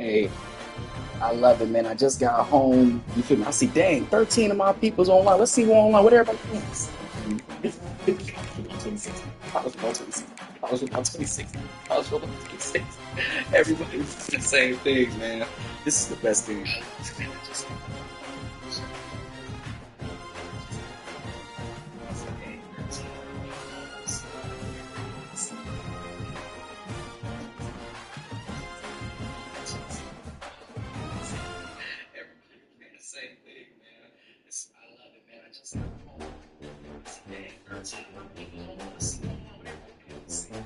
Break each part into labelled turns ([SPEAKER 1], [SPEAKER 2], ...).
[SPEAKER 1] Hey, I love it, man. I just got home. You feel me? I see, dang, 13 of my people's online. Let's see who online. What everybody thinks. Football 26, college football 26, college football 26, college football 26. Everybody's the same thing, man. This is the best thing. Everybody the same thing, man. I love it, man. I just got home. Dang, 13 people online. Let's see who online. Everybody the same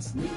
[SPEAKER 1] It's me.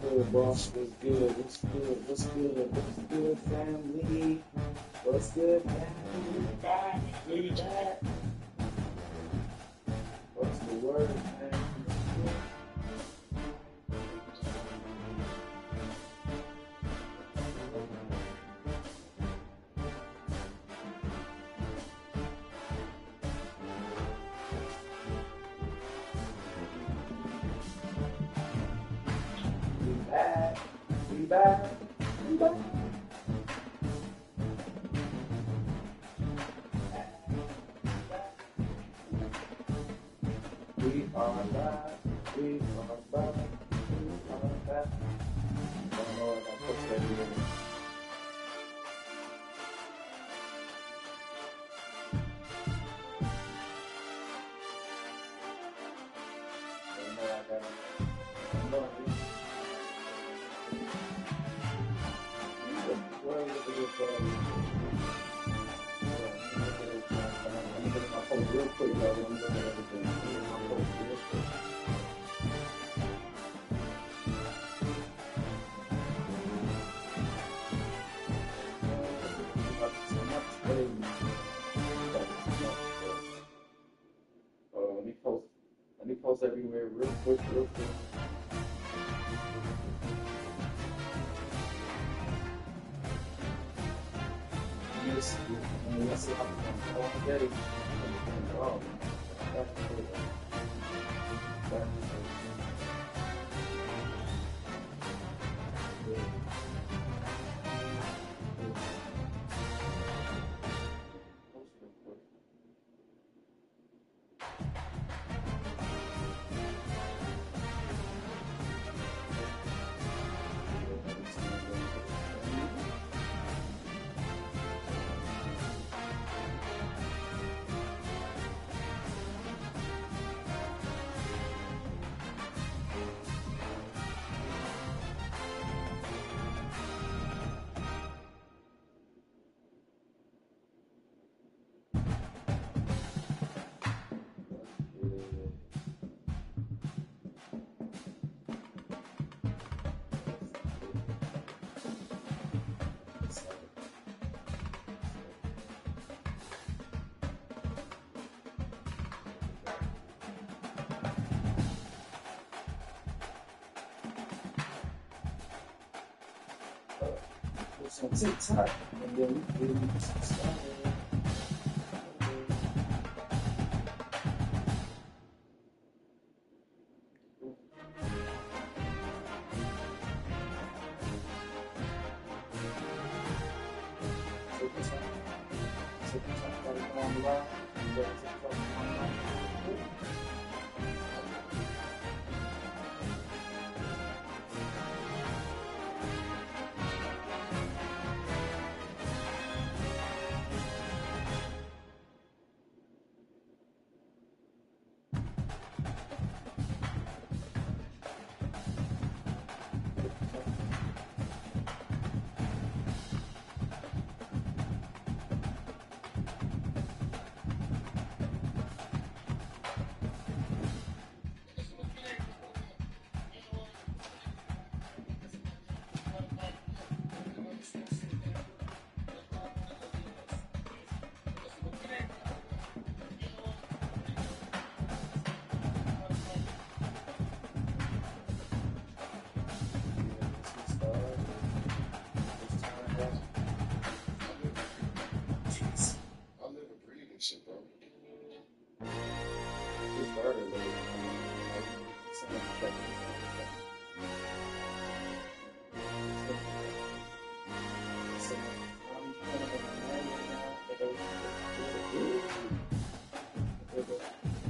[SPEAKER 1] Good, boss. What's good? What's good? What's good? What's good, family? What's good, family? We back. We back. What's the word, man? We back. We back. We back. We are back. We are back. We are back. I don't know if I put that in. I know I got it. I know I did. Where is Let me look at my phone real quick, though. Let me look at everything. Let me look at my phone real quick. Let me post. Let me post everywhere real quick, real quick. Yes, let's see how I'm getting. Oh, that's good. That's good. Post real quick. on TikTok, and then we started.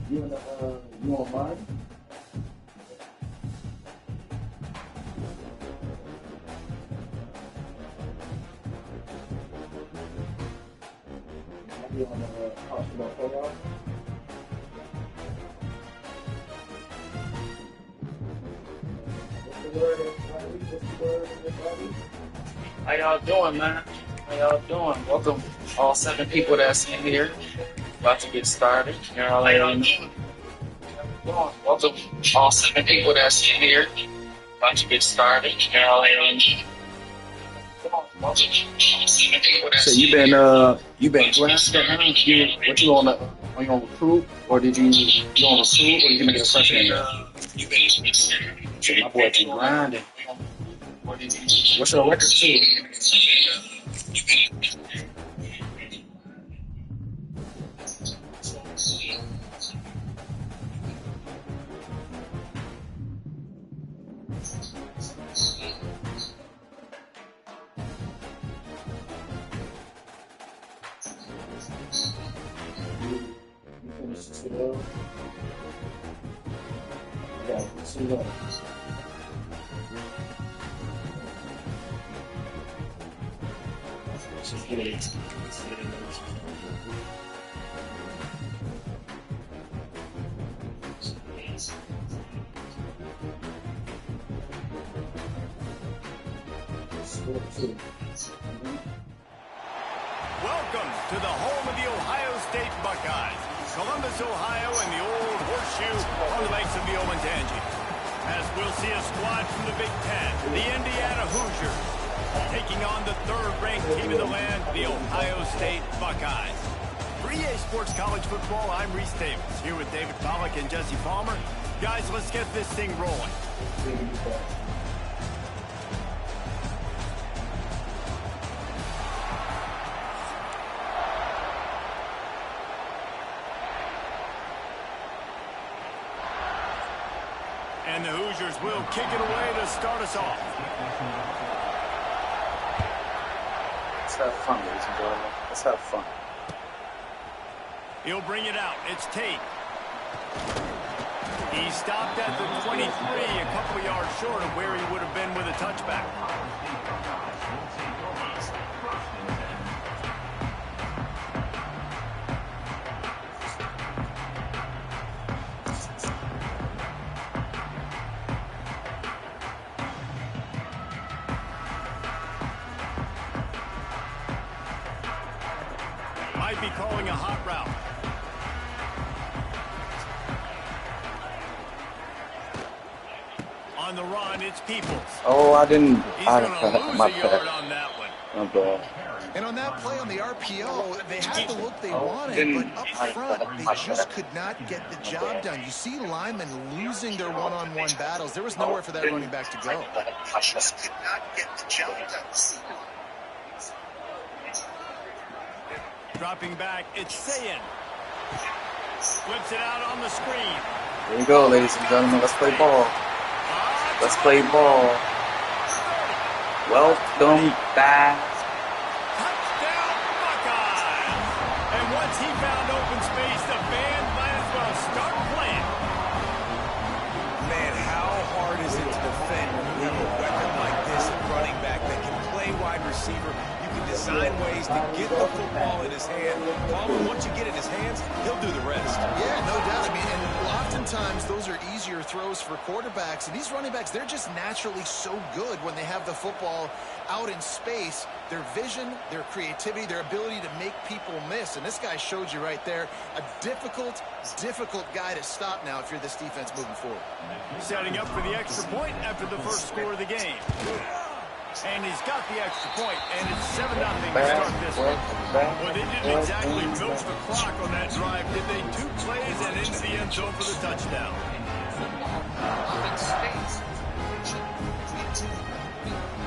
[SPEAKER 1] You want mine? I'll be on the hospital photo. What's the word, everybody? What's the word, everybody? How y'all doing, man? How y'all doing? Welcome, all 7 people that's in here. About to get started. Y'all welcome, all 7 people that's in here. About to get started. So you been drafted? What you on recruit, or did you on recruit, or did you make it a freshman? So my boy been grinding. What's your record too?
[SPEAKER 2] Welcome to the home of the Ohio State Buckeyes, Columbus, Ohio, and the old horseshoe on the banks of the Olentangy. As we'll see a squad from the Big Ten, the Indiana Hoosiers, taking on the third-ranked team in the land, the Ohio State Buckeyes. For EA Sports College Football, I'm Reese Davis, here with David Pollack and Jesse Palmer. Guys, let's get this thing rolling. And the Hoosiers will kick it away to start us off.
[SPEAKER 1] Let's have fun, ladies and gentlemen. Let's have fun.
[SPEAKER 2] He'll bring it out. It's Tate. He stopped at the 23, a couple yards short of where he would have been with a touchback. Might be calling a hot route. On the run, it's Peoples.
[SPEAKER 1] Oh, I didn't.
[SPEAKER 2] He's going to lose a yard on that one.
[SPEAKER 1] My bad.
[SPEAKER 3] And on that play on the RPO, they had the look they wanted, but up front, they just could not get the job done. You see linemen losing their one-on-one battles. There was nowhere for that running back to go.
[SPEAKER 2] Just could not get the job done. Dropping back, it's Sayin. Flips it out on the screen.
[SPEAKER 1] Here we go, ladies and gentlemen. Let's play ball. Let's play ball. Welcome back.
[SPEAKER 2] Touchdown, Buckeyes. And once he found open space, the band might as well start playing.
[SPEAKER 4] Man, how hard is it to defend when you have a weapon like this at running back that can play wide receiver? You can design ways to get the football in his hand. Palmer, once you get it in his hands, he'll do the rest.
[SPEAKER 3] Yeah, no doubt. I mean, and oftentimes those are easier throws for quarterbacks. And these running backs, they're just naturally so good when they have the football out in space. Their vision, their creativity, their ability to make people miss. And this guy showed you right there, a difficult guy to stop now if you're this defense moving forward.
[SPEAKER 2] Setting up for the extra point after the first score of the game. And he's got the extra point, and it's 7-0 to start this one. Well, they didn't exactly milk the clock on that drive, did they? 2 plays and into the end zone for the touchdown.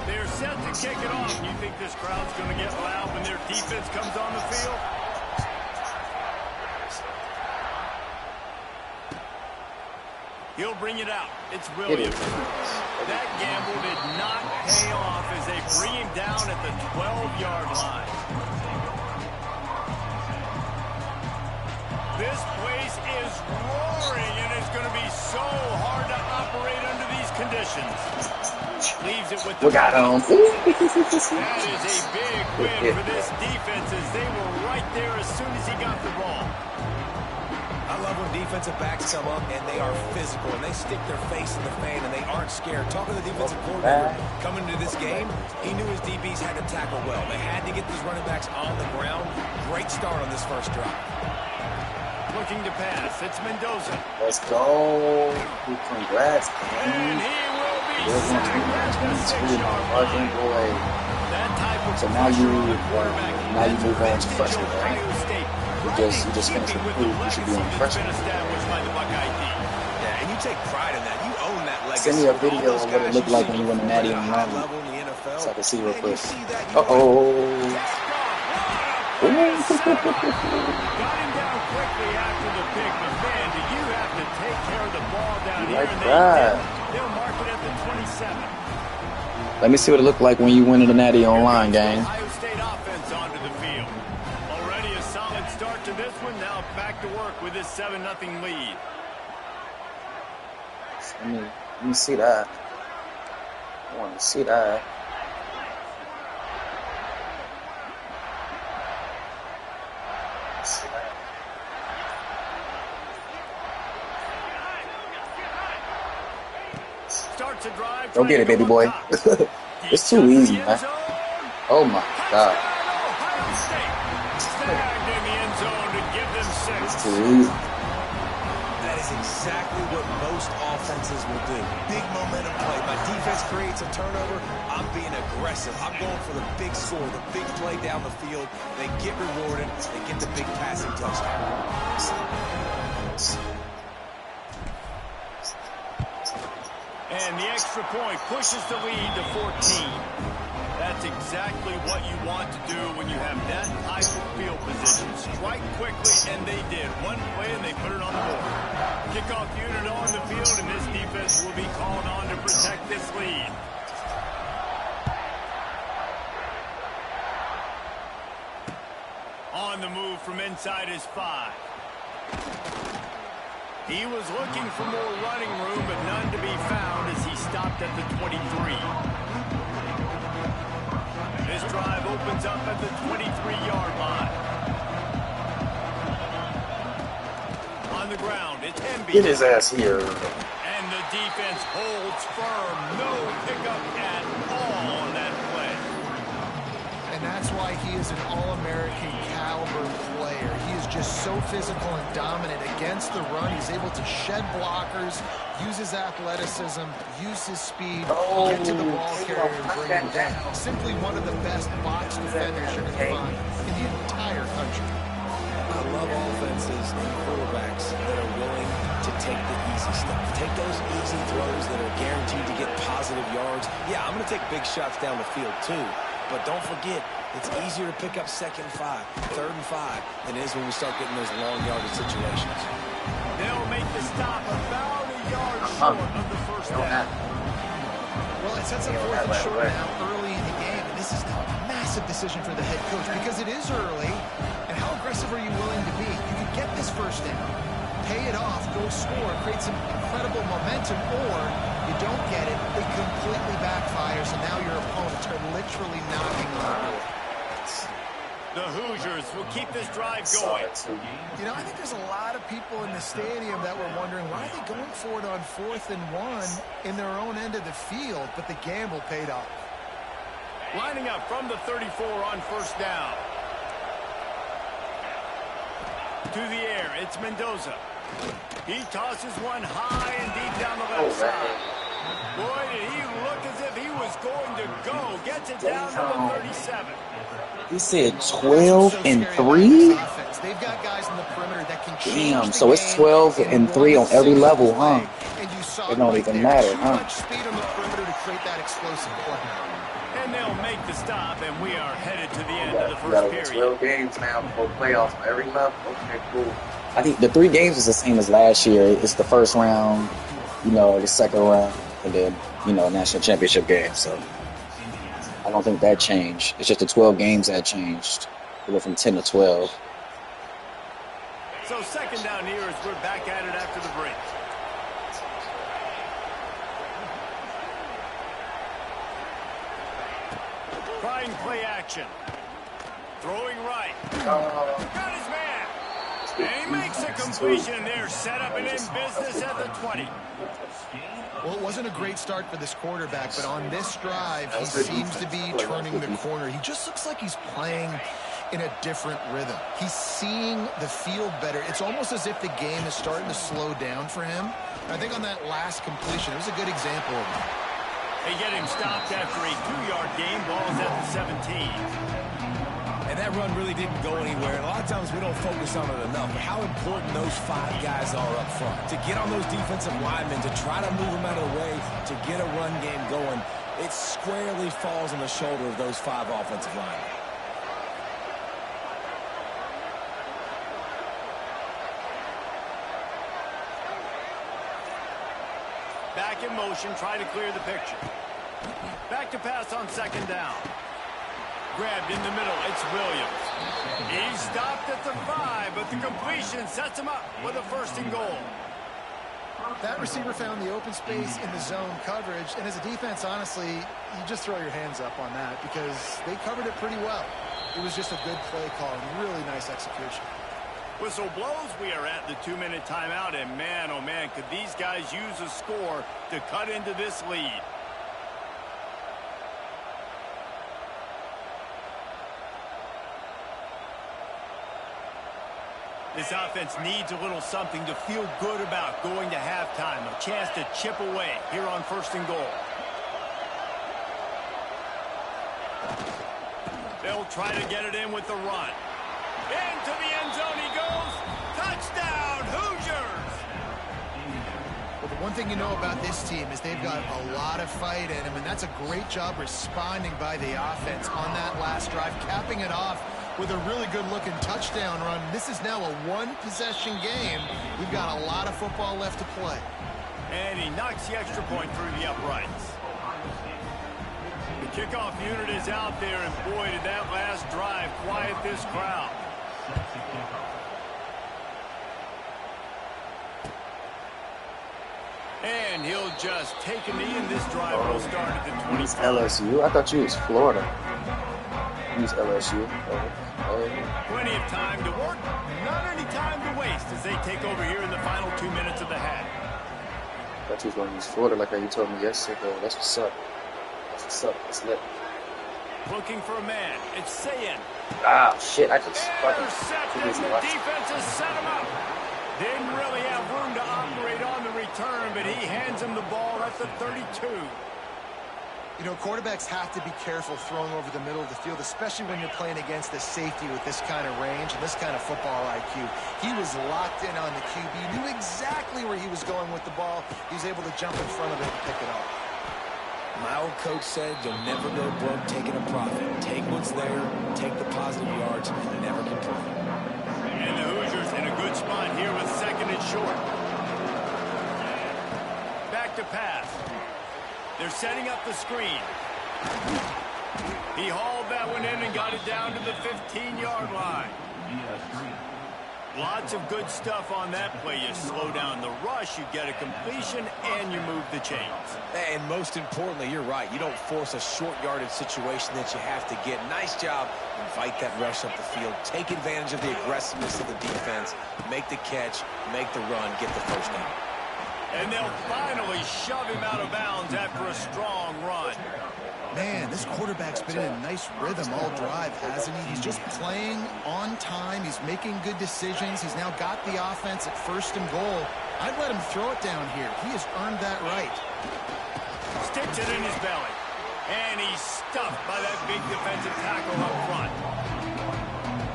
[SPEAKER 2] They're set to kick it off. You think this crowd's going to get loud when their defense comes on the field? He'll bring it out. It's Williams. That gamble did not pay off as they bring him down at the 12-yard line. This place is roaring, and it's going to be so hard to operate under these conditions. Leaves it with the
[SPEAKER 1] We got him.
[SPEAKER 2] That is a big win for this defense as they were right there as soon as he got the ball.
[SPEAKER 4] I love when defensive backs come up and they are physical and they stick their face in the fan and they aren't scared. Talking to the defensive coordinator coming into this game, he knew his DBs had to tackle well. They had to get these running backs on the ground. Great start on this first drive.
[SPEAKER 2] Looking to pass. It's Mendoza.
[SPEAKER 1] Let's go. Congrats,
[SPEAKER 2] And
[SPEAKER 1] man.
[SPEAKER 2] he will be
[SPEAKER 1] We're going
[SPEAKER 2] sacked at the 6-yard line.
[SPEAKER 1] boy.
[SPEAKER 2] That type of
[SPEAKER 1] So now you
[SPEAKER 2] pressure on the quarterback
[SPEAKER 1] move on to freshman, right?
[SPEAKER 2] Ohio State.
[SPEAKER 1] You just finished the proof. You should be on freshman.
[SPEAKER 2] Established by the Buckeye team.
[SPEAKER 4] Yeah, and you take pride in that. You own that legacy.
[SPEAKER 1] Send me a video of what it looked like when you won the Natty on
[SPEAKER 4] high
[SPEAKER 1] Ryan,
[SPEAKER 4] level in the NFL.
[SPEAKER 1] so I can see real
[SPEAKER 4] And
[SPEAKER 1] quick.
[SPEAKER 4] you see that, you
[SPEAKER 1] Uh-oh.
[SPEAKER 2] Got him down quickly after the pick, but man, do you have to take care of the ball down here?
[SPEAKER 1] Like
[SPEAKER 2] And
[SPEAKER 1] that.
[SPEAKER 2] they'll mark it at the 27.
[SPEAKER 1] Let me see what it looked like when you win the Natty online, gang.
[SPEAKER 2] Ohio State offense onto the field. Already a solid start to this one. Now back to work with this 7-0 lead.
[SPEAKER 1] Let me see that. I want to see that.
[SPEAKER 2] Starts a drive.
[SPEAKER 1] Go get it, baby boy. It's too easy, man. Oh my God.
[SPEAKER 2] Ohio State snagged in the end zone to give them 6.
[SPEAKER 1] It's too easy.
[SPEAKER 4] That is exactly what most offenses will do. Big momentum play. My defense creates a turnover. I'm being aggressive. I'm going for the big score, the big play down the field. They get rewarded. They get the big passing touchdown.
[SPEAKER 2] And the extra point pushes the lead to 14. That's exactly what you want to do when you have that type of field position. Strike quickly, and they did. One play, and they put it on the board. Kickoff unit on the field, and this defense will be called on to protect this lead. On the move from inside his 5. He was looking for more running room, but none to be found as he stopped at the 23. This drive opens up at the 23-yard line. On the ground, it's Embiid.
[SPEAKER 1] Get his ass here.
[SPEAKER 2] And the defense holds firm. No pickup at all on that play.
[SPEAKER 3] And that's why he is an All-American caliber player. He is just so physical and dominant against the run. He's able to shed blockers, use his athleticism, use his speed, get to the ball carrier and bring him down. Simply one of the best box defenders you're going to find in the entire country.
[SPEAKER 4] I love offenses and quarterbacks that are willing to take the easy stuff. Take those easy throws that are guaranteed to get positive yards. Yeah, I'm going to take big shots down the field too. But don't forget, It's easier to pick up 2nd and 5, 3rd and 5 than it is when we start getting those long yardage situations.
[SPEAKER 2] They'll make the stop about a yard short of the first down.
[SPEAKER 3] Well, it sets up 4th and short now early in the game, and this is a massive decision for the head coach because it is early, and how aggressive are you willing to be? You can get this first down, pay it off, go score, create some incredible momentum, or you don't get it, it completely backfires, and now your opponents are literally knocking on the door.
[SPEAKER 2] The Hoosiers will keep this drive going.
[SPEAKER 3] You know, I think there's a lot of people in the stadium that were wondering, why are they going for it on 4th and 1 in their own end of the field? But the gamble paid off.
[SPEAKER 2] Lining up from the 34 on first down. To the air, it's Mendoza. He tosses one high and deep down the left side. Boy, did he look as if he was going to go. Gets it down to the 37.
[SPEAKER 1] He said 12 and 3?
[SPEAKER 3] They've got guys in the perimeter that can change.
[SPEAKER 1] Damn, so it's 12 and 3 on every level, huh? It don't even matter, huh?
[SPEAKER 3] Too much speed on the perimeter to create that explosive play.
[SPEAKER 2] And they'll make the stop, and we are headed to the end of the first period.
[SPEAKER 5] 12 games now for playoffs on every level. Okay, cool.
[SPEAKER 1] I think the 3 games is the same as last year. It's the first round, you know, the second round, and then, you know, national championship game. So I don't think that changed. It's just the 12 games that changed. We went from 10 to 12.
[SPEAKER 2] So second down here as we're back at it after the break. Trying play action. Throwing right. Got his man. And he makes a completion there. Set up and in business at the 20.
[SPEAKER 3] Well, it wasn't a great start for this quarterback, but on this drive, he seems to be turning the corner. He just looks like he's playing in a different rhythm. He's seeing the field better. It's almost as if the game is starting to slow down for him. And I think on that last completion, it was a good example of that.
[SPEAKER 2] They get him stopped after a 2-yard gain. Ball's at the 17.
[SPEAKER 4] And that run really didn't go anywhere. And a lot of times we don't focus on it enough, but how important those 5 guys are up front. To get on those defensive linemen, to try to move them out of the way, to get a run game going, it squarely falls on the shoulder of those 5 offensive linemen.
[SPEAKER 2] Back in motion, trying to clear the picture. Back to pass on second down. Grabbed in the middle, it's Williams. He stopped at the 5, but the completion sets him up with a 1st and goal.
[SPEAKER 3] That receiver found the open space in the zone coverage, and as a defense, honestly, you just throw your hands up on that because they covered it pretty well. It was just a good play call and really nice execution.
[SPEAKER 2] Whistle blows, we are at the 2-minute timeout, and man, oh man, could these guys use a score to cut into this lead. This offense needs a little something to feel good about going to halftime. A chance to chip away here on 1st and goal. They'll try to get it in with the run. Into the end zone he goes. Touchdown, Hoosiers!
[SPEAKER 3] Well, the one thing you know about this team is they've got a lot of fight in them, and that's a great job responding by the offense on that last drive, capping it off with a really good-looking touchdown run. This is now a 1-possession game. We've got a lot of football left to play.
[SPEAKER 2] And he knocks the extra point through the uprights. The kickoff unit is out there, and boy, did that last drive quiet this crowd. And he'll just take a knee, and this drive will start at the 25.
[SPEAKER 1] LSU? I thought you was Florida. Use LSU.
[SPEAKER 2] Plenty of time to work, not any time to waste as they take over here in the final 2 minutes of the half.
[SPEAKER 1] I thought you was going to use Florida like how you told me yesterday. That's what's up. That's what's up. That's lit.
[SPEAKER 2] Looking for a man. It's Sayin.
[SPEAKER 1] Ah, shit. I just fucking
[SPEAKER 2] intercepted. The defense has set him up. Didn't really have room to operate on the return, but he hands him the ball at the 32.
[SPEAKER 3] You know, quarterbacks have to be careful throwing over the middle of the field, especially when you're playing against a safety with this kind of range and this kind of football IQ. He was locked in on the QB, knew exactly where he was going with the ball. He was able to jump in front of it and pick it up.
[SPEAKER 4] My old coach said you'll never go broke taking a profit. Take what's there, take the positive yards, and never complain.
[SPEAKER 2] And the Hoosiers in a good spot here with 2nd and short. Back to pass. They're setting up the screen. He hauled that one in and got it down to the 15-yard line. Lots of good stuff on that play. You slow down the rush, you get a completion, and you move the chains.
[SPEAKER 4] And most importantly, you're right. You don't force a short yardage situation that you have to get. Nice job. Invite that rush up the field. Take advantage of the aggressiveness of the defense. Make the catch, make the run, get the first down.
[SPEAKER 2] And they'll finally shove him out of bounds after a strong run.
[SPEAKER 3] Man, this quarterback's been in a nice rhythm all drive, hasn't he? He's just playing on time. He's making good decisions. He's now got the offense at 1st and goal. I'd let him throw it down here. He has earned that right.
[SPEAKER 2] Sticks it in his belly. And he's stuffed by that big defensive tackle up front.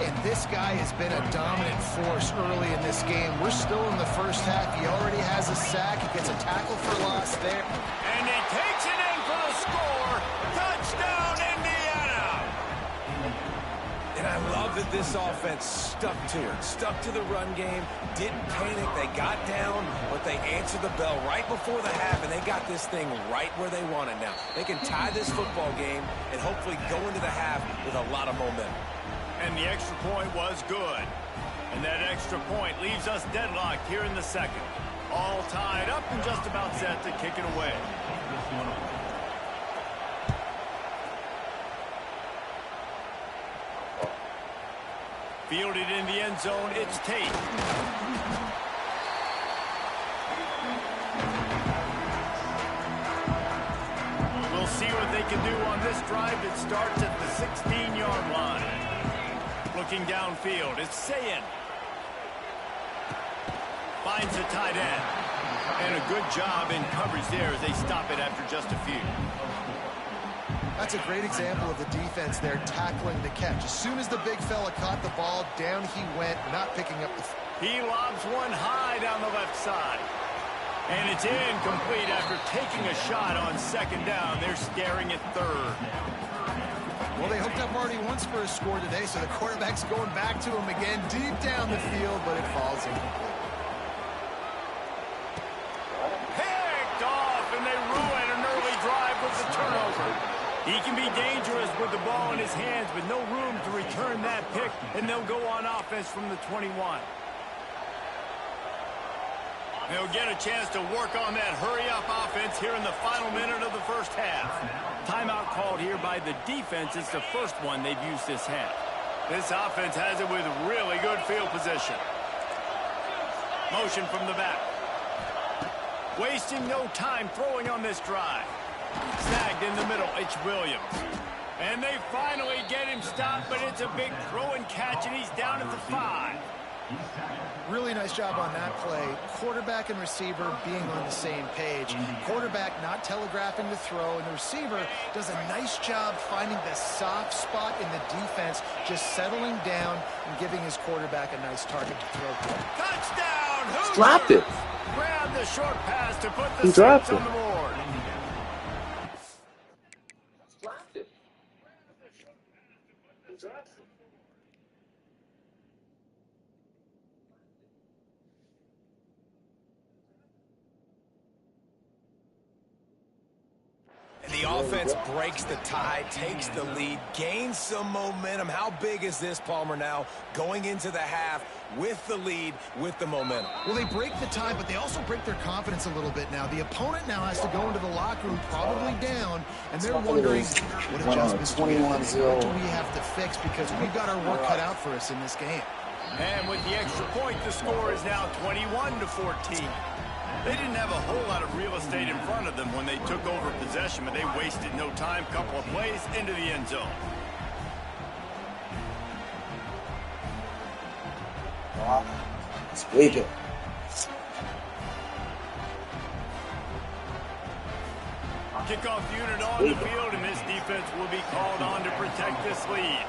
[SPEAKER 3] And this guy has been a dominant force early in this game. We're still in the first half. He already has a sack. He gets a tackle for loss there.
[SPEAKER 2] And he takes it in for the score. Touchdown, Indiana!
[SPEAKER 4] And I love that this offense stuck to it. Stuck to the run game. Didn't panic. They got down, but they answered the bell right before the half, and they got this thing right where they want it now. They can tie this football game and hopefully go into the half with a lot of momentum.
[SPEAKER 2] And the extra point was good. And that extra point leaves us deadlocked here in the 2nd. All tied up and just about set to kick it away. Fielded in the end zone, it's Tate. We'll see what they can do on this drive that starts at the 16-yard line. Looking downfield, it's Sayin. Finds a tight end. And a good job in coverage there as they stop it after just a few.
[SPEAKER 3] That's a great example of the defense there tackling the catch. As soon as the big fella caught the ball, down he went, not picking up the...
[SPEAKER 2] He lobs one high down the left side. And it's incomplete after taking a shot on 2nd down. They're staring at 3rd.
[SPEAKER 3] Well, they hooked up already once for a score today, so the quarterback's going back to him again deep down the field, but it falls incomplete.
[SPEAKER 2] Picked off, and they ruin an early drive with the turnover. He can be dangerous with the ball in his hands, but no room to return that pick, and they'll go on offense from the 21. They'll get a chance to work on that hurry-up offense here in the final minute of the first half. Timeout called here by the defense. It's the first one they've used this half. This offense has it with really good field position. Motion from the back. Wasting no time throwing on this drive. Snagged in the middle, it's Williams. And they finally get him stopped, but it's a big throw and catch, and he's down at the 5.
[SPEAKER 3] Really nice job on that play. Quarterback and receiver being on the same page. Quarterback not telegraphing the throw, and the receiver does a nice job finding the soft spot in the defense, just settling down and giving his quarterback a nice target to throw to.
[SPEAKER 2] Touchdown! Hoosiers!
[SPEAKER 1] Dropped it.
[SPEAKER 2] Grab the short pass to put
[SPEAKER 1] He
[SPEAKER 2] the
[SPEAKER 1] dropped
[SPEAKER 2] Saints on
[SPEAKER 1] it.
[SPEAKER 2] the board.
[SPEAKER 4] And the offense breaks the tie, takes the lead, gains some momentum. How big is this, Palmer, now going into the half with the lead, with the momentum?
[SPEAKER 3] Well, they break the tie, but they also break their confidence a little bit now. The opponent now has to go into the locker room probably down, and they're wondering what adjustments do we have to, what do we have to fix, because we've got our work cut out for us in this game.
[SPEAKER 2] And with the extra point, the score is now 21-14. They didn't have a whole lot of real estate in front of them when they took over possession, but they wasted no time. Couple of plays into the end zone.
[SPEAKER 1] Speaking.
[SPEAKER 2] Kickoff unit on the field, and this defense will be called on to protect this lead.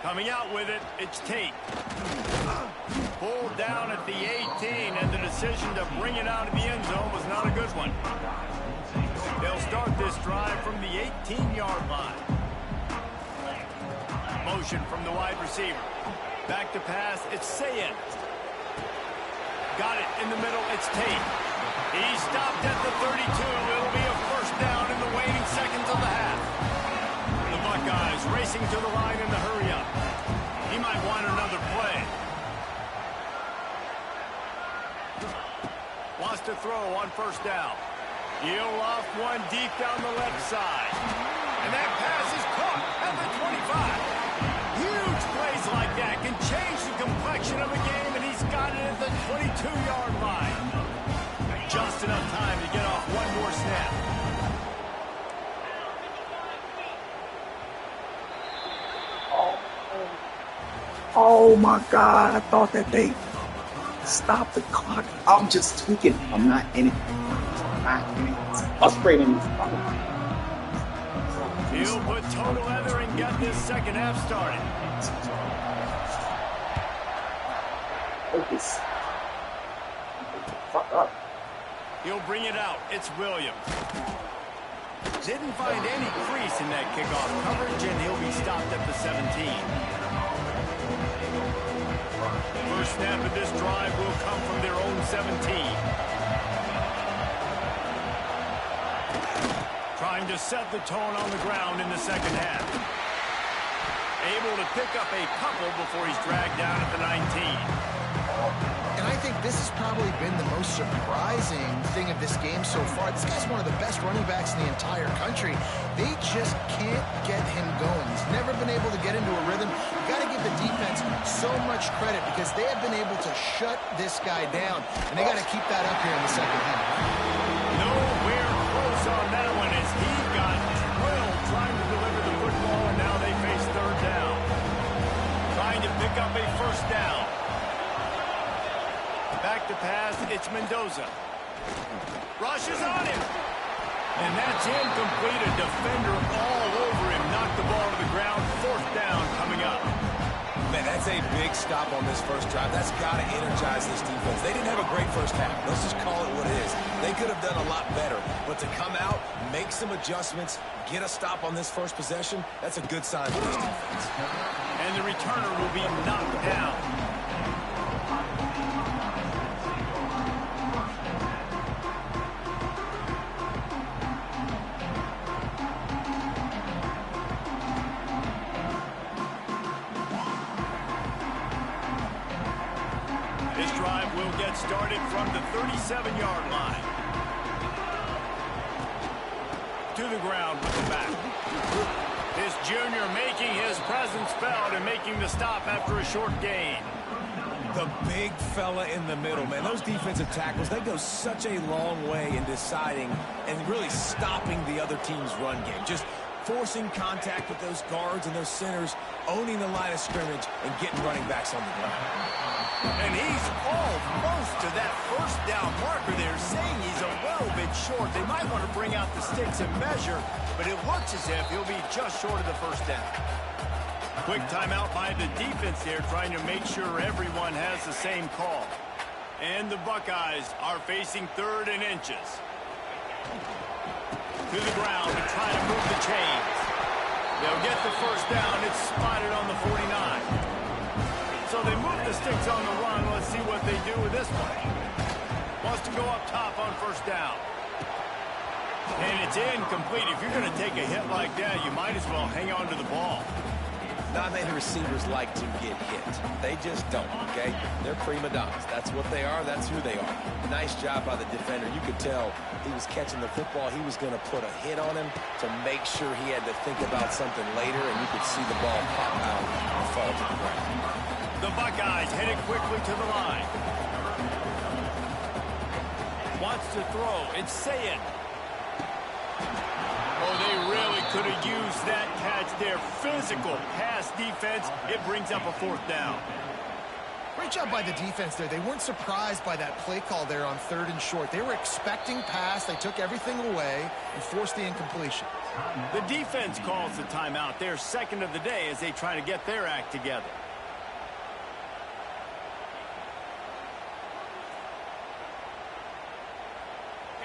[SPEAKER 2] Coming out with it, it's Tate. Pulled down at the 18, and the decision to bring it out of the end zone was not a good one. They'll start this drive from the 18-yard line. Motion from the wide receiver. Back to pass, it's Sayin. Got it in the middle, it's Tate. He stopped at the 32. It'll be a first down in the waning seconds of the half. The Buckeyes racing to the line in the hurry up. He might want another play. Wants to throw on first down. He'll off one deep down the left side. And that pass is caught at the 25. Huge plays like that can change the complexion of a game, and he's got it at the 22-yard line. Just enough time to get off one more snap.
[SPEAKER 1] Oh my God, I thought that they stopped the clock. I'm just tweaking. I'm not in it. I'll spray them.
[SPEAKER 2] He'll put toe to leather and get this second half started.
[SPEAKER 1] Focus. Fuck up.
[SPEAKER 2] He'll bring it out. It's Williams. Didn't find any crease in that kickoff coverage, and he'll be stopped at the 17. First snap of this drive will come from their own 17. Trying to set the tone on the ground in the second half. Able to pick up a couple before he's dragged down at the 19.
[SPEAKER 3] And I think this has probably been the most surprising thing of this game so far. This guy's one of the best running backs in the entire country. They just can't get him going. He's never been able to get into a rhythm. You've got to give the defense so much credit because they have been able to shut this guy down. And they got to keep that up here in the second half.
[SPEAKER 2] Nowhere close on that one as he got drilled trying to deliver the football, and now they face third down. Trying to pick up a first down. Back to pass, it's Mendoza. Rushes on him. And that's incomplete. A defender all over him. Knocked the ball to the ground. Fourth down coming up.
[SPEAKER 4] Man, that's a big stop on this first drive. That's got to energize this defense. They didn't have a great first half. Let's just call it what it is. They could have done a lot better. But to come out, make some adjustments, get a stop on this first possession, that's a good sign for this defense.
[SPEAKER 2] And the returner will be knocked down. Started from the 37-yard line. To the ground with the back. This junior making his presence felt and making the stop after a short gain.
[SPEAKER 4] The big fella in the middle, man. Those defensive tackles, they go such a long way in deciding and really stopping the other team's run game. Just forcing contact with those guards and those centers, owning the line of scrimmage, and getting running backs on the ground.
[SPEAKER 2] And he's almost to that first down marker there, saying he's a little bit short. They might want to bring out the sticks and measure, but it looks as if he'll be just short of the first down. Quick timeout by the defense there, trying to make sure everyone has the same call. And the Buckeyes are facing 3rd and inches. To the ground to try to move the chains. They'll get the first down. It's spotted on the 49. So they move the sticks on the run. Let's see what they do with this one. Wants to go up top on first down. And it's incomplete. If you're going to take a hit like that, you might as well hang on to the ball.
[SPEAKER 4] Not many receivers like to get hit. They just don't, okay? They're prima donnas. That's what they are. That's who they are. Nice job by the defender. You could tell he was catching the football. He was going to put a hit on him to make sure he had to think about something later, and you could see the ball pop out and fall to the ground.
[SPEAKER 2] The Buckeyes headed quickly to the line. Wants to throw. It's Sayin. Oh, they really could have used that catch there. Physical pass defense. It brings up a fourth down.
[SPEAKER 3] Great job by the defense there. They weren't surprised by that play call there on 3rd and short. They were expecting pass. They took everything away and forced the incompletion.
[SPEAKER 2] The defense calls the timeout. Their second of the day as they try to get their act together.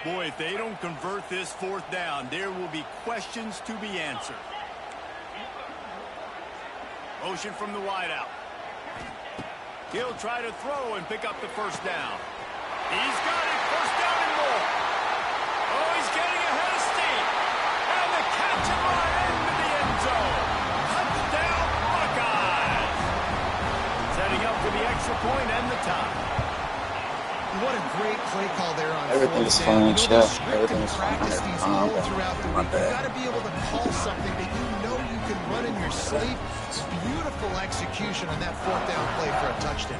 [SPEAKER 2] Boy, if they don't convert this 4th down, there will be questions to be answered. Motion from the wideout. He'll try to throw and pick up the 1st down. He's got it. 1st down and more. Oh, he's getting ahead of steam. And the catch and run into the end zone. Touchdown, Buckeyes. Setting up for the extra point and the tie.
[SPEAKER 3] What a great play call there on
[SPEAKER 1] Everything is
[SPEAKER 3] 4th
[SPEAKER 1] fine,
[SPEAKER 3] down.
[SPEAKER 1] Chef.
[SPEAKER 3] Script
[SPEAKER 1] Everything
[SPEAKER 3] and
[SPEAKER 1] is fine.
[SPEAKER 3] practice these all throughout the week. You've got to be able to call something that you know you can run in your sleep. It's beautiful execution on that 4th down play for a touchdown.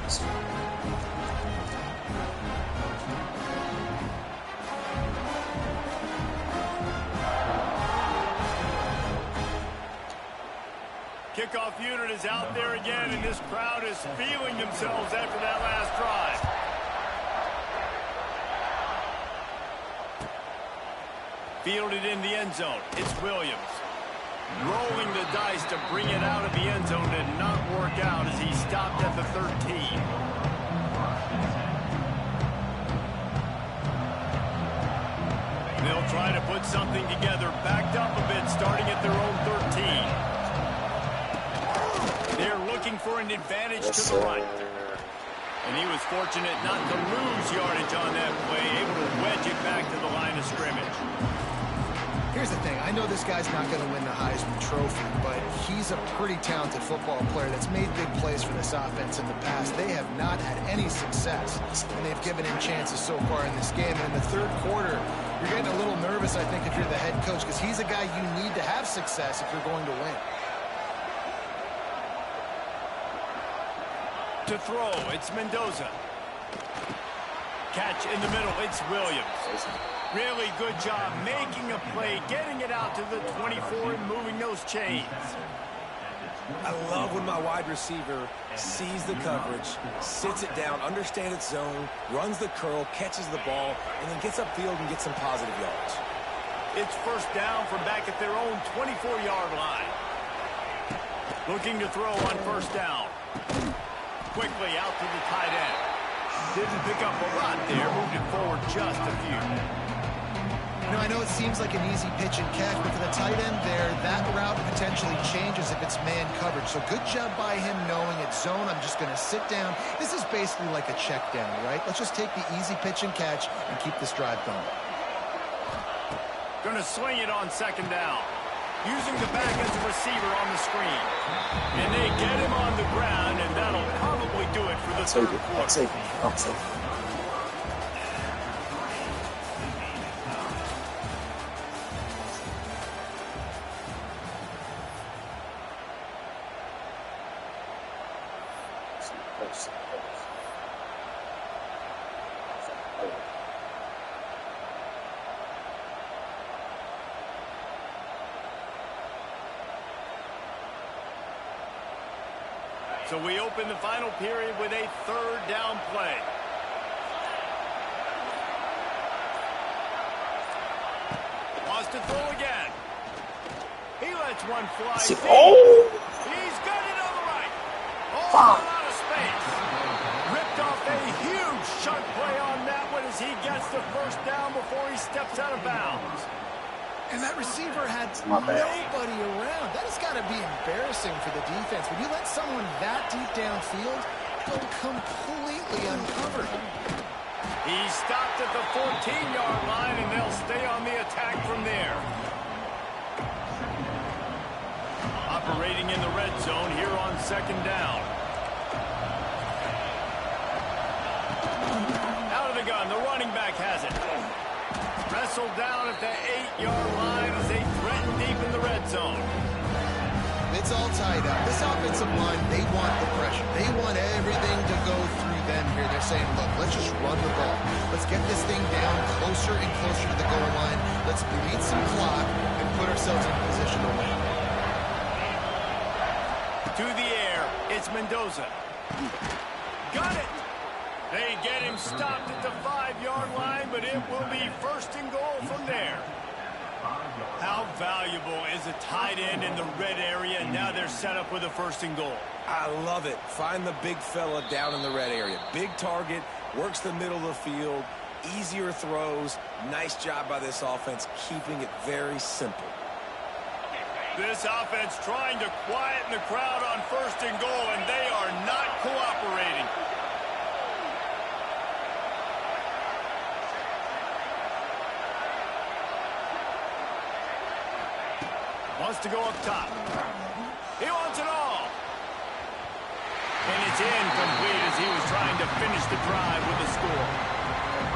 [SPEAKER 2] Kickoff unit is out there again, and this crowd is feeling themselves after that last drive. Fielded in the end zone. It's Williams. Rolling the dice to bring it out of the end zone did not work out as he stopped at the 13. They'll try to put something together, backed up a bit, starting at their own 13. They're looking for an advantage to the right. And he was fortunate not to lose yardage on that play, able to wedge it back to the line of scrimmage.
[SPEAKER 3] Here's the thing. I know this guy's not going to win the Heisman Trophy, but he's a pretty talented football player that's made big plays for this offense in the past. They have not had any success, and they've given him chances so far in this game. And in the 3rd quarter, you're getting a little nervous, I think, if you're the head coach, because he's a guy you need to have success if you're going to win.
[SPEAKER 2] To throw, it's Mendoza. Catch in the middle, it's Williams. Really good job making a play, getting it out to the 24 and moving those chains.
[SPEAKER 4] I love when my wide receiver sees the coverage, sits it down, understands its zone, runs the curl, catches the ball, and then gets upfield and gets some positive yards.
[SPEAKER 2] It's 1st down from back at their own 24-yard line. Looking to throw on 1st down. Quickly out to the tight end. Didn't pick up a lot there, moved it forward just a few.
[SPEAKER 3] You know, I know it seems like an easy pitch and catch, but for the tight end there, that route potentially changes if it's man coverage. So good job by him knowing it's zone. I'm just going to sit down. This is basically like a check down, right? Let's just take the easy pitch and catch and keep this drive going.
[SPEAKER 2] Going to swing it on 2nd down. Using the back as a receiver on the screen. And they get him on the ground, and that'll probably do it for the 3rd quarter.
[SPEAKER 1] I'll take it.
[SPEAKER 2] So we open the final period with a 3rd down play. Wants to throw again. He lets one fly.
[SPEAKER 1] Oh!
[SPEAKER 2] He's got it on the right. Oh, out of space. Ripped off a huge chunk play on that one as he gets the 1st down before he steps out of bounds.
[SPEAKER 3] And that receiver had nobody around. That has got to be embarrassing for the defense. When you let someone that deep downfield go completely uncovered.
[SPEAKER 2] He stopped at the 14-yard line, and they'll stay on the attack from there. Operating in the red zone here on 2nd down. Out of the gun, the running back has it. Wrestled down at the 8-yard line as they threaten deep in the red zone.
[SPEAKER 3] It's all tied up. This offensive line, they want the pressure. They want everything to go through them here. They're saying, look, let's just run the ball. Let's get this thing down closer and closer to the goal line. Let's beat some clock and put ourselves in position to win.
[SPEAKER 2] To the air, it's Mendoza. Got it. They get him stopped at the 5-yard line, but it will be 1st and goal from there. How valuable is a tight end in the red area? Now they're set up with a 1st and goal.
[SPEAKER 4] I love it. Find the big fella down in the red area. Big target, works the middle of the field, easier throws. Nice job by this offense, keeping it very simple.
[SPEAKER 2] This offense trying to quieten the crowd on 1st and goal, and they are not cooperating. Wants to go up top. He wants it all. And it's incomplete as he was trying to finish the drive with a score.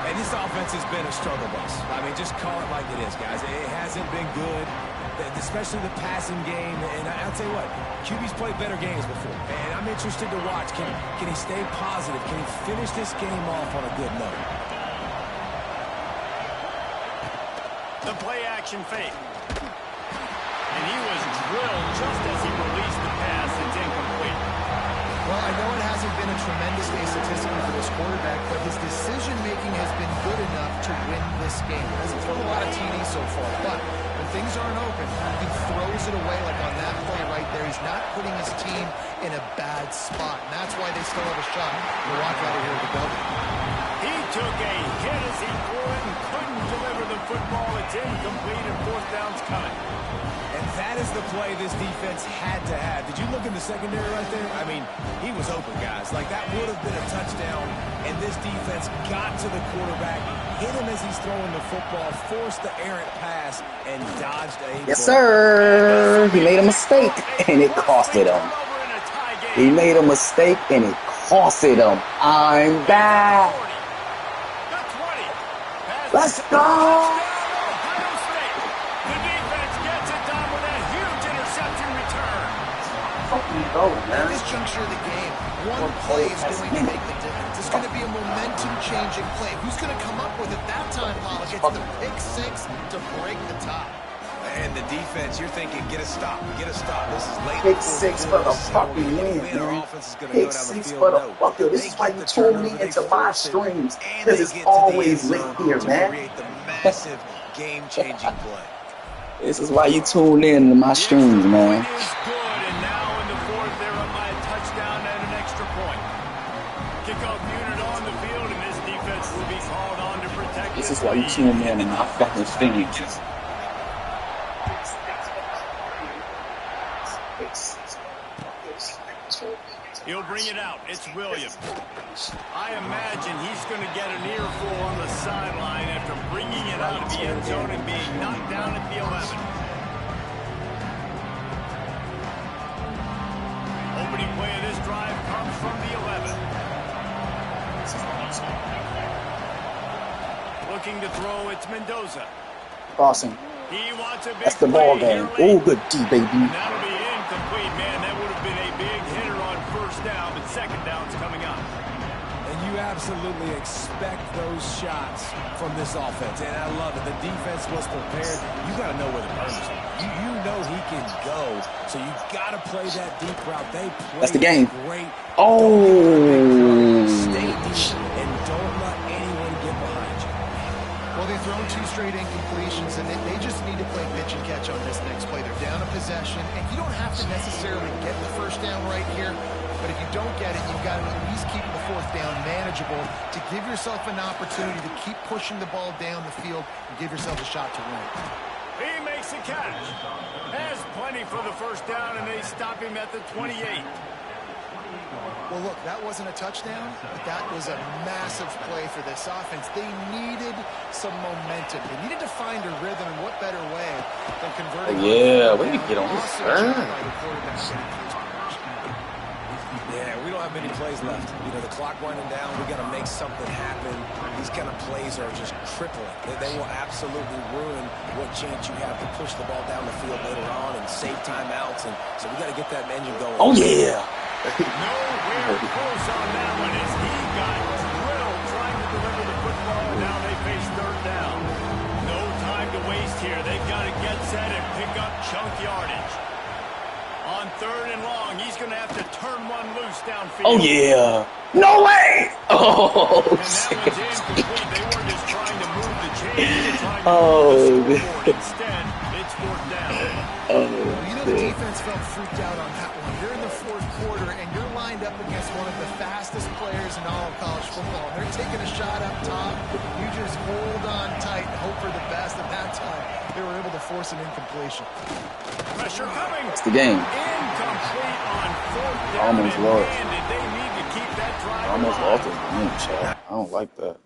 [SPEAKER 4] And this offense has been a struggle bus. I mean, just call it like it is, guys. It hasn't been good, especially the passing game. And I'll tell you what, QB's played better games before. And I'm interested to watch. Can he stay positive? Can he finish this game off on a good note?
[SPEAKER 2] The play-action fake. And he was drilled just as he released the pass. It's incomplete.
[SPEAKER 3] Well, I know it hasn't been a tremendous day statistically for this quarterback, but his decision-making has been good enough to win this game. He hasn't thrown a lot of TDs so far, but when things aren't open, he throws it away like on that play right there. He's not putting his team in a bad spot, and that's why they still have a shot to walk out of here with a W.
[SPEAKER 2] He took a hit as he threw it and couldn't deliver the football. It's incomplete and 4th down's coming.
[SPEAKER 4] And that is the play this defense had to have. Did you look in the secondary right there? I mean, he was open, guys. Like, that would have been a touchdown, and this defense got to the quarterback, hit him as he's throwing the football, forced the errant pass, and dodged a
[SPEAKER 1] Yes, sir. He made a mistake, and it costed him. He made a mistake, and it costed him. I'm back. Let's go.
[SPEAKER 3] At this juncture of the game, one play is going to make the difference. It's going to be a momentum-changing play. Who's going to come up with it that time, Pollock? It's the pick six to break the tie.
[SPEAKER 4] And the defense, you're thinking, get a stop, get a stop. This is late.
[SPEAKER 1] Pick six for the fucking win, man. Pick six for the fucker. This is why you tune me into my streams, because it's always late here, man.
[SPEAKER 4] Create the massive game-changing play.
[SPEAKER 1] This is why you tune in to my streams, man. This is why you tune in and my fucking streams.
[SPEAKER 2] He'll bring it out. It's Williams. I imagine he's going to get an earful on the sideline after bringing it out of the end zone and being knocked down at the 11. Opening play of this drive comes from the 11. Looking to throw, it's Mendoza.
[SPEAKER 1] Awesome.
[SPEAKER 2] He wants a big
[SPEAKER 1] That's the ball game. Oh, good D, baby.
[SPEAKER 2] That'll be incomplete, man. That would have been a big hitter on 1st down, but 2nd down's coming up.
[SPEAKER 4] And you absolutely expect those shots from this offense, and I love it. The defense was prepared. You got to know where the burners are. You know he can go, so you got to play that deep route. They play.
[SPEAKER 1] That's the game.
[SPEAKER 4] Great.
[SPEAKER 1] Oh.
[SPEAKER 4] Stay deep and don't let anyone get behind you.
[SPEAKER 3] Well, they've thrown 2 straight incompletions, and they just need to play pitch and catch on this next play. They're down a possession, and you don't have to necessarily get the 1st down right here, but if you don't get it, you've got to at least keep the 4th down manageable to give yourself an opportunity to keep pushing the ball down the field and give yourself a shot to win.
[SPEAKER 2] He makes a catch. Has plenty for the 1st down, and they stop him at the 28.
[SPEAKER 3] Well, look, that wasn't a touchdown, but that was a massive play for this offense. They needed some momentum. They needed to find a rhythm, and what better way than converting.
[SPEAKER 1] Yeah, we need to get on this.
[SPEAKER 4] Yeah, we don't have many plays left. You know, the clock winding down. We got to make something happen. These kind of plays are just crippling. They will absolutely ruin what chance you have to push the ball down the field later on and save timeouts. And so we got to get that engine going.
[SPEAKER 1] Oh, yeah.
[SPEAKER 2] Nowhere close on that one as he got drilled trying to deliver the football, and now they face 3rd down. No time to waste here. They've got to get set and pick up chunk yardage. On 3rd and long, he's going to have to turn one loose downfield.
[SPEAKER 1] Oh, yeah. No way. Oh,
[SPEAKER 2] and that one's incomplete. They were just trying to move the chain. They were trying to
[SPEAKER 1] oh,
[SPEAKER 2] move the scoreboard. Instead, it's 4th down.
[SPEAKER 3] You know, the defense felt freaked out on that one. They're in the 4th quarter, and you're lined up against one of the fastest players in all of college football. They're taking a shot up top. You just hold on tight and hope for the best. At that time, they were able to force an incompletion.
[SPEAKER 2] Pressure coming.
[SPEAKER 1] It's the game.
[SPEAKER 2] Incomplete on fourth
[SPEAKER 1] I
[SPEAKER 2] down.
[SPEAKER 1] almost lost.
[SPEAKER 2] And did they need to keep that drive
[SPEAKER 1] I almost
[SPEAKER 2] alive?
[SPEAKER 1] lost the game, Chad. I don't like that.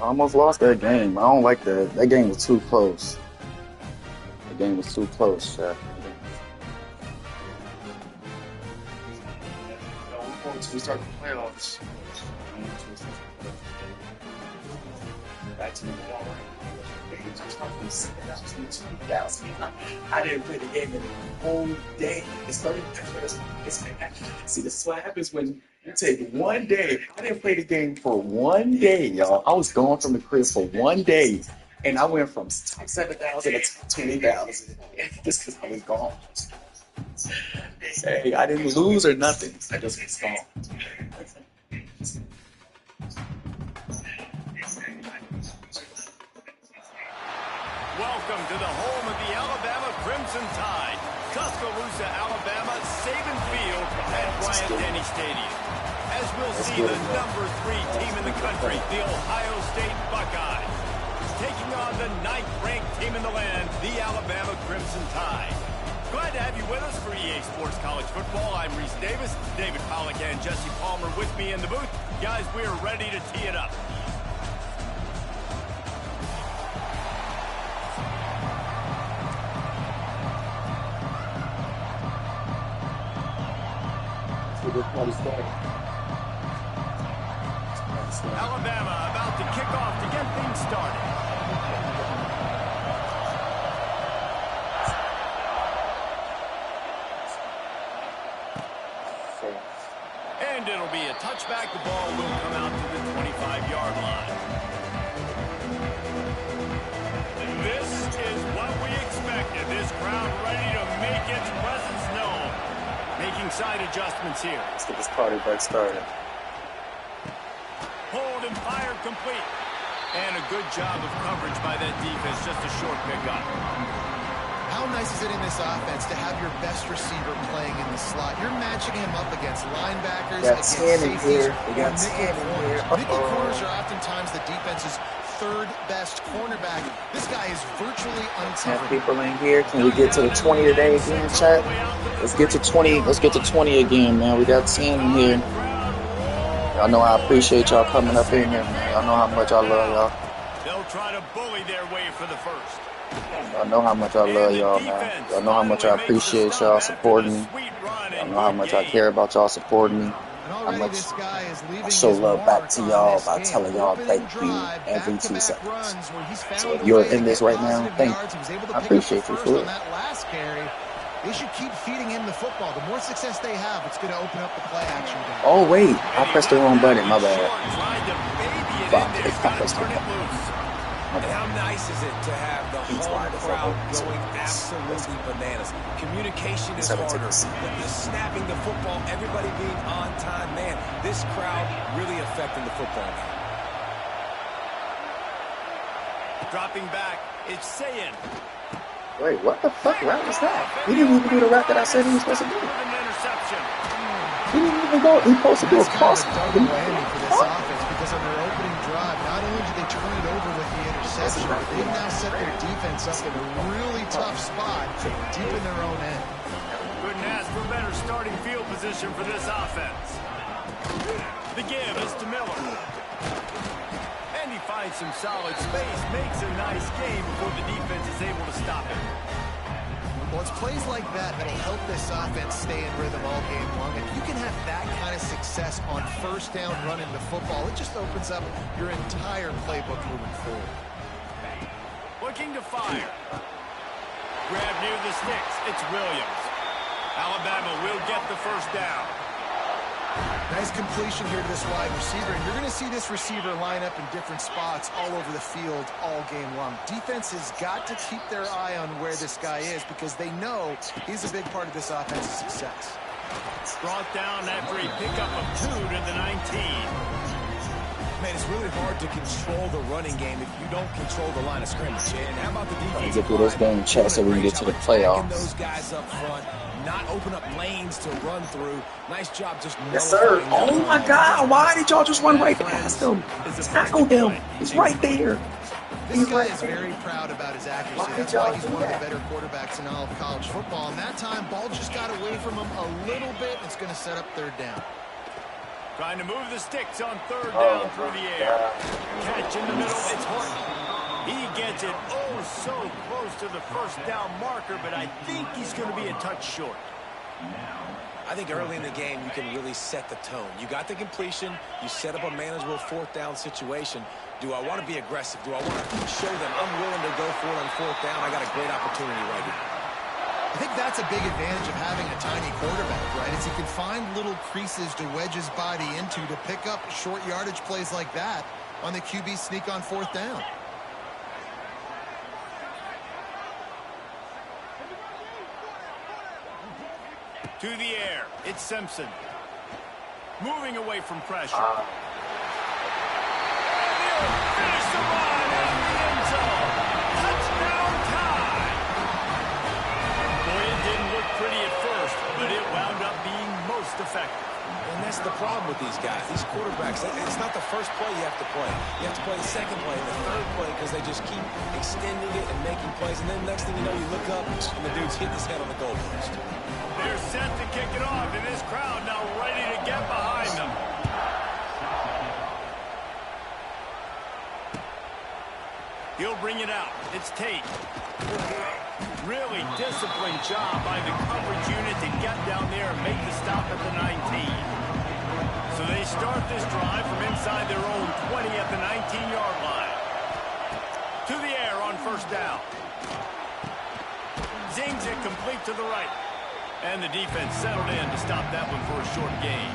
[SPEAKER 1] I almost lost that game. I don't like that. That game was too close. The game was too close, Chad. We start the playoffs. Back to the ball. I didn't play the game in the whole day. It's 30 minutes. See, this is what happens when you take one day. I didn't play the game for one day, y'all. I was gone from the crib for one day, and I went from top 7,000 to top 20,000 just because I was gone. Hey, I didn't lose or nothing. I just was gone.
[SPEAKER 2] Welcome to the home of the Alabama Crimson Tide. Tuscaloosa, Alabama, Saban Field at Bryant-Denny Stadium. As we'll see, the number 3 team in the country, the Ohio State Buckeyes, taking on the 9th-ranked team in the land, the Alabama Crimson Tide. Glad to have you with us for EA Sports College Football. I'm Reese Davis, David Pollack and Jesse Palmer with me in the booth. Guys, we are ready to tee it up. Alabama about to kick off to get things started. And it'll be a touchback. The ball will come out to the 25-yard line. This is what we expected. This crowd ready to make its presence known. Making side adjustments here.
[SPEAKER 1] Let's get this party back started.
[SPEAKER 2] Hold and fire complete. And a good job of coverage by that defense. Just a short pickup.
[SPEAKER 3] How nice is it in this offense to have your best receiver playing in the slot? You're matching him up against linebackers,
[SPEAKER 1] We got
[SPEAKER 3] against
[SPEAKER 1] 10 in
[SPEAKER 3] safeties,
[SPEAKER 1] here. We
[SPEAKER 3] or
[SPEAKER 1] got
[SPEAKER 3] nickel
[SPEAKER 1] 10 in
[SPEAKER 3] corners.
[SPEAKER 1] here.
[SPEAKER 3] Nickel corners are oftentimes the defense's third best cornerback. This guy is virtually
[SPEAKER 1] 10
[SPEAKER 3] uncovered.
[SPEAKER 1] people in here. Can we get to the 20 today again, chat? Let's get to 20. Let's get to 20 again, man. We got 10 in here. Y'all know I appreciate y'all coming up in here, man. Y'all know how much I love y'all.
[SPEAKER 2] They'll try to bully their way for the first.
[SPEAKER 1] Y'all know how much I love y'all, man. Y'all know how much I appreciate y'all supporting me. Y'all know how much I care about y'all supporting me. How much I show love back to y'all by telling y'all thank you every 2 seconds. So if you're in this right now, thank you. I appreciate you for it.
[SPEAKER 3] They should keep feeding him the football. The more success they have, it's going to open up the play action game.
[SPEAKER 1] Oh, wait. I pressed the wrong button. My bad. Fuck. I pressed the wrong button.
[SPEAKER 4] And how nice is it to have the home crowd going absolutely bananas? Communication is harder. The snapping the football, everybody being on time. Man, this crowd really affecting the football game.
[SPEAKER 2] Dropping back, it's Sayin.
[SPEAKER 1] Wait, what the fuck route was that? He didn't even do the route that I said he was supposed to do.
[SPEAKER 2] Interception.
[SPEAKER 1] He didn't even go. He supposed to do a cross.
[SPEAKER 3] Double whammy for this offense because on their opening drive, not only did they turn it over with the interception, but they've now set their defense up in a really tough spot deep in their own end.
[SPEAKER 2] Couldn't ask for a better starting field position for this offense. The give is to Miller. And he finds some solid space, makes a nice game before the defense is able to stop him.
[SPEAKER 3] Well, it's plays like that that'll help this offense stay in rhythm all game long. If you can have that kind of success on first down running the football, it just opens up your entire playbook moving forward.
[SPEAKER 2] Looking to fire. Grab near the sticks. It's Williams. Alabama will get the first down.
[SPEAKER 3] Nice completion here to this wide receiver, and you're going to see this receiver line up in different spots all over the field all game long. Defense has got to keep their eye on where this guy is because they know he's a big part of this offense's success.
[SPEAKER 2] Brought down after a pickup of 2 to the 19.
[SPEAKER 4] Man, it's really hard to control the running game if you don't control the line of scrimmage. And how about the
[SPEAKER 1] Let's
[SPEAKER 4] defense?
[SPEAKER 1] get through this game in chat so we can get to the
[SPEAKER 4] Attacking
[SPEAKER 1] playoffs.
[SPEAKER 4] those guys up front, not open up lanes to run through. Nice job just
[SPEAKER 1] Yes, sir.
[SPEAKER 4] nullifying
[SPEAKER 1] Oh
[SPEAKER 4] that
[SPEAKER 1] my
[SPEAKER 4] run.
[SPEAKER 1] God! Why did y'all just run right past him? Tackle him. He's right there.
[SPEAKER 3] This guy is very proud about his accuracy.
[SPEAKER 1] Why did
[SPEAKER 3] That's why
[SPEAKER 1] y'all
[SPEAKER 3] he's
[SPEAKER 1] do
[SPEAKER 3] one of the
[SPEAKER 1] that?
[SPEAKER 3] better quarterbacks in all of college football. And that time, ball just got away from him a little bit. It's going to set up third down.
[SPEAKER 2] Trying to move the sticks on third down through the air. Catch in the middle, it's Horton. He gets it oh so close to the first down marker, but I think he's going to be a touch short.
[SPEAKER 4] I think early in the game, you can really set the tone. You got the completion. You set up a manageable fourth down situation. Do I want to be aggressive? Do I want to show them I'm willing to go for it on fourth down? I got a great opportunity right here.
[SPEAKER 3] I think that's a big advantage of having a tiny quarterback, right? Is he can find little creases to wedge his body into to pick up short yardage plays like that on the QB sneak on fourth down.
[SPEAKER 2] To the air, it's Simpson. Moving away from pressure. Finish the run out of the end zone. Touchdown time. Boy, it didn't look pretty at first, but it wound up being most effective.
[SPEAKER 4] And that's the problem with these guys, these quarterbacks. It's not the first play you have to play. You have to play the second play, the third play, because they just keep extending it and making plays. And then next thing you know, you look up, and the dude's hitting his head on the goalpost.
[SPEAKER 2] They're set to kick it off, and this crowd now ready to get behind them. He'll bring it out. It's Tate. Really disciplined job by the coverage unit to get down there and make the stop at the 19. So they start this drive from inside their own 20 at the 19-yard line. To the air on first down. Zings it complete to the right. And the defense settled in to stop that one for a short gain.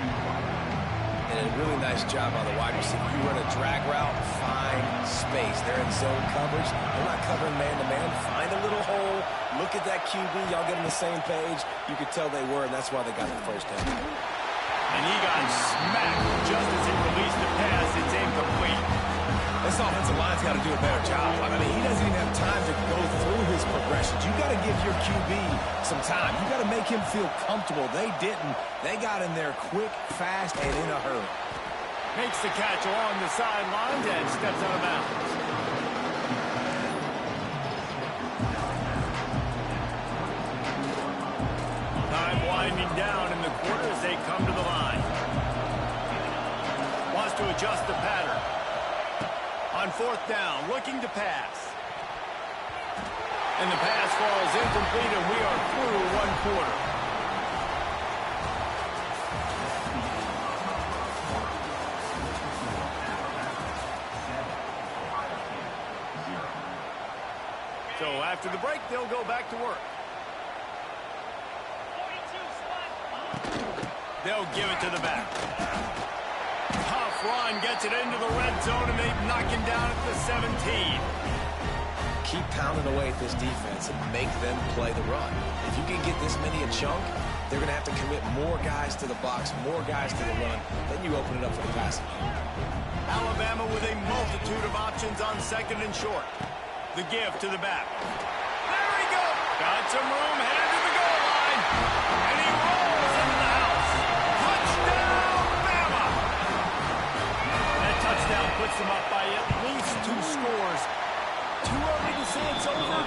[SPEAKER 4] And a really nice job on the wide receiver. You run a drag route, find space. They're in zone coverage. They're not covering man-to-man. Find a little hole. Look at that QB. Y'all get on the same page. You could tell they were, and that's why they got the first down.
[SPEAKER 2] And he got smacked just as he released the pass. It's incomplete.
[SPEAKER 4] This offensive line's got to do a better job. I mean, he doesn't even have time to go through his progressions. You got to give your QB some time. You got to make him feel comfortable. They didn't. They got in there quick, fast, and in a hurry.
[SPEAKER 2] Makes the catch along the sidelines and steps out of bounds. Time winding down in the quarter as they come to the line. Wants to adjust the pattern. On fourth down, looking to pass. And the pass falls incomplete, and we are through one quarter. So after the break, they'll go back to work. They'll give it to the back. Tough run gets it into the red zone, and they knock him down at the 17.
[SPEAKER 4] Keep pounding away at this defense and make them play the run. If you can get this many a chunk, they're going to have to commit more guys to the box, more guys to the run. Then you open it up for the passing.
[SPEAKER 2] Alabama with a multitude of options on second and short. The give to the back. There he goes. Got some room, headed to the goal line. And he rolls into the house. Touchdown, Bama! That touchdown puts them up by at least 2 scores. Too early to say it's over?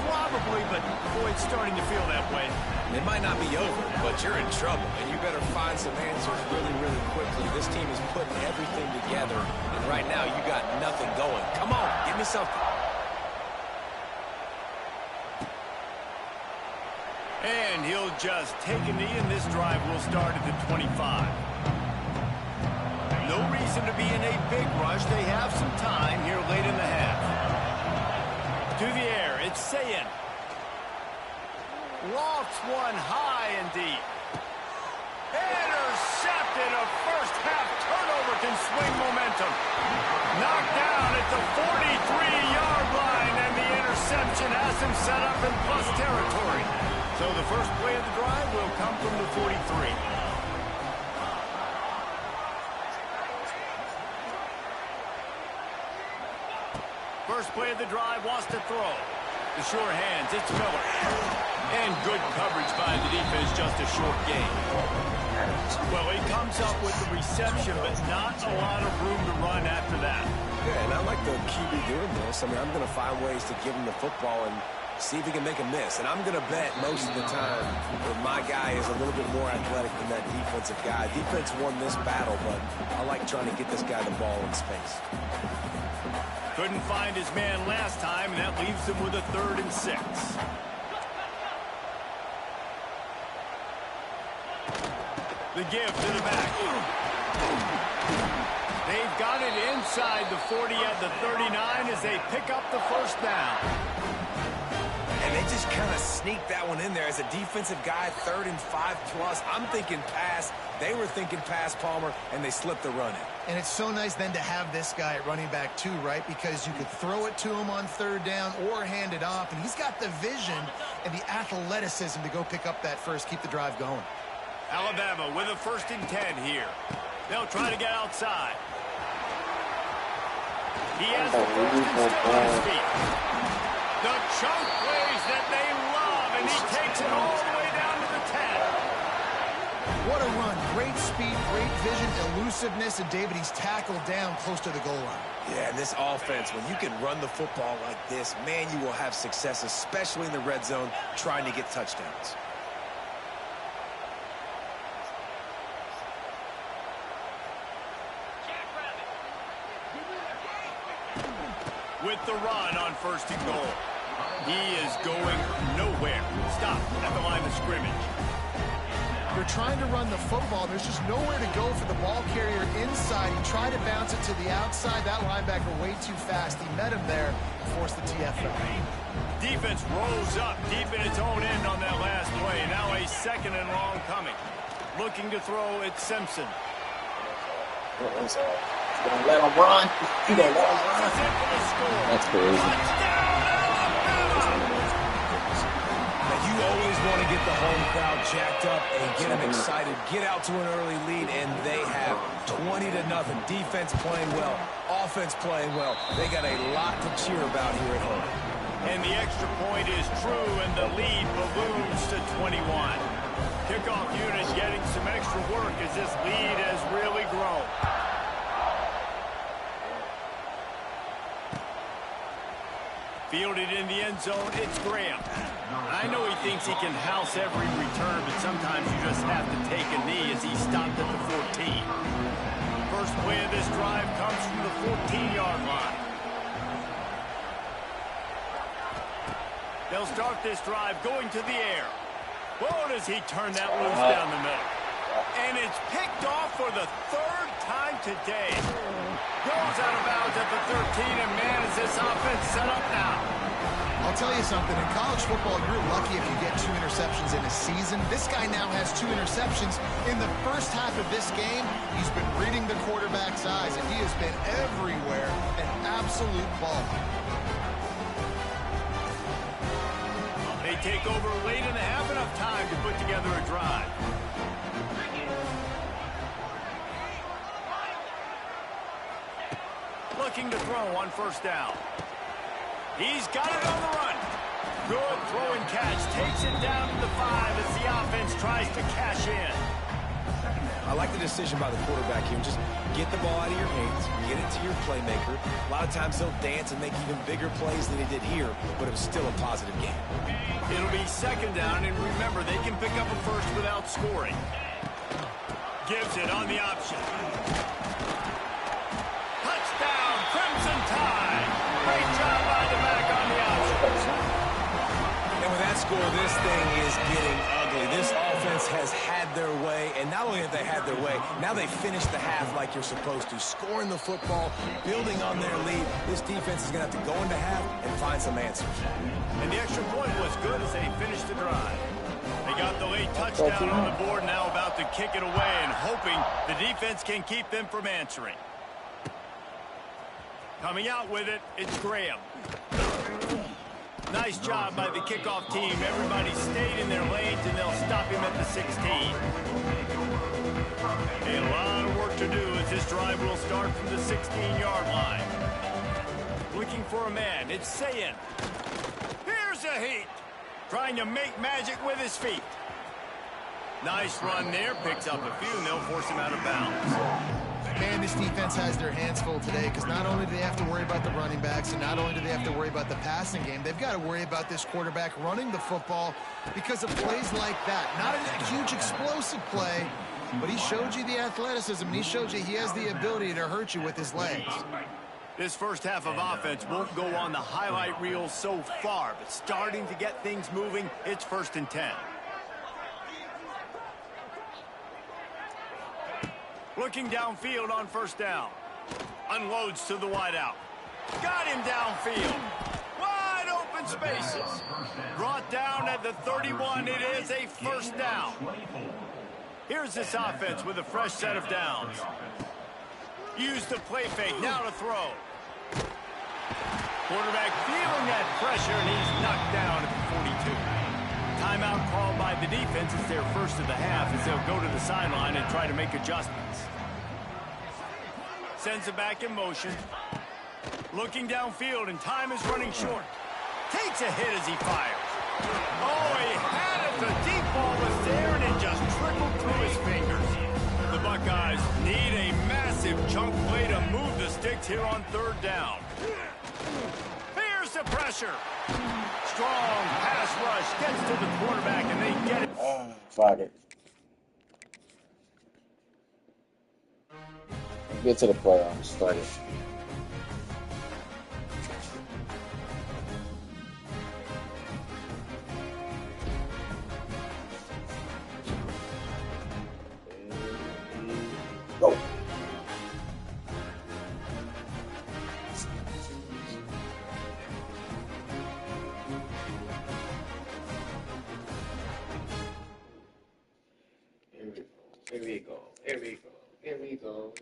[SPEAKER 2] Probably, but boy, it's starting to feel that way.
[SPEAKER 4] It might not be over, but you're in trouble, and you better find some answers really, really quickly. This team is putting everything together, and right now you got nothing going. Come on, give me something.
[SPEAKER 2] And he'll just take a knee, and this drive will start at the 25. No reason to be in a big rush. They have some time here late in the half. To the air, it's Sayin. Lofts one high and deep. Intercepted. A first half turnover can swing momentum. Knocked down at the 43-yard line, and the interception has him set up in plus territory. So the first play of the drive will come from the 43. First play of the drive, wants to throw. The sure hands, it's Miller. And good coverage by the defense, just a short gain. Well, he comes up with the reception, but not a lot of room to run after that.
[SPEAKER 4] Yeah, and I like the QB doing this. I mean, I'm going to find ways to give him the football and see if he can make a miss. And I'm going to bet most of the time that my guy is a little bit more athletic than that defensive guy. Defense won this battle, but I like trying to get this guy the ball in space.
[SPEAKER 2] Couldn't find his man last time, and that leaves him with a 3rd and 6. The give to the back. They've got it inside the 40 at the 39 as they pick up the first down.
[SPEAKER 4] And they just kind of sneaked that one in there as a defensive guy, 3rd and 5+. I'm thinking pass. They were thinking pass, Palmer, and they slipped the run in.
[SPEAKER 3] And it's so nice then to have this guy at running back too, right? Because you could throw it to him on 3rd down or hand it off. And he's got the vision and the athleticism to go pick up that first, keep the drive going.
[SPEAKER 2] Alabama with a 1st and 10 here. They'll try to get outside. He has the first and still on his feet. The choke plays that they love, and he takes it all the way down to the 10.
[SPEAKER 3] What a run. Great speed, great vision, elusiveness, and David, he's tackled down close to the goal line.
[SPEAKER 4] Yeah, and this offense, when you can run the football like this, man, you will have success, especially in the red zone, trying to get touchdowns.
[SPEAKER 2] With the run on 1st and goal. He is going nowhere. Stop at the line of scrimmage.
[SPEAKER 3] They're trying to run the football. There's just nowhere to go for the ball carrier inside. He tried to bounce it to the outside. That linebacker way too fast. He met him there and forced the TFL.
[SPEAKER 2] Defense rose up deep in its own end on that last play. Now a 2nd and long coming. Looking to throw, it's Simpson.
[SPEAKER 1] Gonna let him run. You gonna let him run. That's crazy.
[SPEAKER 4] Now, you always want to get the home crowd jacked up and get them excited. Get out to an early lead, and they have 20-0. Defense playing well, offense playing well. They got a lot to cheer about here at home.
[SPEAKER 2] And the extra point is true, and the lead balloons to 21. Kickoff unit getting some extra work as this lead has really grown. Fielded in the end zone, it's Graham. I know he thinks he can house every return, but sometimes you just have to take a knee as he stopped at the 14. First play of this drive comes from the 14-yard line. They'll start this drive going to the air. Whoa, does he turn that loose down the middle. And it's picked off for the 3rd time today. Goes out of bounds at the 13, and man, is this offense set up now.
[SPEAKER 3] I'll tell you something. In college football, you're lucky if you get 2 interceptions in a season. This guy now has 2 interceptions. In the first half of this game, he's been reading the quarterback's eyes, and he has been everywhere, an absolute ball.
[SPEAKER 2] They take over late in the half, enough time to put together a drive. Looking to throw on 1st down. He's got it on the run. Good throw and catch. Takes it down to the 5 as the offense tries to cash in.
[SPEAKER 4] I like the decision by the quarterback here. Just get the ball out of your hands, get it to your playmaker. A lot of times they'll dance and make even bigger plays than he did here, but it was still a positive game.
[SPEAKER 2] It'll be 2nd down, and remember, they can pick up a first without scoring. Gives it on the option. Touchdown, Crimson Tide. Great job by the back on the option.
[SPEAKER 4] And with that score, this thing is getting ugly. This offense has had their way, and not only have they had their way, now they finished the half like you're supposed to, scoring the football, building on their lead. This defense is going to have to go into half and find some answers.
[SPEAKER 2] And the extra point was good as they finished the drive. They got the late touchdown on the board, now about to kick it away and hoping the defense can keep them from answering. Coming out with it, it's Graham. Nice job by the kickoff team. Everybody stayed in their lanes, and they'll stop him at the 16. A lot of work to do as this drive will start from the 16-yard line. Looking for a man. It's Sayin. Here's a heat. Trying to make magic with his feet. Nice run there. Picks up a few, and they'll force him out of bounds.
[SPEAKER 3] Man, this defense has their hands full today because not only do they have to worry about the running backs and not only do they have to worry about the passing game, they've got to worry about this quarterback running the football because of plays like that. Not a huge explosive play, but he showed you the athleticism, and he showed you he has the ability to hurt you with his legs.
[SPEAKER 2] This first half of offense won't go on the highlight reel so far, but starting to get things moving, it's 1st and 10. Looking downfield on 1st down. Unloads to the wideout. Got him downfield. Wide open spaces. Brought down at the 31. It is a 1st down. Here's this offense with a fresh set of downs. Use the play fake. Now to throw. Quarterback feeling that pressure, and he's knocked down at the 42. Timeout called by the defense. It's their first of the half as they'll go to the sideline and try to make adjustments. Sends it back in motion. Looking downfield, and time is running short. Takes a hit as he fires. Oh, he had it. The deep ball was there, and it just trickled through his fingers. The Buckeyes need a massive chunk play to move the sticks here on 3rd down. Here's the pressure. Strong pass rush gets to the quarterback, and they get it.
[SPEAKER 1] Fuck it. Get to the playoffs. Start it. Go. Here we go. Here we go. Here we go.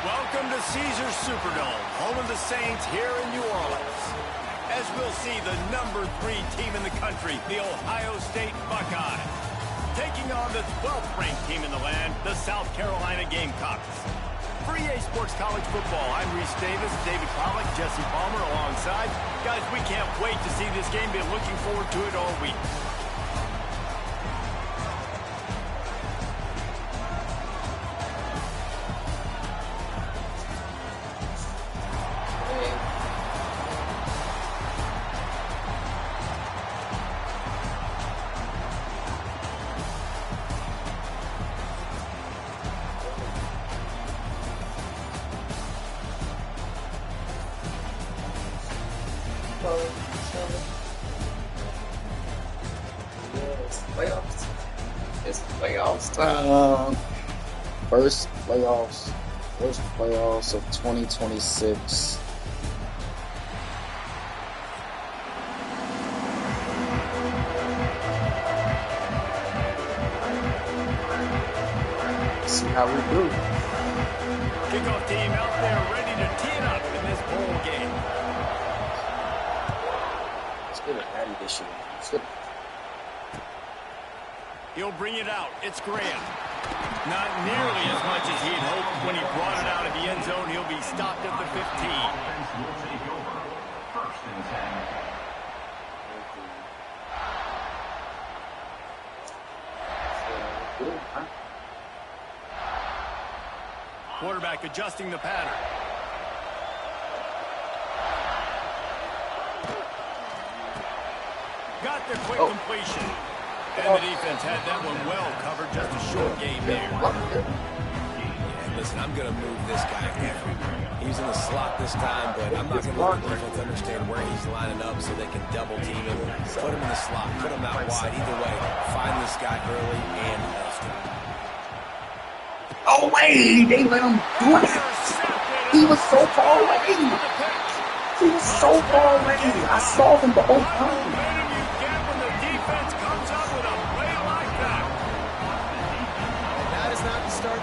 [SPEAKER 2] Welcome to Caesars Superdome, home of the Saints here in New Orleans. As we'll see the number 3 team in the country, the Ohio State Buckeyes, taking on the 12th ranked team in the land, the South Carolina Gamecocks. For EA Sports College Football, I'm Reese Davis, David Pollack, Jesse Palmer alongside. Guys, we can't wait to see this game. Been looking forward to it all week.
[SPEAKER 1] It's playoffs time. First playoffs of 2026. See how we do.
[SPEAKER 2] Kickoff team out there ready to tee it up in this bowl game.
[SPEAKER 1] Let's get it ready this year. Let's get it.
[SPEAKER 2] He'll bring it out. It's Graham. Not nearly as much as he'd hoped when he brought it out of the end zone. He'll be stopped at the 15.
[SPEAKER 6] Will take over. 1st and 10.
[SPEAKER 1] Good, huh?
[SPEAKER 2] Quarterback adjusting the pattern. Got the quick completion. And the defense had that one well covered. Just a short game there.
[SPEAKER 4] listen, I'm going to move this guy everywhere. He's in the slot this time, but I'm not going to let the defense understand where he's lining up so they can double team him. Put him in the slot, put him out wide. Either way, find this guy early and often.
[SPEAKER 1] Oh, wait, they let him do it. He was so far away. He was so far away. I saw him the whole time.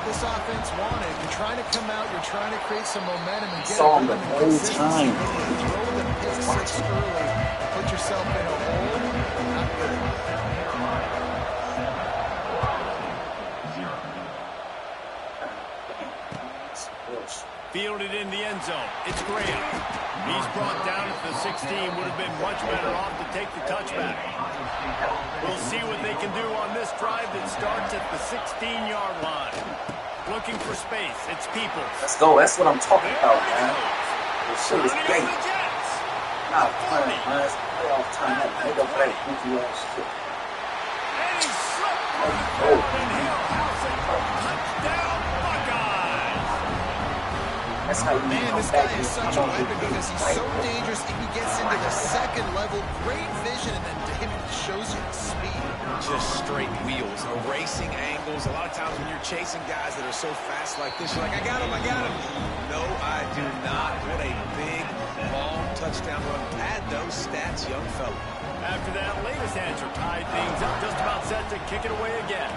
[SPEAKER 3] This offense wanted. You're trying to come out, you're trying to create some momentum and get
[SPEAKER 1] saw him the whole time.
[SPEAKER 3] Throw the pick six early, put yourself in a hole. Not good.
[SPEAKER 2] Fielded in the end zone. It's Graham. He's brought down at the 16. Would have been much better off to take the touchback. We'll see what they can do on this drive that starts at the 16-yard line. Looking for space. It's Peoples.
[SPEAKER 1] Let's go. That's what I'm talking about, man. This shit is great. Not playing, man. It's playoff time. That nigga play goofy ass shit.
[SPEAKER 2] And he slipped and he'll house it. Touchdown, Buckeyes.
[SPEAKER 1] That's how you
[SPEAKER 3] Man, this guy is such a weapon because he's so dangerous. If he gets into the second level, great vision, and then David shows you the speed.
[SPEAKER 4] Just straight wheels, erasing angles. A lot of times when you're chasing guys that are so fast like this, you're like, I got him. No, I do not. What a big, long touchdown run. Pad those stats, young fella.
[SPEAKER 2] After that latest answer tied things up, just about set to kick it away again.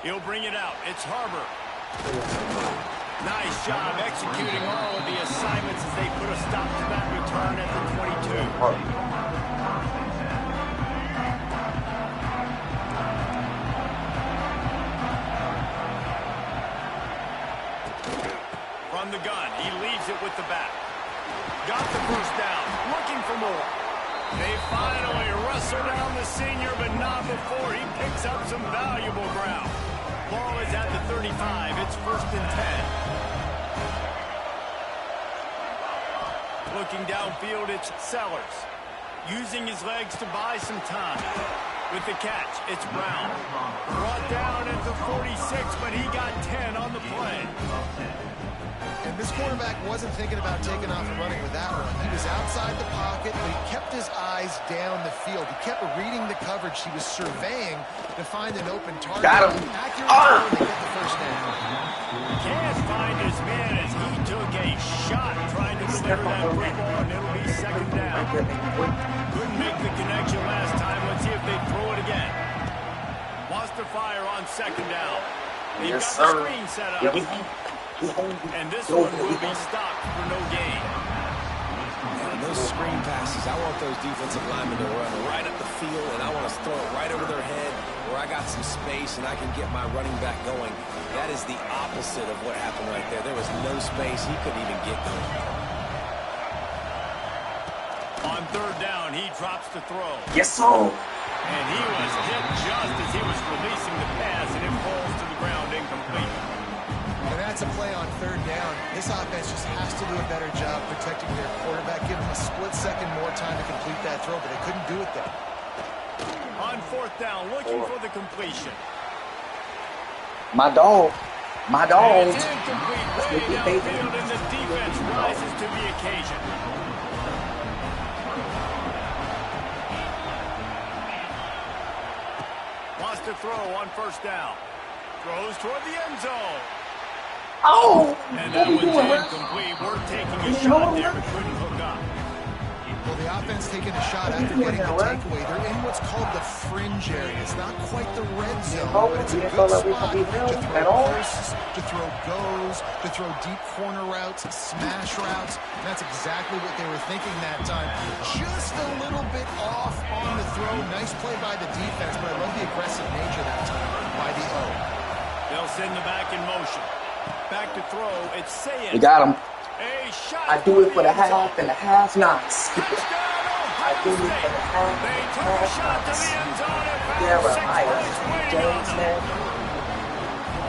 [SPEAKER 2] He'll bring it out. It's Harbor. Nice job executing all of the assignments as they put a stop to that return at the 22. From the gun, he leaves it with the back. Got the first down, looking for more. They finally wrestle down the senior, but not before he picks up some valuable ground. Ball is at the 35. It's 1st and 10. Looking downfield, it's Sellers. Using his legs to buy some time. With the catch, it's Brown. Brought down at the 46, but he got 10 on the play.
[SPEAKER 3] And this quarterback wasn't thinking about taking off and running with that one. He was outside the pocket, but he kept his eyes down the field. He kept reading the coverage. He was surveying to find an open target.
[SPEAKER 1] Got him.
[SPEAKER 3] Accurate throw, they get the first down.
[SPEAKER 2] Can't find his man as he took a shot trying to deliver that quick ball, and it'll be 2nd down. Couldn't make the connection last time. Let's see if they throw it again. Wants to fire on 2nd down. They've got the screen set up. And this one will be stopped for no gain.
[SPEAKER 4] And those screen passes, I want those defensive linemen to run right up the field, and I want to throw it right over their head where I got some space and I can get my running back going. That is the opposite of what happened right there. There was no space. He couldn't even get going.
[SPEAKER 2] On 3rd down, he drops to throw.
[SPEAKER 1] Yes, sir.
[SPEAKER 2] And he was hit just as he was releasing the pass, and it falls to the ground incomplete.
[SPEAKER 3] And that's a play on 3rd down. This offense just has to do a better job protecting their quarterback. Give him a split second more time to complete that throw, but they couldn't do it there.
[SPEAKER 2] On 4th down, looking for the completion.
[SPEAKER 1] My dog. My dog.
[SPEAKER 2] It's incomplete way downfield, and the defense rises to the occasion. Wants to throw on 1st down. Throws toward the end zone.
[SPEAKER 1] Oh!
[SPEAKER 2] And that one's incomplete. We're taking a shot there, but couldn't hook up.
[SPEAKER 3] Well, the offense taking a shot after getting the takeaway. They're in what's called the fringe area. It's not quite the red zone, but it's a good spot to throw bursts, to throw goes, to throw deep corner routes, smash routes. And that's exactly what they were thinking that time. Just a little bit off on the throw. Nice play by the defense, but I love the aggressive nature that time by the O.
[SPEAKER 2] They'll send the back in motion. Back to throw. It's Sayed.
[SPEAKER 1] We got him.
[SPEAKER 2] A shot.
[SPEAKER 1] I do it for the half and the half nots. I do it for the half
[SPEAKER 2] They
[SPEAKER 1] and
[SPEAKER 2] took a
[SPEAKER 1] the
[SPEAKER 2] shot
[SPEAKER 1] half
[SPEAKER 2] to the
[SPEAKER 1] nots.
[SPEAKER 2] end zone and found
[SPEAKER 1] Yeah,
[SPEAKER 2] 6
[SPEAKER 1] right.
[SPEAKER 2] points waiting on
[SPEAKER 1] James,
[SPEAKER 2] them.
[SPEAKER 1] man.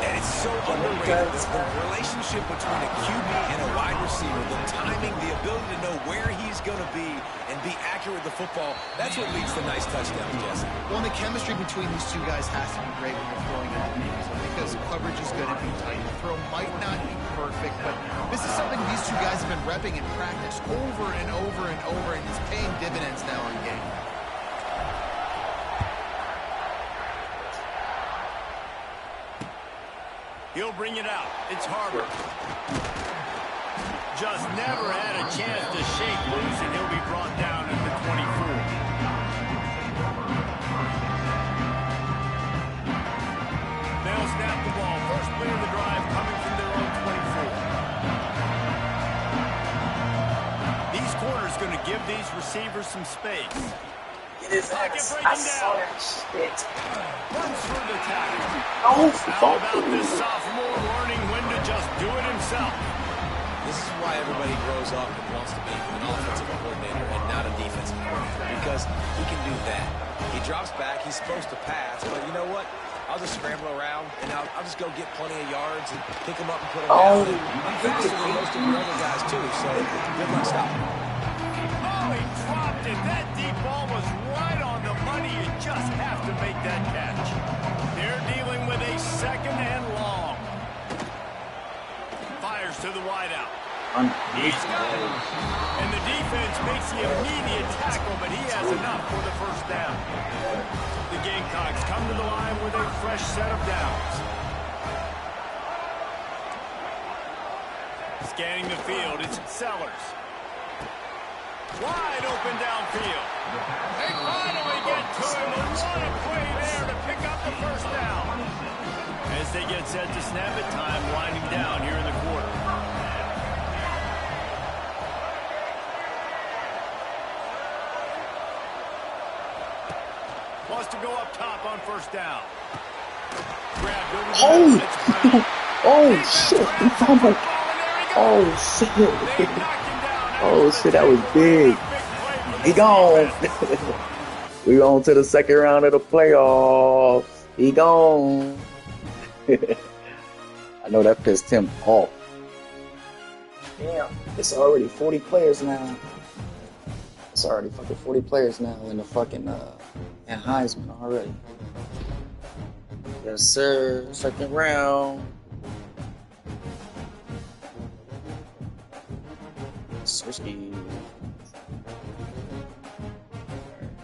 [SPEAKER 4] And It's so underrated. The relationship between a QB and a wide receiver, the timing, the ability to know where he's going to be and be accurate with the football, that's what leads to nice touchdowns, Jesse.
[SPEAKER 3] Well, the chemistry between these two guys has to be great when you're throwing into the end zone because coverage is going to be tight. The throw might not be perfect, but this is something these two guys have been repping in practice over and over and over, and it's paying dividends now in game.
[SPEAKER 2] He'll bring it out. It's Harbor. Just never had a chance to shake loose, and he'll be brought down at the 24. They'll snap the ball. First play of the drive coming from their own 24. These corners going to give these receivers some space.
[SPEAKER 1] It is X. I saw that shit.
[SPEAKER 2] Runs through the tackle.
[SPEAKER 1] Oh,
[SPEAKER 2] How about this sophomore learning when to just do it himself?
[SPEAKER 4] This is why everybody grows up and wants to be an offensive coordinator and not a defensive coordinator, because he can do that. He drops back, he's supposed to pass, but you know what? I'll just scramble around, and I'll just go get plenty of yards and pick them up and put them down. I'm faster than most of your other guys, too, so good luck stopping.
[SPEAKER 2] Oh, he dropped it. That deep ball was right on the money. You just have to make that catch. They're dealing with a second and long. Fires to the wideout. He's got it. And the defense makes the immediate tackle, but he has enough for the first down. The Gamecocks come to the line with a fresh set of downs. Scanning the field, it's Sellers. Wide open downfield. They finally get to him, and what a play there to pick up the first down. As they get set to snap it, time winding down here in the quarter. Wants to go up top on first down. Grabbed over the middle. It's Brown.
[SPEAKER 1] Oh, shit. Oh, shit.
[SPEAKER 2] They knocked him down.
[SPEAKER 1] Oh, shit, that was big. He gone. We on to the second round of the playoffs. He gone. I know that pissed him off. Damn, it's already 40 players now. It's already fucking 40 players now in the fucking and Heisman already. Yes, sir. Second round. Swisky.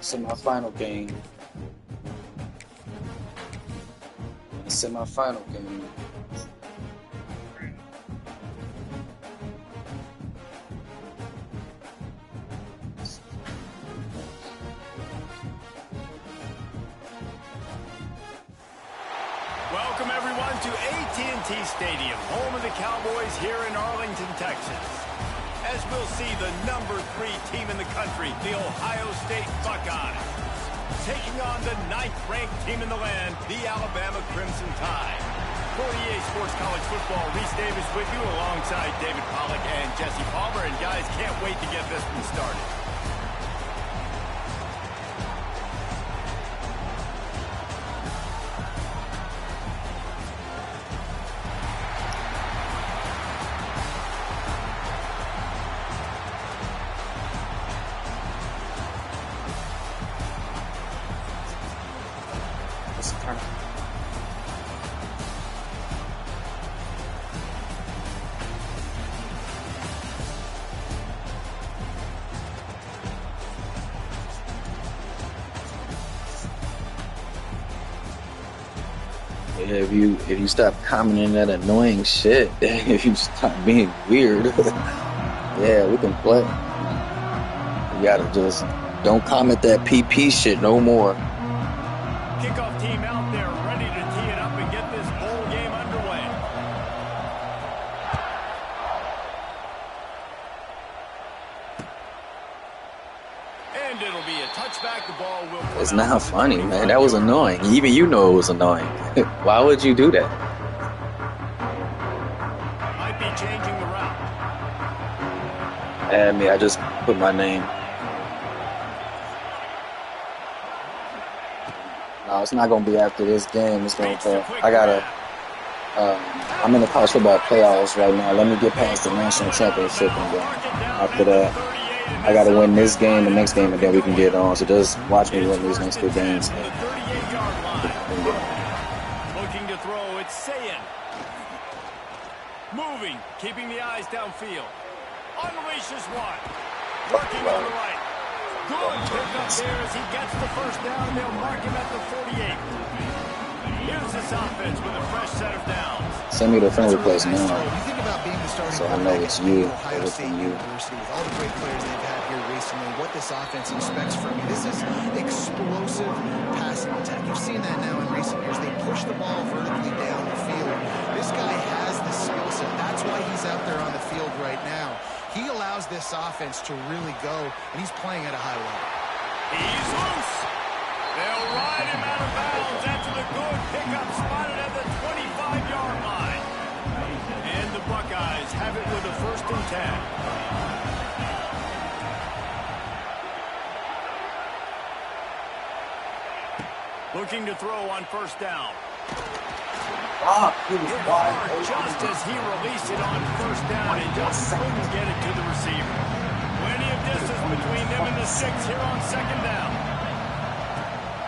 [SPEAKER 1] Semi-final game. Semi-final game.
[SPEAKER 2] Welcome, everyone, to AT&T Stadium, home of the Cowboys here in Arlington, Texas. As we'll see the number 3 team in the country, the Ohio State Buckeyes, taking on the 9th-ranked team in the land, the Alabama Crimson Tide. For EA Sports College Football, Reese Davis with you alongside David Pollack and Jesse Palmer. And guys, can't wait to get this one started.
[SPEAKER 1] Yeah, if you stop commenting that annoying shit, if you stop being weird, yeah, we can play. You gotta just don't comment that PP shit no more.
[SPEAKER 2] Kickoff team out there ready to tee it up and get this bowl game underway. And it'll be a touchback. The ball will.
[SPEAKER 1] It's not funny, man. That was annoying. Even you know it was annoying. Why would you do that?
[SPEAKER 2] Might be changing the route.
[SPEAKER 1] And me, I just put my name. No, it's not gonna be after this game. It's gonna be. I gotta I'm in the college football playoffs right now. Let me get past the national championship, and then after that, I got to win this game, the next game, and then we can get on. So just watch me win these next two games.
[SPEAKER 2] From the 38-yard line. Looking to throw, it's Sayin. Moving, keeping the eyes downfield. Unleashes one. Working on the right. Good pick up there as he gets the first down. They'll mark him at the 48. Here's this offense with a fresh set of downs.
[SPEAKER 1] Send me the friend request now,
[SPEAKER 3] You think about being the starting
[SPEAKER 1] so I know it's you.
[SPEAKER 3] Ohio
[SPEAKER 1] It's
[SPEAKER 3] State
[SPEAKER 1] from you.
[SPEAKER 3] University with all the great players they've had here recently, what this offense expects from you. This is explosive passing attack. You've seen that now in recent years. They push the ball vertically down the field. This guy has the skill set. That's why he's out there on the field right now. He allows this offense to really go, and he's playing at a high level.
[SPEAKER 2] He's loose. They'll ride him out of bounds after the good pickup spotted at the 25-yard line. And the Buckeyes have it with a 1st and 10. Looking to throw on 1st down.
[SPEAKER 1] He was wide open.
[SPEAKER 2] Just as he released it on 1st down, and just couldn't get it to the receiver. Plenty of distance between them and the 6 here on 2nd down.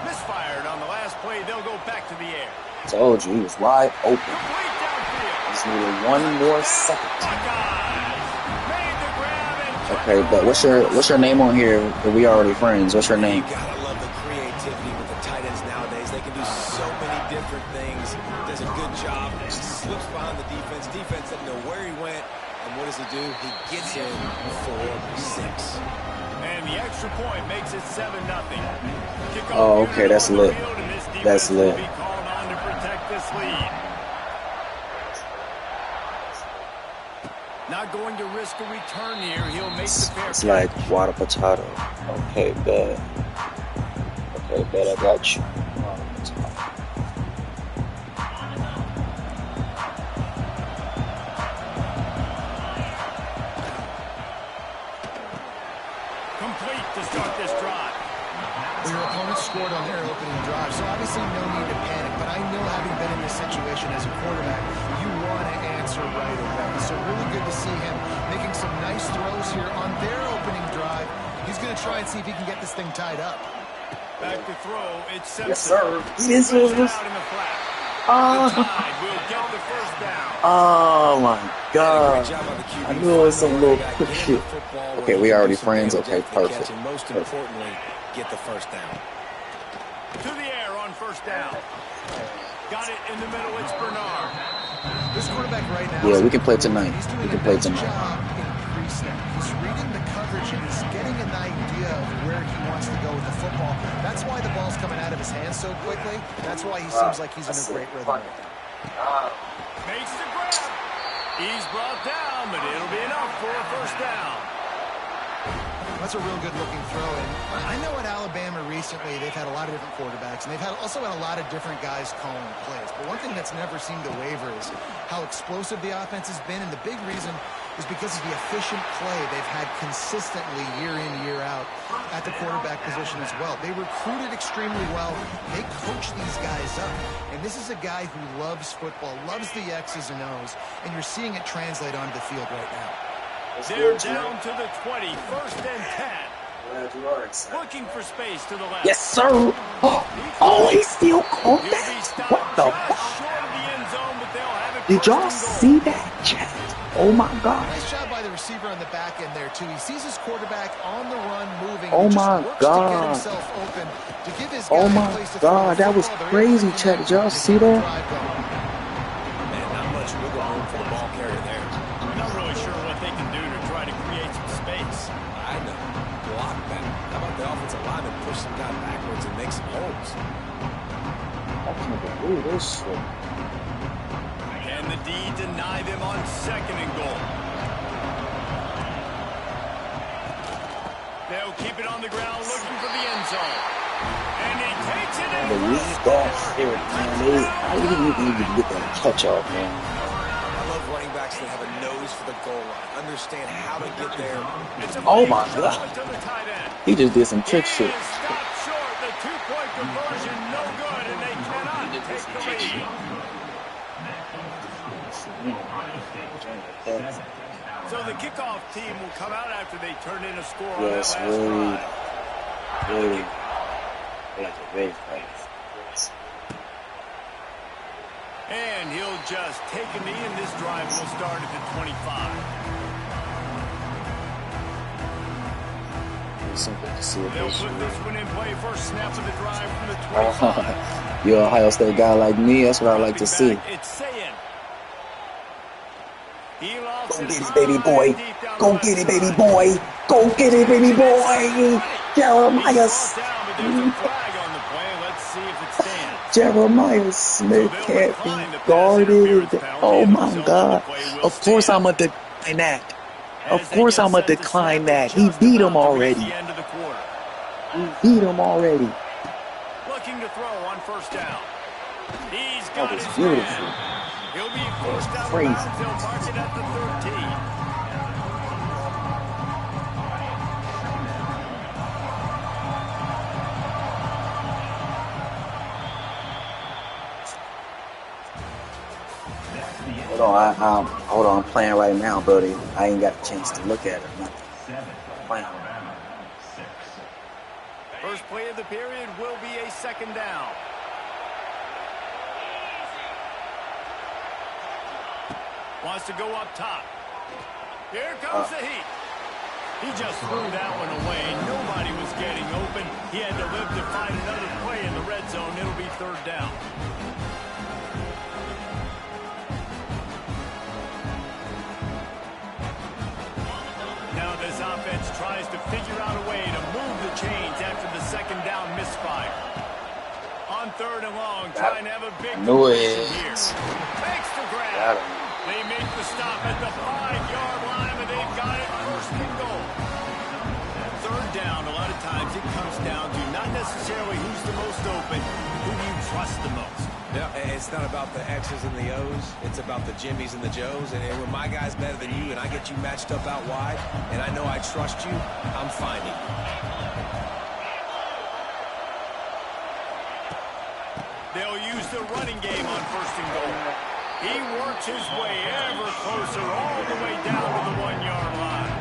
[SPEAKER 2] Misfired on the last play. They'll go back to the air.
[SPEAKER 1] Told you, he was wide open.
[SPEAKER 2] Complete downfield.
[SPEAKER 1] Just needed one more second.
[SPEAKER 2] Buckeyes made the grab and took
[SPEAKER 1] Okay, but what's your name on here? We already friends. What's your name?
[SPEAKER 4] You gotta love the creativity with the tight ends nowadays. They can do so many different things. Does a good job. Slips behind the defense. Defense doesn't know where he went. And what does he do? He gets in for 6.
[SPEAKER 2] And the extra point makes it 7-0.
[SPEAKER 1] Oh, okay, that's lit. That's lit.
[SPEAKER 2] Be called on to protect this lead. Not going to risk a return here. He'll make the fair
[SPEAKER 1] It's
[SPEAKER 2] catch.
[SPEAKER 1] like water potato. Okay, bet. Okay, bet I got you.
[SPEAKER 2] Complete to start this drive.
[SPEAKER 3] Well, your opponent scored on their opening drive, so obviously no need to panic. But I know, having been in this situation as a quarterback, you want to answer right away. So really good to see him making some nice throws here on their opening drive. He's going to try and see if he can get this thing tied up.
[SPEAKER 2] Back to throw. It's
[SPEAKER 1] Yes,
[SPEAKER 2] Simpson.
[SPEAKER 1] sir. Yes, sir.
[SPEAKER 2] Switches out in the flat. The Tide will get the 1st down.
[SPEAKER 1] Oh my
[SPEAKER 4] Great
[SPEAKER 1] God.
[SPEAKER 4] job by the QB.
[SPEAKER 1] I knew it was some little quick
[SPEAKER 4] Get
[SPEAKER 1] shit.
[SPEAKER 4] the football
[SPEAKER 1] Okay,
[SPEAKER 4] where
[SPEAKER 1] we
[SPEAKER 4] he
[SPEAKER 1] already
[SPEAKER 4] can do something
[SPEAKER 1] friends.
[SPEAKER 4] to
[SPEAKER 1] Okay,
[SPEAKER 4] catch,
[SPEAKER 1] perfect.
[SPEAKER 4] And most
[SPEAKER 1] Perfect.
[SPEAKER 4] importantly, get the 1st down.
[SPEAKER 2] To the air on 1st down. Got it in the middle. It's Bernard.
[SPEAKER 3] This quarterback right now.
[SPEAKER 1] Yeah, we can play tonight.
[SPEAKER 3] He's doing
[SPEAKER 1] We can
[SPEAKER 3] a
[SPEAKER 1] play
[SPEAKER 3] nice
[SPEAKER 1] tonight.
[SPEAKER 3] job in pre-snap. He's reading the coverage and he's getting an idea of where he wants to go with the football. That's why the ball's coming out of his hands so quickly. That's why he seems like he's in a great rhythm.
[SPEAKER 2] Makes the grab. He's brought down, but it'll be enough for a 1st down.
[SPEAKER 3] That's a real good-looking throw. And I know at Alabama recently they've had a lot of different quarterbacks, and they've also had a lot of different guys calling plays. But one thing that's never seemed to waver is how explosive the offense has been, and the big reason is because of the efficient play they've had consistently year in, year out at the quarterback position as well. They recruited extremely well. They coach these guys up. And this is a guy who loves football, loves the X's and O's, and you're seeing it translate onto the field right now.
[SPEAKER 2] They're down to the 20, 1st and 10.
[SPEAKER 1] Glad you are excited.
[SPEAKER 2] Looking for space to the left.
[SPEAKER 1] Yes, sir. Oh, he still caught
[SPEAKER 2] He'll be
[SPEAKER 1] that.
[SPEAKER 2] stopped
[SPEAKER 1] What the
[SPEAKER 2] just
[SPEAKER 1] fuck?
[SPEAKER 2] short of the end zone, but they'll have it
[SPEAKER 1] Did y'all
[SPEAKER 2] 1st and goal.
[SPEAKER 1] see that, chat? Oh my God.
[SPEAKER 3] Nice job by the receiver on the back end there, too. He sees his quarterback on the run moving.
[SPEAKER 1] Oh
[SPEAKER 3] He just
[SPEAKER 1] my
[SPEAKER 3] works
[SPEAKER 1] God.
[SPEAKER 3] to get himself open, to give his guy
[SPEAKER 1] Oh
[SPEAKER 3] a
[SPEAKER 1] my
[SPEAKER 3] place to throw
[SPEAKER 1] God,
[SPEAKER 3] the
[SPEAKER 1] that was
[SPEAKER 3] football. They're
[SPEAKER 1] crazy,
[SPEAKER 3] able to
[SPEAKER 1] chat. Did y'all
[SPEAKER 3] get
[SPEAKER 1] see
[SPEAKER 3] the
[SPEAKER 1] that?
[SPEAKER 3] drive going.
[SPEAKER 4] Man, not much wiggle room for the ball carrier there.
[SPEAKER 2] I'm not really sure what they can do to try to create some space.
[SPEAKER 4] I know. Block that. How about the offensive lineman push some guy backwards and make some holes?
[SPEAKER 1] I can't believe this shit.
[SPEAKER 2] Can the D deny them on 2nd and goal? They'll keep it on the ground looking for the end zone. And he takes it in.
[SPEAKER 1] Believe that shit, man. I didn't even get that touch off, man.
[SPEAKER 4] I love running backs that have a nose for the goal line, understand how to get there.
[SPEAKER 2] It's a
[SPEAKER 1] Oh
[SPEAKER 2] fake
[SPEAKER 1] my
[SPEAKER 2] throw
[SPEAKER 1] God.
[SPEAKER 2] to the tight end.
[SPEAKER 1] He just did some
[SPEAKER 2] He
[SPEAKER 1] trick
[SPEAKER 2] is
[SPEAKER 1] shit.
[SPEAKER 2] stopped short. The 2-point conversion no good, and they cannot take the lead. kickoff team will come out after they turn in a score on
[SPEAKER 1] Yes,
[SPEAKER 2] that last drive.
[SPEAKER 1] really. Like a big
[SPEAKER 2] And he'll just take a knee, and this drive will start at the 25.
[SPEAKER 1] Simple to see
[SPEAKER 2] They'll
[SPEAKER 1] it.
[SPEAKER 2] put this one in play. First snap of the drive from the 25.
[SPEAKER 1] You're an Ohio State guy like me. That's what I like to see.
[SPEAKER 2] It's saying.
[SPEAKER 1] Go get it, baby boy. Go get it, baby boy. Go get it, baby boy. Jeremiah Smith can't be guarded. Oh my God. Of course I'm going to decline that. Of course I'm going to decline that. He beat him already. He beat him already.
[SPEAKER 2] Looking to throw on first down. He's got
[SPEAKER 1] That was
[SPEAKER 2] his
[SPEAKER 1] beautiful.
[SPEAKER 2] man. He'll be forced out of
[SPEAKER 1] Crazy.
[SPEAKER 2] bounds. They'll mark it at the 13.
[SPEAKER 1] Hold on, I'm playing right now, buddy. I ain't got a chance to look at it. Nothing. Playing.
[SPEAKER 2] First play of the period will be a second down. Wants to go up top. Here comes the heat. He just threw that one away. Nobody was getting open. He had to live to find another play in the red zone. It'll be third down. Now this offense tries to figure out a way to move the chains after the second down misfire. On third and long, trying to have a big conversion here. Makes the grab. They make the stop at the 5-yard line, and they've got it first and goal. Third down, a lot of times it comes down to not necessarily who's the most open, who do you trust the most.
[SPEAKER 4] Yeah, it's not about the X's and the O's. It's about the Jimmys and the Joes. And when my guy's better than you and I get you matched up out wide, and I know I trust you, I'm finding you.
[SPEAKER 2] They'll use the running game on first and goal. He works his way ever closer all the way down to the 1-yard line.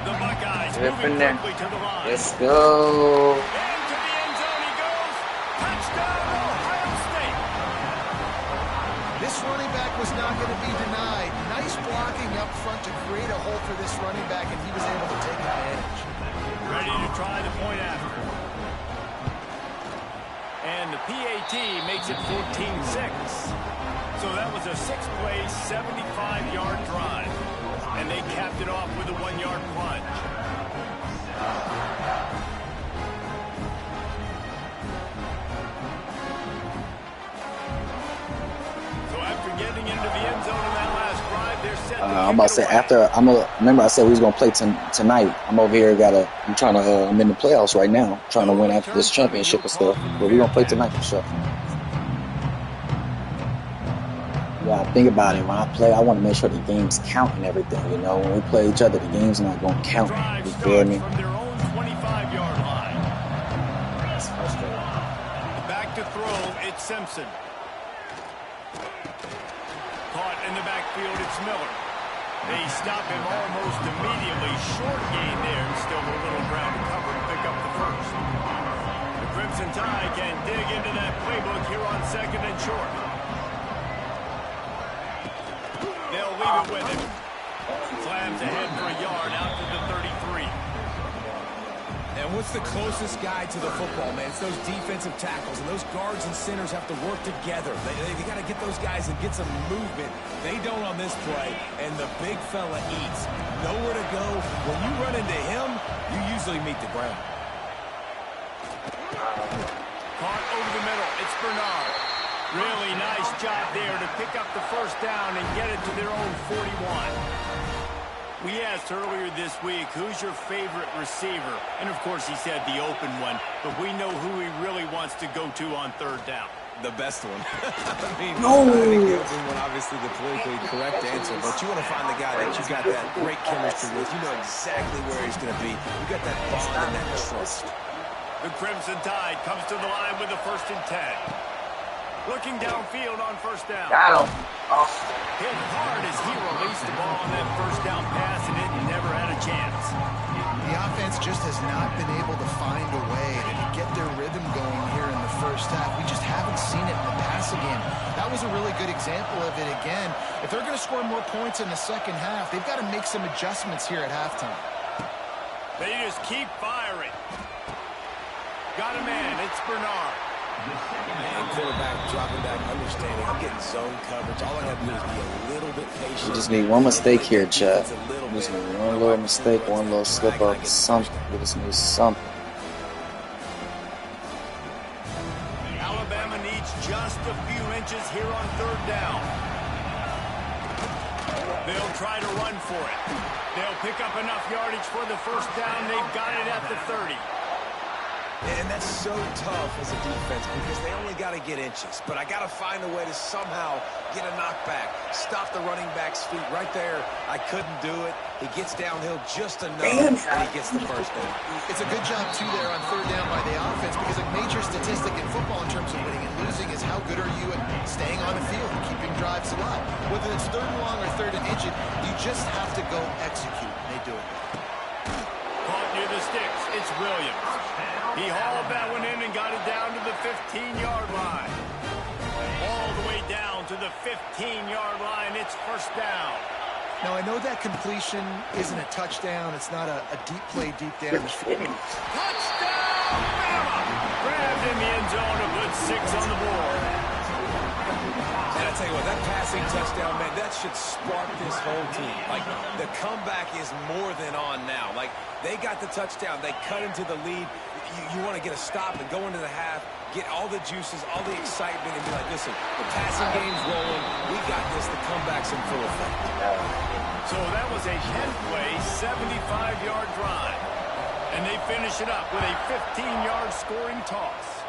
[SPEAKER 2] The Buckeyes moving quickly to the line.
[SPEAKER 1] Let's go.
[SPEAKER 2] Into the end zone he goes. Touchdown, Ohio State.
[SPEAKER 3] This running back was not going to be denied. Nice blocking up front to create a hole for this running back, and he was able to take advantage.
[SPEAKER 2] Ready to try the point after. And the PAT makes it 14-6. So that was a 6-play, 75-yard drive. And they capped it off with a 1-yard plunge. So after getting into the end zone in that last drive, they're set to
[SPEAKER 1] I'm about to say remember I said we was gonna play tonight. I'm over here I'm in the playoffs right now, trying to win after this championship and stuff. But we're gonna play tonight for sure. Yeah, think about it. When I play, I want to make sure the games count and everything. You know, when we play each other, the game's not gonna count. You feel me?
[SPEAKER 2] From their own 25-yard line.
[SPEAKER 1] That's frustrating.
[SPEAKER 2] Back to throw, it's Simpson. Caught in the backfield, it's Miller. They stop him almost immediately. Short gain there, and still a little ground to cover and pick up the first. The Crimson Tide can dig into that playbook here on second and short. They'll leave it with him. Slams ahead for a yard out to the 33.
[SPEAKER 4] And what's the closest guy to the football, man? It's those defensive tackles, and those guards and centers have to work together. They got to get those guys and get some movement. They don't on this play, and the big fella eats. Nowhere to go. When you run into him, you usually meet the ground.
[SPEAKER 2] Caught over the middle. It's Bernard. Really nice job there to pick up the first down and get it to their own 41. We asked earlier this week, who's your favorite receiver? And, of course, he said the open one, but we know who he really wants to go to on third down.
[SPEAKER 4] The best one. I think the open one, obviously the politically correct answer, but you want to find the guy that you got that great chemistry with. You know exactly where he's going to be. You got that bond and that trust.
[SPEAKER 2] The Crimson Tide comes to the line with the 1st and 10. Looking downfield on first down.
[SPEAKER 5] Got him. Oh.
[SPEAKER 2] Hit hard as he released the ball on that first down pass, and it never had a chance.
[SPEAKER 3] The offense just has not been able to find a way to get their rhythm going here in the first half. We just haven't seen it in the passing game. That was a really good example of it again. If they're going to score more points in the second half, they've got to make some adjustments here at halftime.
[SPEAKER 2] They just keep firing. Got a man. It's Bernard.
[SPEAKER 4] And quarterback dropping back, understanding. I'm getting zone coverage. All I have to do is be a little bit patient.
[SPEAKER 1] We just need one mistake here, Chad. We just need one little mistake, one little slip up, something. We just need something.
[SPEAKER 2] Alabama needs just a few inches here on third down. They'll try to run for it. They'll pick up enough yardage for the first down. They've got it at the 30.
[SPEAKER 4] And that's so tough as a defense because they only got to get inches. But I got to find a way to somehow get a knockback, stop the running back's feet right there. I couldn't do it. He gets downhill just enough, and he gets the first down.
[SPEAKER 3] It's a good job, too, there on third down by the offense because a major statistic in football in terms of winning and losing is how good are you at staying on the field and keeping drives alive. Whether it's third and long or third and inches, you just have to go execute. They do it.
[SPEAKER 2] Caught near the sticks. It's Williams. He hauled that one in and got it down to the 15-yard line. All the way down to the 15-yard line. It's first down.
[SPEAKER 3] Now, I know that completion isn't a touchdown. It's not a deep play deep down the field.
[SPEAKER 2] Touchdown, Bama! Grabbed in the end zone. A good 6 on the board.
[SPEAKER 4] And I tell you what, that passing touchdown, man, that should spark this whole team. Like, the comeback is more than on now. Like, they got the touchdown. They cut into the lead. You want to get a stop and go into the half, get all the juices, all the excitement, and be like, listen, the passing game's rolling. We got this. The comeback's in full effect.
[SPEAKER 2] So that was a 10-play, 75-yard drive. And they finish it up with a 15-yard scoring toss.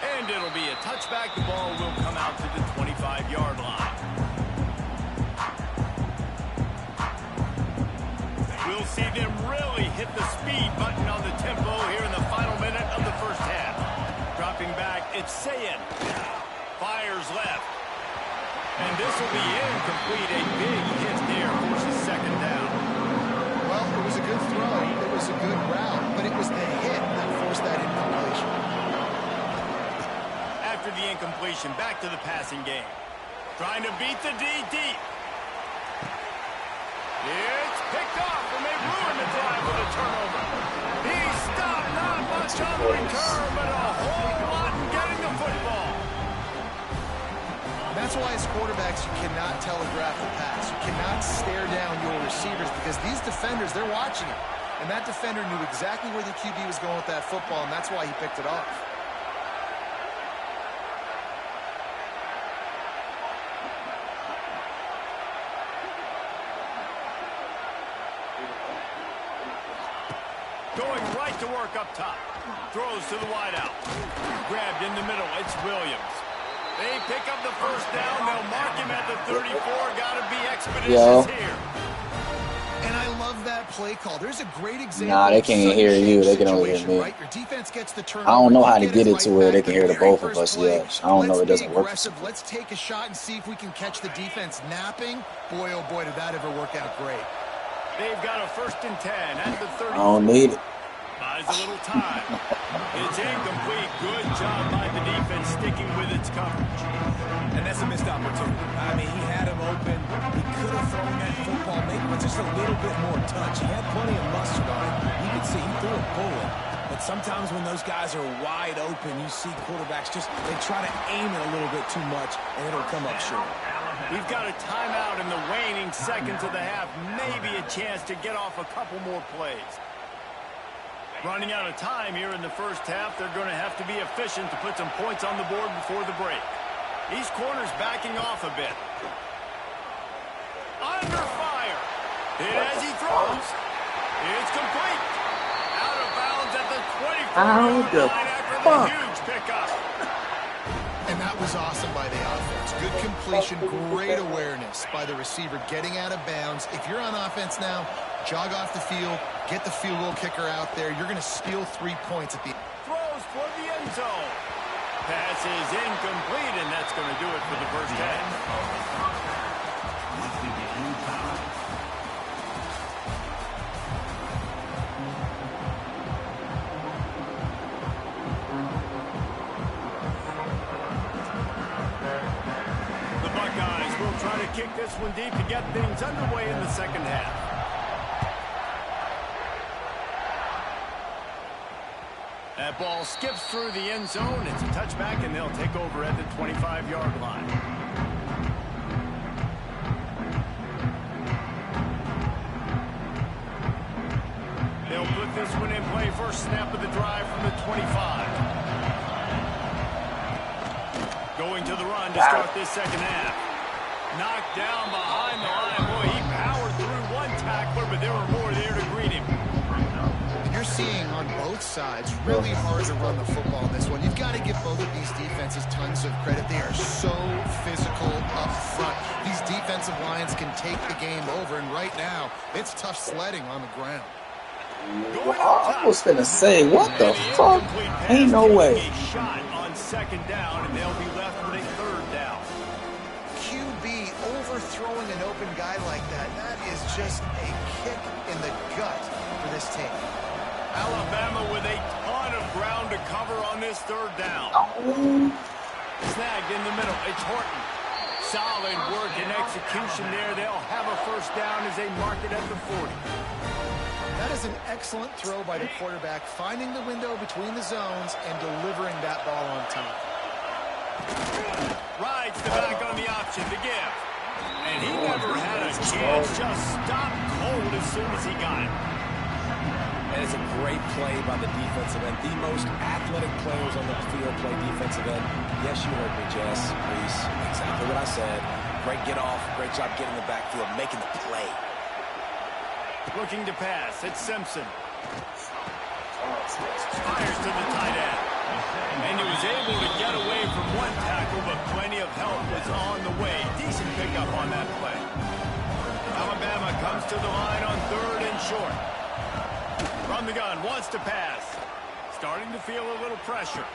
[SPEAKER 2] And it'll be a touchback. The ball will come out to the 25-yard line. We'll see them really hit the speed button on the tempo here in the final minute of the first half. Dropping back, it's Sayin. Fires left. And this will be incomplete. A big hit there, forces second down.
[SPEAKER 3] Well, it was a good throw. It was a good route, but it was the hit that forced that incompletion.
[SPEAKER 2] After the incompletion, back to the passing game. Trying to beat the D deep. It's picked off, and they ruin the drive with a turnover. He stopped, not much on the return, but a whole lot in getting the football.
[SPEAKER 3] That's why as quarterbacks, you cannot telegraph the pass. You cannot stare down your receivers because these defenders, they're watching it. And that defender knew exactly where the QB was going with that football, and that's why he picked it off.
[SPEAKER 2] Going right to work up top. Throws to the wideout. Grabbed in the middle. It's Williams. They pick up the first down. They'll mark him at the 34. Got to be expeditious here.
[SPEAKER 3] And I love that play call. There's a great example.
[SPEAKER 1] Nah, they can't hear you. They can only hear me.
[SPEAKER 3] Right? Your defense gets the turnover.
[SPEAKER 1] I don't know how to get it to where they can hear the both of us yet. I don't know. It doesn't work.
[SPEAKER 3] Let's take a shot and see if we can catch the defense napping. Boy, oh boy, did that ever work out great.
[SPEAKER 2] They've got a 1st and 10 at the 30.
[SPEAKER 1] I don't need it.
[SPEAKER 2] Buys a little time. It's incomplete. Good job by the defense sticking with its coverage.
[SPEAKER 4] And that's a missed opportunity. I mean, he had him open. He could have thrown that football maybe with just a little bit more touch. He had plenty of mustard on it. You could see he threw a bullet. But sometimes when those guys are wide open, you see quarterbacks they try to aim it a little bit too much, and it'll come up short.
[SPEAKER 2] We've got a timeout in the waning seconds of the half. Maybe a chance to get off a couple more plays. Running out of time here in the first half. They're going to have to be efficient to put some points on the board before the break. These corners backing off a bit. Under fire. Hit as he throws. It's complete. Out of bounds at the 24-yard line after the huge pickup.
[SPEAKER 3] And that was awesome by the offense. Good completion, great awareness by the receiver getting out of bounds. If you're on offense now, jog off the field, get the field goal kicker out there. You're going to steal 3 points at the end.
[SPEAKER 2] Throws for the end end zone. Pass is incomplete, and that's going to do it for the first half.
[SPEAKER 6] Once again, time.
[SPEAKER 2] The Buckeyes will try to kick this one deep to get things underway in the second half. That ball skips through the end zone. It's a touchback, and they'll take over at the 25-yard line. They'll put this one in play. First snap of the drive from the 25. Going to the run to start this second half. Knocked down behind the line. Boy, he powered through one tackler, but there were more there to greet him.
[SPEAKER 3] You're seeing on both sides really hard to run the football in this one. You've got to give both of these defenses tons of credit. They are so physical up front. These defensive lines can take the game over, and right now, it's tough sledding on the ground.
[SPEAKER 1] I was finna say, what the fuck? Ain't no way.
[SPEAKER 2] A shot on second down, and they'll be left with a third down.
[SPEAKER 3] QB overthrowing an open guy like that, that is just a kick in the gut for this team.
[SPEAKER 2] Alabama with a ton of ground to cover on this third down. Snagged in the middle. It's Horton. Solid work and execution there. They'll have a first down as they mark it at the 40.
[SPEAKER 3] That is an excellent throw by the quarterback, finding the window between the zones and delivering that ball on time.
[SPEAKER 2] Rides the back on the option to give. And he never had a chance. Just stopped cold as soon as he got it.
[SPEAKER 4] And it's a great play by the defensive end. The most athletic players on the field play defensive end. Yes, you heard me, Jess, Reese. Exactly what I said. Great get off. Great job getting the backfield, making the play.
[SPEAKER 2] Looking to pass. It's Simpson. Fires to the tight end. And he was able to get away from one tackle, but plenty of help was on the way. Decent pickup on that play. Alabama comes to the line on third and short. From the gun, wants to pass. Starting to feel a little pressure.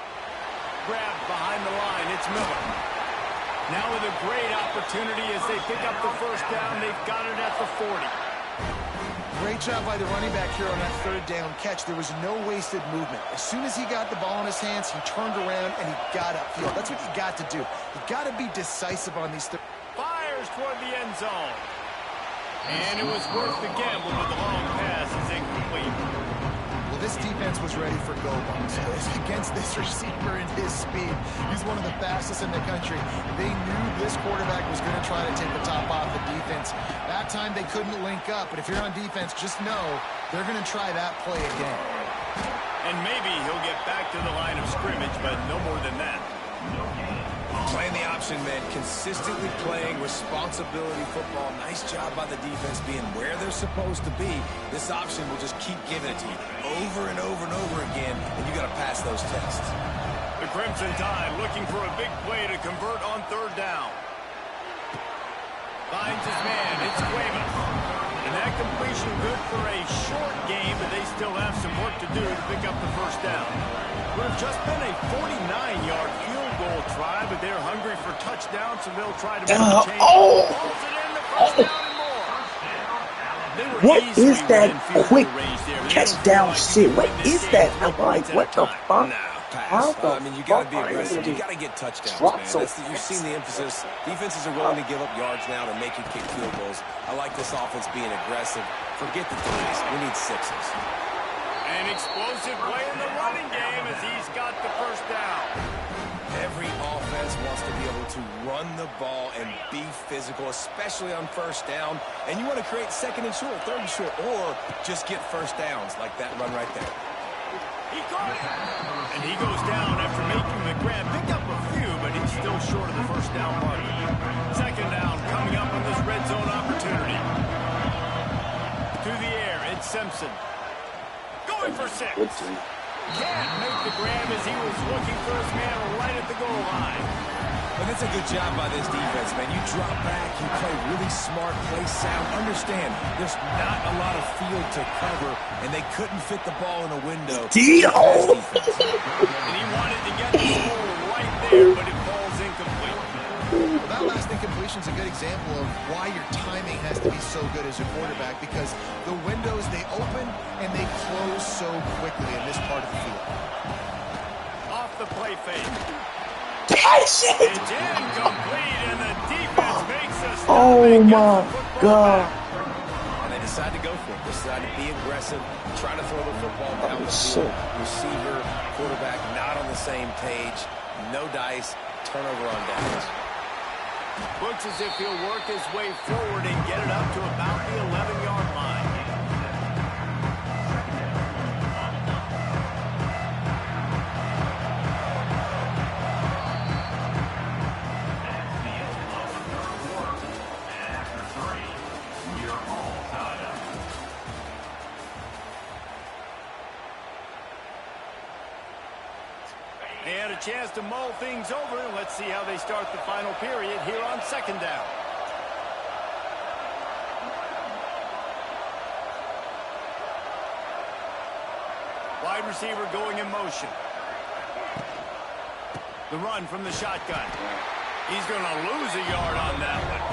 [SPEAKER 2] Grabbed behind the line, it's Miller. Now with a great opportunity as they pick up the first down, they've got it at the 40.
[SPEAKER 3] Great job by the running back here on that third down catch. There was no wasted movement. As soon as he got the ball in his hands, he turned around and he got upfield. That's what you got to do. You got to be decisive on these.
[SPEAKER 2] Fires toward the end zone. And it was worth the gamble, but the long pass is incomplete.
[SPEAKER 3] Well, this defense was ready for go balls. Against this receiver and his speed, he's one of the fastest in the country. They knew this quarterback was going to try to take the top off the defense. That time they couldn't link up, but if you're on defense, just know they're going to try that play again.
[SPEAKER 2] And maybe he'll get back to the line of scrimmage, but no more than that.
[SPEAKER 4] Playing the option, man. Consistently playing responsibility football. Nice job by the defense being where they're supposed to be. This option will just keep giving it to you over and over and over again, and you got to pass those tests.
[SPEAKER 2] The Crimson Tide looking for a big play to convert on third down. Finds his man. It's Cuevas. And that completion good for a short game, but they still have some work to do to pick up the first down. Would have just been a 49-yard field goal try, but they're hungry for touchdowns, so they'll try to make a change. Pulls it in, the first down and more. They were
[SPEAKER 1] What is that
[SPEAKER 2] easily
[SPEAKER 1] quick
[SPEAKER 2] within field goal range there.
[SPEAKER 1] catch down shit? What is that? I'm like, what the fuck? How the
[SPEAKER 4] I mean, you got to be
[SPEAKER 1] fuck are you
[SPEAKER 4] aggressive.
[SPEAKER 1] gonna
[SPEAKER 4] You got to get touchdowns,
[SPEAKER 1] drop
[SPEAKER 4] man.
[SPEAKER 1] so
[SPEAKER 4] You've seen the emphasis. Defenses are willing to give up yards now to make you kick field goals. I like this offense being aggressive. Forget the threes. We need sixes.
[SPEAKER 2] An explosive play in the running game as he's got the first down.
[SPEAKER 4] Every offense wants to be able to run the ball and be physical, especially on first down. And you want to create second and short, third and short, or just get first downs like that run right there.
[SPEAKER 2] He caught it. And he goes down after making the grab. Picked up a few, but he's still short of the first down mark. Second down coming up on this red zone opportunity. To the air, it's Simpson. Going for 6. Can't make the grab as he was looking for his man right at the goal line.
[SPEAKER 4] And that's a good job by this defense, man. You drop back, you play really smart, play sound. Understand, there's not a lot of field to cover, and they couldn't fit the ball in a window.
[SPEAKER 1] Deal!
[SPEAKER 2] And he wanted to get the score right there, but it falls incomplete.
[SPEAKER 3] Well, that last incompletion is a good example of why your timing has to be so good as a quarterback, because the windows, they open and they close so quickly in this part of the field.
[SPEAKER 2] Off the play fake.
[SPEAKER 1] Catch it!
[SPEAKER 2] It's incomplete, and the defense makes a stop.
[SPEAKER 1] Oh my God.
[SPEAKER 4] And they decide to go for it. They decide to be aggressive, try to throw the football down the
[SPEAKER 1] shit.
[SPEAKER 4] field. Receiver, quarterback not on the same page. No dice. Turnover on downs.
[SPEAKER 2] Looks as if he'll work his way forward and get it up to about the 11-yard line. They had a chance to mull things over, and let's see how they start the final period here on second down. Wide receiver going in motion. The run from the shotgun. He's going to lose a yard on that one.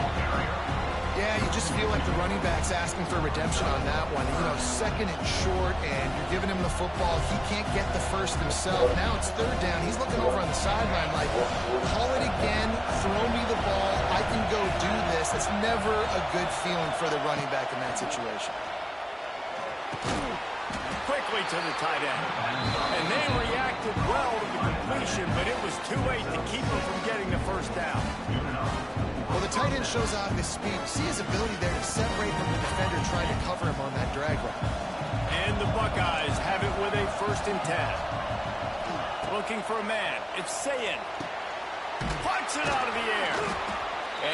[SPEAKER 3] Yeah, you just feel like the running back's asking for redemption on that one. You know, second and short, and you're giving him the football. He can't get the first himself. Now it's third down. He's looking over on the sideline like, call it again, throw me the ball, I can go do this. It's never a good feeling for the running back in that situation.
[SPEAKER 2] Quickly to the tight end. And they reacted well to the completion, but it was too late to keep him from getting the first down.
[SPEAKER 3] Well, the tight end shows off his speed. See his ability there to separate from the defender trying to cover him on that drag route.
[SPEAKER 2] And the Buckeyes have it with a 1st and 10. Looking for a man. It's Sayin. Punts it out of the air.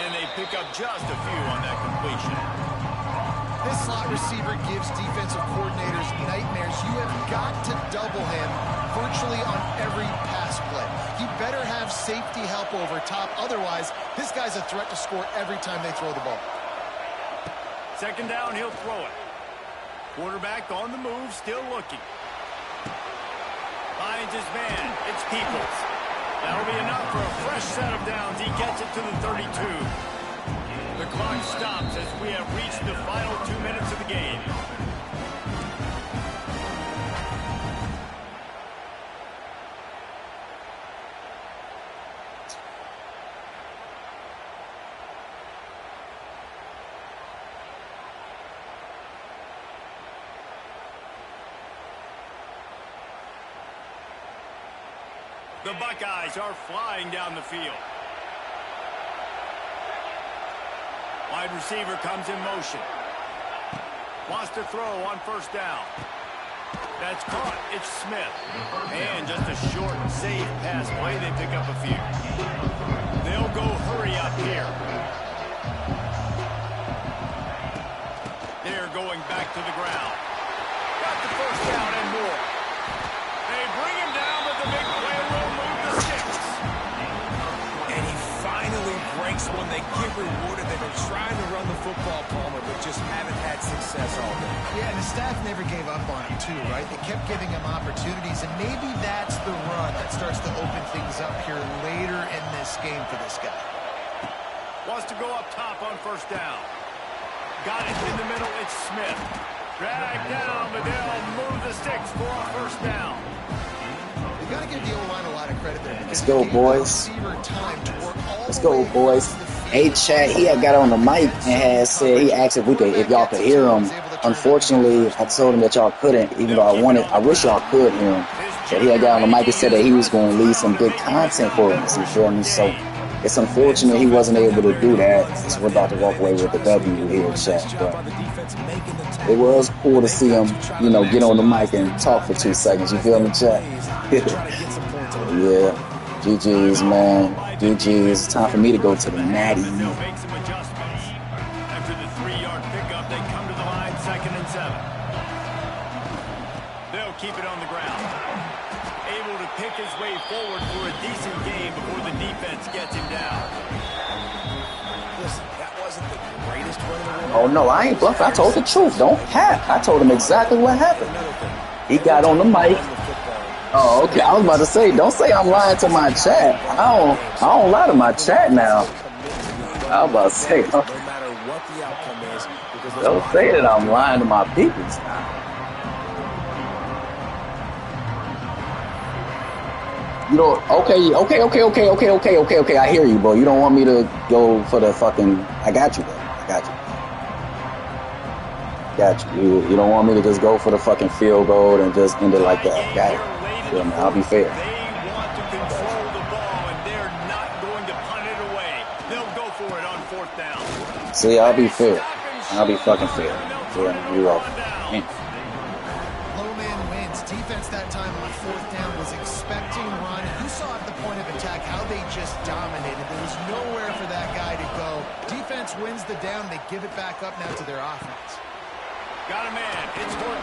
[SPEAKER 2] And they pick up just a few on that completion.
[SPEAKER 3] This slot receiver gives defensive coordinators nightmares. You have got to double him virtually on every pass play. You better have safety help over top. Otherwise, this guy's a threat to score every time they throw the ball.
[SPEAKER 2] Second down, he'll throw it. Quarterback on the move, still looking. Finds his man. It's Peoples. That'll be enough for a fresh set of downs. He gets it to the 32. The clock stops as we have reached the final 2 minutes of the game. The Buckeyes are flying down the field. Wide receiver comes in motion. Wants to throw on first down. That's caught. It's Smith. And just a short, safe pass play. They pick up a few. They'll go hurry up here. They're going back to the ground. Got the first down and more. They bring him down, but the big play will move the sticks.
[SPEAKER 4] And he finally breaks one. They get rewarded. They've been trying to run the football, Palmer, but just haven't had success all day.
[SPEAKER 3] Yeah, and the staff never gave up on him, too, right? They kept giving him opportunities, and maybe that's the run that starts to open things up here later in this game for this guy.
[SPEAKER 2] Wants to go up top on first down. Got it in the middle. It's Smith. Dragged down, but they'll move the sticks for a first down.
[SPEAKER 3] You got to give the O-line a lot of credit there.
[SPEAKER 1] Let's go, boys. Let's go, boys. Hey, Chad, he had got on the mic and had said, he asked if y'all could hear him. Unfortunately, I told him that y'all couldn't, even though I wish y'all could hear him. But he had got on the mic and said that he was going to leave some good content for us, you feel me? So it's unfortunate he wasn't able to do that. So we're about to walk away with the W here, Chad. But it was cool to see him, you know, get on the mic and talk for 2 seconds. You feel me, Chad? Yeah. GG's, man. GG's. Time for me to go to the natty.
[SPEAKER 2] They'll make some adjustments. After the 3-yard pickup, they come to the line, 2nd and 7. They'll keep it on the ground. able to pick his way forward for a decent game before the defense gets him down.
[SPEAKER 4] Listen, that wasn't the greatest run in the world.
[SPEAKER 1] Oh, no, I ain't bluffing. I told the truth. Don't cap. I told him exactly what happened. He got on the mic. Oh, okay. I was about to say, don't say I'm lying to my chat. I don't lie to my chat now. I was about to say,
[SPEAKER 4] no matter what the outcome is, because
[SPEAKER 1] don't say that I'm lying to my peoples. You know, okay. I hear you, bro. You don't want me to go for the fucking. I got you, bro. Got you. You don't want me to just go for the fucking field goal and just end it like that. Got it. Yeah, man, I'll be fair.
[SPEAKER 2] They want to control the ball, and they're not going to punt it away. They'll go for it on 4th down.
[SPEAKER 1] See, I'll be fair. I'll be fucking fair. Yeah, you're off.
[SPEAKER 3] Low man wins. Defense that time on 4th down was expecting run. You saw at the point of attack how they just dominated. There was nowhere for that guy to go. Defense wins the down. They give it back up now to their offense.
[SPEAKER 2] Got a man. It's Horton.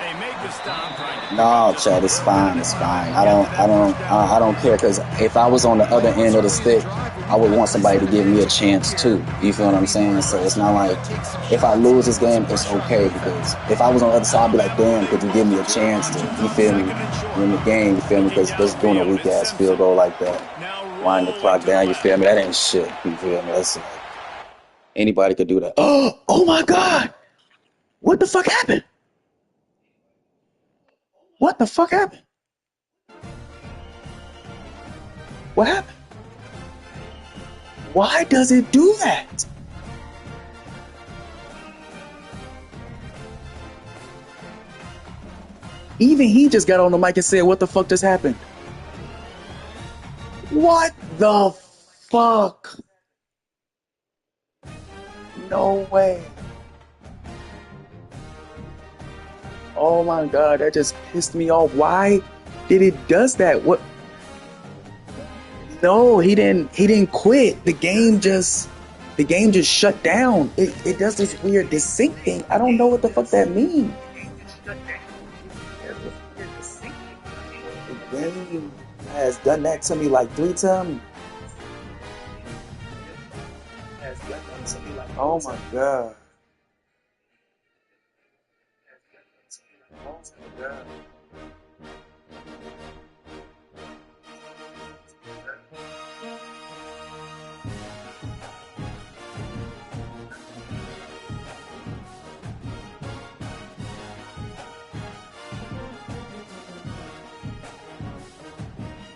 [SPEAKER 2] They made the stop.
[SPEAKER 1] No, Chad, it's fine. I don't care, because if I was on the other end of the stick, I would want somebody to give me a chance too. You feel what I'm saying? So it's not like if I lose this game, it's okay, because if I was on the other side, I'd be like, damn, could you give me a chance to, you feel me, win the game, you feel me? Because just doing a weak ass field goal like that, wind the clock down, you feel me? That ain't shit. You feel me? That's like, anybody could do that. Oh my God! What the fuck happened? What the fuck happened? What happened? Why does it do that? Even he just got on the mic and said, what the fuck just happened? What the fuck? No way. Oh my God, that just pissed me off. Why did it does that? What? No, he didn't quit. The game just shut down. It does this weird desync thing. I don't know what the fuck that means. The game has done that to me like 3 times. Oh my God.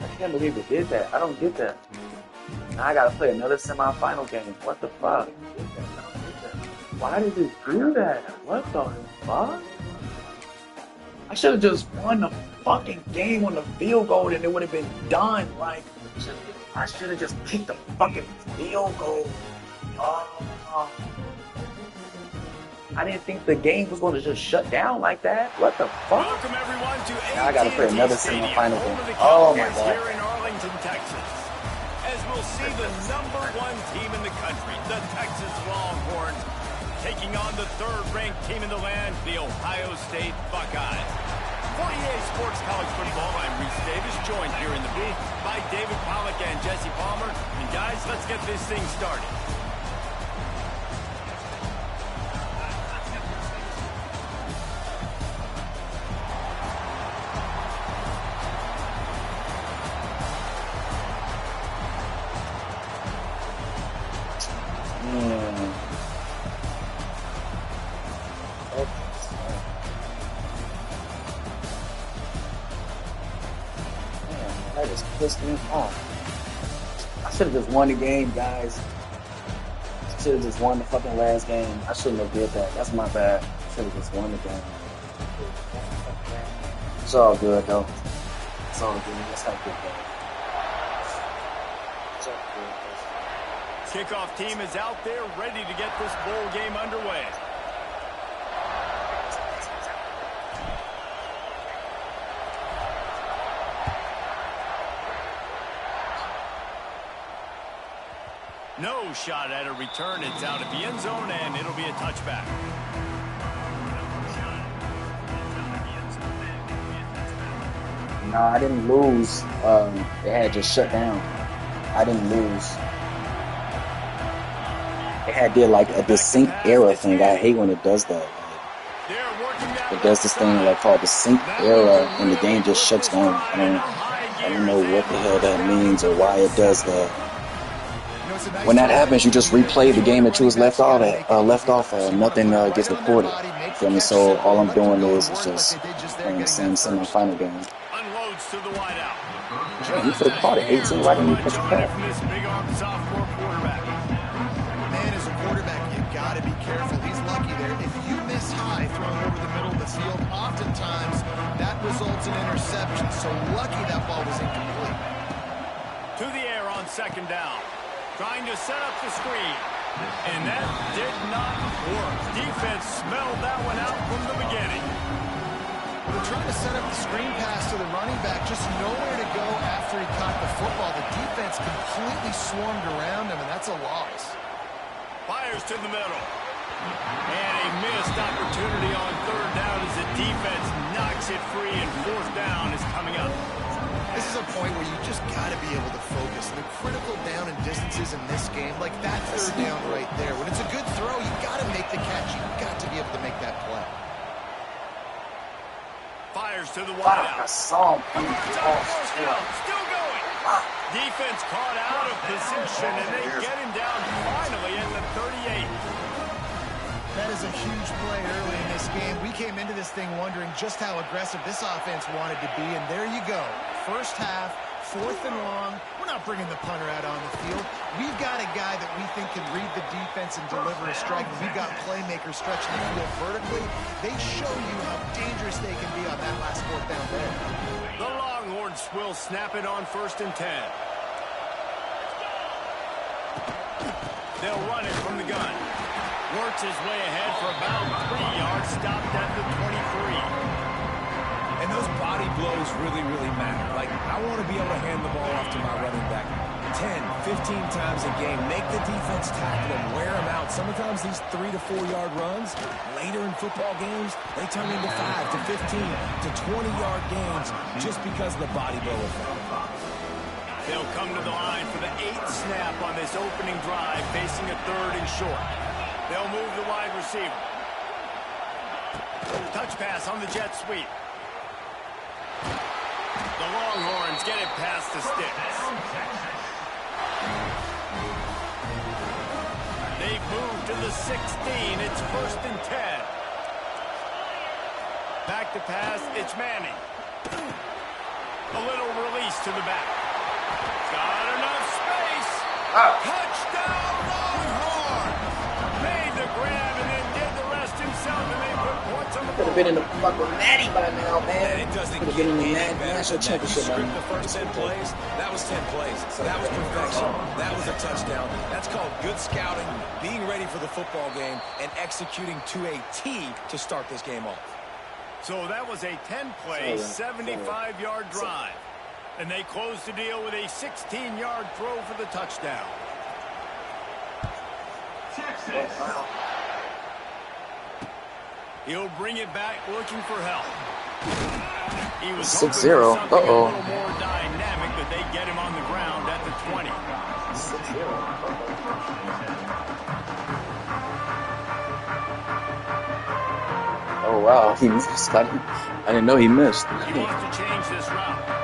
[SPEAKER 1] I can't believe it did that. I don't get that. Now I gotta play another semifinal game. What the fuck? Why did it do that? What the fuck? I should have just won the fucking game on the field goal and it would have been done. Like, I should have just kicked the fucking field goal. I didn't think the game was going to just shut down like that. What the fuck?
[SPEAKER 2] Welcome everyone to
[SPEAKER 1] now I gotta play another semifinal game.
[SPEAKER 2] Oh
[SPEAKER 1] my God.
[SPEAKER 2] Here in Arlington, Texas, as we'll see the #1 team in the country, the Texas Longhorns, taking on the 3rd-ranked team in the land, the Ohio State Buckeyes. For EA Sports College Football, I'm Reese Davis, joined here in the booth by David Pollack and Jesse Palmer. And guys, let's get this thing started.
[SPEAKER 1] That just pissed me off. I should have just won the game, guys. I should have just won the fucking last game. I shouldn't have did that. That's my bad. I should have just won the game. It's all good, though. It's all good. Let's have a good game. It's all good.
[SPEAKER 2] Kickoff team is out there, ready to get this bowl game underway. No shot at a return. It's out of the end zone, and it'll be a touchback.
[SPEAKER 1] No, I didn't lose. It had just shut down. I didn't lose. It had did like a sync error thing. I hate when it does that. It does this thing like called the sync error, and the game just shuts down. I don't know what the hell that means or why it does that. When that happens, you just replay the game that you was left off at. Nothing gets recorded. Feel me? So all I'm doing is just playing the same semi-final game.
[SPEAKER 2] Unloads to the wideout.
[SPEAKER 1] Damn, you could have caught it 18. Why didn't you catch the pass?
[SPEAKER 3] Man, as a quarterback, you got to be careful. He's lucky there. If you miss high throwing over the middle of the field, oftentimes that results in interception. So lucky that ball was incomplete.
[SPEAKER 2] To the air on second down. Trying to set up the screen. And that did not work. Defense smelled that one out from the beginning.
[SPEAKER 3] They're trying to set up the screen pass to the running back. Just nowhere to go after he caught the football. The defense completely swarmed around him, and that's a loss.
[SPEAKER 2] Fires to the middle. And a missed opportunity on third down as the defense knocks it free, and fourth down is coming up.
[SPEAKER 3] This is a point where you just got to be able to focus. The critical down and distances in this game, like that third down right there. When it's a good throw, you got to make the catch. You got to be able to make that play.
[SPEAKER 2] Fires to the
[SPEAKER 1] Wow,
[SPEAKER 2] wideout.
[SPEAKER 1] I saw him coming off.
[SPEAKER 2] Still going. Defense caught out of position, and they get him down finally at the 38.
[SPEAKER 3] That is a huge play early in this game. We came into this thing wondering just how aggressive this offense wanted to be, and there you go. First half, 4th and long. We're not bringing the punter out on the field. We've got a guy that we think can read the defense and deliver a strike. We've got playmakers stretching the field vertically. They show you how dangerous they can be on that last 4th down there.
[SPEAKER 2] The Longhorns will snap it on 1st and 10. They'll run it from the gun. Works his way ahead for about 3 yards, stopped at the 23.
[SPEAKER 4] And those body blows really, really matter. Like, I want to be able to hand the ball off to my running back 10, 15 times a game. Make the defense tackle him, wear him out. Sometimes these 3 to 4 yard runs, later in football games, they turn into 5 to 15 to 20 yard games just because of the body blow effect.
[SPEAKER 2] They'll come to the line for the 8th snap on this opening drive, facing a 3rd and short. They'll move the wide receiver. Touch pass on the jet sweep. The Longhorns get it past the sticks. They've moved to the 16. It's 1st and 10. Back to pass. It's Manning. A little release to the back. Got enough space. Touchdown, Longhorns. Made the grab and then did the rest himself, and they put points on the board.
[SPEAKER 1] Could have been in the fucking Natty by now, man.
[SPEAKER 4] And it doesn't
[SPEAKER 1] Could have
[SPEAKER 4] get
[SPEAKER 1] been in the
[SPEAKER 4] any better
[SPEAKER 1] national
[SPEAKER 4] than that. You
[SPEAKER 1] championship by
[SPEAKER 4] script
[SPEAKER 1] now.
[SPEAKER 4] the first 10 plays, that was 10 plays. That was perfection. That was a touchdown. That's called good scouting, being ready for the football game, and executing to a T to start this game off.
[SPEAKER 2] So that was a 10-play, 75-yard drive. And they close the deal with a 16-yard throw for the touchdown.
[SPEAKER 6] Texas.
[SPEAKER 2] He'll bring it back looking for help. He was
[SPEAKER 1] 6-0.
[SPEAKER 2] hoping for something a little more dynamic, but they get him on the ground at the 20.
[SPEAKER 1] 6-0. Oh, wow. He missed. I didn't know he missed.
[SPEAKER 2] He wants to change this route.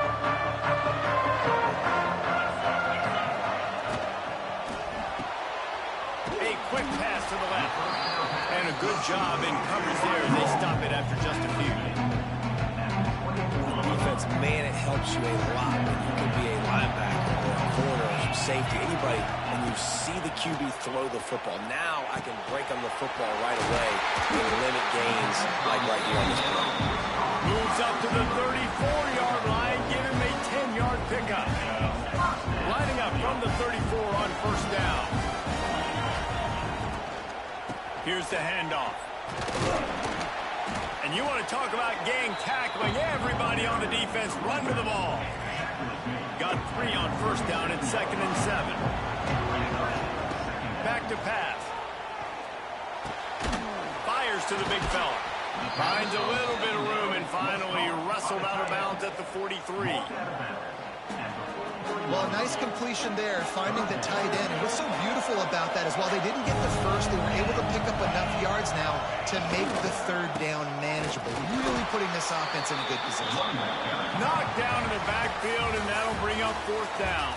[SPEAKER 2] A quick pass to the left. And a good job in coverage there. They stop it after just a few.
[SPEAKER 4] Defense, man, it helps you a lot when you can be a linebacker or a corner or safety, anybody, and you see the QB throw the football. Now I can break on the football right away and limit gains like right here on this play.
[SPEAKER 2] Moves up to the 34-yard line. Give him a 10-yard pickup. Lining up from the 34 on 1st down. Here's the handoff. And you want to talk about gang tackling. Everybody on the defense run to the ball. Got 3 on 1st down at 2nd and 7. Back to pass. Fires to the big fella. Finds a little bit of room and finally wrestled out of bounds at the 43.
[SPEAKER 3] Well, nice completion there, finding the tight end. And what's so beautiful about that is while they didn't get the first, they were able to pick up enough yards now to make the third down manageable. Really putting this offense in a good position.
[SPEAKER 2] Knocked down in the backfield, and that'll bring up fourth down.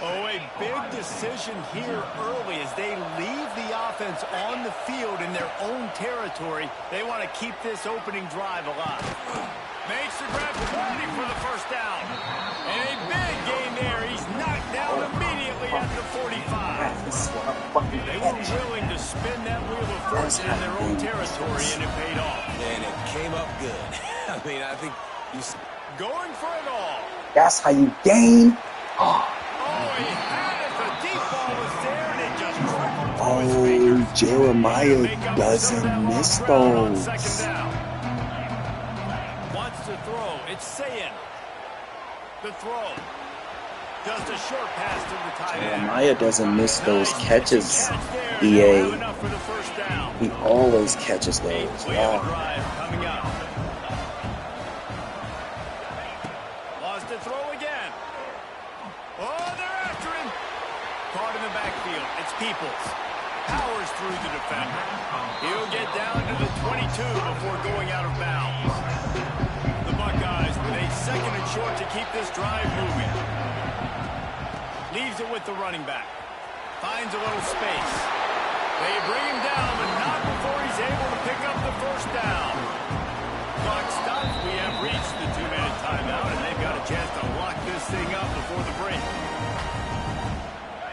[SPEAKER 2] Oh, a big decision here early as they leave the offense on the field in their own territory. They want to keep this opening drive alive. Makes the grab 20 for the first down. And a big gain there. He's knocked down immediately at the 45. They were willing to spin that wheel of fortune in their own territory, and it paid off.
[SPEAKER 4] And it came up good. I mean, I think he's
[SPEAKER 2] going for it all.
[SPEAKER 1] That's how you gain.
[SPEAKER 2] Oh, he had it. The deep ball was there, and it just trickled through his fingers.
[SPEAKER 1] Jeremiah doesn't miss those.
[SPEAKER 2] Second down. Wants to throw. It's Sayin. The throw. Just a short pass to the tight end.
[SPEAKER 1] Jeremiah doesn't miss those catches,
[SPEAKER 2] Catch
[SPEAKER 1] EA.
[SPEAKER 2] enough for the first down.
[SPEAKER 1] He always catches those.
[SPEAKER 2] We have a
[SPEAKER 1] Wow.
[SPEAKER 2] drive coming up. Lost to throw again. Oh, they're after him. Caught in the backfield. It's Peoples. Powers through the defender. He'll get down to the 22 before going out of bounds. The Buckeyes with a second and short to keep this drive moving. Leaves it with the running back. Finds a little space. They bring him down, but not before he's able to pick up the first down. Clock stops. We have reached the 2-minute timeout, and they've got a chance to lock this thing up before the break.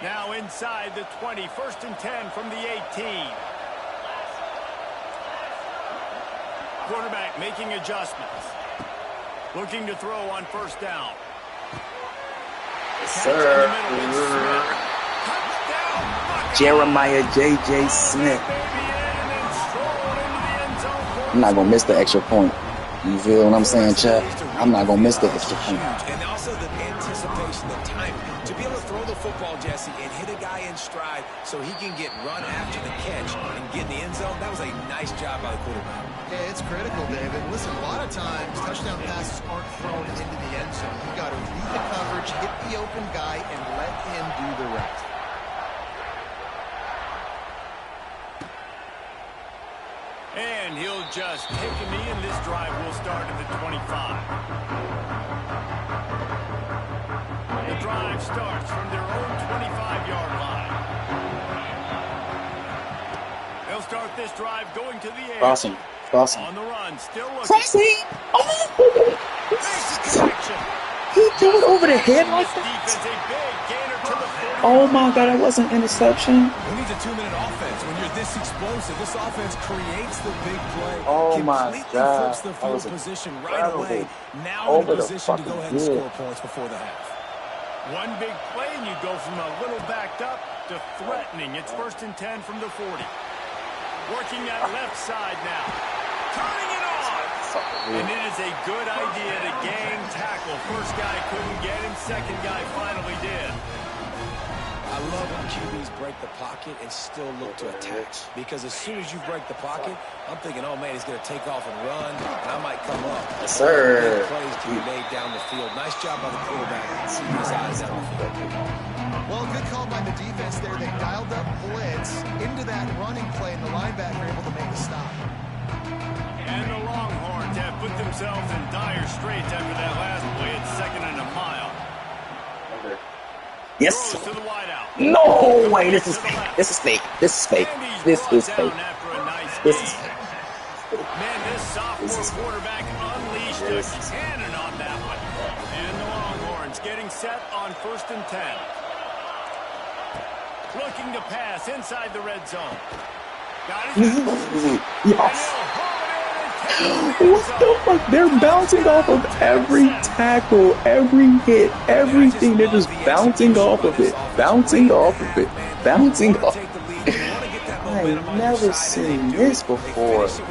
[SPEAKER 2] Now inside the 20, 1st and 10 from the 18. Quarterback making adjustments. Looking to throw on first down.
[SPEAKER 1] Yes, sir. Jeremiah J.J. Smith. I'm not going to miss the extra point. You feel what I'm saying, Chuck? I'm not going to miss the extra point.
[SPEAKER 4] And also the anticipation, the timing. To be able to throw the football, Jesse, and hit a guy in stride so he can get run after the catch and get in the end zone, that was a nice job by the quarterback.
[SPEAKER 3] Yeah, it's critical, David. Listen, a lot of times touchdown passes aren't thrown into the end zone. You've got to read the coverage, hit the open guy, and let him do the rest.
[SPEAKER 2] And he'll just take a knee, and this drive will start at the 25. The drive starts from their own 25-yard line. They'll start this drive going to the air.
[SPEAKER 1] Crossing.
[SPEAKER 2] On the run, still looking.
[SPEAKER 1] Crossing! Oh! He threw it over the head like that? Oh my God, that wasn't interception.
[SPEAKER 4] Who needs a 2-minute offense? When you're this explosive, this offense creates the big play.
[SPEAKER 1] Oh my
[SPEAKER 4] completely
[SPEAKER 1] God.
[SPEAKER 4] flips the
[SPEAKER 1] That
[SPEAKER 4] field
[SPEAKER 1] was
[SPEAKER 4] position right away. Now in
[SPEAKER 1] over
[SPEAKER 4] a position to
[SPEAKER 1] the
[SPEAKER 4] go ahead
[SPEAKER 1] fucking
[SPEAKER 4] and
[SPEAKER 1] head.
[SPEAKER 4] score points before the half.
[SPEAKER 2] One big play, and you go from a little backed up to threatening. It's 1st and 10 from the 40. Working that left side now. Turning it on. And it is a good idea to gang tackle. First guy couldn't get him. Second guy finally did.
[SPEAKER 4] I love when QBs break the pocket and still look to attack. Because as soon as you break the pocket, I'm thinking, oh, man, he's going to take off and run, and I might come up.
[SPEAKER 1] Yes, sir.
[SPEAKER 4] Big plays to be made down the field. Nice job by the quarterback. See his eyes down the field.
[SPEAKER 3] Well, good call by the defense there. They dialed up blitz into that running play, and the linebacker able to make the stop.
[SPEAKER 2] And the Longhorns have put themselves in dire straits after that last play. It's 2nd and a mile.
[SPEAKER 1] Yes.
[SPEAKER 2] Throws to the wideout.
[SPEAKER 1] No way. This is fake. This is fake. This is fake. This is fake. This is fake.
[SPEAKER 2] Man, this sophomore quarterback unleashed a cannon on that one. And the Longhorns getting set on 1st and 10. Looking to pass inside the red zone. Got it.
[SPEAKER 1] Yes. What the fuck? They're bouncing off of every tackle, every hit, everything. They're just bouncing off of it. Bouncing off of it. Bouncing off. I've never seen this before. Thank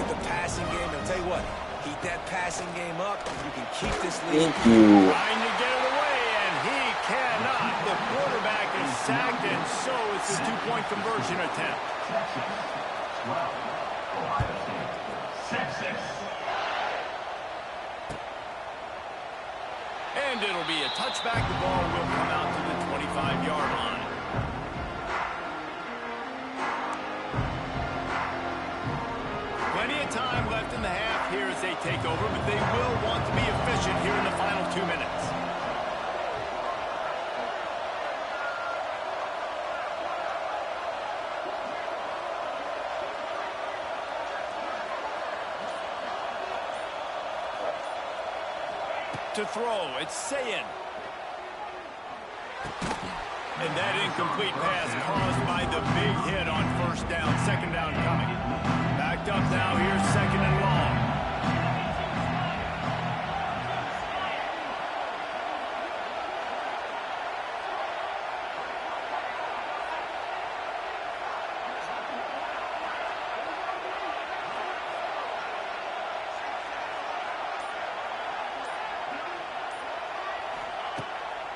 [SPEAKER 1] you.
[SPEAKER 2] Trying to get it away, and he cannot. The quarterback is sacked, and so is the two-point conversion attempt.
[SPEAKER 6] Texas 12, Ohio State 6-6.
[SPEAKER 2] And it'll be a touchback. The ball will come out to the 25-yard line. Plenty of time left in the half here as they take over, but they will want to be efficient here in the final 2 minutes. To throw, it's Sayin. And that incomplete pass caused by the big hit on first down. Second down coming. Backed up now, here's second and long.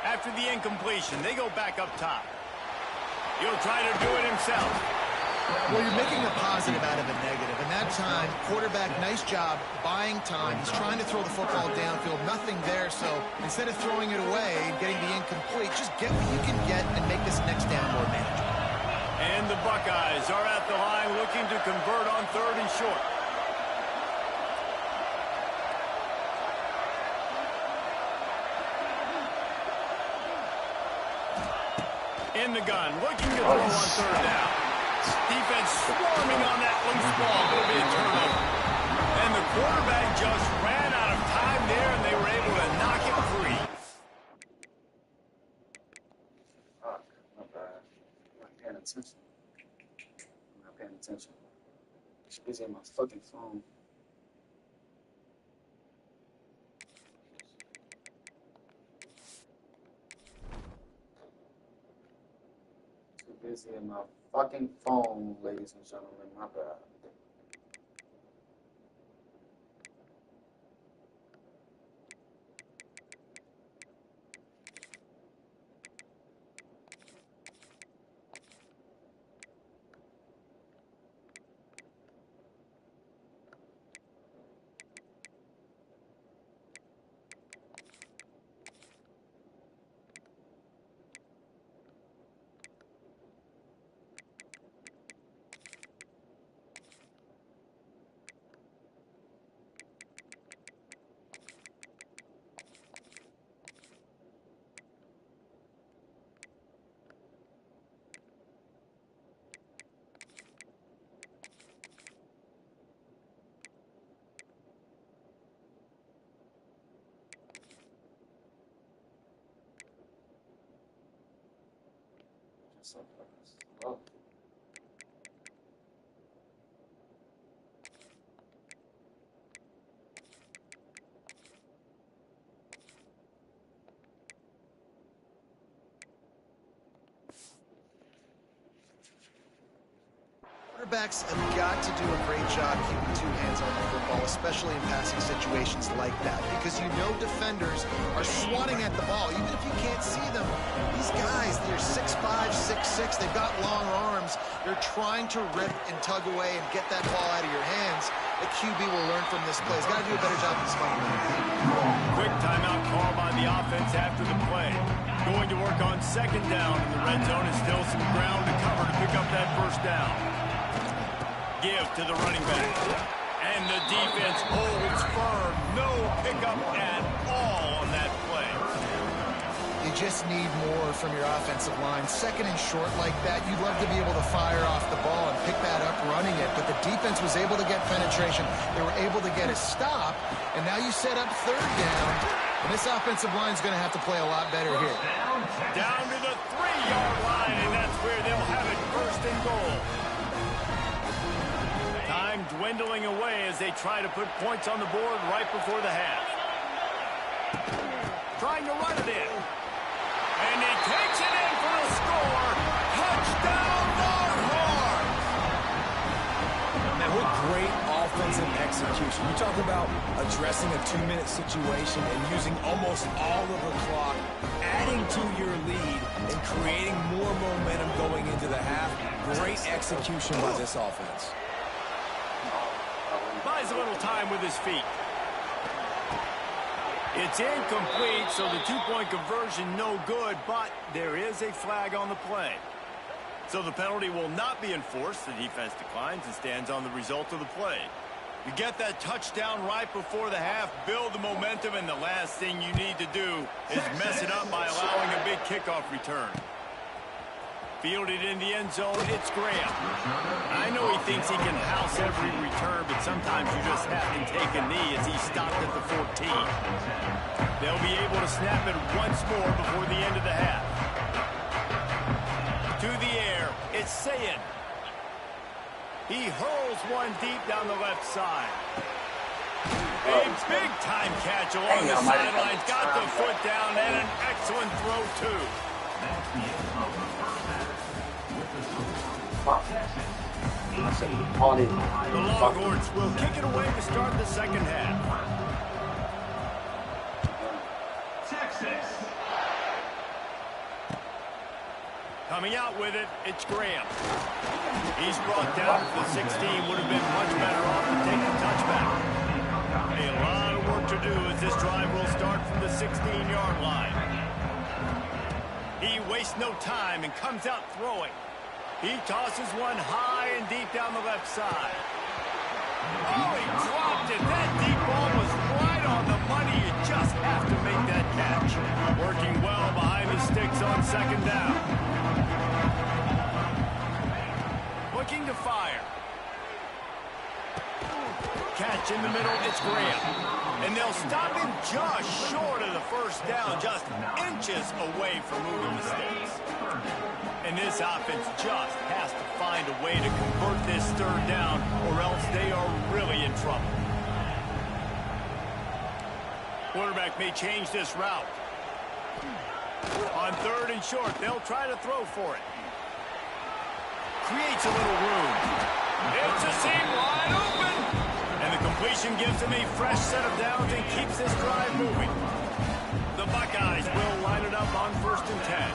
[SPEAKER 2] After the incompletion, they go back up top. He'll try to do it himself.
[SPEAKER 3] Well, you're making a positive out of a negative. And that time, quarterback, nice job buying time. He's trying to throw the football downfield. Nothing there, so instead of throwing it away and getting the incomplete, just get what you can get and make this next down more manageable.
[SPEAKER 2] And the Buckeyes are at the line looking to convert on third and short. In the gun, looking to throw on third down. Defense swarming on that loose ball. It'll be a turnover. And the quarterback just ran out of time there, and they were able to knock it free.
[SPEAKER 1] Fuck, my bad. I'm not paying attention. I'm not paying attention. It's busy on my fucking phone. Busy in my fucking phone, ladies and gentlemen. My bad. Just so fucking slow.
[SPEAKER 3] Quarterbacks have got to do a great job keeping two hands on the football, especially in passing situations like that, because you know defenders are swatting at the ball. Even if you can't see them, these guys, they're 6'5", 6'6", they've got long arms. They're trying to rip and tug away and get that ball out of your hands. The QB will learn from this play. He's got to do a better job this time.
[SPEAKER 2] Quick timeout call by the offense after the play. Going to work on second down, and the red zone is still some ground to cover to pick up that first down. Give to the running back. And the defense holds firm. No pickup at all on that play.
[SPEAKER 3] You just need more from your offensive line. Second and short like that, you'd love to be able to fire off the ball and pick that up running it, but the defense was able to get penetration. They were able to get a stop, and now you set up third down, and this offensive line is going to have to play a lot better here.
[SPEAKER 2] Down to the 3-yard line, and that's where they'll have it first and goal. Time dwindling away as they try to put points on the board right before the half. Trying to run it in. And he takes it in for the score. Touchdown, Longhorns!
[SPEAKER 4] Man, what great offensive execution. You talk about addressing a 2-minute situation and using almost all of the clock, adding to your lead, and creating more momentum going into the half. Great execution by this offense.
[SPEAKER 2] Buys a little time with his feet. It's incomplete, so the two-point conversion no good, but there is a flag on the play. So the penalty will not be enforced. The defense declines and stands on the result of the play. You get that touchdown right before the half, build the momentum, and the last thing you need to do is mess it up by allowing a big kickoff return. Fielded in the end zone, it's Graham. I know he thinks he can house every return, but sometimes you just have to take a knee as he stopped at the 14. They'll be able to snap it once more before the end of the half. To the air, it's Sayin. He hurls one deep down the left side. A big-time catch along the sidelines. Got the foot down and an excellent throw, too.
[SPEAKER 6] That's the end of the first half. With the score, Texas.
[SPEAKER 2] The Longhorns will kick it away to start the second half.
[SPEAKER 6] Texas.
[SPEAKER 2] Coming out with it, it's Graham. He's brought down to the 16. Would have been much better off to take the touchback. A lot of work to do as this drive will start from the 16-yard line. He wastes no time and comes out throwing. He tosses one high and deep down the left side. Oh, he dropped it. That deep ball was right on the money. You just have to make that catch. Working well behind the sticks on second down. Looking to fire. Catch in the middle, it's Graham. And they'll stop him just short of the first down, just inches away from moving the sticks. And this offense just has to find a way to convert this third down, or else they are really in trouble. Quarterback may change this route. On third and short, they'll try to throw for it. Creates a little room. It's a seam wide open. And the completion gives him a fresh set of downs and keeps this drive moving. The Buckeyes will line it up on 1st and 10.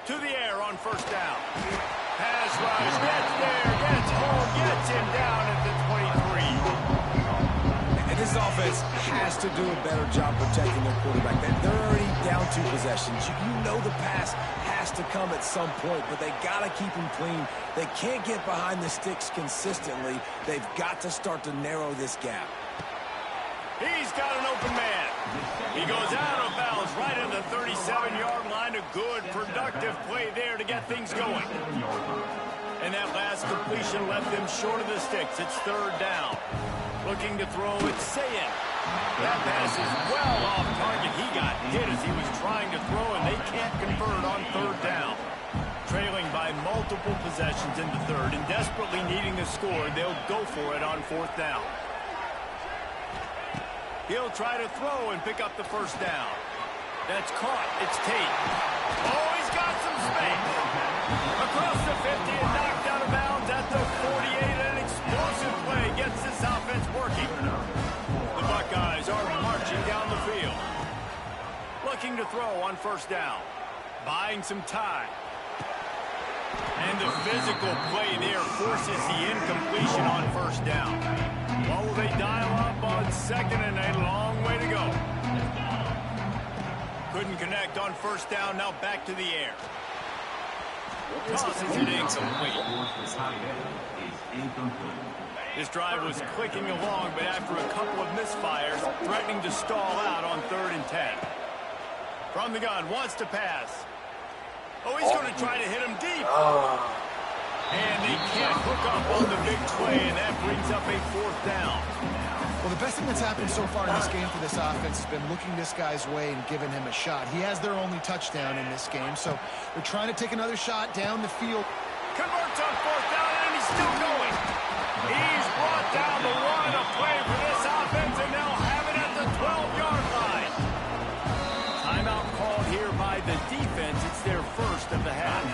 [SPEAKER 2] To the air on 1st down. Pass rush, gets there, gets home, gets him down at the 23.
[SPEAKER 4] And this offense has to do a better job protecting their quarterback. They're already down 2 possessions. You know the pass has to come at some point, but they got to keep him clean. They can't get behind the sticks consistently. They've got to start to narrow this gap.
[SPEAKER 2] He's got an open man. He goes out of bounds right at the 37-yard line. A good, productive play there to get things going. And that last completion left them short of the sticks. It's 3rd down. Looking to throw, it's Sayin. That pass is well off target. He got hit as he was trying to throw, and they can't convert on 3rd down. Trailing by multiple possessions in the 3rd and desperately needing a score, they'll go for it on 4th down. He'll try to throw and pick up the 1st down. That's caught. It's Tate. Oh, he's got some space. Across the 50 and knocked out of bounds at the 48. An explosive play gets this offense working. The Buckeyes are marching down the field. Looking to throw on 1st down. Buying some time. And the physical play there forces the incompletion on 1st down. What will they dial up on 2nd and a long way to go? Couldn't connect on 1st down, now back to the air. Tosses it incomplete. This drive was clicking along, but after a couple of misfires, threatening to stall out on 3rd and 10. From the gun, wants to pass. Oh, he's going to try to hit him deep. And they can't hook up on the big play, and that brings up a 4th down.
[SPEAKER 3] Well, the best thing that's happened so far in this game for this offense has been looking this guy's way and giving him a shot. He has their only touchdown in this game, so they're trying to take another shot down the field.
[SPEAKER 2] Converts on 4th down, and he's still going. He's brought down the 1, a play for this offense, and they'll have it at the 12-yard line. Timeout called here by the defense. It's their 1st of the half.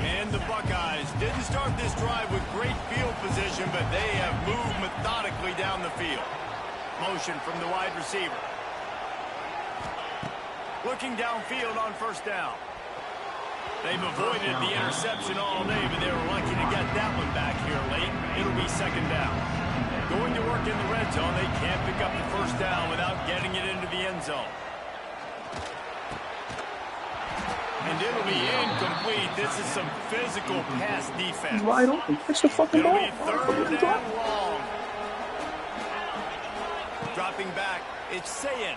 [SPEAKER 2] And the Buckeyes didn't start this drive with great field position, but they have moved methodically down the field. Motion from the wide receiver. Looking downfield on first down. They've avoided the interception all day, but they were lucky to get that one back here late. It'll be second down. Going to work in the red zone. They can't pick up the first down without getting it into the end zone. And it'll be incomplete. This is some physical pass defense.
[SPEAKER 1] Wide open. Catch the fucking
[SPEAKER 2] It'll
[SPEAKER 1] ball.
[SPEAKER 2] be third and long. Dropping back, it's Sayin.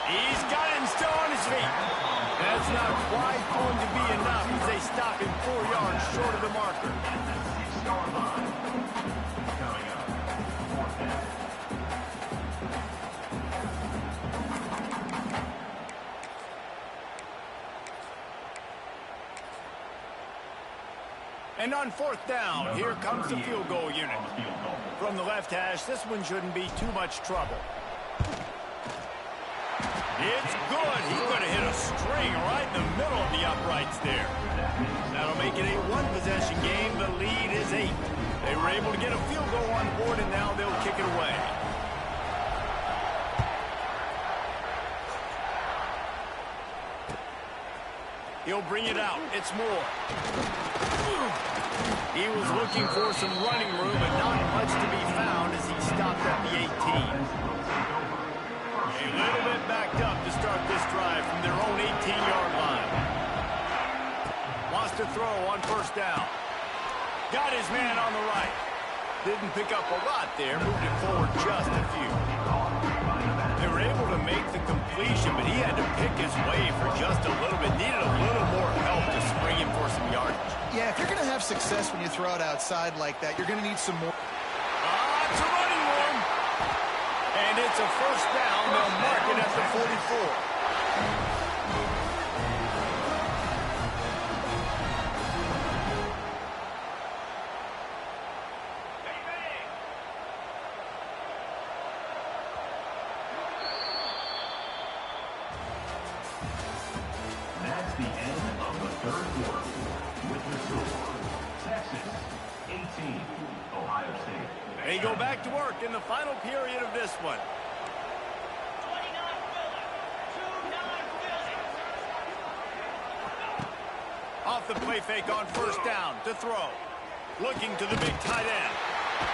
[SPEAKER 2] He's got it and still on his feet. That's not quite going to be enough as they stop him 4 yards short of the marker. And on fourth down, here comes the field goal unit. From the left hash, this one shouldn't be too much trouble. It's good. He's going to hit a string right in the middle of the uprights there. That'll make it a one-possession game. The lead is 8. They were able to get a field goal on board, and now they'll kick it away. He'll bring it out. It's Moore. He was looking for some running room, but not much to be found as he stopped at the 18. A little bit backed up to start this drive from their own 18-yard line. Wants to throw on first down. Got his man on the right. Didn't pick up a lot there. Moved it forward just a few. They were able to make the completion, but he had to pick his way for just a little bit. Needed a little more help to spring him for some yardage.
[SPEAKER 3] Yeah, if you're going to have success when you throw it outside like that, you're going to need some more.
[SPEAKER 2] It's a running room. And it's a first down. They'll mark it at the 44.
[SPEAKER 6] That's the end of the third quarter. With the score, Texas 18, Ohio State.
[SPEAKER 2] They go back to work in the final period of this one. Off the play fake on first down to throw. Looking to the big tight end.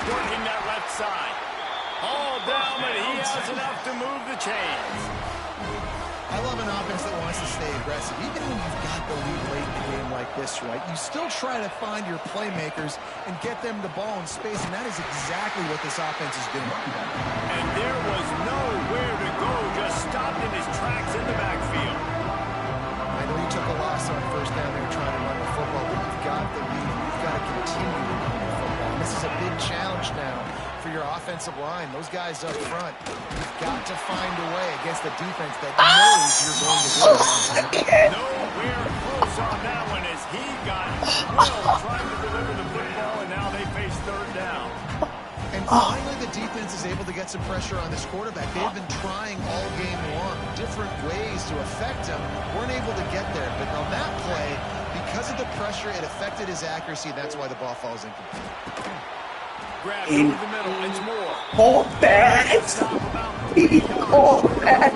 [SPEAKER 2] Working that left side. All down, but he has enough to move the chains.
[SPEAKER 3] I love an offense that wants to stay aggressive. Even when you've got the lead late in the game like this, right, you still try to find your playmakers and get them the ball in space, and that is exactly what this offense is doing.
[SPEAKER 2] And there was nowhere to go, just stopped in his tracks in the backfield.
[SPEAKER 3] I know you took a loss on first down there trying to run the football, but you've got the lead. You've got to continue to run the football. And this is a big challenge now for your offensive line. Those guys up front, you've got to find a way against the defense that knows you're going to do.
[SPEAKER 2] Nowhere close on that one as he got well trying to deliver the football, and now they face third down.
[SPEAKER 3] And finally, the defense is able to get some pressure on this quarterback. They've been trying all game long, different ways to affect him. Weren't able to get there, but on that play, because of the pressure, it affected his accuracy. That's why the ball falls incomplete.
[SPEAKER 2] Grab over the middle. It's Moore.
[SPEAKER 1] Hold that. Hold that.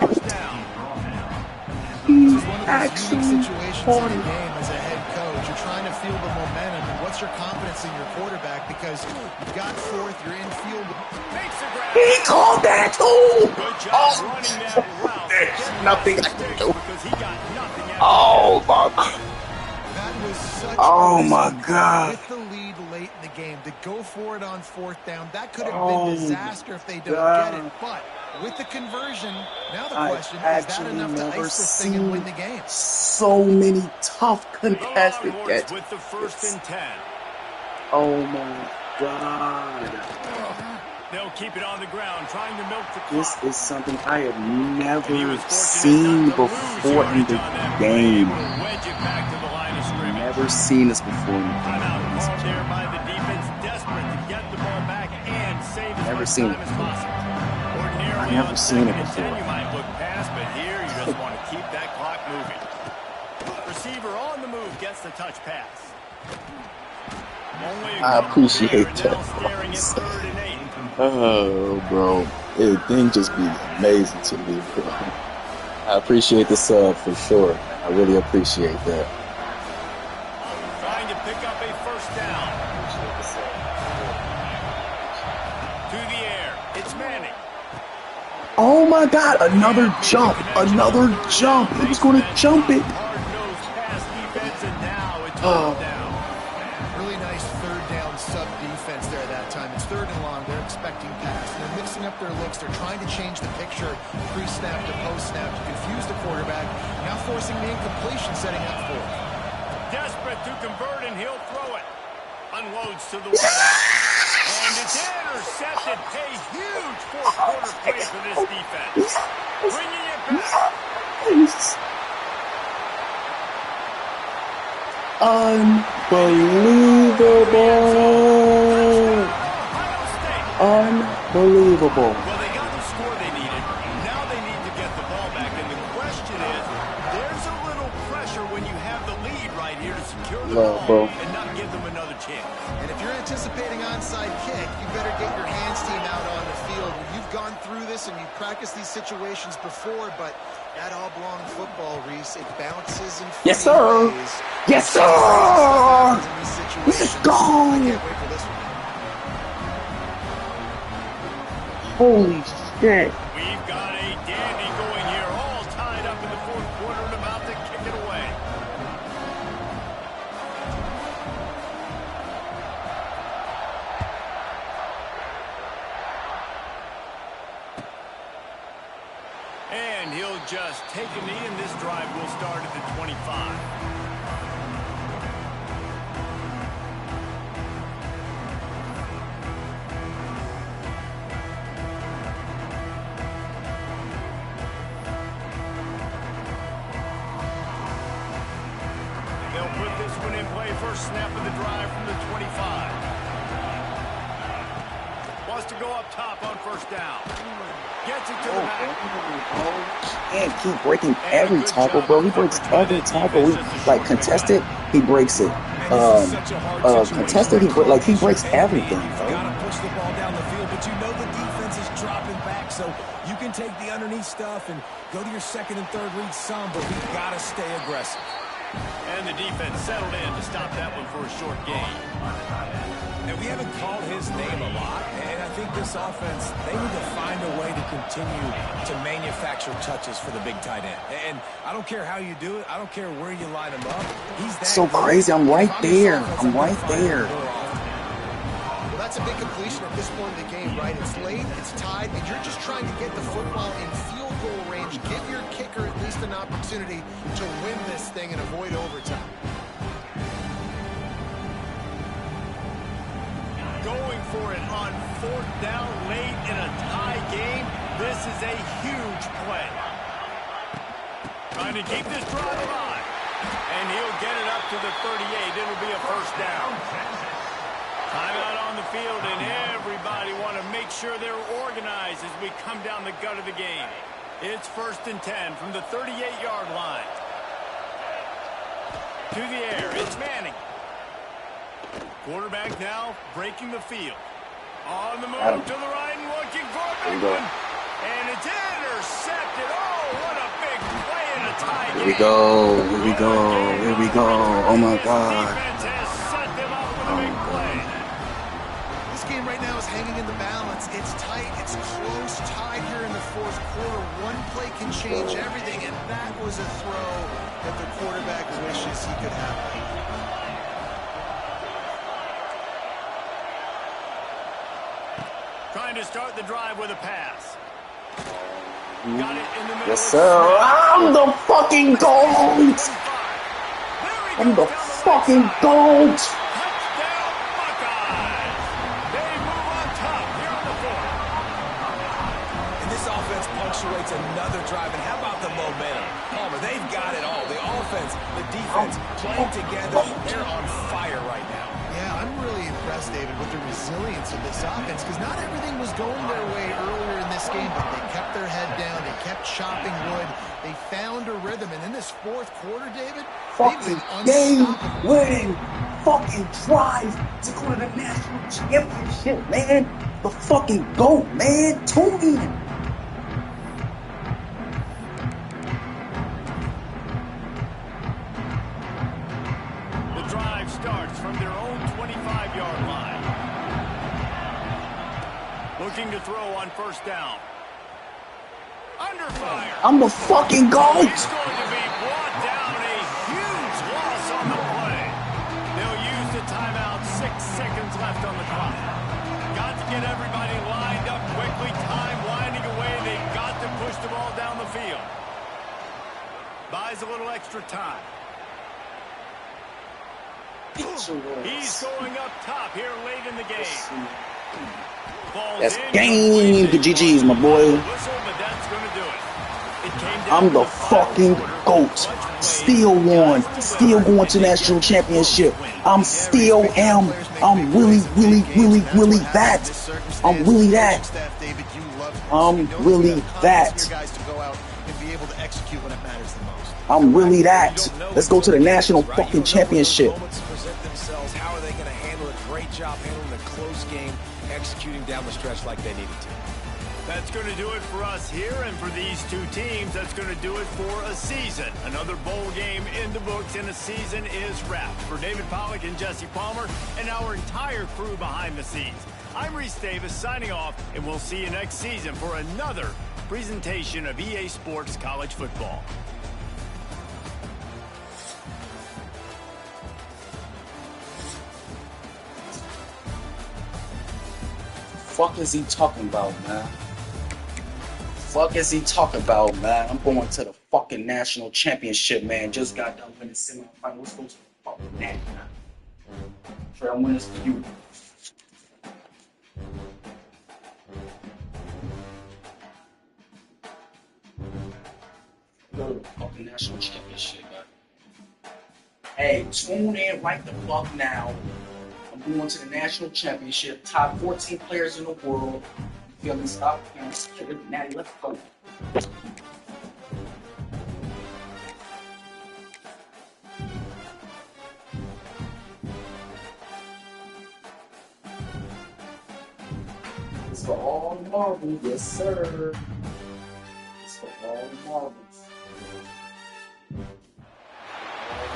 [SPEAKER 3] This is one of those unique situations in the game as a head coach. You're trying to feel the momentum, and what's your confidence in your quarterback? Because you've got fourth, you're in field.
[SPEAKER 2] Makes the grab.
[SPEAKER 1] He called that too.
[SPEAKER 2] Good job running that route.
[SPEAKER 1] There's nothing I can do.
[SPEAKER 2] Because he got nothing out
[SPEAKER 1] Oh my God.
[SPEAKER 3] That was such
[SPEAKER 1] Oh,
[SPEAKER 3] a
[SPEAKER 1] my
[SPEAKER 3] risk
[SPEAKER 1] God.
[SPEAKER 3] with the lead late in the game to go for it on fourth down. That could have been disaster if they don't get it. But with the conversion, now the question is that enough to ice this thing and win the game?
[SPEAKER 1] So many tough
[SPEAKER 2] The
[SPEAKER 1] contested
[SPEAKER 2] Longhorns
[SPEAKER 1] catches.
[SPEAKER 2] with the first and 10.
[SPEAKER 1] Oh my God.
[SPEAKER 2] They'll keep it on the ground, trying to milk the clock.
[SPEAKER 1] This is something I have
[SPEAKER 2] And he was
[SPEAKER 1] never
[SPEAKER 2] fortunate
[SPEAKER 1] seen
[SPEAKER 2] not to lose
[SPEAKER 1] before in
[SPEAKER 2] yardage
[SPEAKER 1] the
[SPEAKER 2] on that play,
[SPEAKER 1] game.
[SPEAKER 2] able to wedge it back to the line of scrimmage.
[SPEAKER 1] Never seen this before in the
[SPEAKER 2] Timeout
[SPEAKER 1] game.
[SPEAKER 2] called there by the defense, desperate to get the ball back and save as
[SPEAKER 1] Never
[SPEAKER 2] much
[SPEAKER 1] seen
[SPEAKER 2] time
[SPEAKER 1] it
[SPEAKER 2] as possible. Ordinarily
[SPEAKER 1] I've never
[SPEAKER 2] on
[SPEAKER 1] seen it
[SPEAKER 2] second and 10,
[SPEAKER 1] before.
[SPEAKER 2] you might look past, but here you just want to keep that clock moving. Receiver on the move gets the touch pass. Only a
[SPEAKER 1] I
[SPEAKER 2] couple
[SPEAKER 1] appreciate
[SPEAKER 2] there, and now
[SPEAKER 1] that.
[SPEAKER 2] staring at third and 8.
[SPEAKER 1] Oh, bro. Everything just be amazing to me, bro. I appreciate the sub for sure. I really appreciate that.
[SPEAKER 2] Trying to pick up a first down. To the air. It's Manning.
[SPEAKER 1] Oh my God, another jump, another jump. He was going to jump it.
[SPEAKER 2] Hard-nosed pass defense, and now it's
[SPEAKER 1] Oh.
[SPEAKER 2] down.
[SPEAKER 3] Really nice third down sub defense there that time. It's third and long. They're expecting pass. And they're mixing up their looks. They're trying to change the picture pre-snap to post-snap to confuse the quarterback. Now forcing the incompletion, setting up for it.
[SPEAKER 2] Desperate to convert, and he'll throw it. Unloads to the right. And it's intercepted. A huge fourth-quarter play for this defense. Bringing it back.
[SPEAKER 1] Unbelievable.
[SPEAKER 2] Ohio State.
[SPEAKER 1] Unbelievable.
[SPEAKER 2] Well, they got the score they needed. Now they need to get the ball back. And the question is, there's a little pressure when you have the lead right here to secure the
[SPEAKER 1] Love,
[SPEAKER 2] ball
[SPEAKER 1] bro.
[SPEAKER 2] and not give them another chance.
[SPEAKER 3] And if you're anticipating onside kick, you better get your hands team out on the field. You've gone through this and you've practiced these situations before, but that oblong football, Reese, it bounces in
[SPEAKER 1] Yes,
[SPEAKER 3] funny
[SPEAKER 1] sir.
[SPEAKER 3] ways.
[SPEAKER 1] Yes,
[SPEAKER 3] Crazy stuff
[SPEAKER 1] sir.
[SPEAKER 3] happens in these situations.
[SPEAKER 1] Go.
[SPEAKER 3] I can't wait for this one.
[SPEAKER 1] Holy shit.
[SPEAKER 2] We've got a dandy going here, all tied up in the fourth quarter and about to kick it away. And he'll just take a knee, and this drive will start at the 25. They'll put this one in play. First snap of the drive from the 25. Wants to go up top on first down. Gets it to the back.
[SPEAKER 1] Can't keep breaking every tackle, bro. He breaks every tackle. Like contested, he breaks it. Contested, he breaks everything,
[SPEAKER 4] You've
[SPEAKER 1] bro.
[SPEAKER 4] got to push the ball down the field, but you know the defense is dropping back, so you can take the underneath stuff and go to your second and third read some, but we've got to stay aggressive.
[SPEAKER 2] And the defense settled in to stop that one for a short gain.
[SPEAKER 4] And we haven't called his name a lot, and I think this offense, they need to find a way to continue to manufacture touches for the big tight end. And I don't care how you do it. I don't care where you line him up. He's that
[SPEAKER 1] So
[SPEAKER 4] good.
[SPEAKER 1] crazy. I'm right
[SPEAKER 4] If this
[SPEAKER 1] there.
[SPEAKER 4] offense,
[SPEAKER 1] I'm
[SPEAKER 4] gonna
[SPEAKER 1] right
[SPEAKER 4] find it
[SPEAKER 1] there.
[SPEAKER 4] more often.
[SPEAKER 3] Well, that's a big completion at this point in the game, right? It's late, it's tied, and you're just trying to get the football in field goal range. Give your kicker at least an opportunity to win this thing and avoid overtime.
[SPEAKER 2] Going for it on fourth down late in a tie game. This is a huge play. Trying to keep this drive alive. And he'll get it up to the 38. It'll be a first down. Timeout on the field, and everybody want to make sure they're organized as we come down the gut of the game. It's 1st and 10 from the 38-yard line. To the air, it's Manning. Quarterback now breaking the field. On the move to the right and looking for a big one. And it's intercepted. Oh, what a big play in a tie game.
[SPEAKER 1] Here we go. Here we go. Here we go. Oh my God.
[SPEAKER 2] Defense has set them up with a big play.
[SPEAKER 3] This game right now is hanging in the balance. It's tight, it's close, tied here in the fourth quarter. One play can change everything, and that was a throw that the quarterback wishes he could have.
[SPEAKER 2] Trying to start the drive with a pass. Got it in the middle.
[SPEAKER 1] Yes, sir. I'm the fucking GOAT. I'm the fucking GOAT.
[SPEAKER 2] Touchdown Buckeyes. They move on top here on the fourth.
[SPEAKER 4] And this offense punctuates another drive. And how about the momentum? Palmer, they've got it all. The offense, the defense, playing together. They're on fire right now.
[SPEAKER 3] Yeah, I'm really impressed, David, with the resilience of this offense, because not everything was going their way earlier in this game, but they kept their head down, they kept chopping wood, they found a rhythm, and in this fourth quarter, David,
[SPEAKER 1] Fucking
[SPEAKER 3] they've been
[SPEAKER 1] game
[SPEAKER 3] unstoppable.
[SPEAKER 1] winning fucking drive to go to the national championship, man. The fucking GOAT, man. Tune in.
[SPEAKER 2] The drive starts from their own 25-yard line. Looking to throw on first down. Under fire.
[SPEAKER 1] I'm the fucking GOAT.
[SPEAKER 2] He's going to be brought down. A huge loss on the play. They'll use the timeout. 6 seconds left on the clock. Got to get everybody lined up quickly. Time winding away. They've got to push the ball down the field. Buys a little extra time. He's going up top here late in the game.
[SPEAKER 1] That's game. Good GG's, my boy. I'm the fucking GOAT. Still won. Still going to national championship. I'm really that. I'm really that. I'm really that. I'm really that. Let's go to the national fucking championship.
[SPEAKER 4] How are they going to handle it? Great job handling a close game, executing down the stretch like they needed to.
[SPEAKER 2] That's going to do it for us here, and for these two teams, that's going to do it for a season. Another bowl game in the books, and a season is wrapped. For David Pollack and Jesse Palmer, and our entire crew behind the scenes, I'm Reese Davis signing off, and we'll see you next season for another presentation of EA Sports College Football.
[SPEAKER 1] Fuck is he talking about, man? Fuck is he talking about, man? I'm going to the fucking national championship, man. Just got done winning semifinal. Let's go to the fucking net, man. Trail winners for you. Go to the fucking national championship, man. Hey, tune in right the fuck now. I'm going to the national championship. Top 14 players in the world. You feel me? Stop. Natty, let's go. It's for all the marbles, yes sir. It's for all the marbles.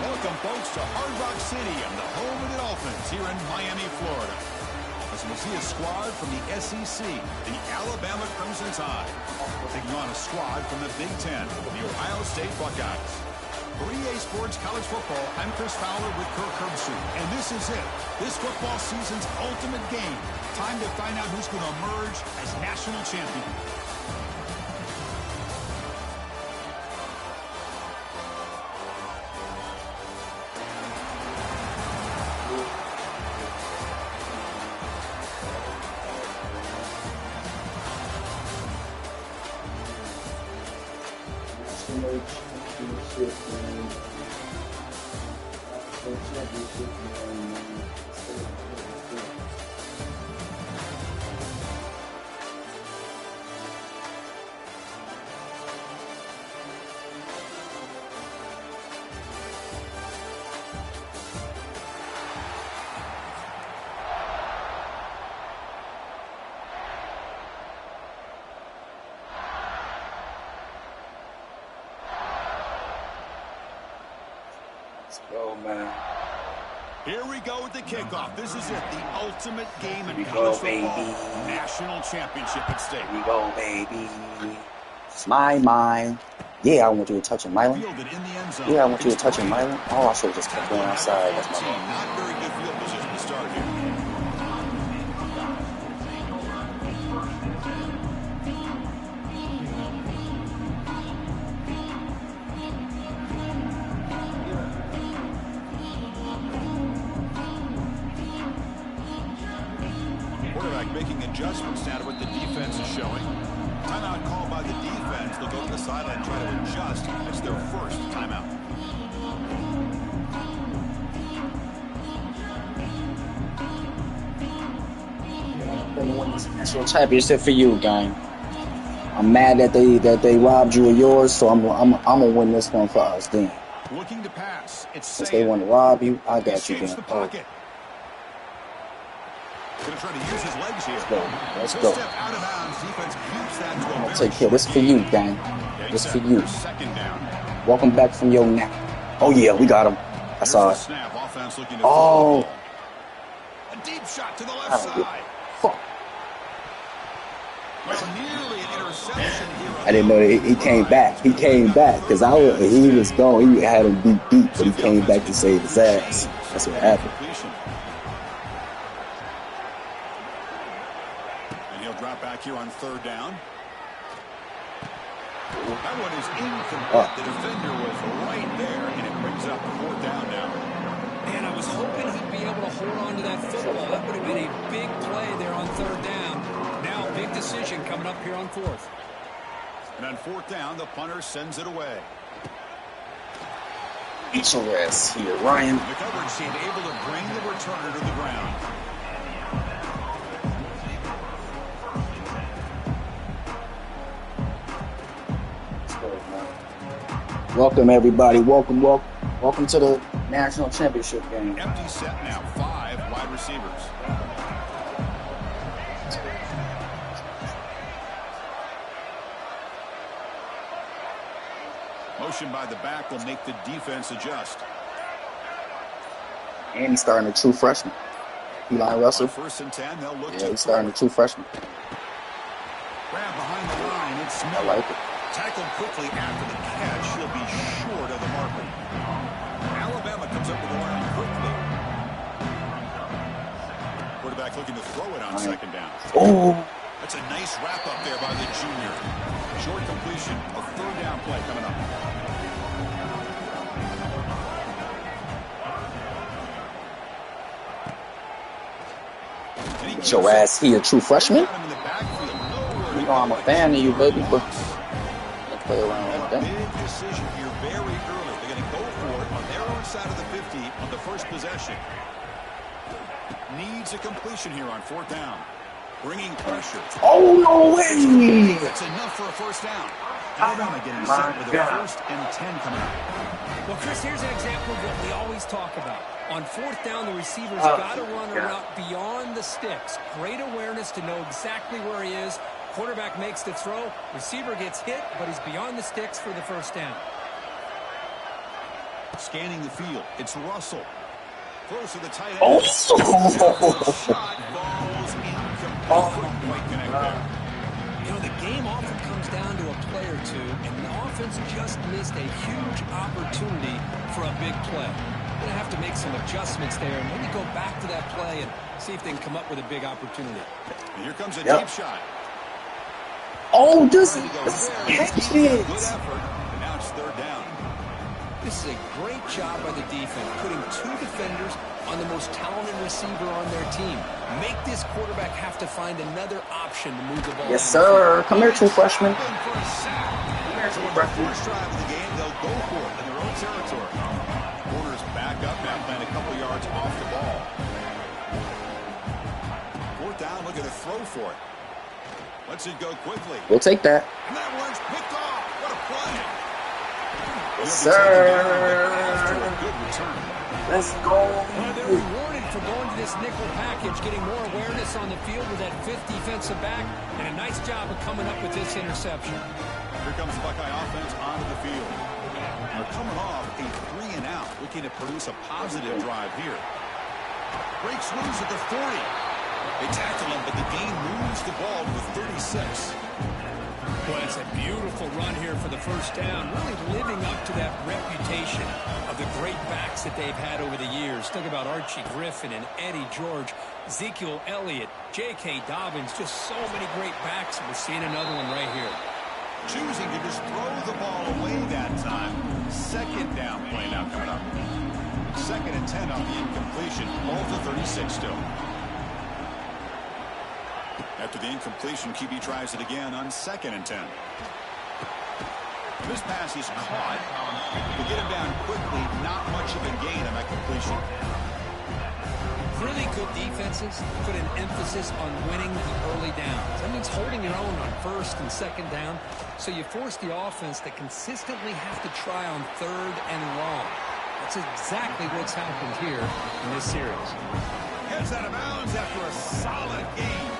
[SPEAKER 7] Welcome, folks, to Hard Rock Stadium, the home of the Dolphins here in Miami, Florida. As we'll see a squad from the SEC, the Alabama Crimson Tide, taking on a squad from the Big Ten, the Ohio State Buckeyes. For EA Sports College Football, I'm Chris Fowler with Kirk Herbstreit, and this is it. This football season's ultimate game. Time to find out who's going to emerge as national champion.
[SPEAKER 1] Go, man.
[SPEAKER 7] Here we go with the kickoff. This is it, the ultimate game in
[SPEAKER 1] Here we
[SPEAKER 7] college
[SPEAKER 1] go, baby.
[SPEAKER 7] football. National championship at stake.
[SPEAKER 1] Here we go, baby. It's my. Yeah, I want you to touch him, Mylan.
[SPEAKER 7] Fielded in the end zone.
[SPEAKER 1] Yeah, I want you to touch him, Mylan. Oh, I should have just kept going outside. That's my bad.
[SPEAKER 7] Not very good field position to start here. Quarterback making adjustments now to what the defense is showing. Timeout called by the defense. They'll go to the sideline and try to adjust. It's their first timeout.
[SPEAKER 1] National championship for you, gang. I'm mad that they robbed you of yours, so I'm gonna win this one for us, then.
[SPEAKER 7] Looking to pass. It's
[SPEAKER 1] Since they want to rob you, I got you,
[SPEAKER 7] escapes
[SPEAKER 1] then.
[SPEAKER 7] the pocket. Going to try to use his legs here.
[SPEAKER 1] Let's go. Let's
[SPEAKER 7] He'll
[SPEAKER 1] go.
[SPEAKER 7] step out of bounds. Defense keeps that to a
[SPEAKER 1] I'm gonna
[SPEAKER 7] very
[SPEAKER 1] take care. This
[SPEAKER 7] short
[SPEAKER 1] for you,
[SPEAKER 7] gain.
[SPEAKER 1] gang.
[SPEAKER 7] They
[SPEAKER 1] This
[SPEAKER 7] set
[SPEAKER 1] for you.
[SPEAKER 7] their second down.
[SPEAKER 1] Welcome back from your nap. Oh yeah, we got him. I
[SPEAKER 7] Here's
[SPEAKER 1] saw
[SPEAKER 7] the
[SPEAKER 1] it.
[SPEAKER 7] snap. Offense looking to
[SPEAKER 1] Oh.
[SPEAKER 7] throw the ball. A deep shot to the
[SPEAKER 1] I
[SPEAKER 7] left
[SPEAKER 1] don't give
[SPEAKER 7] side.
[SPEAKER 1] a fuck.
[SPEAKER 7] Well, nearly an interception here.
[SPEAKER 1] I didn't know that he came back. He came back because he was gone. He had him beat, but he came back to save his ass. That's what happened.
[SPEAKER 7] And he'll drop back here on third down. That one is incomplete. The defender was right there, and it brings up fourth down now.
[SPEAKER 8] And I was hoping he'd be able to hold on to that football. That would have been a big play there on third down. Now, big decision coming up here on fourth.
[SPEAKER 7] And on fourth down, the punter sends it away.
[SPEAKER 1] Get your ass here, Ryan.
[SPEAKER 7] The coverage team able to bring the returner to the ground.
[SPEAKER 1] Welcome everybody. Welcome to the national championship game.
[SPEAKER 7] Empty set now. 5 wide receivers. Motion by the back will make the defense adjust.
[SPEAKER 1] And he's starting a true freshman. Eli Russell.
[SPEAKER 7] On first and 10, they'll look
[SPEAKER 1] Yeah,
[SPEAKER 7] to
[SPEAKER 1] he's starting a true freshman.
[SPEAKER 7] grab behind the line. It's
[SPEAKER 1] I
[SPEAKER 7] Miller.
[SPEAKER 1] like it.
[SPEAKER 7] Tackled quickly after the catch. He'll be short of the marker. Alabama comes up with the line quickly. Quarterback looking to throw it on second down.
[SPEAKER 1] Oh,
[SPEAKER 7] That's a nice wrap up there by the junior. Short completion. A third down play coming up.
[SPEAKER 1] get your ass here, true freshman.
[SPEAKER 7] Got him in the backfield. Nowhere to
[SPEAKER 1] You know I'm a
[SPEAKER 7] go.
[SPEAKER 1] fan of you, baby, but don't play around
[SPEAKER 7] A
[SPEAKER 1] like that.
[SPEAKER 7] big decision here very early. They're going to go for it on their own side of the 50 on the first possession. Needs a completion here on fourth down. Bringing pressure.
[SPEAKER 1] Oh, no way!
[SPEAKER 7] That's enough for a first down. Alabama getting set with a first and 10 coming up.
[SPEAKER 8] Well, Chris, here's an example of what we always talk about. On fourth down, the receiver's got to run a route beyond the sticks. Great awareness to know exactly where he is. Quarterback makes the throw. Receiver gets hit, but he's beyond the sticks for the first down.
[SPEAKER 7] Scanning the field. It's Russell. Close to the tight end.
[SPEAKER 1] Oh!
[SPEAKER 7] Shot balls incomplete. Couldn't quite connect there.
[SPEAKER 8] You know, the game often comes down to a play or two, and the offense just missed a huge opportunity for a big play. They're going to have to make some adjustments there and maybe go back to that play and see if they can come up with a big opportunity.
[SPEAKER 7] And here comes a
[SPEAKER 1] Yep.
[SPEAKER 7] deep shot.
[SPEAKER 1] Oh, this
[SPEAKER 7] Trying to go
[SPEAKER 1] is
[SPEAKER 7] very deep.
[SPEAKER 1] catch
[SPEAKER 7] Good
[SPEAKER 1] it.
[SPEAKER 7] effort. And now it's third down.
[SPEAKER 8] This is a great job by the defense, putting 2 defenders on the most talented receiver on their team. Make this quarterback have to find another option to move the ball.
[SPEAKER 1] Yes,
[SPEAKER 8] down the
[SPEAKER 1] sir.
[SPEAKER 8] field.
[SPEAKER 1] Come here, true freshman.
[SPEAKER 7] Going for a sack. So on the first drive of the game, they'll go for it in their own territory. Corners back up now, playing a couple yards off the ball. Fourth down, looking to throw for it. Lets it go quickly.
[SPEAKER 1] We'll take that.
[SPEAKER 7] And that one's picked off. What a play.
[SPEAKER 1] Yes,
[SPEAKER 7] He'll be taken down, but
[SPEAKER 1] sir.
[SPEAKER 7] after a good return.
[SPEAKER 1] Let's go.
[SPEAKER 8] Well, they're rewarded for going to this nickel package, getting more awareness on the field with that 5th defensive back, and a nice job of coming up with this interception.
[SPEAKER 7] Here comes the Buckeye offense onto the field. They're coming off a 3-and-out, looking to produce a positive drive here. Breaks loose at the 40. They tackle him, but the game moves the ball to the 36.
[SPEAKER 8] Well, it's a beautiful run here for the first down, really living up to that reputation of the great backs that they've had over the years. Think about Archie Griffin and Eddie George, Ezekiel Elliott, J.K. Dobbins, just so many great backs. We're seeing another one right here.
[SPEAKER 7] Choosing to just throw the ball away that time. Second down play now coming up. Second and 10 on the incompletion. Ball to 36 still. After the incompletion, QB tries it again on second and 10. This pass is caught. To get him down quickly, not much of a gain on that completion.
[SPEAKER 8] Really good defenses put an emphasis on winning the early downs. That means holding your own on first and second down. So you force the offense to consistently have to try on third and long. That's exactly what's happened here in this series.
[SPEAKER 7] Gets out of bounds after a solid gain.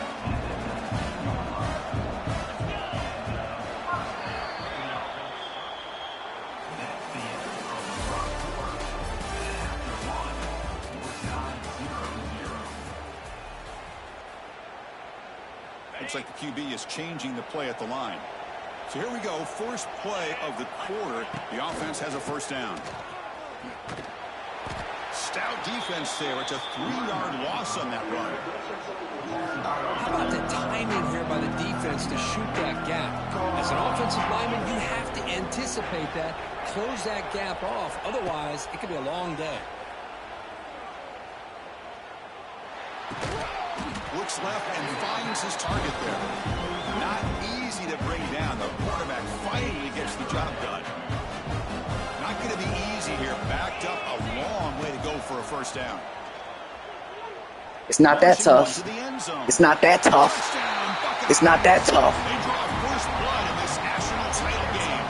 [SPEAKER 7] Looks like the QB is changing the play at the line. So here we go, first play of the quarter. The offense has a first down. Stout defense there. It's a 3-yard loss on that run.
[SPEAKER 8] How about the timing here by the defense to shoot that gap? As an offensive lineman, you have to anticipate that, close that gap off. Otherwise, it could be a long day.
[SPEAKER 7] Looks left and finds his target there. Not easy to bring down. The quarterback finally gets the job done. Not going to be easy here. Backed up a long way to go for a first down.
[SPEAKER 1] It's not that tough. It's not that tough. It's not that tough.
[SPEAKER 7] They draw first blood in this national title game.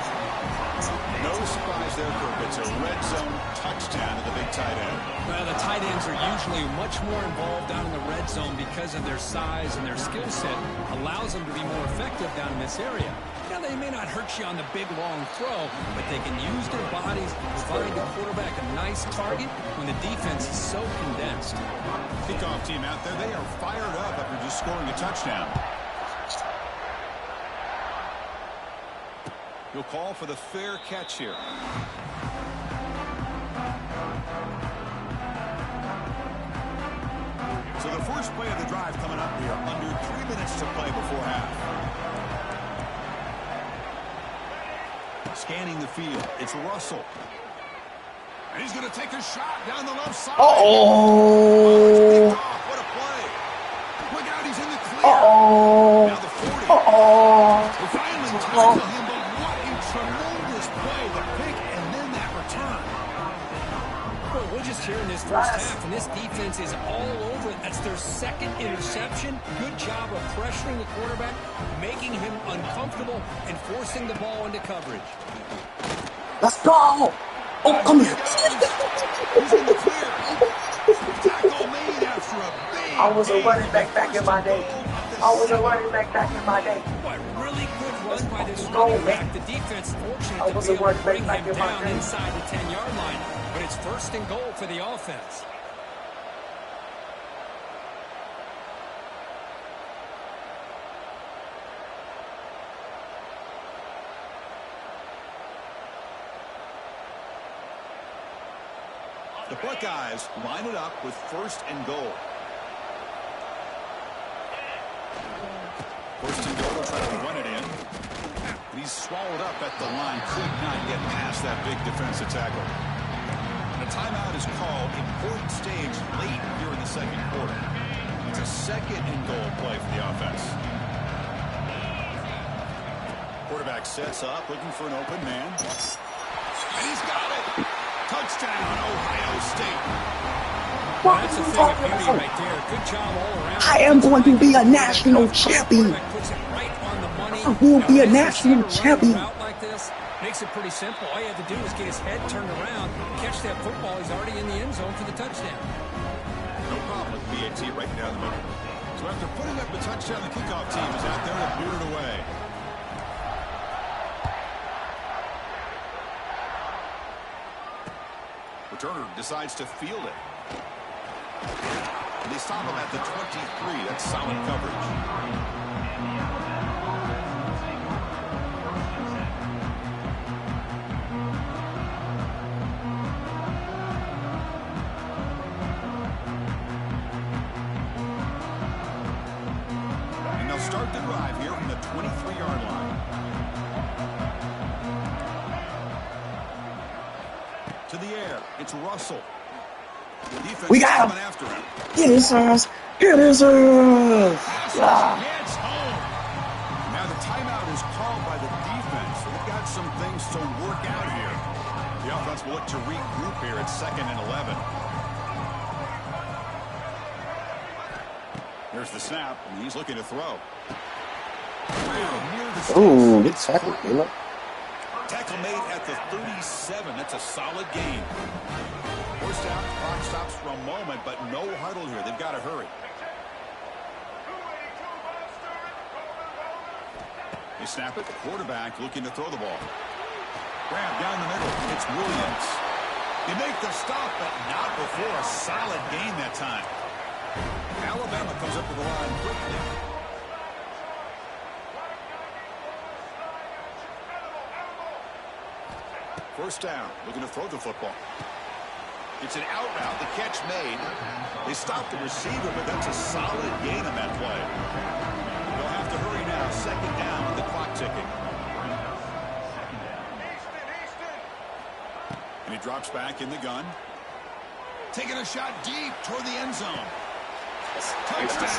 [SPEAKER 7] No surprise there, Kirk. It's a red zone touchdown to the big tight end.
[SPEAKER 8] Well, the tight ends are usually much more involved down in the red zone because of their size and their skill set allows them to be more effective down in this area. Now, they may not hurt you on the big, long throw, but they can use their bodies to provide the quarterback a nice target when the defense is so condensed.
[SPEAKER 7] Kickoff team out there, they are fired up after just scoring a touchdown. He'll call for the fair catch here. So the first play of the drive coming up here. Under 3 minutes to play before half. Scanning the field. It's Russell. And he's going to take a shot down the left side.
[SPEAKER 1] Uh-oh.
[SPEAKER 7] What a play. Look out, he's in the clear.
[SPEAKER 1] Uh-oh.
[SPEAKER 7] Now the 40.
[SPEAKER 1] Uh-oh.
[SPEAKER 7] They finally tackle him, but what a tremendous play. The pick and then that return.
[SPEAKER 8] Well, we're just here in this first half, and this defense is all over it. That's their second interception. Good job of pressuring the quarterback, making him uncomfortable, and forcing the ball into coverage.
[SPEAKER 1] Let's go. Oh, come here.
[SPEAKER 7] He's in the clear. Tackle made after a big
[SPEAKER 1] I was a running back in my day. I was a running back in my day.
[SPEAKER 8] What really good run by this
[SPEAKER 1] Go,
[SPEAKER 8] running back.
[SPEAKER 1] man.
[SPEAKER 8] The defense
[SPEAKER 1] I
[SPEAKER 8] fortunate to
[SPEAKER 1] was
[SPEAKER 8] be
[SPEAKER 1] a
[SPEAKER 8] able to
[SPEAKER 1] running
[SPEAKER 8] bring
[SPEAKER 1] back
[SPEAKER 8] him
[SPEAKER 1] in my
[SPEAKER 8] down
[SPEAKER 1] day.
[SPEAKER 8] inside the 10-yard line. But it's first and goal for the offense.
[SPEAKER 7] The Buckeyes line it up with first and goal. First and goal, they'll try to run it in. And he's swallowed up at the line. Could not get past that big defensive tackle. And a timeout is called. Important stage late here in the second quarter. It's a second and goal play for the offense. Quarterback sets up, looking for an open man. And he's got it. Touchdown, Ohio State.
[SPEAKER 1] What
[SPEAKER 8] That's
[SPEAKER 1] are
[SPEAKER 8] a
[SPEAKER 1] you
[SPEAKER 8] thing of
[SPEAKER 1] talking
[SPEAKER 8] beauty
[SPEAKER 1] about?
[SPEAKER 8] right there. Good job all around.
[SPEAKER 1] I am going to be a national champion.
[SPEAKER 8] Puts it right on the money.
[SPEAKER 1] I will be a
[SPEAKER 8] Now,
[SPEAKER 1] national
[SPEAKER 8] this receiver running
[SPEAKER 1] champion.
[SPEAKER 8] a route like this makes it pretty simple. All you have to do is get his head turned around, catch that football. He's already in the end zone for the touchdown.
[SPEAKER 7] No problem with BAT right down the middle. So after putting up the touchdown, the kickoff team is out there to boot it away. Returner decides to field it. And they stop him at the 23. That's solid coverage. And they'll start the drive here from the 23-yard line. To the air, it's Russell. Defense
[SPEAKER 1] We got him.
[SPEAKER 7] coming after him.
[SPEAKER 1] It is us. It is us. Ah.
[SPEAKER 7] Gets home. Now the timeout is called by the defense. So they've got some things to work out here. The offense will look to regroup here at 2nd and 11. There's the snap, and he's looking to throw.
[SPEAKER 1] Ooh, good tackle, Caleb.
[SPEAKER 7] Tackle made at the 37. That's a solid gain. First down, clock stops for a moment, but no huddle here. They've got to hurry. They snap it. The quarterback looking to throw the ball. Grab down the middle. It's Williams. They make the stop, but not before a solid gain that time. Alabama comes up to the line quickly. First down, looking to throw the football. It's an out route, the catch made. They stop the receiver, but that's a solid gain on that play. They'll have to hurry now, second down with the clock ticking. And he drops back in the gun. Taking a shot deep toward the end zone. Touchdown,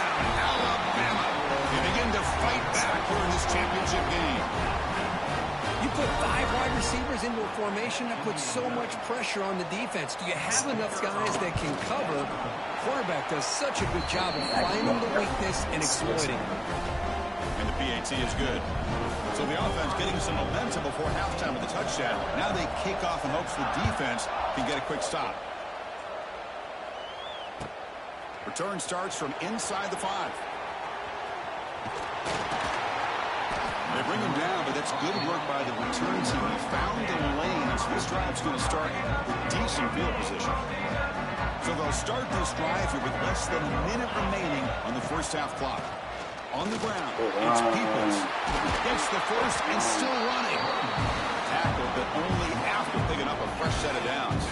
[SPEAKER 7] Alabama. They begin to fight back here in this championship game.
[SPEAKER 8] You put 5 wide receivers into a formation that puts so much pressure on the defense. Do you have enough guys that can cover? Quarterback does such a good job of finding the weakness and exploiting it.
[SPEAKER 7] And the PAT is good. So the offense getting some momentum before halftime with the touchdown. Now they kick off in hopes the defense can get a quick stop. Return starts from inside the 5. They bring him down, but that's good work by the return team. He found the lane, so this drive's going to start with decent field position. So they'll start this drive here with less than a minute remaining on the first half clock. On the ground, it's Peoples. Gets the first and still running. Tackled, but only after picking up a fresh set of downs.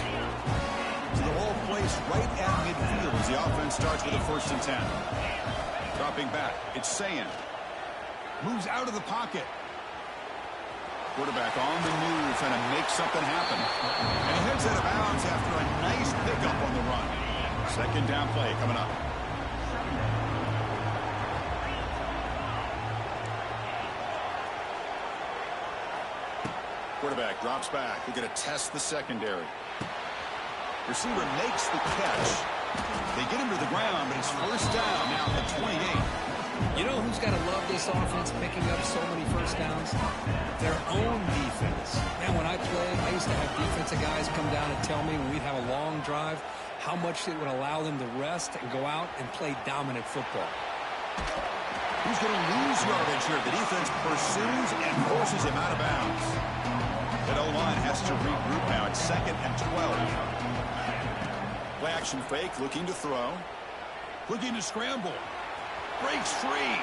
[SPEAKER 7] So the whole place right at midfield as the offense starts with a 1st and 10. Dropping back, it's Sayan. Moves out of the pocket. Quarterback on the move, trying to make something happen. And he heads out of bounds after a nice pickup on the run. Second down play coming up. Quarterback drops back. We're going to test the secondary. Receiver makes the catch. They get him to the ground, but it's first down now at 28.
[SPEAKER 8] You know who's got to love this offense picking up so many first downs? Their own defense. Man, when I played, I used to have defensive guys come down and tell me when we'd have a long drive how much it would allow them to rest and go out and play dominant football.
[SPEAKER 7] Who's going to lose yardage here? The defense pursues and forces him out of bounds. That O-line has to regroup now. It's 2nd and 12. Play action fake, looking to throw. Looking to scramble. Breaks free.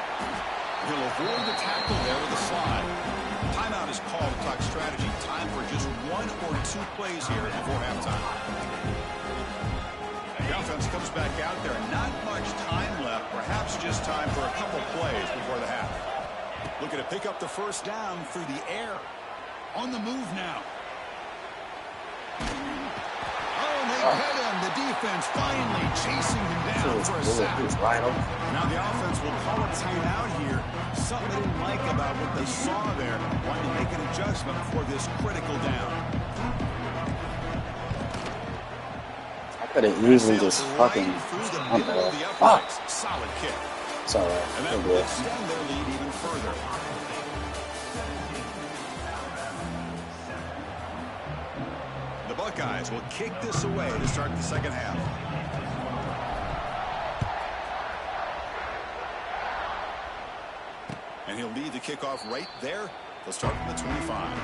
[SPEAKER 7] He'll avoid the tackle there with a slide. Timeout is called to talk strategy. Time for just 1 or 2 plays here before halftime. The offense comes back out there. Not much time left. Perhaps just time for a couple plays before the half. Looking to pick up the first down through the air. On the move now. Oh, they hit him. The defense finally chasing him down for a sack. Now the offense will call a timeout here. Something they didn't like about what they saw there. Wanting to make an adjustment for this critical down.
[SPEAKER 1] I could have easily just fucking.
[SPEAKER 7] Solid kick.
[SPEAKER 1] It's alright.
[SPEAKER 7] And that will extend their lead even further. The Buckeyes will kick this away to start the second half. And he'll lead the kickoff right there. They'll start from the 25.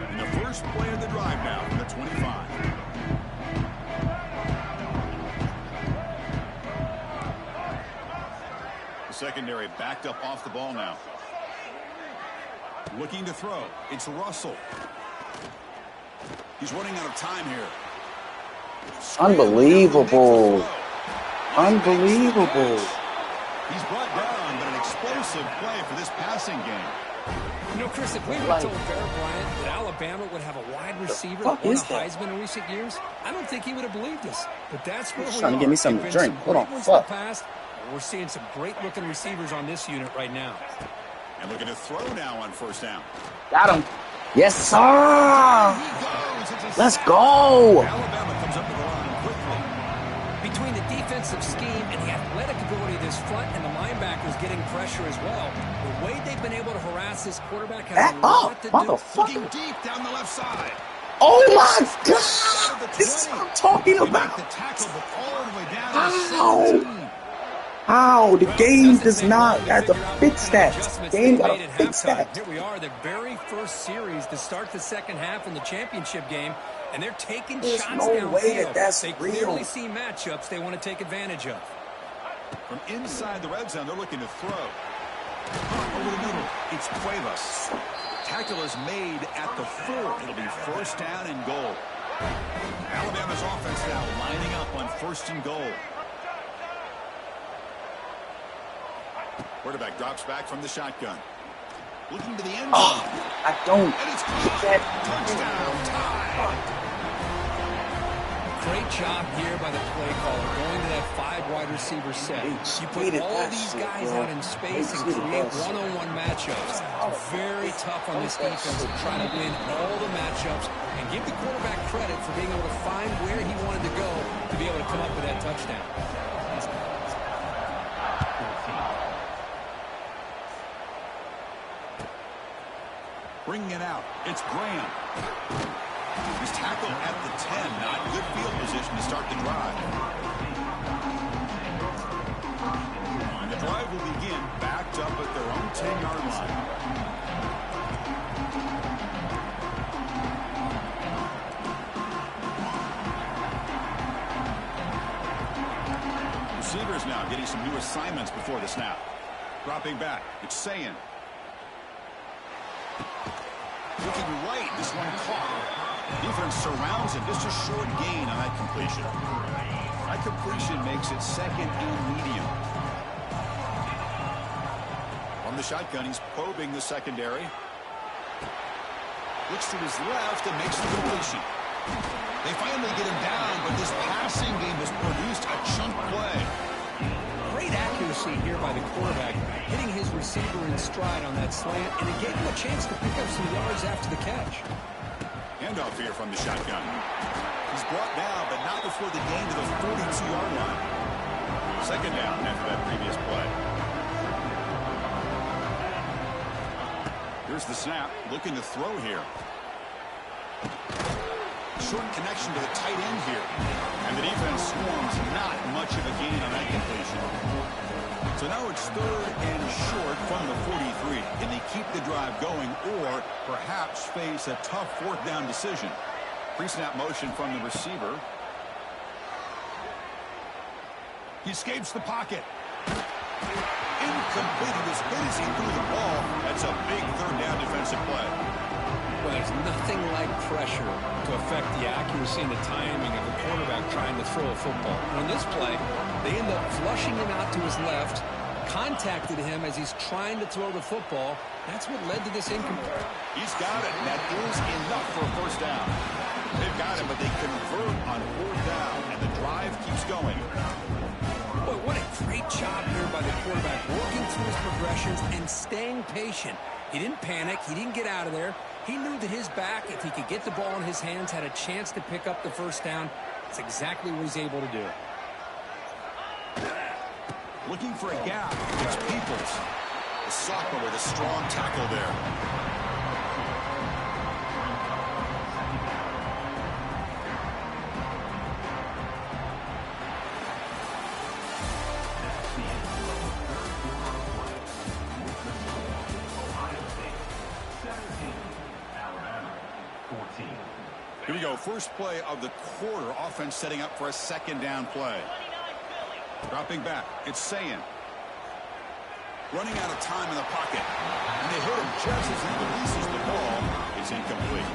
[SPEAKER 7] And the first play of the drive now from the 25. Secondary backed up off the ball now. Looking to throw. It's Russell. He's running out of time here.
[SPEAKER 1] Unbelievable. Unbelievable.
[SPEAKER 7] He's brought down, but an explosive play for this passing game.
[SPEAKER 8] You know, Chris, if we were told Bear Bryant that Alabama would have a wide receiver that won a Heisman in recent years, I don't think he would have believed us. But that's where we are.
[SPEAKER 1] Trying to give me some drink. Hold on.
[SPEAKER 8] Fuck. We're seeing some great-looking receivers on this unit right now.
[SPEAKER 7] And looking to throw now on first down.
[SPEAKER 1] Got him. Yes, sir.
[SPEAKER 7] He goes. It's a
[SPEAKER 1] Let's
[SPEAKER 7] sack.
[SPEAKER 1] go.
[SPEAKER 7] Alabama comes up to the line quickly.
[SPEAKER 8] Between the defensive scheme and the athletic ability of this front and the linebackers getting pressure as well, the way they've been able to harass this quarterback has
[SPEAKER 1] Back
[SPEAKER 8] a lot
[SPEAKER 1] up,
[SPEAKER 8] to do.
[SPEAKER 7] Looking
[SPEAKER 1] motherfucker.
[SPEAKER 7] deep down the left side.
[SPEAKER 1] Oh my
[SPEAKER 7] Out
[SPEAKER 1] God.
[SPEAKER 7] of the
[SPEAKER 1] This is
[SPEAKER 7] 20.
[SPEAKER 1] what I'm talking
[SPEAKER 7] They make
[SPEAKER 1] about.
[SPEAKER 7] the tackle, but all the way down to
[SPEAKER 1] How?
[SPEAKER 7] the 17.
[SPEAKER 1] How? The
[SPEAKER 8] Well,
[SPEAKER 1] game
[SPEAKER 8] doesn't
[SPEAKER 1] does
[SPEAKER 8] take
[SPEAKER 1] not
[SPEAKER 8] long to
[SPEAKER 1] have to
[SPEAKER 8] figure out
[SPEAKER 1] fix
[SPEAKER 8] what kind of
[SPEAKER 1] that.
[SPEAKER 8] adjustments
[SPEAKER 1] Game
[SPEAKER 8] they've
[SPEAKER 1] gotta
[SPEAKER 8] made at
[SPEAKER 1] fix
[SPEAKER 8] halftime.
[SPEAKER 1] that.
[SPEAKER 8] Here we are, the very first series to start the second half in the championship game, and they're taking
[SPEAKER 1] There's
[SPEAKER 8] shots
[SPEAKER 1] no
[SPEAKER 8] downfield.
[SPEAKER 1] way that that's
[SPEAKER 8] they
[SPEAKER 1] real.
[SPEAKER 8] clearly see matchups they want to take advantage of.
[SPEAKER 7] From inside the red zone, they're looking to throw. Over the middle, it's Cuevas. Tackle is made at the 4. It'll be first down and goal. Alabama's offense now lining up on first and goal. Quarterback drops back from the shotgun. Looking to the end zone.
[SPEAKER 1] Oh, I don't
[SPEAKER 7] And it's
[SPEAKER 1] get
[SPEAKER 7] caught.
[SPEAKER 1] that.
[SPEAKER 7] Touchdown, tie.
[SPEAKER 8] Great job here by the play caller, going to that 5 wide receiver set.
[SPEAKER 1] They
[SPEAKER 8] You put
[SPEAKER 1] cheated
[SPEAKER 8] all
[SPEAKER 1] that
[SPEAKER 8] these
[SPEAKER 1] shit,
[SPEAKER 8] guys
[SPEAKER 1] bro.
[SPEAKER 8] out in space
[SPEAKER 1] They
[SPEAKER 8] and
[SPEAKER 1] cheated
[SPEAKER 8] create
[SPEAKER 1] that shit.
[SPEAKER 8] one-on-one matchups. It's very tough on this defense to try to win all the matchups and give the quarterback credit for being able to find where he wanted to go to be able to come up with that touchdown.
[SPEAKER 7] Bringing it out. It's Graham. He's tackled at the 10. Not good field position to start the drive. And the drive will begin backed up at their own 10-yard line. Receivers now getting some new assignments before the snap. Dropping back. It's Sayin. Looking right, this one caught. Defense surrounds him. Just a short gain on that completion. That completion makes it second and medium. On the shotgun, he's probing the secondary. Looks to his left and makes the completion. They finally get him down, but this passing game has produced a chunk play.
[SPEAKER 8] Great accuracy here by the quarterback, hitting his receiver in stride on that slant, and it gave him a chance to pick up some yards after the catch.
[SPEAKER 7] Handoff here from the shotgun. He's brought down, but not before the gain to the 42-yard line. Second down after that previous play. Here's the snap, looking to throw here. Short connection to the tight end here. And the defense swarms, not much of a gain on that completion. So now it's third and short from the 43. Can they keep the drive going or perhaps face a tough fourth down decision? Pre-snap motion from the receiver. He escapes the pocket. Incomplete. He was hit as he threw the ball. That's a big third down defensive play.
[SPEAKER 8] Well, there's nothing like pressure to affect the accuracy and the timing of the quarterback trying to throw a football. On this play, they end up flushing him out to his left, contacted him as he's trying to throw the football. That's what led to this incomplete.
[SPEAKER 7] He's got it, and that is enough for a first down. They've got him, but they convert on fourth down, and the drive keeps going.
[SPEAKER 8] Boy, what a great job here by the quarterback, working through his progressions and staying patient. He didn't panic. He didn't get out of there. He knew that his back, if he could get the ball in his hands, had a chance to pick up the first down. That's exactly what he's able to do.
[SPEAKER 7] Looking for a gap. It's Peoples. The sophomore with a strong tackle there. Here we go. First play of the quarter. Offense setting up for a second down play. Dropping back. It's Sayin. Running out of time in the pocket. And they hit him just as he releases the ball. It's incomplete.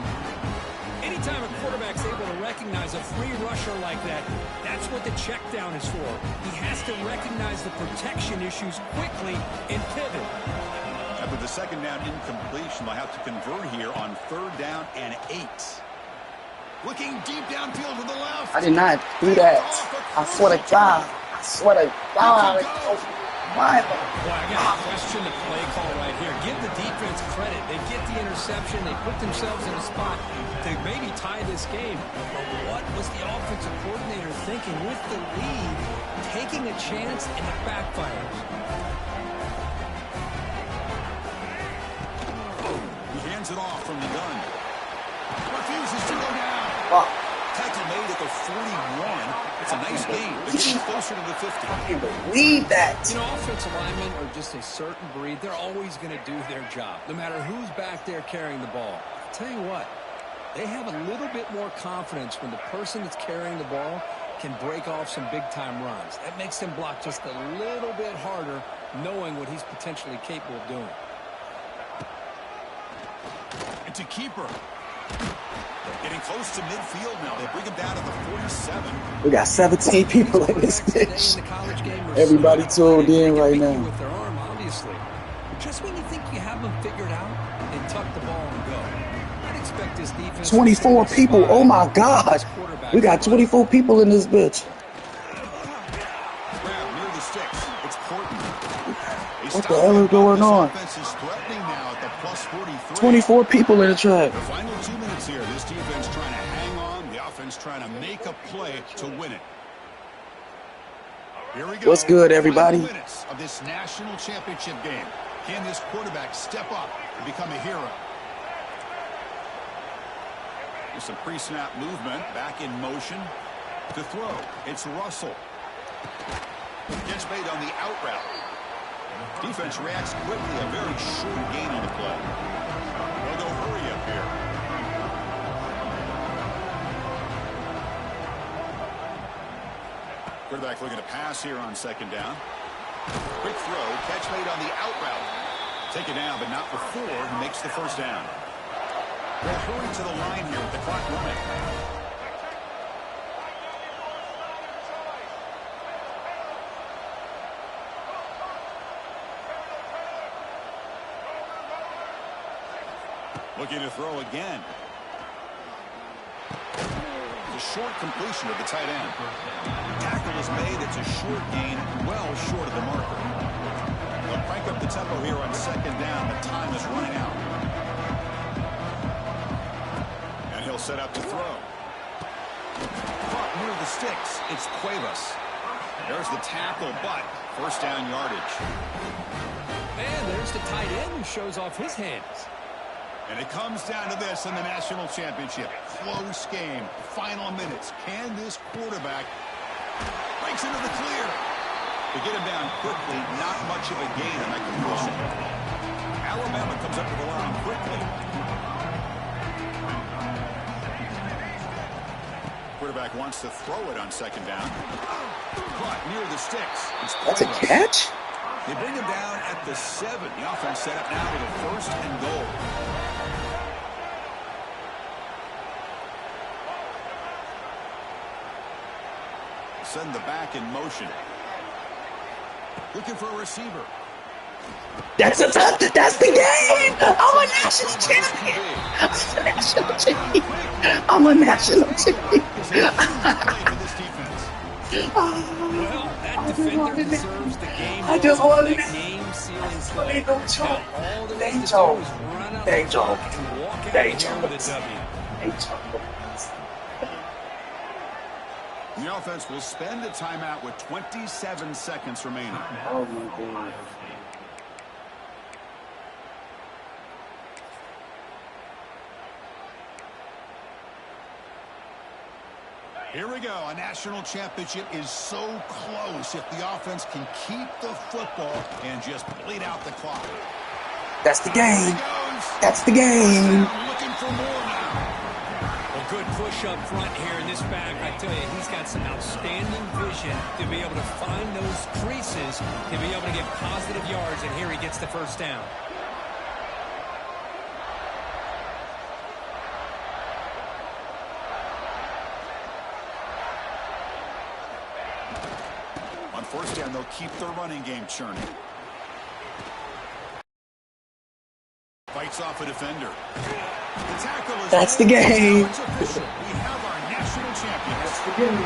[SPEAKER 8] Anytime a quarterback's able to recognize a free rusher like that, that's what the check down is for. He has to recognize the protection issues quickly and pivot.
[SPEAKER 7] After the second down incompletion, they'll have to convert here on third down and 8. Looking deep downfield to the left.
[SPEAKER 1] I did not do that. I swear to God. I swear to God. Why?
[SPEAKER 8] Boy, I got to question the play call right here. Give the defense credit. They get the interception. They put themselves in a spot to maybe tie this game. But what was the offensive coordinator thinking with the lead, taking a chance, and it backfires?
[SPEAKER 7] He hands it off from the gun. Refuses to go down.
[SPEAKER 1] Fuck.
[SPEAKER 7] Tackle made at the 41. It's a nice game. They're getting closer to the 50.
[SPEAKER 1] I can't believe that.
[SPEAKER 8] You know, offensive linemen are just a certain breed. They're always going to do their job, no matter who's back there carrying the ball. I'll tell you what, they have a little bit more confidence when the person that's carrying the ball can break off some big-time runs. That makes them block just a little bit harder, knowing what he's potentially capable of doing.
[SPEAKER 7] It's a keeper. Getting close to midfield now. They bring him down to the 47.
[SPEAKER 1] We got 17 people in this bitch. Everybody tuned in right now.
[SPEAKER 8] With their arm, obviously. Just when you think you have them figured out, they tuck the ball and go. I'd expect this defense.
[SPEAKER 1] 24 people. Oh my God. We got 24 people in this bitch.
[SPEAKER 7] Grab near the sticks. It's Portland.
[SPEAKER 1] What the hell is going on?
[SPEAKER 7] Offense is threatening now at the plus 43.
[SPEAKER 1] 24 people in the track.
[SPEAKER 7] The final 2 minutes here. This defense trying to hang on. The offense trying to make a play to win it. Here we go.
[SPEAKER 1] What's good, everybody?
[SPEAKER 7] Final minutes of this national championship game. Can this quarterback step up and become a hero? There's some pre-snap movement. Back in motion. To throw. It's Russell. Gets made on the out route. Defense reacts quickly. A very short gain on the play. They'll go hurry up here. Quarterback looking to pass here on second down. Quick throw. Catch made on the out route. Take it down, but not before he makes the first down. They'll hurry to the line here with the clock running. Looking to throw again. The short completion of the tight end. Tackle is made. It's a short gain, well short of the marker. They'll crank up the tempo here on second down. The time is running out. And he'll set up to throw. Caught near the sticks. It's Cuevas. There's the tackle, but first down yardage.
[SPEAKER 8] And there's the tight end who shows off his hands.
[SPEAKER 7] And it comes down to this in the national championship. Close game. Final minutes. Can this quarterback breaks into the clear? To get him down quickly, not much of a gain on that completion. Alabama comes up to the line quickly. Quarterback wants to throw it on second down. Caught near the sticks.
[SPEAKER 1] That's a catch?
[SPEAKER 7] They bring him down at the 7. The offense set up now with a first and goal. Send the back in motion. Looking for a receiver.
[SPEAKER 1] That's the game. I'm a national champion. I'm a national champion.
[SPEAKER 8] Well, that defender deserves the game.
[SPEAKER 1] I just wanted it.
[SPEAKER 8] Game-sealing
[SPEAKER 1] They
[SPEAKER 8] play.
[SPEAKER 1] don't choke.
[SPEAKER 8] All there
[SPEAKER 1] They
[SPEAKER 8] is to do
[SPEAKER 1] choke.
[SPEAKER 8] is run out
[SPEAKER 1] They
[SPEAKER 8] the clock
[SPEAKER 1] choke.
[SPEAKER 8] and walk out
[SPEAKER 1] They
[SPEAKER 8] of here with a
[SPEAKER 1] choke.
[SPEAKER 8] W.
[SPEAKER 7] The offense will spend a timeout with 27 seconds remaining.
[SPEAKER 1] Oh my God.
[SPEAKER 7] Here we go. A national championship is so close if the offense can keep the football and just bleed out the clock.
[SPEAKER 1] That's the game.
[SPEAKER 7] He goes.
[SPEAKER 1] That's the game.
[SPEAKER 7] Looking for more now.
[SPEAKER 8] A good push up front here in this back. I tell you, he's got some outstanding vision to be able to find those creases, to be able to get positive yards, and here he gets the first down.
[SPEAKER 7] On first down, they'll keep their running game churning. Fights off a defender. The tackle is
[SPEAKER 1] That's the game.
[SPEAKER 7] It's official. We have our national champion.
[SPEAKER 1] That's the game.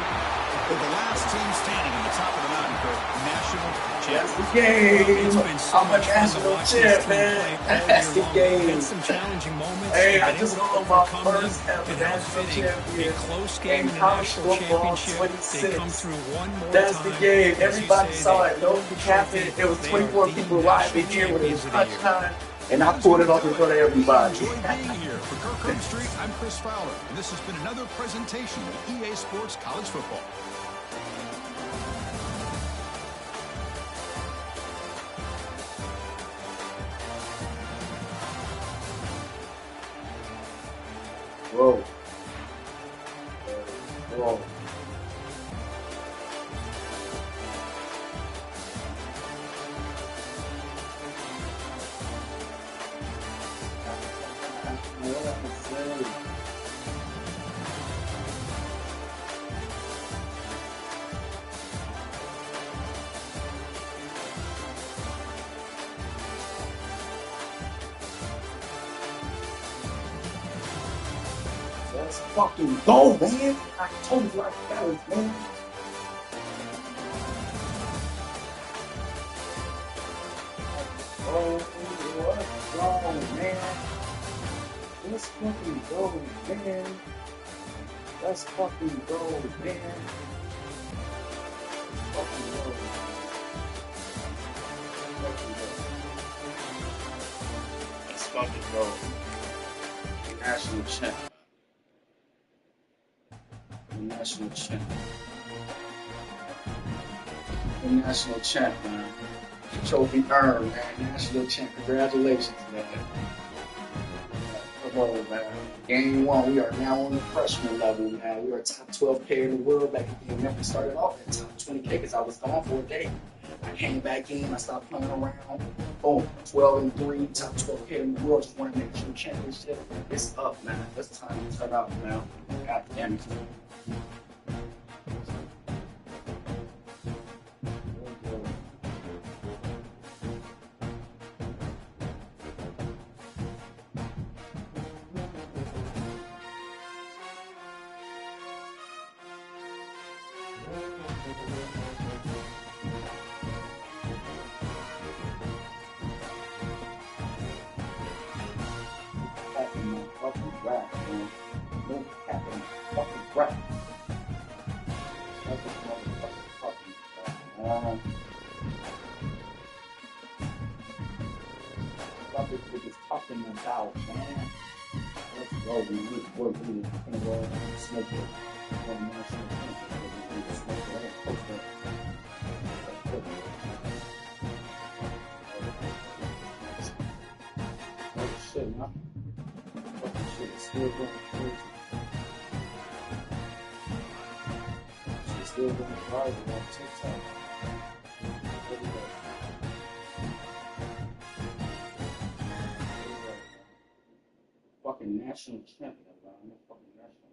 [SPEAKER 7] The last team standing on the top of the mountain. the national
[SPEAKER 1] That's the
[SPEAKER 7] champion.
[SPEAKER 1] game.
[SPEAKER 8] It's been so
[SPEAKER 1] I'm a
[SPEAKER 8] much fun to
[SPEAKER 1] national
[SPEAKER 8] watch this
[SPEAKER 1] champ,
[SPEAKER 8] team
[SPEAKER 1] man.
[SPEAKER 8] play all
[SPEAKER 1] That's the
[SPEAKER 8] year long. They've
[SPEAKER 1] game.
[SPEAKER 8] had some challenging moments.
[SPEAKER 1] Hey,
[SPEAKER 8] They've
[SPEAKER 1] I
[SPEAKER 8] been
[SPEAKER 1] just
[SPEAKER 8] able to
[SPEAKER 1] won my
[SPEAKER 8] overcome them.
[SPEAKER 1] first ever
[SPEAKER 8] And how
[SPEAKER 1] national
[SPEAKER 8] fitting, a
[SPEAKER 1] champion
[SPEAKER 8] close game
[SPEAKER 1] in
[SPEAKER 8] in the
[SPEAKER 1] college
[SPEAKER 8] national
[SPEAKER 1] football
[SPEAKER 8] championship. They come
[SPEAKER 1] 26.
[SPEAKER 8] through one more
[SPEAKER 1] That's
[SPEAKER 8] time.
[SPEAKER 1] the game.
[SPEAKER 8] As you
[SPEAKER 1] Everybody
[SPEAKER 8] say,
[SPEAKER 1] saw
[SPEAKER 8] they
[SPEAKER 1] it. No
[SPEAKER 8] hold the
[SPEAKER 1] capping.
[SPEAKER 8] trophy.
[SPEAKER 1] It was
[SPEAKER 8] They
[SPEAKER 1] 24
[SPEAKER 8] are the
[SPEAKER 1] people live in
[SPEAKER 8] national
[SPEAKER 1] here with a
[SPEAKER 8] champions of the year.
[SPEAKER 1] touchdown, and I pulled it off in front of everybody.
[SPEAKER 7] Enjoy being here. For Kirkland Street, I'm Chris Fowler, and this has been another presentation of EA Sports College Football.
[SPEAKER 1] Whoa. Whoa. Let's fucking go, man. I told you I got it, man. Oh, let's go, man. Let's fucking go, man. Let's fucking go, man. Let's fucking go. Let's fucking go. National champ. The national champ. The national champ, man. Trophy earned, man. National champ. Congratulations, man. Come on, man. Game one, we are now on the freshman level, man. We are top 12 player in the world. Back in the game, started off at top 20K because I was gone for a day. I came back in, I stopped playing around. Boom, 12-3, top 12 player in the world. Just won a national championship. It's up, man. It's time to turn up, man. God damn it. Fucking rap, man. No capping fucking rap. That's a motherfucking fucking rap. What this nigga's talking about, man? Let's go. We need work. We need to go and smoke it. For the national championship, we need to smoke it. Let's post it. Oh shit, man. Fucking shit is still going crazy. She's still going viral on TikTok. Every day. Fucking national champion, man. I'm a fucking national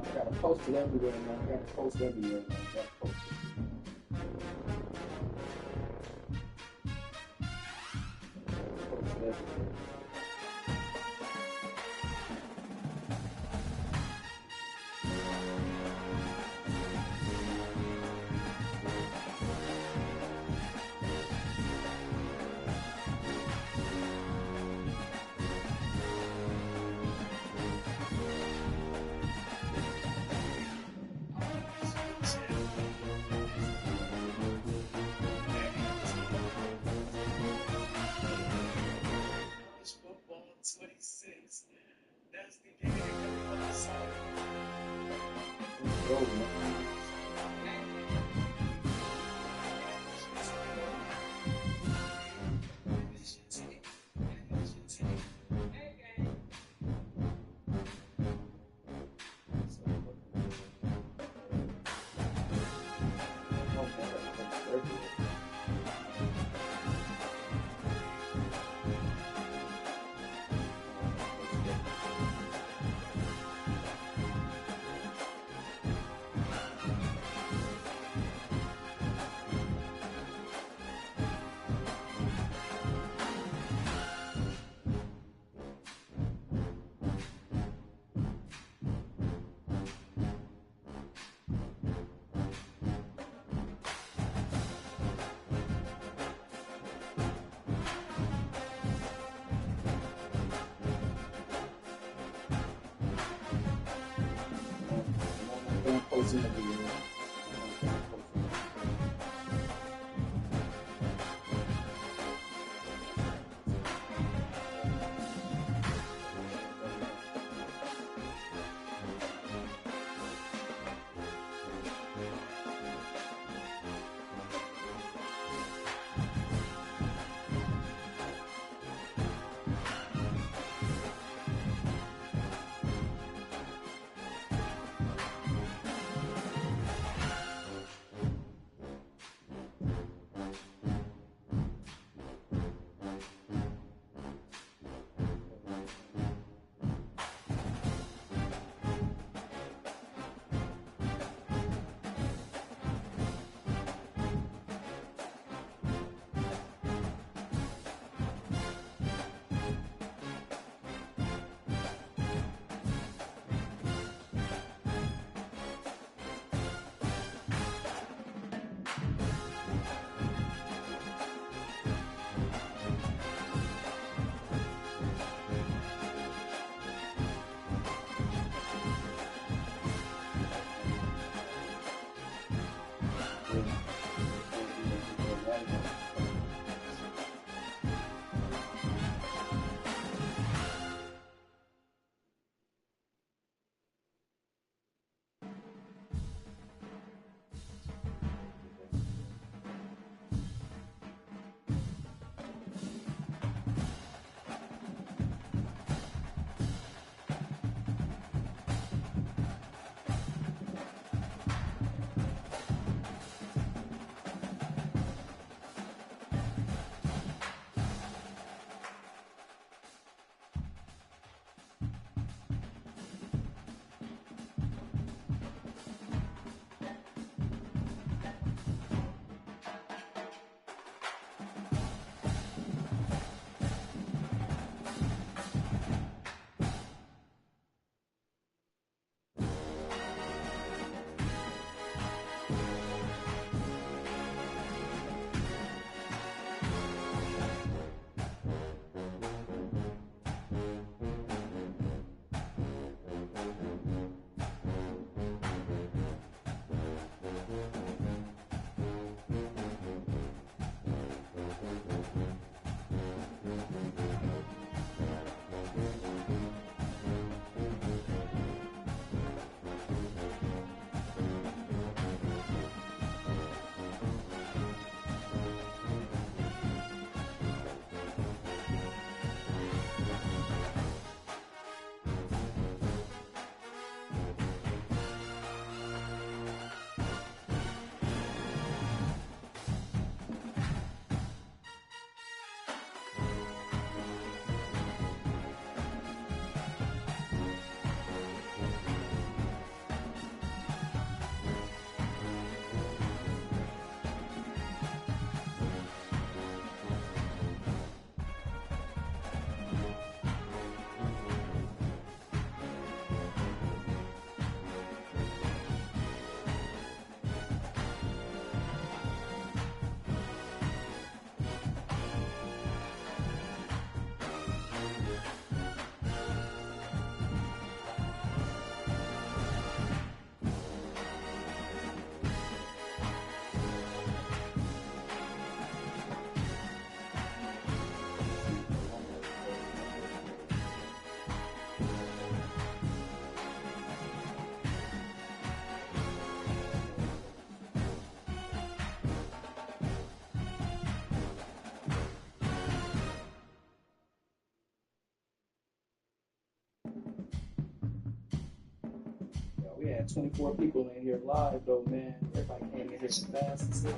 [SPEAKER 1] I gotta post it everywhere, man. I gotta post everywhere, man. I gotta post it. 26. That's the game. Everybody saw it. Go, man. Close in the video. We had 24 people in here live, though, man. Everybody came in here fast as hell.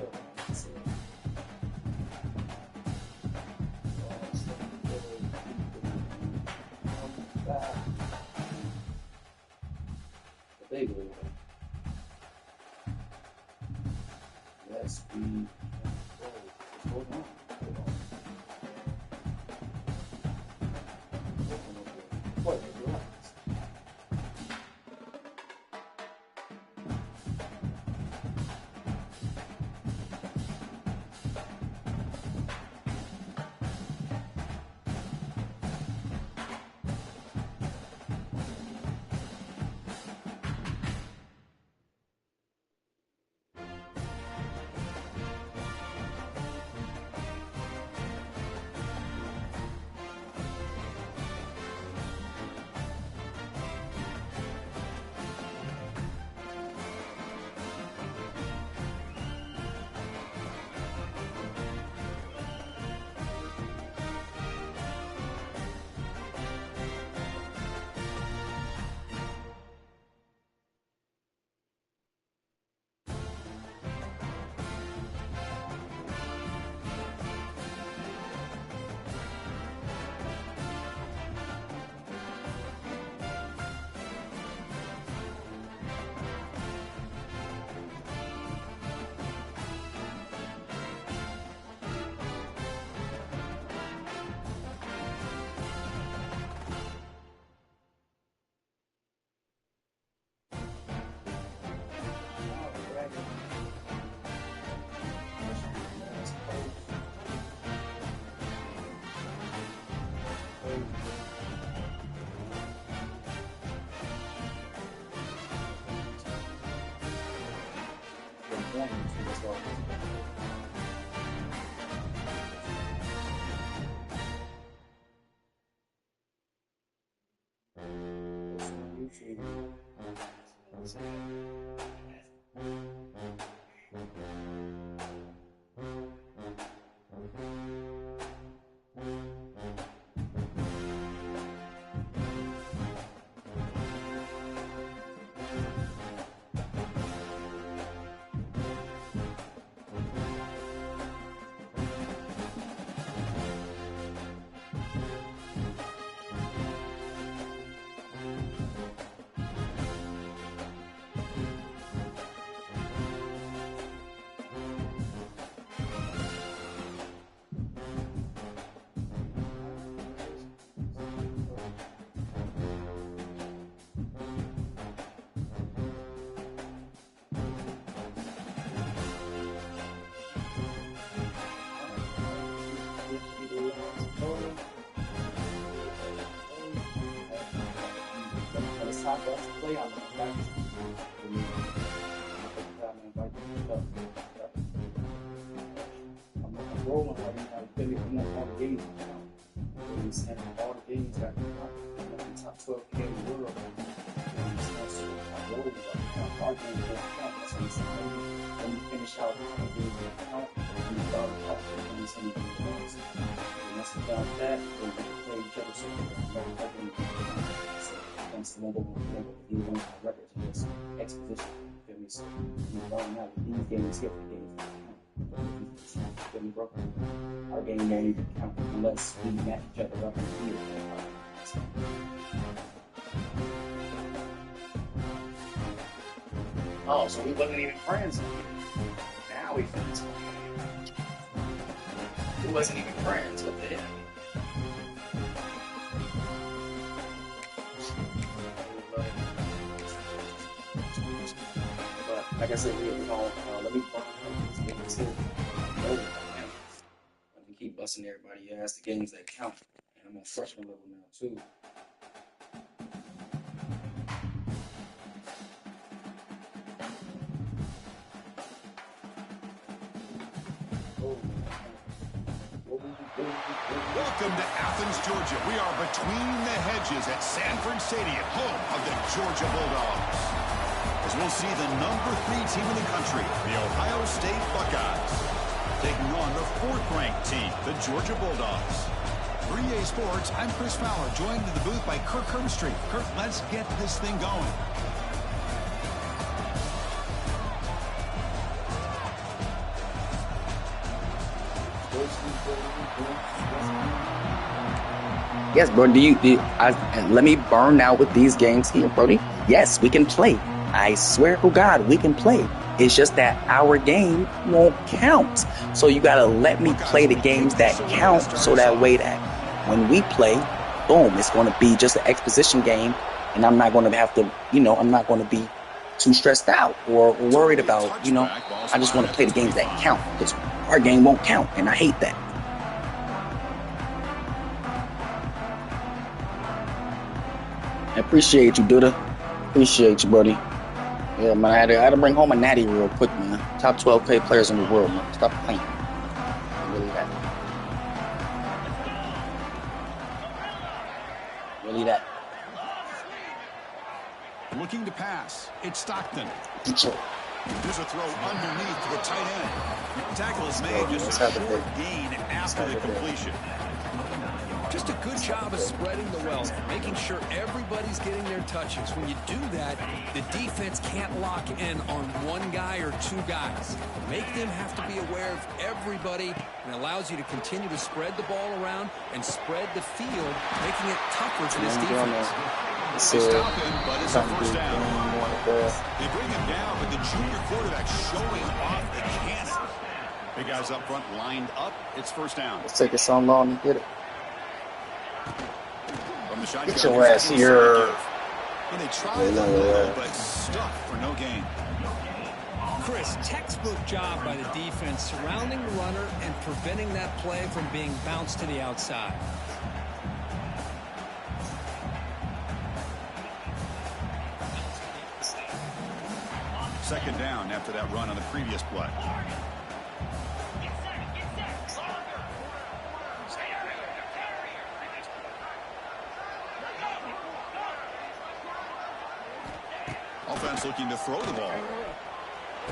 [SPEAKER 1] The big one. Yes, we. What's going on? What? Relax. Top us to play on the back. I'm rolling right now. I'm not all the games now. All the games that I'm top 12K in the world. I'm rolling right now. Our games don't count. That's what I'm saying. When you finish out, the games don't count. You start off with anything else. And that's about that. We're going to play each other so we against the mobile you want our records in this exposition. Feel me? So you learn out these games here, the games don't count. Feel me, bro? Our game won't even count unless we match each other up in the field. Oh, so we wasn't even friends. Now we friends. We wasn't even friends. What the hell? Like I said, let me let me keep busting everybody ass the games that count. And I'm on freshman level now too.
[SPEAKER 7] Welcome to Athens, Georgia. We are between the hedges at Sanford Stadium, home of the Georgia Bulldogs. As we'll see the #3 team in the country, the Ohio State Buckeyes, taking on the 4th-ranked team, the Georgia Bulldogs. For EA Sports, I'm Chris Fowler, joined in the booth by Kirk Herbstreit. Kirk, let's get this thing going.
[SPEAKER 1] Yes, bro. Let me burn out with these games here, Brody. Yes, we can play. I swear to God, we can play. It's just that our game won't count. So you gotta let me play the games that count, so that way that when we play, boom, it's gonna be just an exposition game, and I'm not gonna have to, I'm not gonna be too stressed out or worried about, I just want to play the games that count, because our game won't count, and I hate that. I appreciate you, Duda. Appreciate you, buddy. Yeah, man, I had to bring home a natty real quick, man. Top 12K players in the world, man. Stop playing. Really that. Really that.
[SPEAKER 7] Looking to pass. It's Stockton.
[SPEAKER 1] Detroit.
[SPEAKER 7] There's a throw underneath to the tight end. Tackle is made, just a short gain after the completion.
[SPEAKER 8] Just a good job of spreading the wealth, making sure everybody's getting their touches. When you do that, the defense can't lock in on one guy or two guys. Make them have to be aware of everybody, and allows you to continue to spread the ball around and spread the field, making it tougher for this defense.
[SPEAKER 7] They stop him, but it's a first down. They bring him down, but the junior quarterback showing off the cannon. Big guys up front lined up. It's first down.
[SPEAKER 1] Let's take it so long and get it.
[SPEAKER 7] Get
[SPEAKER 1] your ass here.
[SPEAKER 7] And they tried the middle, but stuck for no gain.
[SPEAKER 8] Chris, textbook job by the defense surrounding the runner and preventing that play from being bounced to the outside.
[SPEAKER 7] Second down after that run on the previous play. Offense looking to throw the ball.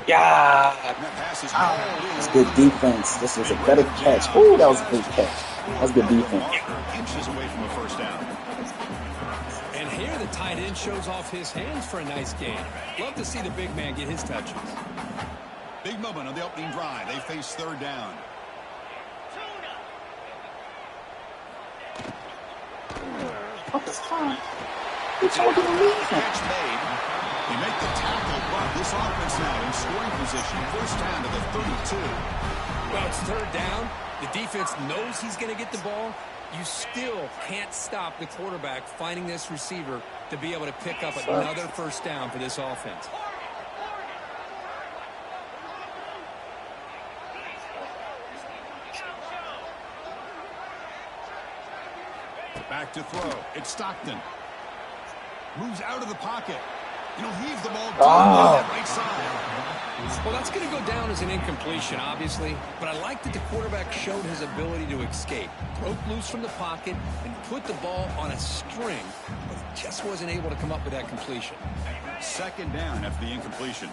[SPEAKER 1] Yeah. That's good defense. This was a better catch. Oh, that was a good catch. That's good defense.
[SPEAKER 7] Inches away from a first down.
[SPEAKER 8] And here the tight end shows off his hands for a nice game. Love to see the big man get his touches.
[SPEAKER 7] Big moment on the opening drive. They face third down.
[SPEAKER 1] What the fuck? It's all going to leave.
[SPEAKER 7] Catch made. They make the tackle, but this offense now in scoring position. First down to the 32.
[SPEAKER 8] Well, it's third down. The defense knows he's going to get the ball. You still can't stop the quarterback finding this receiver to be able to pick up another first down for this offense.
[SPEAKER 7] Back to throw. It's Stockton. Moves out of the pocket. Heave the ball down that right side.
[SPEAKER 8] Well, that's going to go down as an incompletion, obviously. But I like that the quarterback showed his ability to escape. Broke loose from the pocket and put the ball on a string. But just wasn't able to come up with that completion.
[SPEAKER 7] Second down after the incompletion.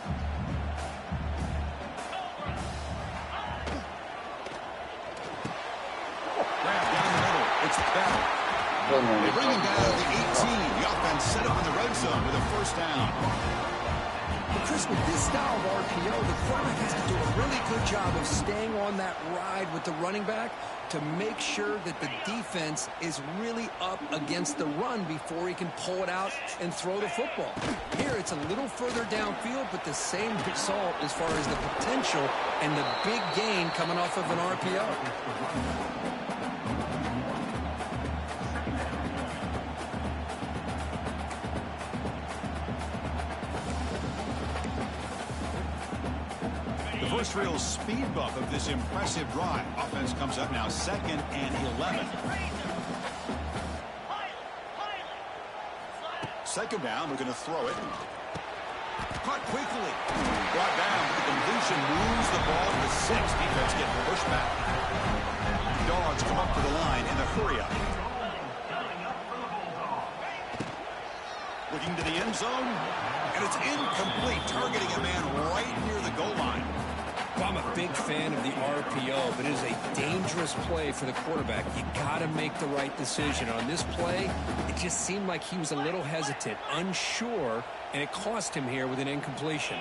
[SPEAKER 7] Grab down the middle. It's Bell. They bring him down to the 18. The offense set up in the red zone with a first down.
[SPEAKER 8] But Chris, with this style of RPO, the quarterback has to do a really good job of staying on that ride with the running back to make sure that the defense is really up against the run before he can pull it out and throw the football. Here, it's a little further downfield, but the same result as far as the potential and the big gain coming off of an RPO.
[SPEAKER 7] First real speed bump of this impressive drive. Offense comes up now 2nd and 11. Second down, we're going to throw it. Caught quickly. Brought down. The completion moves the ball to 6. Defense getting pushed back. Dogs come up to the line in the hurry up. Looking to the end zone. And it's incomplete. Targeting a man right near the goal line.
[SPEAKER 8] I'm a big fan of the RPO, but it is a dangerous play for the quarterback. You got to make the right decision. On this play, it just seemed like he was a little hesitant, unsure, and it cost him here with an incompletion.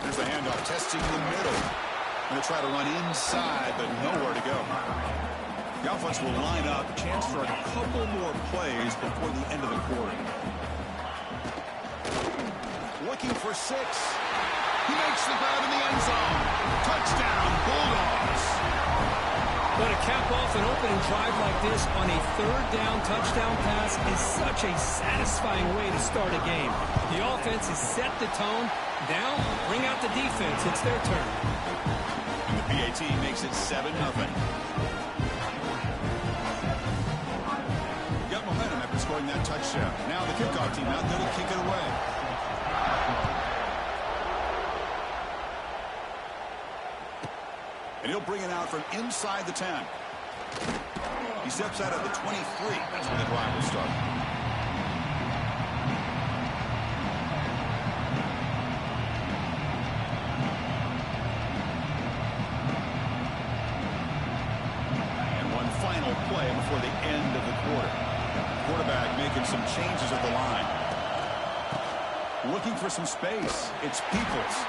[SPEAKER 7] There's the handoff, testing the middle. Going to try to run inside, but nowhere to go. The offense will line up. A chance for a couple more plays before the end of the quarter. Looking for 6. He makes the grab in the end zone. Touchdown, Bulldogs.
[SPEAKER 8] But to cap off an opening drive like this on a third down touchdown pass is such a satisfying way to start a game. The offense has set the tone. Now, bring out the defense. It's their turn.
[SPEAKER 7] And the PAT makes it 7-0. Got momentum after scoring that touchdown. Now the kickoff team out there to kick it away. And he'll bring it out from inside the 10. He steps out at the 23. That's where the drive will start. And one final play before the end of the quarter. Quarterback making some changes at the line. Looking for some space. It's Peoples.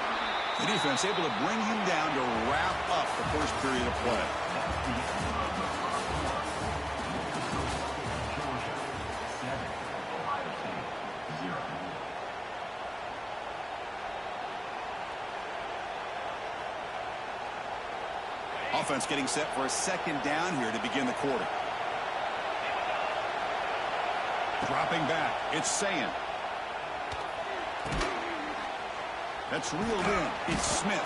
[SPEAKER 7] The defense able to bring him down to wrap up the first period of play. Offense getting set for a second down here to begin the quarter. Dropping back, it's Sayin. That's reeled in. It's Smith.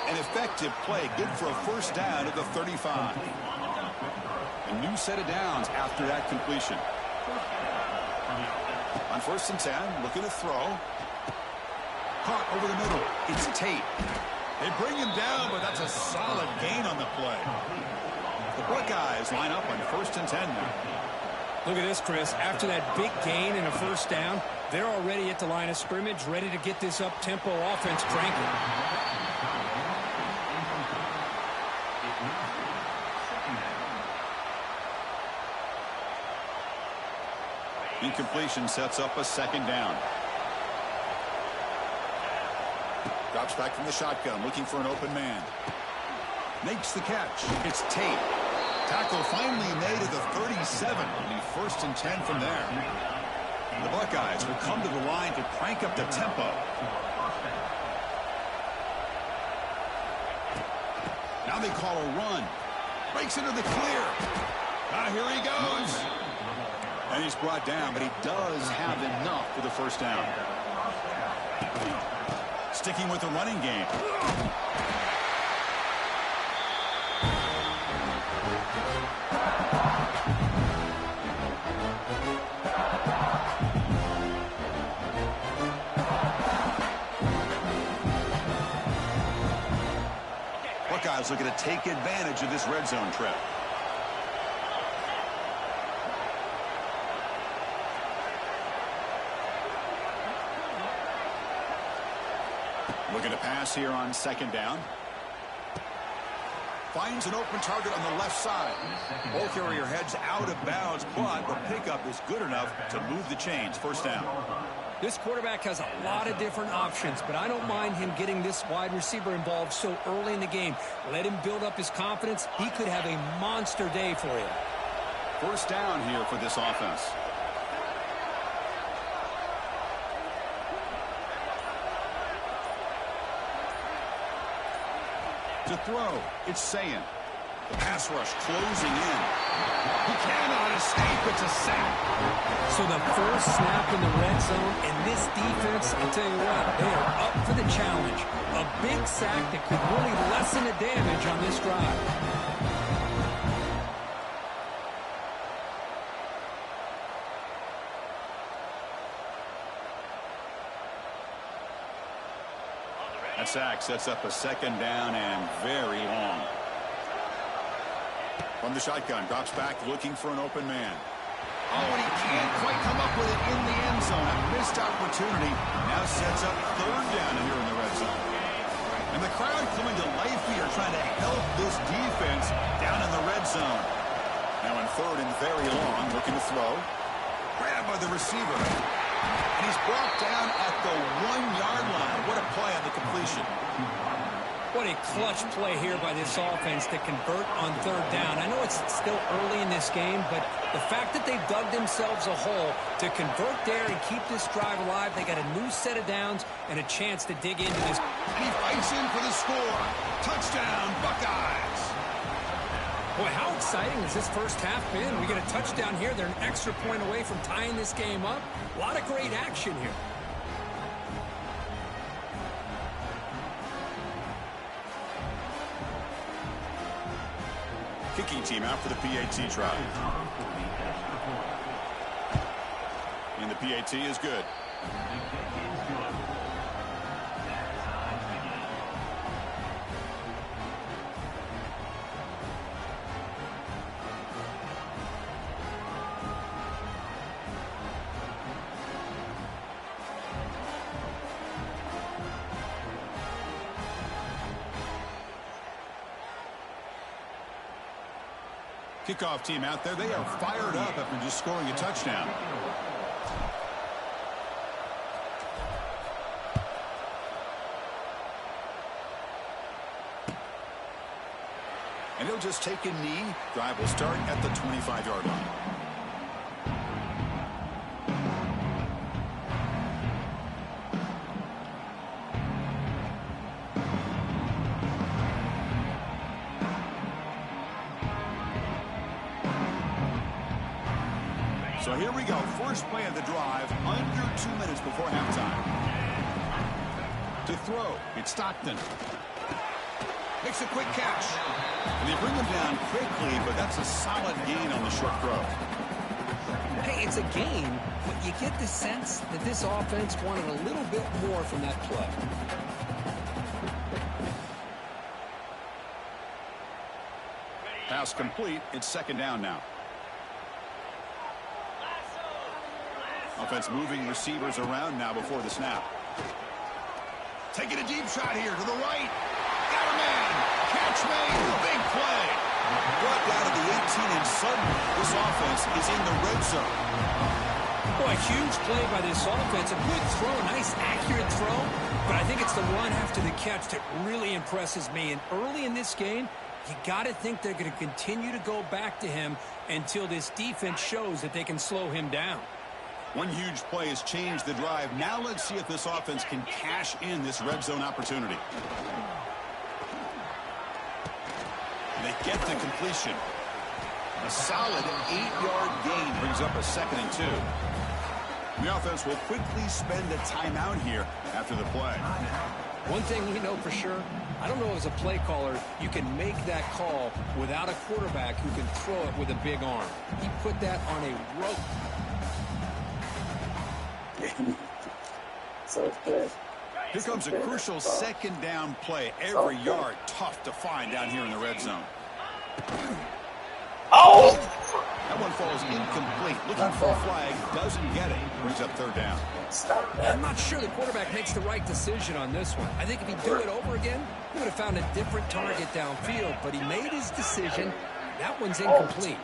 [SPEAKER 7] An effective play. Good for a first down at the 35. A new set of downs after that completion. On 1st and 10, looking to throw. Caught over the middle. It's Tate. They bring him down, but that's a solid gain on the play. The Buckeyes line up on 1st and 10 now.
[SPEAKER 8] Look at this, Chris. After that big gain and a first down, they're already at the line of scrimmage, ready to get this up-tempo offense cranking.
[SPEAKER 7] Incompletion sets up a second down. Drops back from the shotgun, looking for an open man. Makes the catch. It's Tate. Tackle finally made at the 37. It'll be 1st and 10 from there. The Buckeyes will come to the line to crank up the tempo. Now they call a run. Breaks into the clear. Here he goes. And he's brought down, but he does have enough for the first down. Sticking with the running game. Buckeyes looking to take advantage of this red zone trip. Looking to pass here on second down. Finds an open target on the left side. Ball carrier heads out of bounds, but the pickup is good enough to move the chains. First down.
[SPEAKER 8] This quarterback has a lot of different options, but I don't mind him getting this wide receiver involved so early in the game. Let him build up his confidence. He could have a monster day for you.
[SPEAKER 7] First down here for this offense. To throw, it's Sayin. The pass rush closing in. He cannot escape. It's a sack.
[SPEAKER 8] So the first snap in the red zone, and this defense, I'll tell you what, they are up for the challenge. A big sack that could really lessen the damage on this drive.
[SPEAKER 7] That sack sets up a second down and very long. From the shotgun, drops back looking for an open man. Oh, and he can't quite come up with it in the end zone. A missed opportunity. Now sets up third down here in the red zone. And the crowd coming to life here, trying to help this defense down in the red zone. Now in third and very long, looking to throw. Grabbed by the receiver. And he's brought down at the 1-yard line. What a play on the completion.
[SPEAKER 8] What a clutch play here by this offense to convert on third down. I know it's still early in this game, but the fact that they've dug themselves a hole to convert there and keep this drive alive, they got a new set of downs and a chance to dig into this.
[SPEAKER 7] And he fights in for the score. Touchdown, Buckeyes.
[SPEAKER 8] Boy, how exciting has this first half been? We get a touchdown here. They're an extra point away from tying this game up. A lot of great action here.
[SPEAKER 7] Kicking team out for the PAT try. And the PAT is good. Kickoff team out there. They are fired up after just scoring a touchdown. And he'll just take a knee. Drive will start at the 25-yard line. So here we go. First play of the drive, under 2 minutes before halftime. To throw, it's Stockton. Makes a quick catch. And they bring him down quickly, but that's a solid gain on the short throw.
[SPEAKER 8] Hey, it's a gain, but you get the sense that this offense wanted a little bit more from that play.
[SPEAKER 7] Pass complete. It's second down now. Offense moving receivers around now before the snap. Taking a deep shot here to the right. Got a man. Catch made. Big play. Brought down to the 18, and suddenly this offense is in the red zone.
[SPEAKER 8] Boy, a huge play by this offense. A good throw, a nice accurate throw. But I think it's the run after the catch that really impresses me. And early in this game, you got to think they're going to continue to go back to him until this defense shows that they can slow him down.
[SPEAKER 7] One huge play has changed the drive. Now let's see if this offense can cash in this red zone opportunity. They get the completion. A solid 8-yard gain brings up a 2nd and 2. The offense will quickly spend a timeout here after the play.
[SPEAKER 8] One thing we know for sure, I don't know as a play caller, you can make that call without a quarterback who can throw it with a big arm. He put that on a rope.
[SPEAKER 1] So good.
[SPEAKER 7] Here comes a crucial second down play. Every yard tough to find down here in the red zone.
[SPEAKER 1] Oh!
[SPEAKER 7] That one falls incomplete. Looking for a flag, doesn't get it. Brings up third down.
[SPEAKER 8] I'm not sure the quarterback makes the right decision on this one. I think if he'd do it over again, he would have found a different target downfield. But he made his decision. That one's incomplete.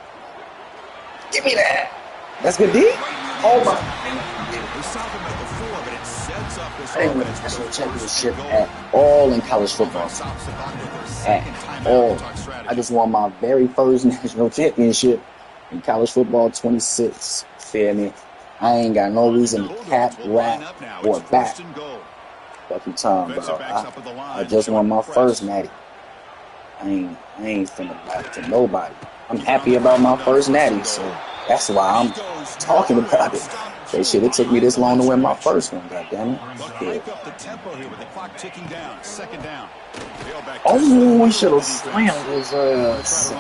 [SPEAKER 1] Give me that. That's good D? Oh my.
[SPEAKER 7] They stop him at the 4, but it sets up this
[SPEAKER 1] I didn't win a
[SPEAKER 7] offense.
[SPEAKER 1] national championship at all in college football. At all. I just won my very first national championship in college football, 26. Feel me? I ain't got no reason to cap, rap, or back. Fuck you, Tom, bro. I just won my first natty. I ain't finna back to nobody. I'm happy about my first natty, so that's why I'm talking about it. Say shit, it took me this long to win my first one, goddammit. Yeah. Oh, we should have slammed his ass.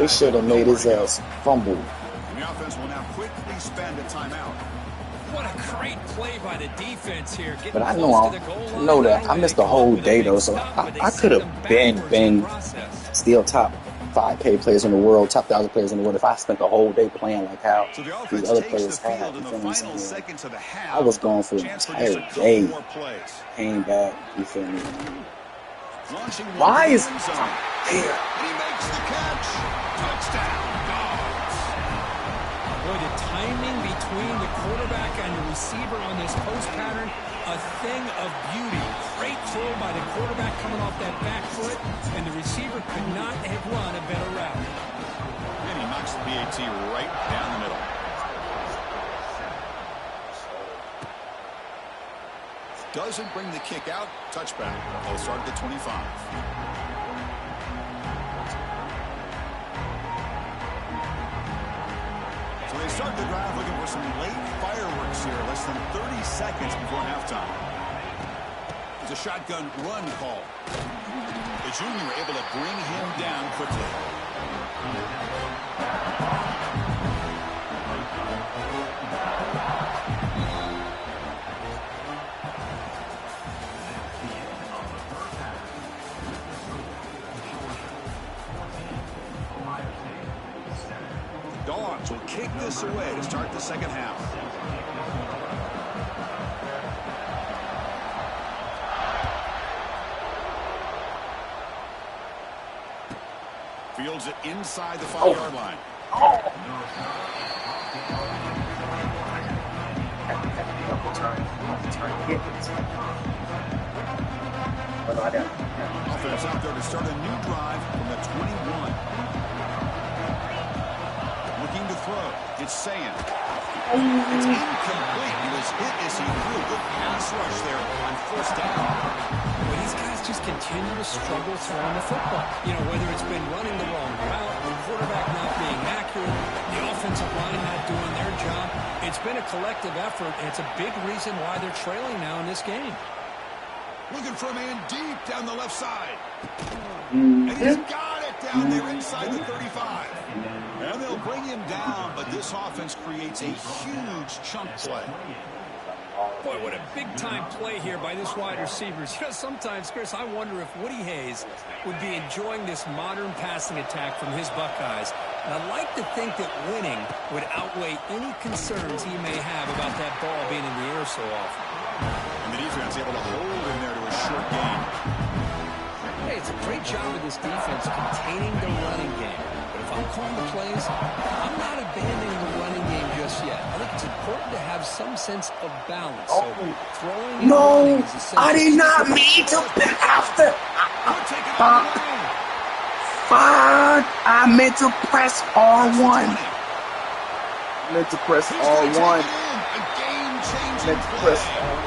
[SPEAKER 1] We should have made his ass fumble.
[SPEAKER 7] The offense will now quickly spend a timeout.
[SPEAKER 8] What a great play by the defense here.
[SPEAKER 1] But I know that I missed the whole day though, so I could have been still top 5K players in the world, top 1,000 players in the world if I spent the whole day playing like how these other players have. You feel what I'm saying? I was gone for the entire day. Came back, you feel me? Why is
[SPEAKER 7] He makes the catch. Touchdown, Dogs.
[SPEAKER 8] Boy, the timing between the quarterback and the receiver on this post pattern, a thing of beauty. Great throw by the quarterback coming off that back foot, and the receiver could not have run a better route.
[SPEAKER 7] And he knocks the PAT right down the middle. Doesn't bring the kick out. Touchback. They'll start at the 25. So they start the drive looking for some late fireworks here. Less than 30 seconds before halftime. It's a shotgun run call. The junior able to bring him down quickly. Dogs will kick this away to start the second half. Fields it inside the 5-yard line. Offense out there to start a new drive from the 21. Looking to throw. It's Saying. It's incomplete. He was hit as he threw. Good pass rush there on first down.
[SPEAKER 8] Well, these guys just continue to struggle throwing the football. You know, whether it's been running the wrong route, the quarterback not being accurate, the offensive line not doing their job. It's been a collective effort, and it's a big reason why they're trailing now in this game.
[SPEAKER 7] Looking for a man deep down the left side. And he's got it down there inside the 35. And they'll bring him down, but this offense creates a huge chunk play.
[SPEAKER 8] Boy, what a big-time play here by this wide receiver. You know, sometimes, Chris, I wonder if Woody Hayes would be enjoying this modern passing attack from his Buckeyes. And I'd like to think that winning would outweigh any concerns he may have about that ball being in the air so often.
[SPEAKER 7] And the defense able to hold him there to a short gain.
[SPEAKER 8] Hey, it's a great job of this defense containing the running game. But if I'm calling the plays, I'm not abandoning the running game just yet. I think it's important to have some sense of balance. So throwing and running is essential.
[SPEAKER 1] I did not mean to after. Fuck. I meant to press R1. Meant to press R1. Meant to press R1.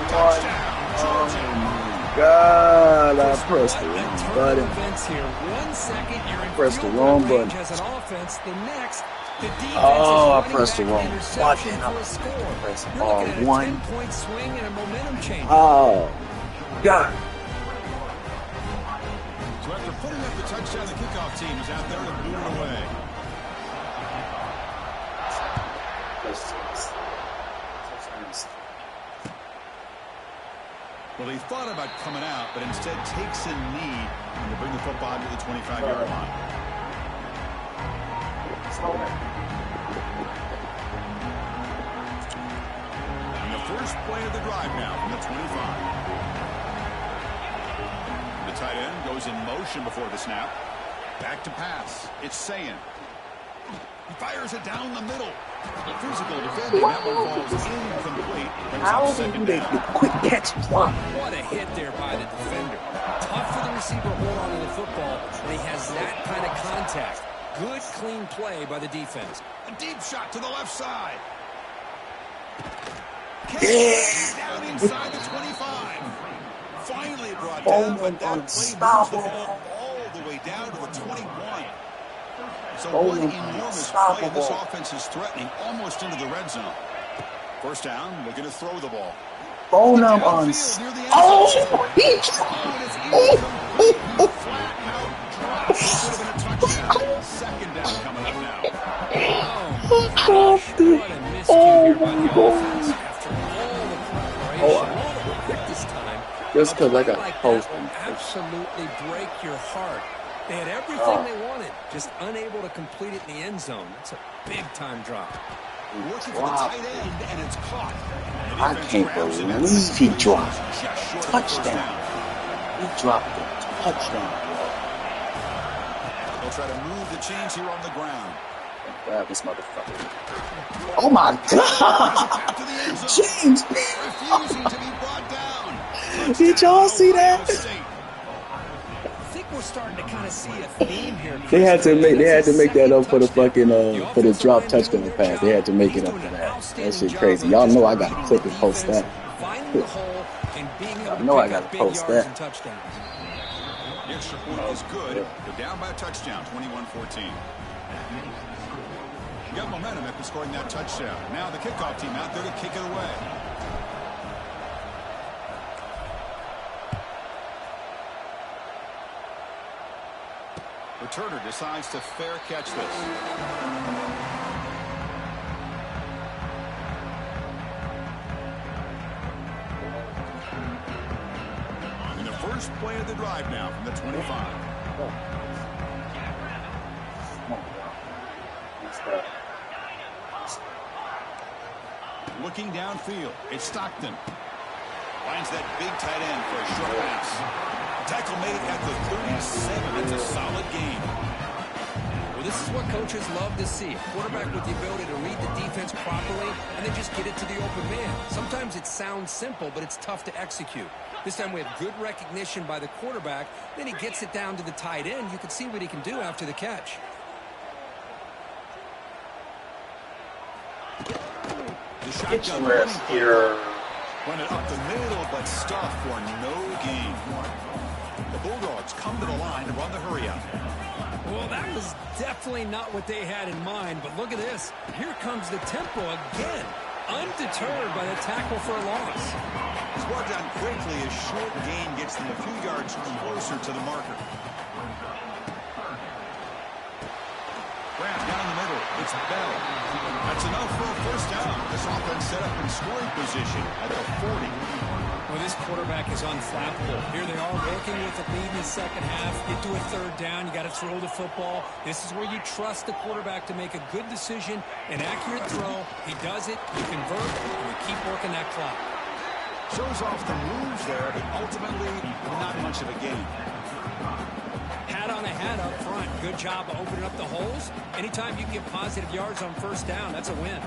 [SPEAKER 1] Oh my God, I pressed the wrong button. Pressed the wrong button. Oh, I pressed the wrong button. I pressed R1. Oh, God.
[SPEAKER 7] So after putting up the touchdown, the kickoff team is out there to boot it away. Well, he thought about coming out, but instead takes a knee to bring the football to the 25-yard line. And the first play of the drive now from the 25. The tight end goes in motion before the snap. Back to pass. It's Saying. He fires it down the middle. Physical defending. That one falls incomplete.
[SPEAKER 1] How do they quick catch block?
[SPEAKER 8] What a hit there by the defender. Tough for the receiver to hold on to the football when he has that kind of contact. Good, clean play by the defense.
[SPEAKER 7] A deep shot to the left side.
[SPEAKER 1] Yeah.
[SPEAKER 7] Down inside the 25. Finally brought down, but that play moves the ball all the way down to the 21. So one enormous play this offense is threatening almost into the red zone. First down, looking to throw the ball.
[SPEAKER 1] Bonum on. Oh,
[SPEAKER 7] Second down coming up now.
[SPEAKER 1] He dropped it. Oh my God. Just because I got posted.
[SPEAKER 8] Absolutely break your heart. They had everything they wanted, just unable to complete it in the end zone. It's a big-time drop.
[SPEAKER 7] Working for the tight end, and it's caught.
[SPEAKER 1] I can't believe he dropped. Touchdown. He dropped it. Touchdown.
[SPEAKER 7] They'll try to move the chains here on the ground.
[SPEAKER 1] Grab this motherfucker. Oh my God! James!
[SPEAKER 7] Refusing to be brought down.
[SPEAKER 1] Did y'all see that?
[SPEAKER 8] I think we're starting to kind of see a theme here.
[SPEAKER 1] They had to make that up for the fucking for the drop touchdown pass. They had to make it up for that. That shit crazy. Y'all know I gotta clip and post that. Y'all know I gotta post that.
[SPEAKER 7] The extra point is good. They're down by a touchdown, 21-14. You got momentum after scoring that touchdown. Now the kickoff team out there to kick it away. Returner decides to fair catch this. And the first play of the drive now from the 25. Looking downfield, it's Stockton. Finds that big tight end for a short pass. Tackle made at the 37. That's a solid gain.
[SPEAKER 8] Well, this is what coaches love to see. A quarterback with the ability to read the defense properly and then just get it to the open man. Sometimes it sounds simple, but it's tough to execute. This time we have good recognition by the quarterback. Then he gets it down to the tight end. You can see what he can do after the catch.
[SPEAKER 7] The shotgun
[SPEAKER 5] here.
[SPEAKER 7] Run it up the middle, but stuff for no gain. The Bulldogs come to the line to run the hurry-up.
[SPEAKER 8] Well, that was definitely not what they had in mind, but look at this. Here comes the tempo again, undeterred by the tackle for a loss.
[SPEAKER 7] It's brought down quickly as short gain gets them a few yards closer to the marker. Grab down the middle. It's Bell. That's enough for a first down. This offense set up in scoring position at the 40.
[SPEAKER 8] Well, this quarterback is unflappable. Here they are working with a lead in the second half. Get to a third down. You got to throw the football. This is where you trust the quarterback to make a good decision, an accurate throw. He does it. You convert, and you keep working that clock.
[SPEAKER 7] Shows off the moves there, but ultimately not much of a gain.
[SPEAKER 8] Hat on a hat up front. Good job of opening up the holes. Anytime you get positive yards on first down, that's a win.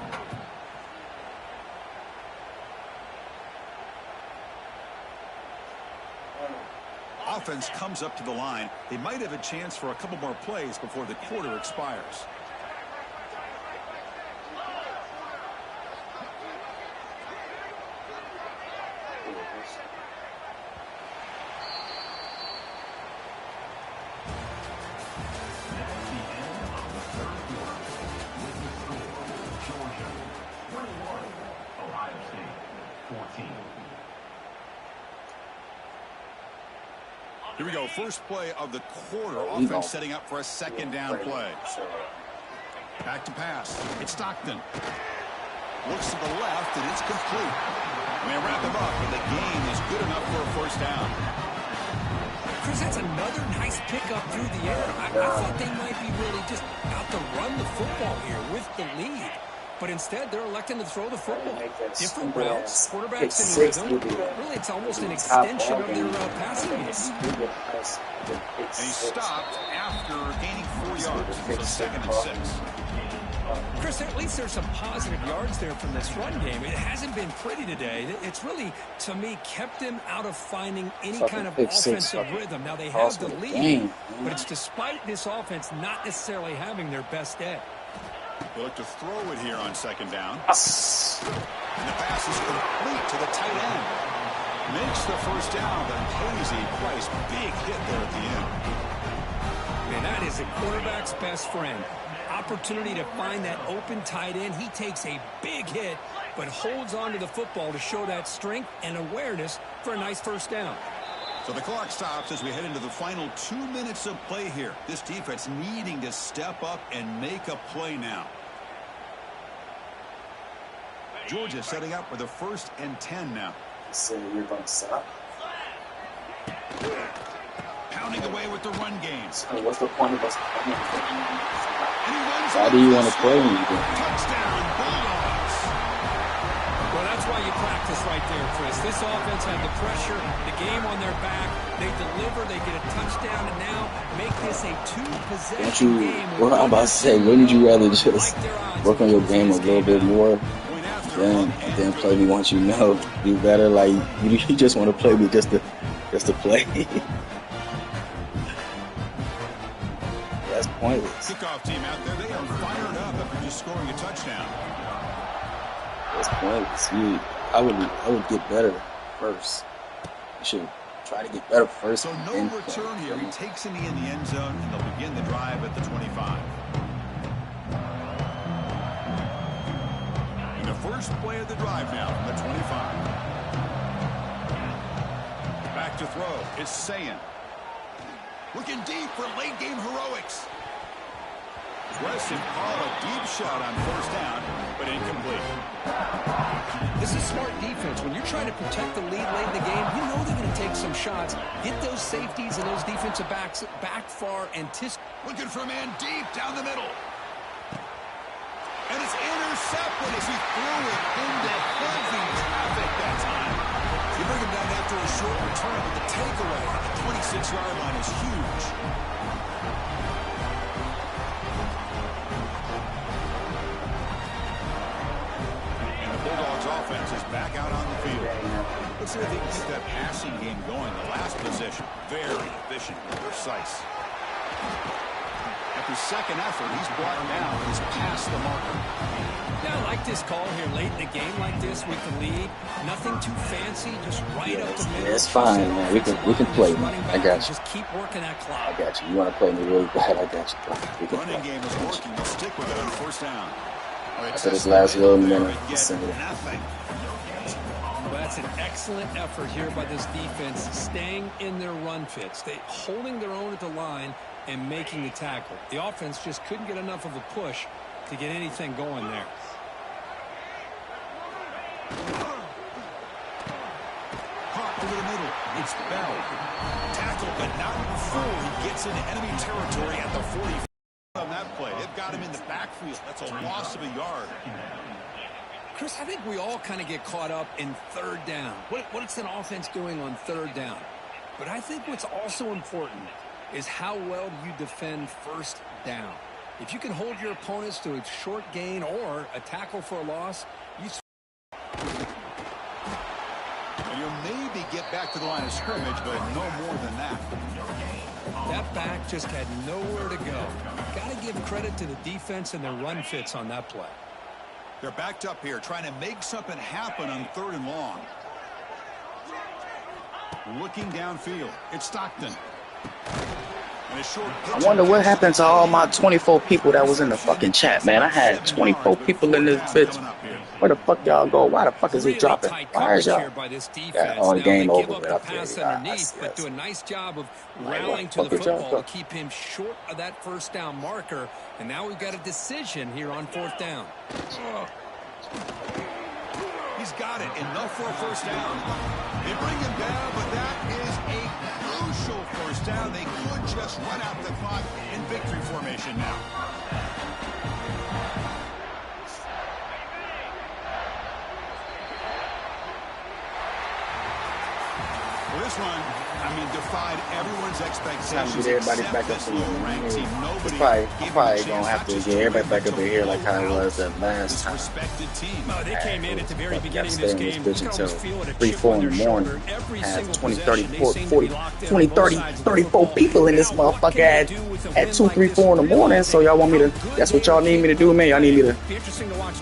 [SPEAKER 7] Offense comes up to the line. They might have a chance for a couple more plays before the quarter expires. Here we go. First play of the quarter. Offense setting up for a second down play. Back to pass. It's Stockton. Looks to the left, and it's complete. And they wrap him up, and the gain is good enough for a first down.
[SPEAKER 8] Chris, that's another nice pickup through the air. I thought they might be really just out to run the football here with the lead. But instead, they're electing to throw the football. Different routes, quarterbacks in rhythm. Really, it's almost an extension of their passing game.
[SPEAKER 7] And he stopped after gaining 4 yards. So second and 6.
[SPEAKER 8] Chris, at least there's some positive yards there from this run game. It hasn't been pretty today. It's really, to me, kept them out of finding any kind of offensive rhythm. Now, they have the lead, but it's despite this offense not necessarily having their best day.
[SPEAKER 7] They look to throw it here on second down. And the pass is complete to the tight end. Makes the first down, but pays a price. Big hit there at the end.
[SPEAKER 8] And that is a quarterback's best friend. Opportunity to find that open tight end. He takes a big hit, but holds on to the football to show that strength and awareness for a nice first down.
[SPEAKER 7] So the clock stops as we head into the final 2 minutes of play here. This defense needing to step up and make a play now. Georgia setting up for the 1st and 10 now.
[SPEAKER 1] So you're going to stop.
[SPEAKER 7] Pounding away with the run games.
[SPEAKER 1] So what's the point of us?
[SPEAKER 7] How
[SPEAKER 1] do you want to play when you do?
[SPEAKER 7] Touchdown, Bulldogs.
[SPEAKER 8] Well, that's why you practice right there, Chris. This offense had the pressure, the game on their back. They deliver, they get a touchdown, and now make this a
[SPEAKER 1] Don't
[SPEAKER 8] two-possession
[SPEAKER 1] you?
[SPEAKER 8] game.
[SPEAKER 1] Well, I'm about to say, wouldn't you rather just work on your game a little bit more than play me once you know do better? Like you just want to play me just to play. That's pointless.
[SPEAKER 7] Kickoff team out there, they are fired up after just scoring a touchdown.
[SPEAKER 1] That's pointless. I would get better first. You should try to get better first.
[SPEAKER 7] So no return here. He takes it in the end zone, and they'll begin the drive at the 25. And the first play of the drive now from the 25. Back to throw is Sayin. Looking deep for late game heroics. Aggressive call, a deep shot on first down, but incomplete.
[SPEAKER 8] This is smart defense. When you're trying to protect the lead late in the game, you know they're going to take some shots. Get those safeties and those defensive backs back far.
[SPEAKER 7] Looking for a man deep down the middle. And it's intercepted as he threw it into heavy traffic that time. You bring him down after a short return, but the takeaway at the 26-yard line is huge. Bulldogs offense is back out on the field. Let's see if they can keep that passing game going. The last possession, very efficient and precise. After second effort, he's brought down. He's past the marker.
[SPEAKER 8] Yeah, I like this call here late in the game like this with the lead. Nothing too fancy, just right up the middle.
[SPEAKER 1] It's fine, man. We can play, man. I got you.
[SPEAKER 8] Just keep working that clock.
[SPEAKER 1] I got you. You want to play me really bad? I got you. We can
[SPEAKER 7] Running
[SPEAKER 1] play.
[SPEAKER 7] game is working. They'll stick with it on first down.
[SPEAKER 1] After this last little minute,
[SPEAKER 7] Nothing.
[SPEAKER 8] Well, that's an excellent effort here by this defense, staying in their run fits. They holding their own at the line and making the tackle. The offense just couldn't get enough of a push to get anything going there.
[SPEAKER 7] Hot over the middle. It's Bell. Tackled, but not before he gets into enemy territory at the 40. On that play, they've got him in the backfield. That's a loss of a yard.
[SPEAKER 8] Chris, I think we all kind of get caught up in third down. What's an offense doing on third down? But I think what's also important is how well do you defend first down. If you can hold your opponents to a short gain or a tackle for a loss, you...
[SPEAKER 7] And you'll maybe get back to the line of scrimmage, but no more than that.
[SPEAKER 8] That back just had nowhere to go. Got to give credit to the defense and their run fits on that play.
[SPEAKER 7] They're backed up here, trying to make something happen on third and long. Looking downfield, it's Stockton. And a short pitch.
[SPEAKER 1] I wonder what happened to all my 24 people that was in the fucking chat, man. I had 24 people in this bitch. Where the fuck y'all go? Why the fuck is it dropping? Why is y'all? Yeah, all the game over with up there.
[SPEAKER 8] But do a nice job of rallying to the football to keep him short of that first down marker. And now we've got a decision here on fourth down.
[SPEAKER 7] He's got it. Enough for a first down. They bring him down, but that is a crucial first down. They could just run out the clock in victory formation now. Well, this one, I mean, defied everyone's expectations.
[SPEAKER 1] Get everybody back up in here. I'm probably gonna have to get everybody back up in here like how it was the last time.
[SPEAKER 8] They came in at the very beginning of this game.
[SPEAKER 1] Until 3, 4 in the morning. Had 20, 30, 40, 20, 30, 34 people in this motherfucker at 2, 3, 4 in the morning. So y'all want me to? That's what y'all need me to do, man. Y'all need me to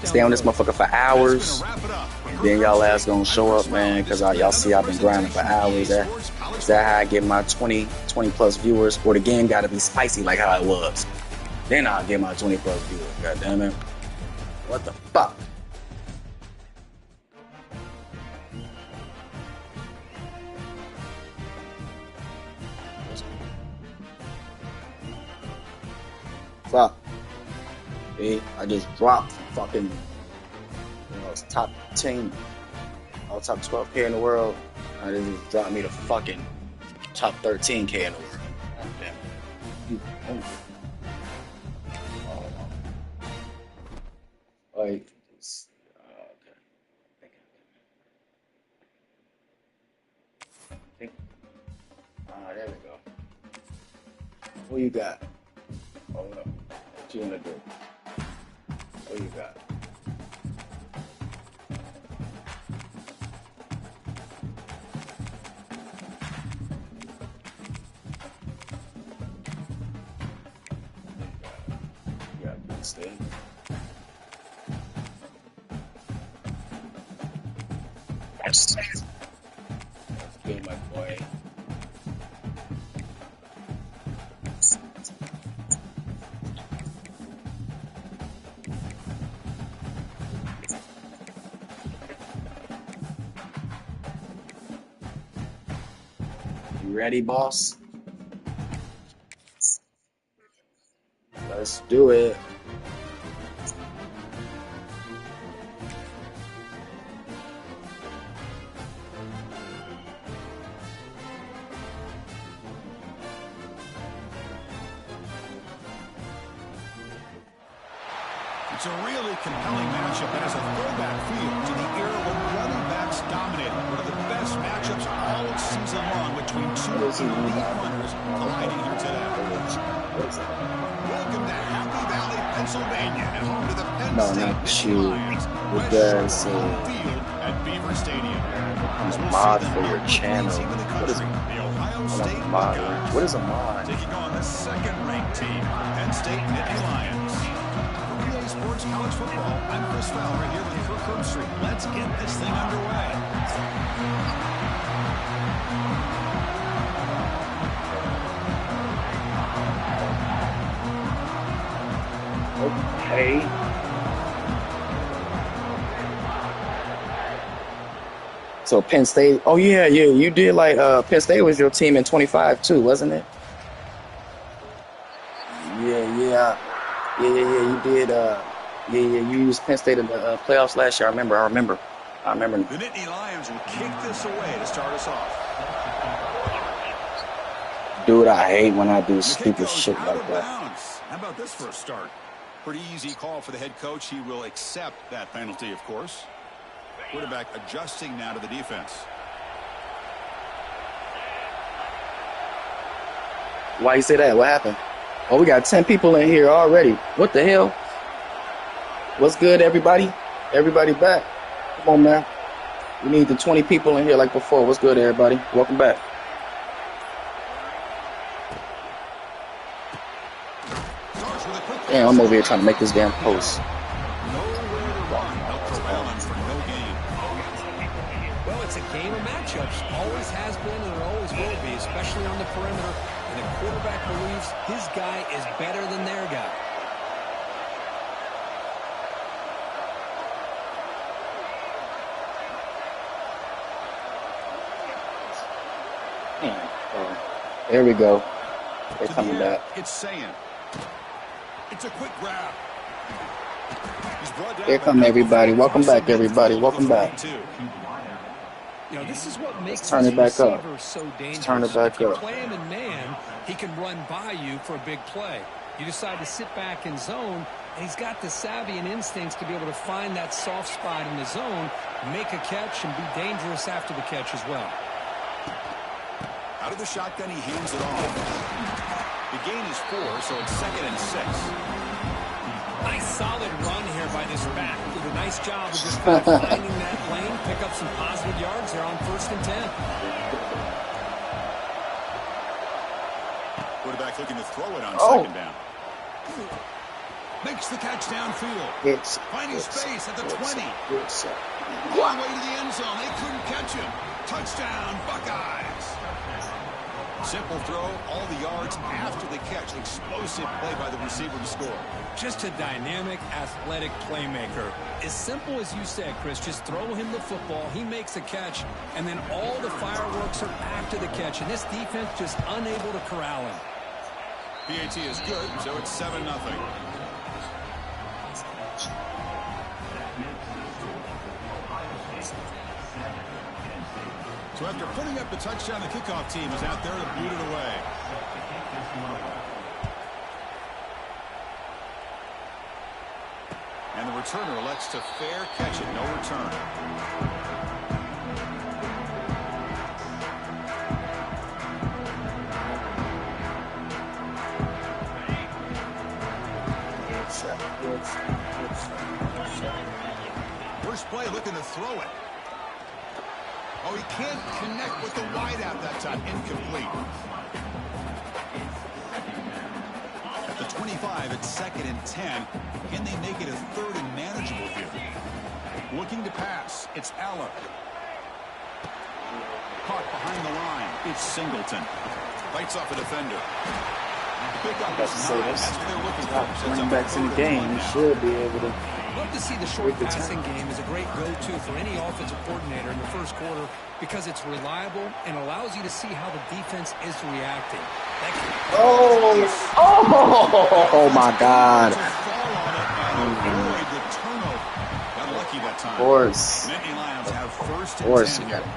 [SPEAKER 1] stay on this motherfucker for hours. Then y'all ass gonna show up, man, because y'all see I've been grinding for hours. Is that how I get my 20 plus viewers? Or the game gotta be spicy like how it was. Then I'll get my 20 plus viewers. God damn it. What the fuck? Fuck. See, I just dropped fucking, it's top 10, top 12K in the world. Now this just dropped me to fucking top 13K in the world. Damn. Like, okay. Alright, there we go. What you got? Hold up. What you gonna do? What you got? You got Penn State. That's good, my boy. You ready, boss? Let's do it.
[SPEAKER 7] It's a really compelling matchup and has a throwback feel to the era when running backs dominated. One of the best matchups all season long between two elite runners colliding here today. Welcome to Happy Valley, Pennsylvania, and home to the Penn State Nittany Lions.
[SPEAKER 1] With the
[SPEAKER 7] field at Beaver Stadium.
[SPEAKER 1] I'm a mod for your channel. What is
[SPEAKER 7] the Ohio State
[SPEAKER 1] mod?
[SPEAKER 7] Buckeyes
[SPEAKER 1] What is a mod?
[SPEAKER 7] taking on the second-ranked team, Penn State Nittany Lions. Sports College Football. I'm Chris Fowler here with Kirk Herbstreit. Let's get this thing underway.
[SPEAKER 1] Okay. So Penn State. Oh yeah, you did like Penn State was your team in 25 too, wasn't it? Yeah. You did. You used Penn State in the playoffs last year. I remember.
[SPEAKER 7] The Nittany Lions will kick this away to start us off.
[SPEAKER 1] Dude, I hate when I do stupid shit like that.
[SPEAKER 7] How about this for a start? Pretty easy call for the head coach. He will accept that penalty, of course. Quarterback adjusting now to the defense.
[SPEAKER 1] Why you say that? What happened? Oh, we got 10 people in here already. What the hell? What's good, everybody? Everybody back. Come on, man. We need the 20 people in here like before. What's good, everybody? Welcome back. Damn, I'm over here trying to make this damn post.
[SPEAKER 8] Well, it's a game of matchups. Always has been and it always will be, especially on the perimeter. And the quarterback believes his guy is better than their guy.
[SPEAKER 1] There we go. They're coming back.
[SPEAKER 7] It's saying. It's a quick grab.
[SPEAKER 1] Here come everybody. Welcome back, everybody. Welcome back.
[SPEAKER 8] You know, this is what makes
[SPEAKER 1] turn it back up.
[SPEAKER 8] So dangerous.
[SPEAKER 1] Turn it back
[SPEAKER 8] if you
[SPEAKER 1] up.
[SPEAKER 8] Play him in man, he can run by you for a big play. You decide to sit back in zone, and he's got the savvy and instincts to be able to find that soft spot in the zone, make a catch, and be dangerous after the catch as well.
[SPEAKER 7] Out of the shotgun, he hands it off. The gain is 4, so it's 2nd and 6.
[SPEAKER 8] Nice solid run here by this back. Did a nice job of just finding that lane, pick up some positive yards there on 1st and 10.
[SPEAKER 7] Quarterback looking to throw it on 2nd down. Makes the catch downfield. Finding space at the 20. All the way to the end zone. They couldn't catch him. Touchdown, Buckeyes. Simple throw, all the yards after the catch. Explosive play by the receiver to score.
[SPEAKER 8] Just a dynamic, athletic playmaker. As simple as you said, Chris, just throw him the football, he makes a catch, and then all the fireworks are after the catch, and this defense just unable to corral him.
[SPEAKER 7] PAT is good, so it's 7-0. So after putting up the touchdown, the kickoff team is out there to boot it away. And the returner elects to fair catch it, no return. play looking to throw it. Oh, he can't connect with the wideout that time. Incomplete. At the 25, it's 2nd and 10. Can they make it a 3rd and manageable here? Looking to pass. It's Aller. Caught behind the line. It's Singleton. Fights off a defender. Pick up his 9. That's what they're looking for.
[SPEAKER 1] Running backs in the game, you should be able to.
[SPEAKER 8] Love to see the short passing game is a great go-to for any offensive coordinator in the first quarter because it's reliable and allows you to see how the defense is reacting.
[SPEAKER 1] Oh my God.
[SPEAKER 7] Got lucky that time.
[SPEAKER 1] Of course.
[SPEAKER 7] Nittany Lions have 1st
[SPEAKER 1] Of course.
[SPEAKER 7] and 10 here.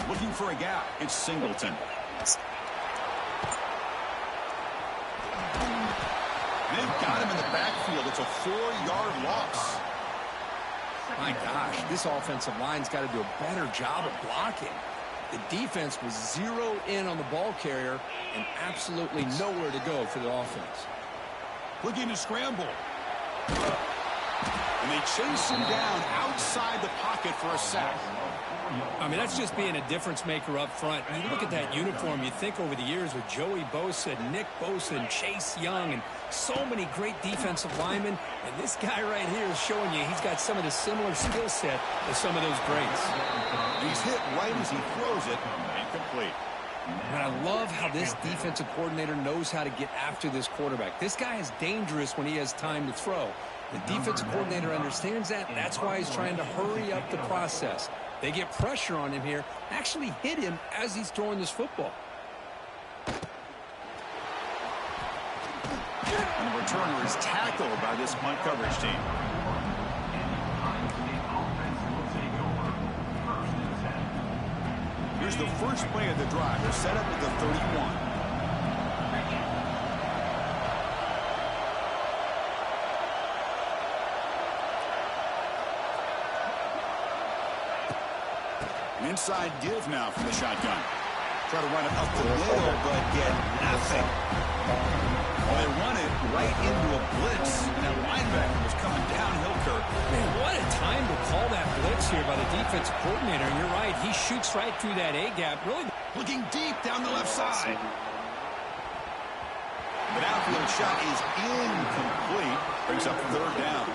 [SPEAKER 7] Looking for a gap. It's Singleton. They've got him in the backfield. It's a 4-yard loss.
[SPEAKER 8] My gosh, this offensive line's got to do a better job of blocking. The defense was zeroed in on the ball carrier and absolutely nowhere to go for the offense.
[SPEAKER 7] Looking to scramble. And they chase him down outside the pocket for a sack.
[SPEAKER 8] I mean, that's just being a difference maker up front. And you look at that uniform, you think over the years with Joey Bosa, Nick Bosa, and Chase Young, and so many great defensive linemen. And this guy right here is showing you he's got some of the similar skill set as some of those greats.
[SPEAKER 7] He's hit right as he throws it. Incomplete.
[SPEAKER 8] And I love how this defensive coordinator knows how to get after this quarterback. This guy is dangerous when he has time to throw. The defensive coordinator understands that. That's why he's trying to hurry up the process. They get pressure on him here, actually hit him as he's throwing this football.
[SPEAKER 7] And the returner is tackled by this punt coverage team. Here's the first play of the drive. They're set up at the 31. An inside give now from the shotgun. Try to run it up the middle, but get nothing. Well, they run it right into a blitz. And that linebacker was coming downhill, Kirk.
[SPEAKER 8] Man, what a time to call that blitz here by the defensive coordinator. And you're right, he shoots right through that A-gap. Really
[SPEAKER 7] looking deep down the left side. The downfield shot is incomplete. Brings up 3rd down.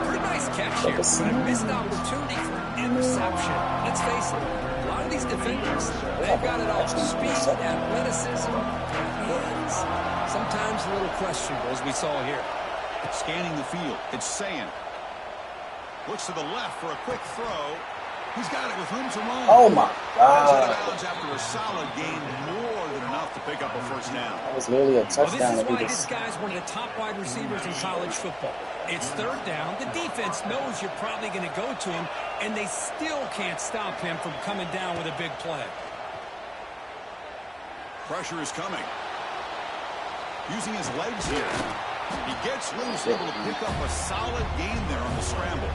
[SPEAKER 8] pretty nice catch here, but a missed opportunity for interception. Let's face it, a lot of these defenders, they've got it all. Speed, athleticism, hands. Sometimes a little questionable, as we saw here.
[SPEAKER 7] Scanning the field, it's Sayan. Looks to the left for a quick throw. He's got it with room to run.
[SPEAKER 1] Oh my
[SPEAKER 7] Out
[SPEAKER 1] God.
[SPEAKER 7] of bounds after a solid gain, more than enough to pick up a first down.
[SPEAKER 1] That was literally a
[SPEAKER 8] Well,
[SPEAKER 1] touchdown.
[SPEAKER 8] this is
[SPEAKER 1] If he
[SPEAKER 8] why this
[SPEAKER 1] just,
[SPEAKER 8] guy's one of the top wide receivers in college football. It's 3rd down. The defense knows you're probably going to go to him, and they still can't stop him from coming down with a big play.
[SPEAKER 7] Pressure is coming. Using his legs here. He gets loose, able to pick up a solid gain there on the scramble.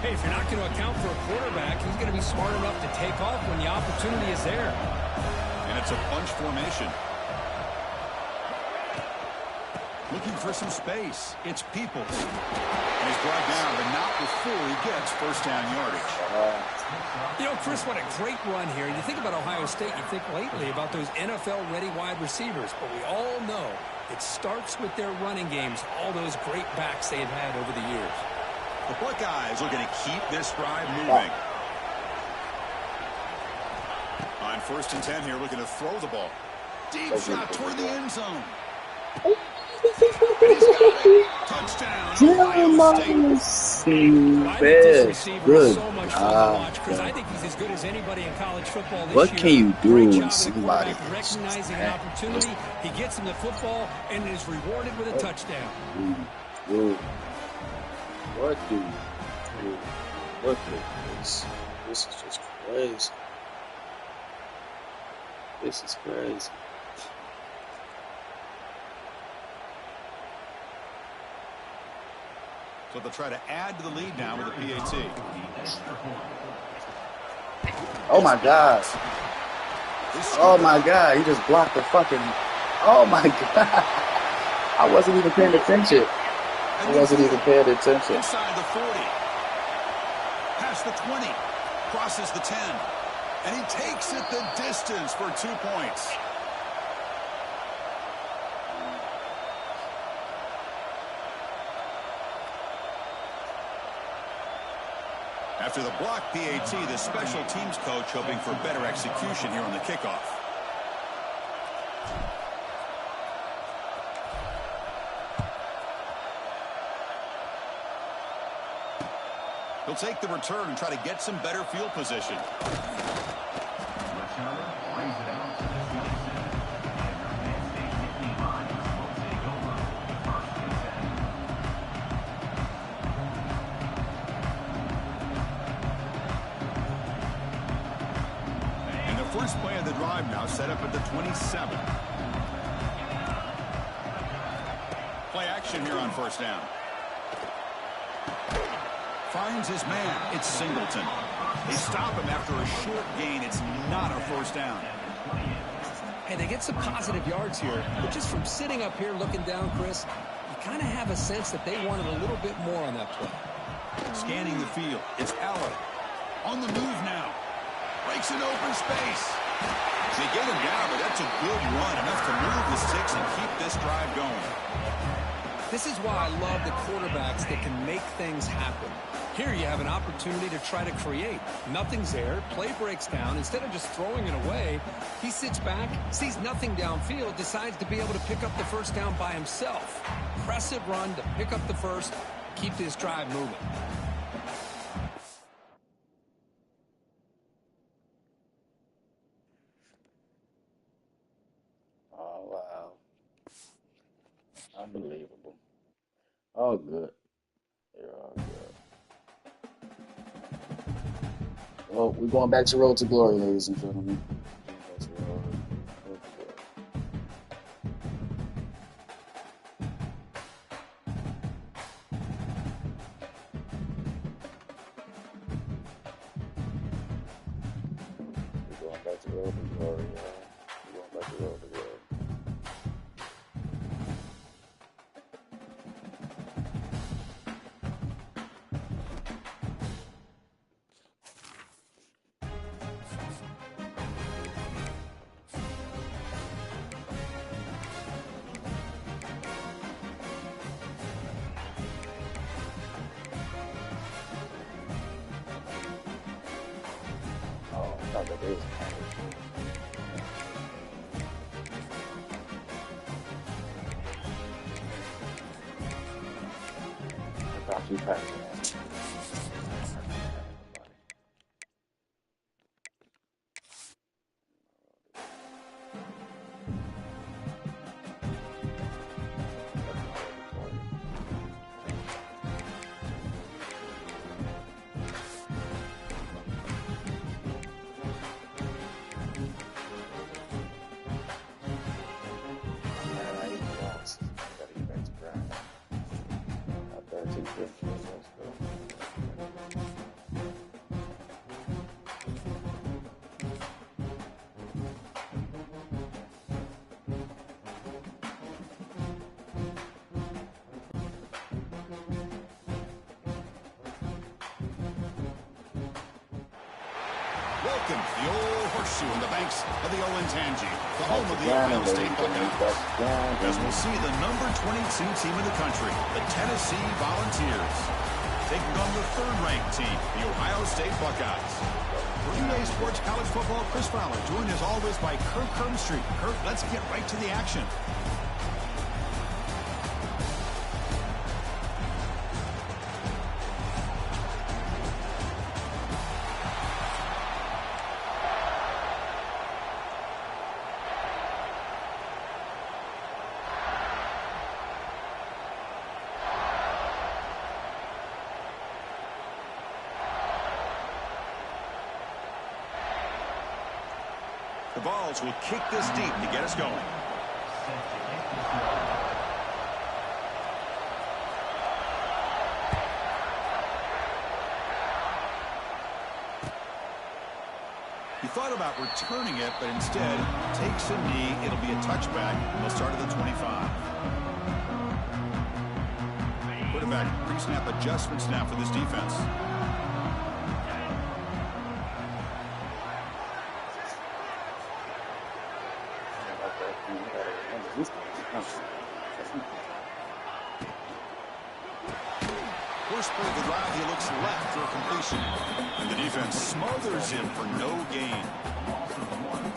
[SPEAKER 8] Hey, if you're not going to account for a quarterback, he's going to be smart enough to take off when the opportunity is there.
[SPEAKER 7] And it's a bunch formation. Looking for some space. It's Peoples. And he's brought down, but not before he gets first down yardage.
[SPEAKER 8] You know, Chris, what a great run here. You think about Ohio State, you think lately about those NFL-ready wide receivers. But we all know it starts with their running games, all those great backs they have had over the years.
[SPEAKER 7] The Buckeyes looking to keep this drive moving. On 1st and 10 here, looking to throw the ball. Deep shot toward the end zone. And he's got it. Touchdown, Ohio State.
[SPEAKER 8] I think this receiver
[SPEAKER 1] Good.
[SPEAKER 8] is so much fun to watch, Chris. I think he's as good as anybody in college football this
[SPEAKER 1] What
[SPEAKER 8] year.
[SPEAKER 1] can you do
[SPEAKER 8] Great
[SPEAKER 1] when
[SPEAKER 8] job of the
[SPEAKER 1] somebody
[SPEAKER 8] quarterback
[SPEAKER 1] is
[SPEAKER 8] recognizing an
[SPEAKER 1] bad?
[SPEAKER 8] opportunity? He gets him the football and is rewarded with a touchdown.
[SPEAKER 1] Dude. What do? Look at this. This is just crazy. This is crazy.
[SPEAKER 7] So they'll try to add to the lead now with a PAT.
[SPEAKER 1] Oh my God. Oh my God. He just blocked the fucking. Oh my God. I wasn't even paying attention. I wasn't even paying attention.
[SPEAKER 7] Inside the 40. Past the 20. Crosses the 10. And he takes it the distance for 2 points. After the block PAT, the special teams coach hoping for better execution here on the kickoff. He'll take the return and try to get some better field position. And the first play of the drive now set up at the 27. Play action here on first down. Finds his man. It's Singleton. They stop him after a short gain. It's not a first down.
[SPEAKER 8] Hey, they get some positive yards here, but just from sitting up here looking down, Chris, you kind of have a sense that they wanted a little bit more on that play.
[SPEAKER 7] Scanning the field. It's Allen. On the move now. Breaks an open space. They get him down, but that's a good run. Enough to move the sticks and keep this drive going.
[SPEAKER 8] This is why I love the quarterbacks that can make things happen. Here you have an opportunity to try to create. Nothing's there. Play breaks down. Instead of just throwing it away, he sits back, sees nothing downfield, decides to be able to pick up the first down by himself. Impressive run to pick up the first, keep this drive moving.
[SPEAKER 1] Oh, wow. Unbelievable. All good. They're all good. Well, we're going back to Road to Glory, ladies and gentlemen. Back to Road to Glory. We're going back to Road to Glory, y'all. We're going back to Road to Glory. Oh, I thought that they was I thought you passed it.
[SPEAKER 7] Welcome to the old horseshoe in the banks of the Olentangy, the home of the Ohio State Buckeyes. As we'll see the number 22 team in the country, the Tennessee Volunteers, taking on the third-ranked team, the Ohio State Buckeyes. For EA Sports College Football, Chris Fowler, joined as always by Kirk Hermstreet. Kirk, let's get right to the action. The Vols will kick this deep to get us going. He thought about returning it, but instead takes a knee. It'll be a touchback. We'll start at the 25. quarterback. Pre-snap adjustments now for this defense. First play of the drive, he looks left for a completion. And the defense smothers him for no gain.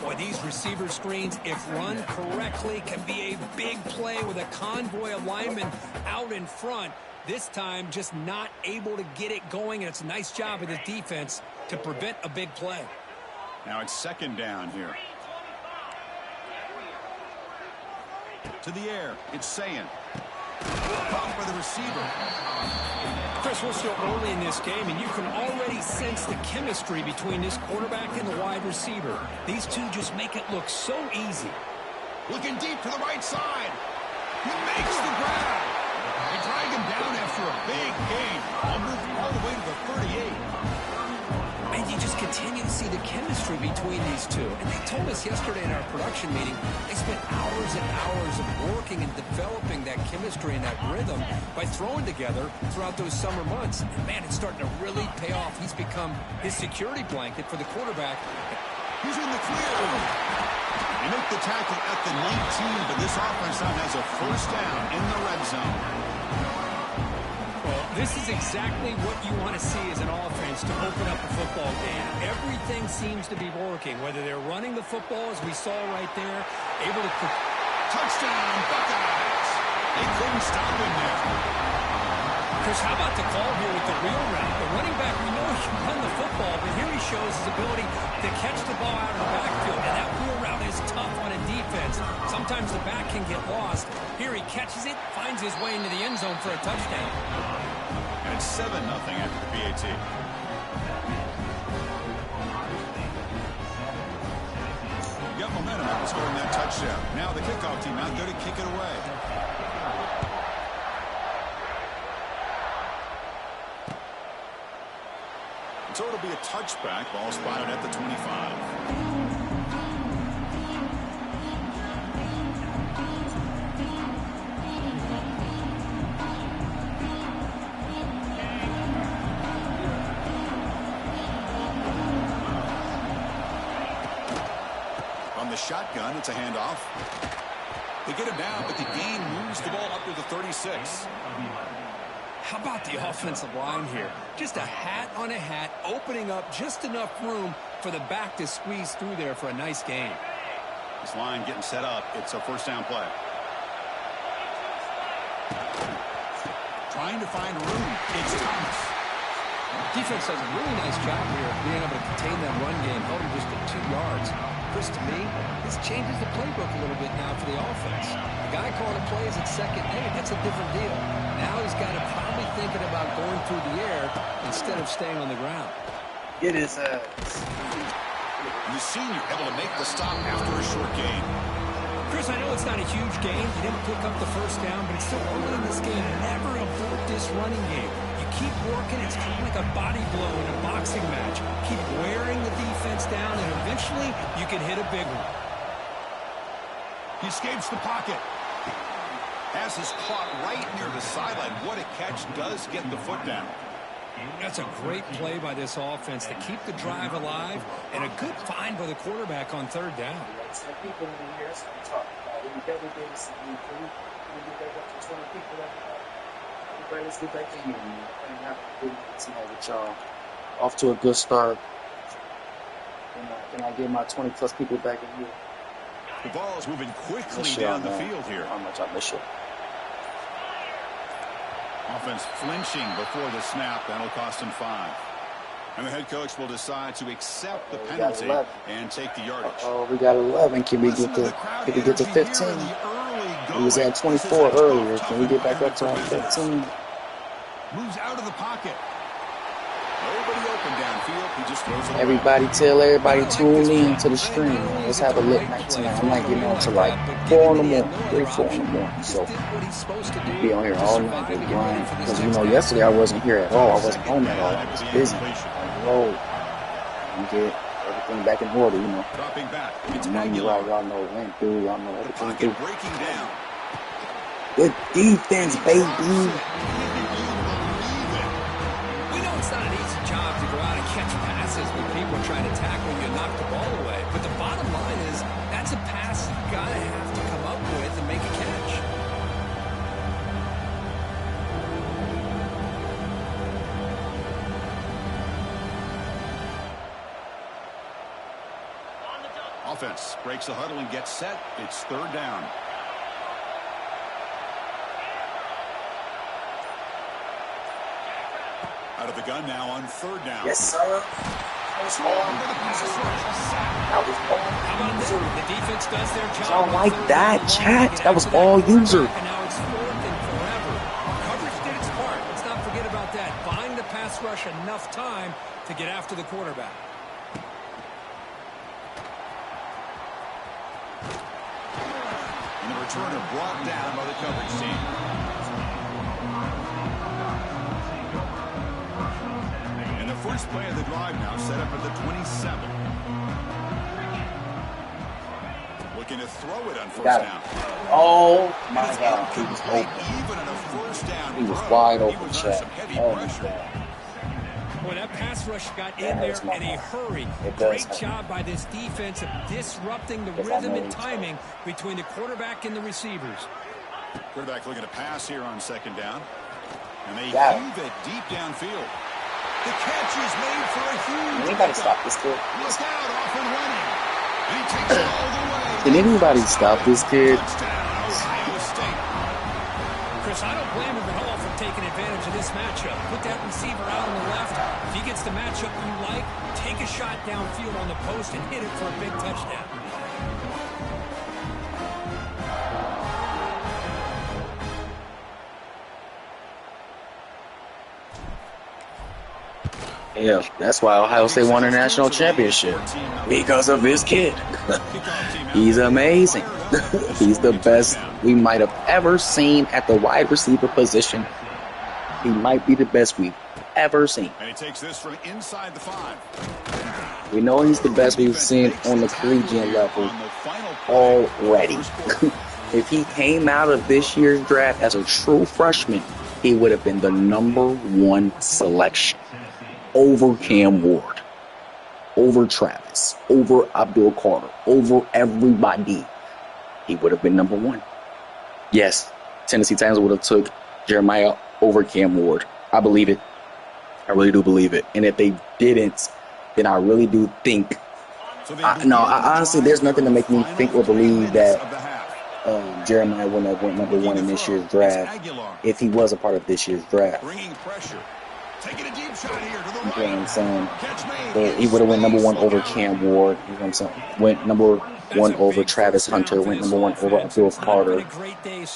[SPEAKER 8] Boy, these receiver screens, if run correctly, can be a big play with a convoy of linemen out in front. This time, just not able to get it going, and it's a nice job of the defense to prevent a big play.
[SPEAKER 7] Now it's second down here. To the air, it's Sayin. Caught by the receiver.
[SPEAKER 8] Chris, we're still early in this game, and you can already sense the chemistry between this quarterback and the wide receiver. These two just make it look so easy.
[SPEAKER 7] Looking deep to the right side. He makes the grab. They drag him down after a big gain. Almost all the way to the 38.
[SPEAKER 8] And you just continue to see the chemistry between these two. And they told us yesterday in our production meeting, they spent hours and hours of working and developing that chemistry and that rhythm by throwing together throughout those summer months. And man, it's starting to really pay off. He's become his security blanket for the quarterback.
[SPEAKER 7] He's in the clear. They make the tackle at the 19, but this offense now has a first down in the red zone.
[SPEAKER 8] Well, this is exactly what you want to see as an offense to open up a football game. Everything seems to be working, whether they're running the football, as we saw right there, able to...
[SPEAKER 7] Touchdown, Buckeyes! They couldn't stop him there.
[SPEAKER 8] Chris, how about the call here with the wheel route? The running back, we know he can run the football, but here he shows his ability to catch the ball out of the backfield. And that wheel route is tough on a defense. Sometimes the back can get lost. Here he catches it, finds his way into the end zone for a touchdown.
[SPEAKER 7] And it's 7-0 after the PAT. You got momentum after scoring that touchdown. Now the kickoff team out there to kick it away. So it'll be a touchback. Ball spotted at the 25. On the shotgun, it's a handoff. They get it down, but the gain moves the ball up to the 36.
[SPEAKER 8] How about the offensive line here? Just a hat on a hat, opening up just enough room for the back to squeeze through there for a nice gain.
[SPEAKER 7] This line getting set up. It's a first down play. Trying to find room. It's Thomas.
[SPEAKER 8] Defense does a really nice job here of being able to contain that run game, held him just at 2 yards. Chris, to me, this changes the playbook a little bit now for the offense. The guy calling the plays at second, hey, that's a different deal. Now he's got to probably thinking about going through the air instead of staying on the ground.
[SPEAKER 1] Get his
[SPEAKER 7] The senior able to make the stop after a short gain.
[SPEAKER 8] Chris, I know it's not a huge game. You didn't pick up the first down, but it's still early in this game. Never abort this running game. You keep working. It's kind of like a body blow in a boxing match. Keep wearing the defense down, and eventually you can hit a big one.
[SPEAKER 7] He escapes the pocket. Pass is caught right near the sideline. What a catch. Does get the foot down.
[SPEAKER 8] That's a great play by this offense to keep the drive alive, and a good find by the quarterback on third down.
[SPEAKER 1] people in here, that's what I'm talking about. We never did this in the crew. We get back up to 20 people. Everybody, let's get back in here, man. I'm happy to be tonight with y'all. Off to a good start. Can I get my 20 plus people back in here?
[SPEAKER 7] The ball is moving quickly down the field here.
[SPEAKER 1] How much I miss you.
[SPEAKER 7] Offense flinching before the snap. That'll cost him 5. And the head coach will decide to accept the penalty and take the yardage.
[SPEAKER 1] Oh, we got 11. Can we get to 15? He was at 24 earlier. Can we get back up to 15?
[SPEAKER 7] Moves out of the pocket. Nobody open downfield. He just throws it.
[SPEAKER 1] Everybody tell everybody tune in to the stream. Let's have a lit night tonight. I'm not getting on to like 4 in the morning, 3, 4 in the morning. So be on here all night with Brian. Because yesterday I wasn't here at all. I wasn't home at all. I was busy on the road. And get everything back in order,
[SPEAKER 7] Dropping back. It's
[SPEAKER 1] y'all know went through. Y'all know everything through.
[SPEAKER 7] Breaking down.
[SPEAKER 1] Good defense, baby.
[SPEAKER 7] defense. Breaks the huddle and gets set. It's third down. Out of the gun now on third down.
[SPEAKER 1] Yes, sir.
[SPEAKER 8] The defense does their job.
[SPEAKER 1] Y'all like that, chat? That was all user.
[SPEAKER 8] And now it's fourth and forever. Coverage did its part. Let's not forget about that. Buying the pass rush enough time to get after the quarterback.
[SPEAKER 7] And the returner brought down by the coverage team. And the first play of the drive now set up at the 27. Looking to throw it on first down.
[SPEAKER 1] Oh my God, he was open.
[SPEAKER 7] Even on a first down,
[SPEAKER 1] He was wide
[SPEAKER 7] he
[SPEAKER 1] open,
[SPEAKER 7] was under
[SPEAKER 1] chat.
[SPEAKER 7] some heavy
[SPEAKER 1] Oh my
[SPEAKER 7] pressure.
[SPEAKER 1] God.
[SPEAKER 8] Boy, that pass rush got in
[SPEAKER 1] Yeah,
[SPEAKER 8] there
[SPEAKER 1] that's my
[SPEAKER 8] in a
[SPEAKER 1] fault.
[SPEAKER 8] hurry.
[SPEAKER 1] It does
[SPEAKER 8] Great
[SPEAKER 1] happen.
[SPEAKER 8] job by this defense of disrupting the
[SPEAKER 1] Because I
[SPEAKER 8] rhythm
[SPEAKER 1] know
[SPEAKER 8] and
[SPEAKER 1] it's
[SPEAKER 8] timing between the quarterback and the receivers.
[SPEAKER 7] Quarterback looking to pass here on second down. And they
[SPEAKER 1] Got it.
[SPEAKER 7] heave it deep downfield. The catch is made for a huge
[SPEAKER 1] Anybody
[SPEAKER 7] pickup.
[SPEAKER 1] stop this kid?
[SPEAKER 7] Look out, off and running. And he takes it all the way.
[SPEAKER 1] Can anybody stop this kid?
[SPEAKER 7] Touchdown, Ohio State.
[SPEAKER 8] Chris, I don't blame him at all for taking advantage of this matchup. Put that receiver out on the left. If he gets the matchup you like, take a shot downfield on the post and hit it for a big touchdown.
[SPEAKER 1] Yeah, that's why Ohio State won a national championship. Because of this kid. He's amazing. He's the best we might have ever seen at the wide receiver position. He might be the best we've ever seen.
[SPEAKER 7] And he takes this from inside the 5.
[SPEAKER 1] We know he's the best we've seen on the collegiate level already. If he came out of this year's draft as a true freshman, he would have been the #1 selection over Cam Ward, over Travis, over Abdul Carter, over everybody. He would have been #1. Yes, Tennessee Titans would have took Jeremiah over Cam Ward. I believe it. I really do believe it. And if they didn't, then I really do think. Honestly, there's nothing to make me think or believe that Jeremiah wouldn't have went #1 in this year's draft if he was a part of this year's draft.
[SPEAKER 7] Bringing pressure. Taking a deep shot here to the
[SPEAKER 1] You know what
[SPEAKER 7] right.
[SPEAKER 1] I'm saying?
[SPEAKER 7] Catch made.
[SPEAKER 1] But he would have went #1 over Cam Ward. You know what I'm saying? Went #1 over Travis Hunter. Went #1 over Abdul Carter.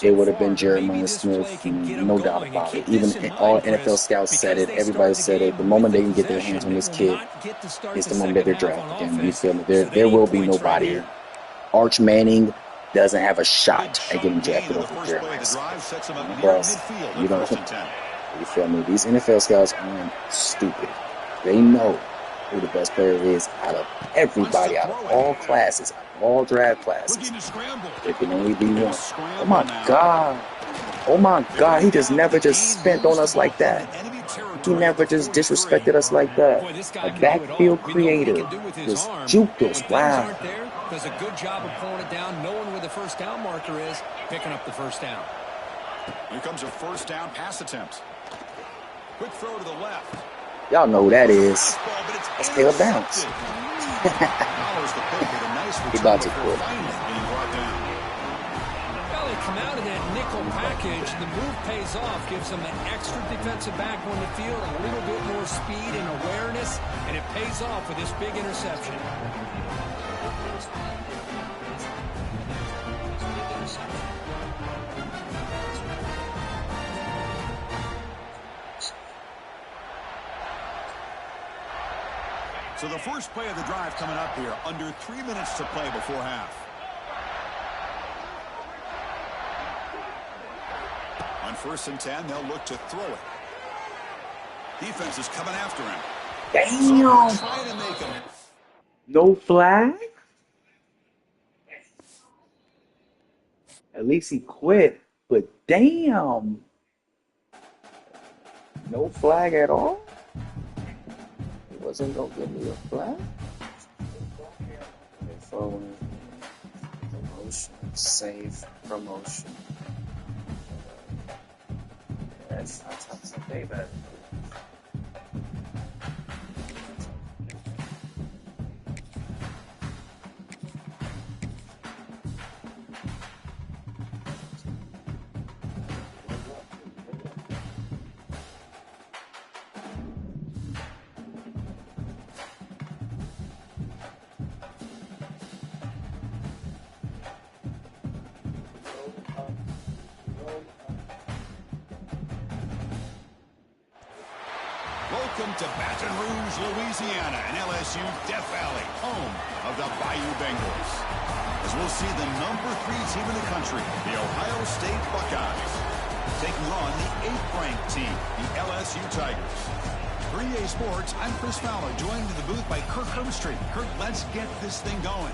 [SPEAKER 1] It would have been Jeremiah Smith. No doubt about it. Even all NFL scouts said it. Everybody said it. The moment they can get their hands on this kid is the moment that they're drafted him. You feel me? There will be nobody. Arch Manning doesn't have a shot at getting drafted over Jeremiah Smith. You know, you feel me? These NFL scouts aren't stupid. They know who the best player is out of everybody, out of all classes, out of all draft classes. There can only be one. Oh my God. Oh my God. He just never just spent on us like that. He never just disrespected us like that. A backfield creator. Just juked us. Wow.
[SPEAKER 8] Does a good job of pulling it down, knowing where the first down marker is, picking up the first down.
[SPEAKER 7] Here comes a first down pass attempt. Quick throw to the left.
[SPEAKER 1] Y'all know who that is. That's Caleb Downs. He about to quit.
[SPEAKER 8] Well, they come out of that nickel package. The move pays off, gives them an extra defensive back on the field, a little bit more speed and awareness, and it pays off with this big interception.
[SPEAKER 7] So the first play of the drive coming up here, under 3 minutes to play before half. On 1st and 10, they'll look to throw it. Defense is coming after him.
[SPEAKER 1] Damn.
[SPEAKER 7] Trying to make him.
[SPEAKER 1] No flag? At least he quit, but damn. No flag at all? He wasn't going to give me a flag? Following promotion, save promotion. That's something better.
[SPEAKER 7] Welcome to Baton Rouge, Louisiana, and LSU Death Valley, home of the Bayou Bengals. As we'll see the #3 team in the country, the Ohio State Buckeyes, taking on the 8th-ranked team, the LSU Tigers. For EA Sports, I'm Chris Fowler, joined in the booth by Kirk Herbstreit. Kirk, let's get this thing going.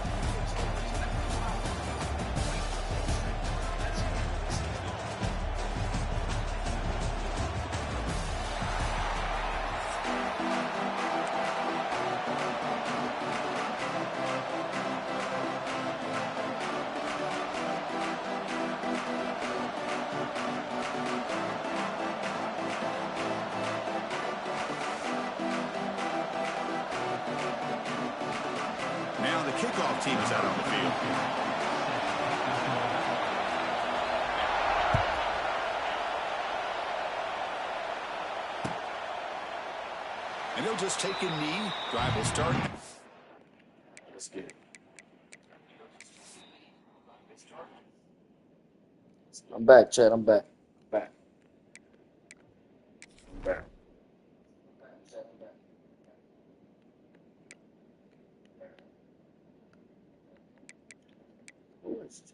[SPEAKER 7] Now the kickoff team is out on the field. And he'll just take a knee. Drive will start.
[SPEAKER 1] Let's get it. I'm back, Chad. I'm back. Back. Back. Who is this?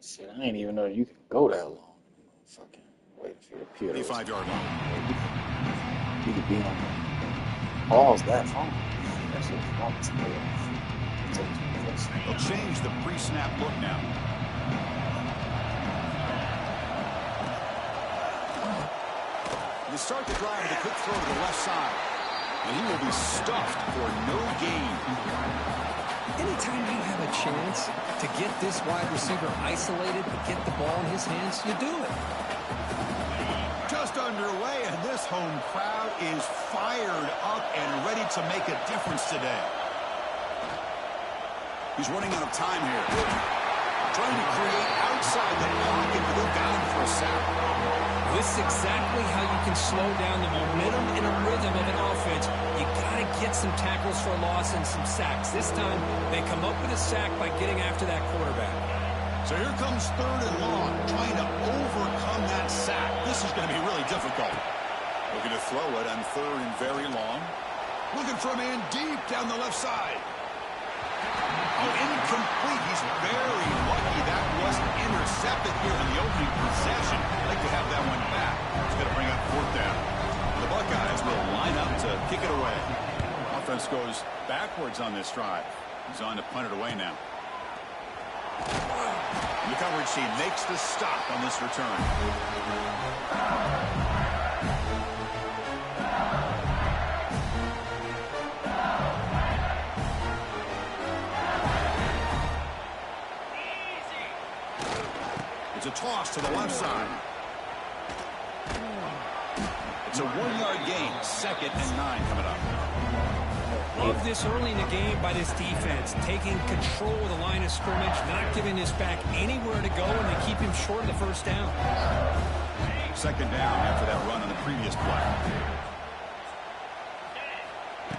[SPEAKER 1] Shit, I didn't even know you could go that long. Fucking wait for your peer.
[SPEAKER 7] 25-yard line.
[SPEAKER 1] You could be on the balls that long. That shit was long to play off.
[SPEAKER 7] They'll change the pre-snap look now. They start the drive with a quick throw to the left side. And he will be stuffed for no gain.
[SPEAKER 8] Anytime you have a chance to get this wide receiver isolated and get the ball in his hands, you do it.
[SPEAKER 7] Just underway, and this home crowd is fired up and ready to make a difference today. He's running out of time here. Trying to create outside the pocket, but they've got him for a sack.
[SPEAKER 8] This is exactly how you can slow down the momentum and a rhythm of an offense. You got to get some tackles for a loss and some sacks. This time, they come up with a sack by getting after that quarterback.
[SPEAKER 7] So here comes 3rd and long, trying to overcome that sack. This is going to be really difficult. Looking to throw it on 3rd and very long. Looking for a man deep down the left side. Oh, incomplete. He's very lucky that wasn't intercepted here in the opening possession. I'd like to have that one back. It's going to bring up 4th down. The Buckeyes will line up to kick it away. Offense goes backwards on this drive. He's on to punt it away now. The coverage team makes the stop on this return. It's a toss to the left side. It's a 1-yard gain. 2nd and 9 coming up.
[SPEAKER 8] Love this early in the game by this defense, taking control of the line of scrimmage, not giving this back anywhere to go, and they keep him short of the 1st down.
[SPEAKER 7] 2nd down after that run on the previous play.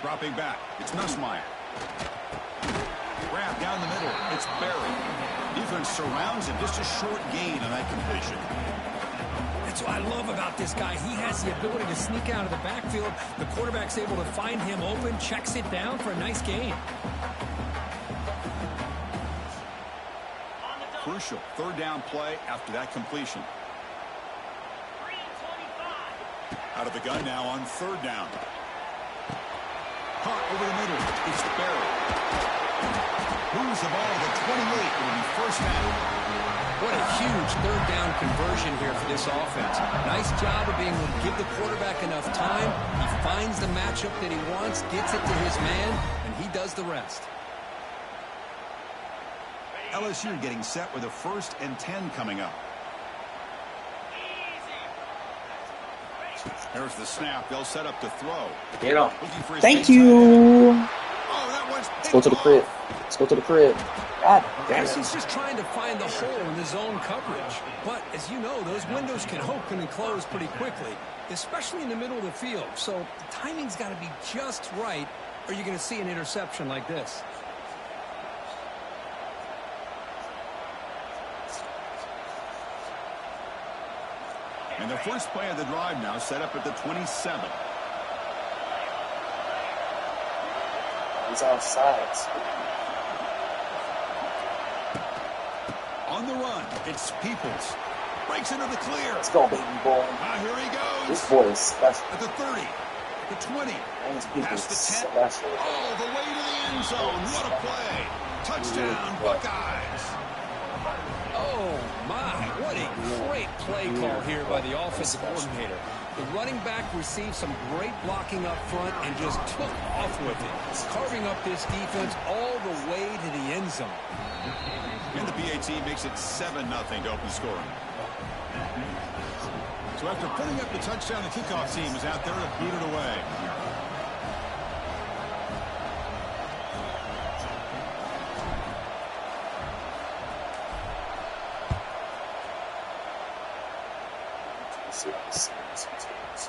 [SPEAKER 7] Dropping back. It's Nussmeier. Grab down the middle. It's Berry. Defense surrounds him. Just a short gain on that completion.
[SPEAKER 8] That's what I love about this guy. He has the ability to sneak out of the backfield. The quarterback's able to find him open, checks it down for a nice gain.
[SPEAKER 7] Crucial 3rd down play after that completion. Out of the gun now on 3rd down. Caught over the middle. It's Berry. Moves the ball to the 28. It will be 1st down.
[SPEAKER 8] What a huge 3rd down conversion here for this offense. Nice job of being able to give the quarterback enough time. He finds the matchup that he wants, gets it to his man, and he does the rest.
[SPEAKER 7] LSU getting set with a 1st and 10 coming up. There's the snap. They'll set up to throw.
[SPEAKER 1] Get off. Thank you.
[SPEAKER 7] Oh, that one's
[SPEAKER 1] Let's go to the crib. Let's go to the crib. God damn it.
[SPEAKER 8] He's just trying to find the hole in the zone coverage. But, as you know, those windows can open and close pretty quickly, especially in the middle of the field. So the timing's got to be just right, or you're going to see an interception like this.
[SPEAKER 7] And the first play of the drive now set up at the 27.
[SPEAKER 1] He's off sides.
[SPEAKER 7] On the run, it's Peoples. Breaks into the clear.
[SPEAKER 1] Let's go, baby boy.
[SPEAKER 7] Here he goes.
[SPEAKER 1] This boy is special.
[SPEAKER 7] At the 30, the 20, past the 10,
[SPEAKER 1] special.
[SPEAKER 7] all the way to the end zone. What a play. Touchdown, Buckeyes.
[SPEAKER 8] Oh, my. What a great play call here by the offensive coordinator. The running back received some great blocking up front and just took off with it, carving up this defense all the way to the end zone.
[SPEAKER 7] And the PAT makes it 7-0 to open scoring. So after putting up the touchdown, the kickoff team is out there to boot it away.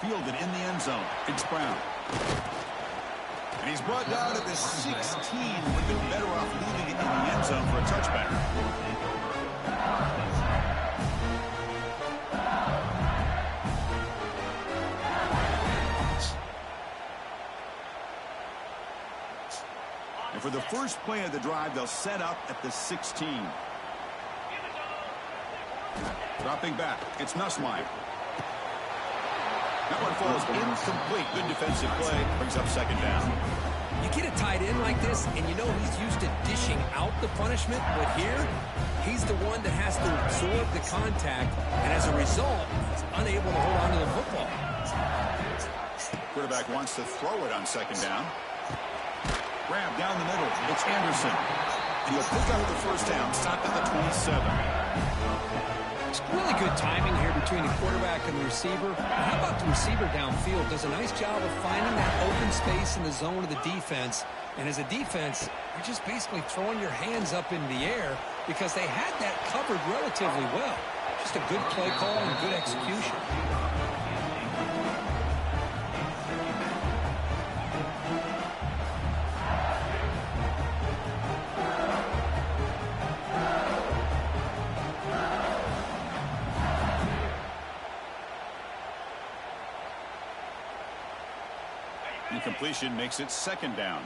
[SPEAKER 7] Fielded in the end zone. It's Brown. And he's brought down at the 16, but they're better off leaving it in the end zone for a touchback. And for the first play of the drive, they'll set up at the 16. Dropping back, it's Nussmeier. That one falls incomplete. Good defensive play. Brings up 2nd down.
[SPEAKER 8] You get a tight end like this, and you know he's used to dishing out the punishment, but here, he's the one that has to absorb the contact, and as a result, he's unable to hold on to the football.
[SPEAKER 7] Quarterback wants to throw it on 2nd down. Grab down the middle. It's Anderson. And he'll pick up the 1st down. Stop at the 27.
[SPEAKER 8] It's really good timing here between the quarterback and the receiver. How about the receiver downfield? Does a nice job of finding that open space in the zone of the defense. And as a defense, you're just basically throwing your hands up in the air because they had that covered relatively well. Just a good play call and good execution.
[SPEAKER 7] Incompletion makes it second down.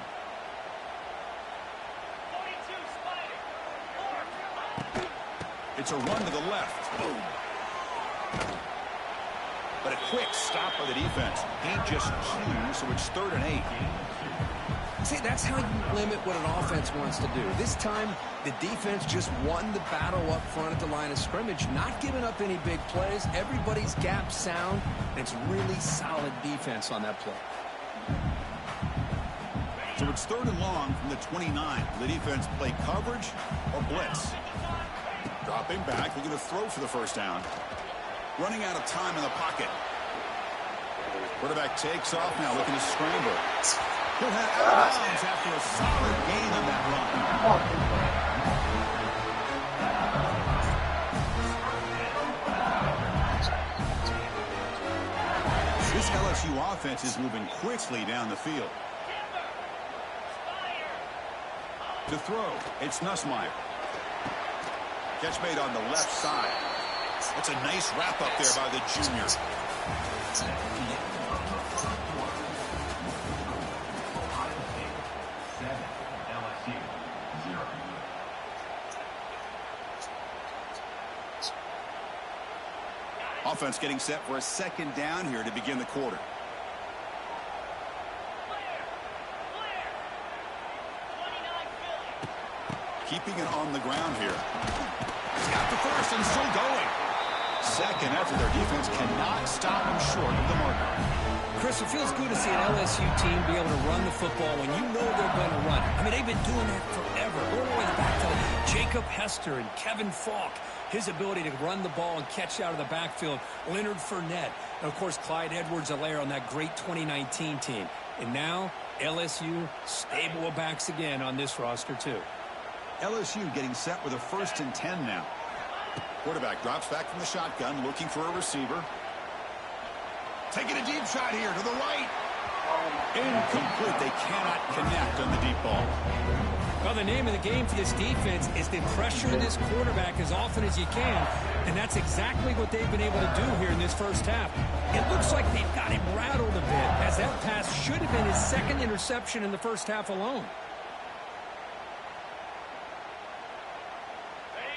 [SPEAKER 7] It's a run to the left. But a quick stop by the defense. Ain't just two, so it's 3rd and 8.
[SPEAKER 8] See, that's how you limit what an offense wants to do. This time, the defense just won the battle up front at the line of scrimmage, not giving up any big plays. Everybody's gap sound, and it's really solid defense on that play.
[SPEAKER 7] So it's 3rd and long from the 29. The defense play coverage or blitz. Dropping back, looking to throw for the first down. Running out of time in the pocket. Quarterback takes off now, looking to scramble. He'll head out of bounds after a solid gain on that run. This LSU offense is moving quickly down the field. To throw, it's Nussmeier. Catch made on the left side. That's a nice wrap up there by the junior. Offense getting set for a second down here to begin the quarter. Keeping it on the ground here. He's got the first and still going. Second effort, their defense cannot stop him short of the marker.
[SPEAKER 8] Chris, it feels good to see an LSU team be able to run the football when you know they're going to run it. I mean, they've been doing that forever. Going all the way back to Jacob Hester and Kevin Falk. His ability to run the ball and catch out of the backfield. Leonard Fournette. And, of course, Clyde Edwards-Helaire on that great 2019 team. And now, LSU stable of backs again on this roster, too.
[SPEAKER 7] LSU getting set with a 1st and 10 now. Quarterback drops back from the shotgun, looking for a receiver. Taking a deep shot here to the right. Incomplete. They cannot connect on the deep ball.
[SPEAKER 8] Well, the name of the game for this defense is to pressure this quarterback as often as you can, and that's exactly what they've been able to do here in this first half. It looks like they've got him rattled a bit, as that pass should have been his 2nd interception in the first half alone.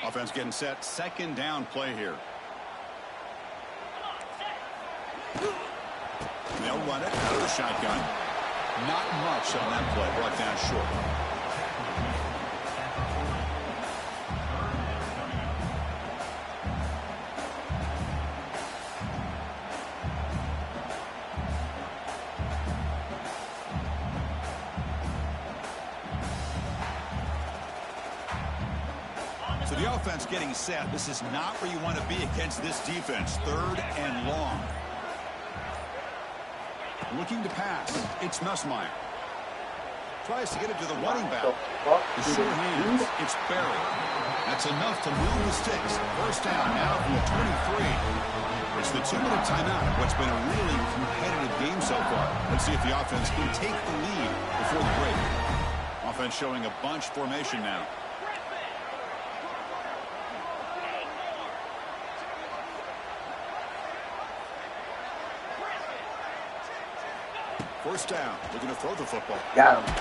[SPEAKER 7] Offense getting set. Second down play here. They'll run it out of the shotgun. Not much on that play. Brought down short. So the offense getting set. This is not where you want to be against this defense. 3rd and long. Looking to pass. It's Nussmeier. Tries to get it to the running back. The short hands. It's Barry. That's enough to move the sticks. First down now from the 23. It's the 2-minute timeout. What's been a really competitive game so far. Let's see if the offense can take the lead before the break. Offense showing a bunch formation now. First down, looking to throw the football.
[SPEAKER 1] Got him.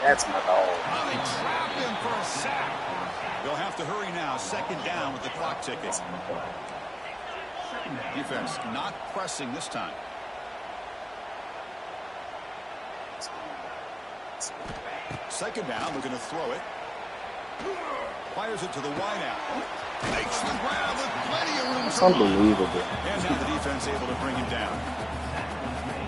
[SPEAKER 1] That's my dog.
[SPEAKER 7] Oh, they trap him for a sack. They'll have to hurry now. Second down with the clock ticking. Defense not pressing this time. Second down, looking to throw it. Fires it to the wideout. Makes the grab with plenty of room.
[SPEAKER 1] It's unbelievable.
[SPEAKER 7] And now the defense able to bring him down.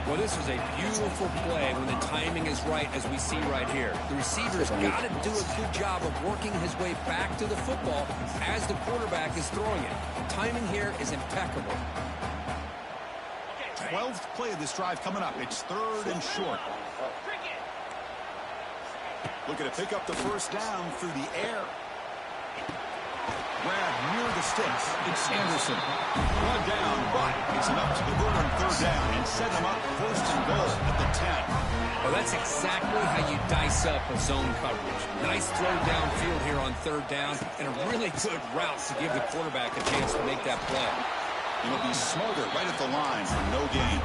[SPEAKER 8] Well, this was a beautiful play when the timing is right, as we see right here. The receiver's got to do a good job of working his way back to the football as the quarterback is throwing it. The timing here is impeccable.
[SPEAKER 7] 12th play of this drive coming up. It's 3rd and short. Looking to pick up the first down through the air. Grab near the sticks. It's Anderson. Run down, but it's enough to convert on 3rd down and set him up 1st and goal at the 10.
[SPEAKER 8] Well, that's exactly how you dice up a zone coverage. Nice throw downfield here on 3rd down, and a really good route to give the quarterback a chance to make that play.
[SPEAKER 7] He'll be smothered right at the line for no gain.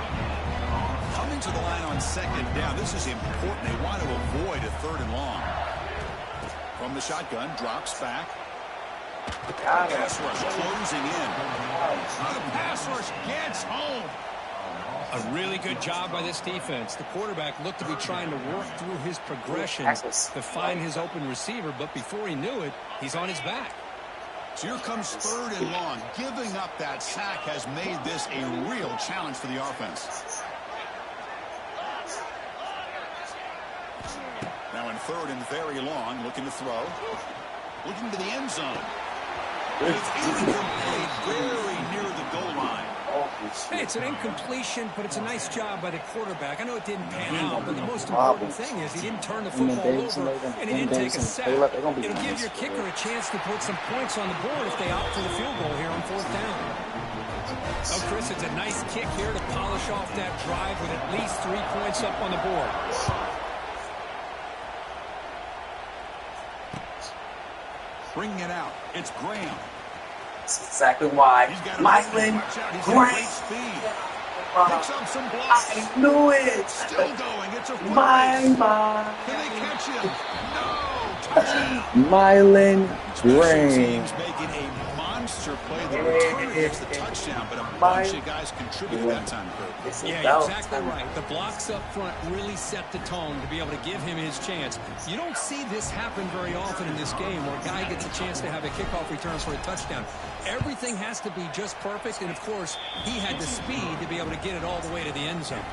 [SPEAKER 7] coming to the line on second down. This is important. They want to avoid a 3rd and long. From the shotgun, drops back. Pass rush closing in. The pass rush gets home.
[SPEAKER 8] A really good job by this defense. The quarterback looked to be trying to work through his progressions to find his open receiver, but before he knew it, he's on his back.
[SPEAKER 7] So here comes 3rd and long. Giving up that sack has made this a real challenge for the offense. Now in 3rd and very long, looking to throw. Looking to the end zone. It's incomplete, very near the goal line.
[SPEAKER 8] Hey, it's an incompletion, but it's a nice job by the quarterback. I know it didn't pan out, but the most important thing is he didn't turn the football over and he didn't take a sack. It'll give your kicker a chance to put some points on the board if they opt for the field goal here on 4th down. Oh, Chris, it's a nice kick here to polish off that drive with at least 3 points up on the board.
[SPEAKER 7] Bringing it out, it's Graham.
[SPEAKER 1] That's exactly why. Mylan Graham.
[SPEAKER 7] Picks up some blocks.
[SPEAKER 1] I knew it.
[SPEAKER 7] Still going. It's a foot
[SPEAKER 1] My.
[SPEAKER 7] Can they catch him? No. Touchdown.
[SPEAKER 1] Mylan
[SPEAKER 7] Graham.
[SPEAKER 1] Graham.
[SPEAKER 7] Teams making a monster play. The return gets the touchdown, but a bunch of guys contributed that time.
[SPEAKER 8] Yeah, you're exactly right. The blocks up front really set the tone to be able to give him his chance. You don't see this happen very often in this game where a guy gets a chance to have a kickoff return for a touchdown. Everything has to be just perfect, and of course, he had the speed to be able to get it all the way to the end zone.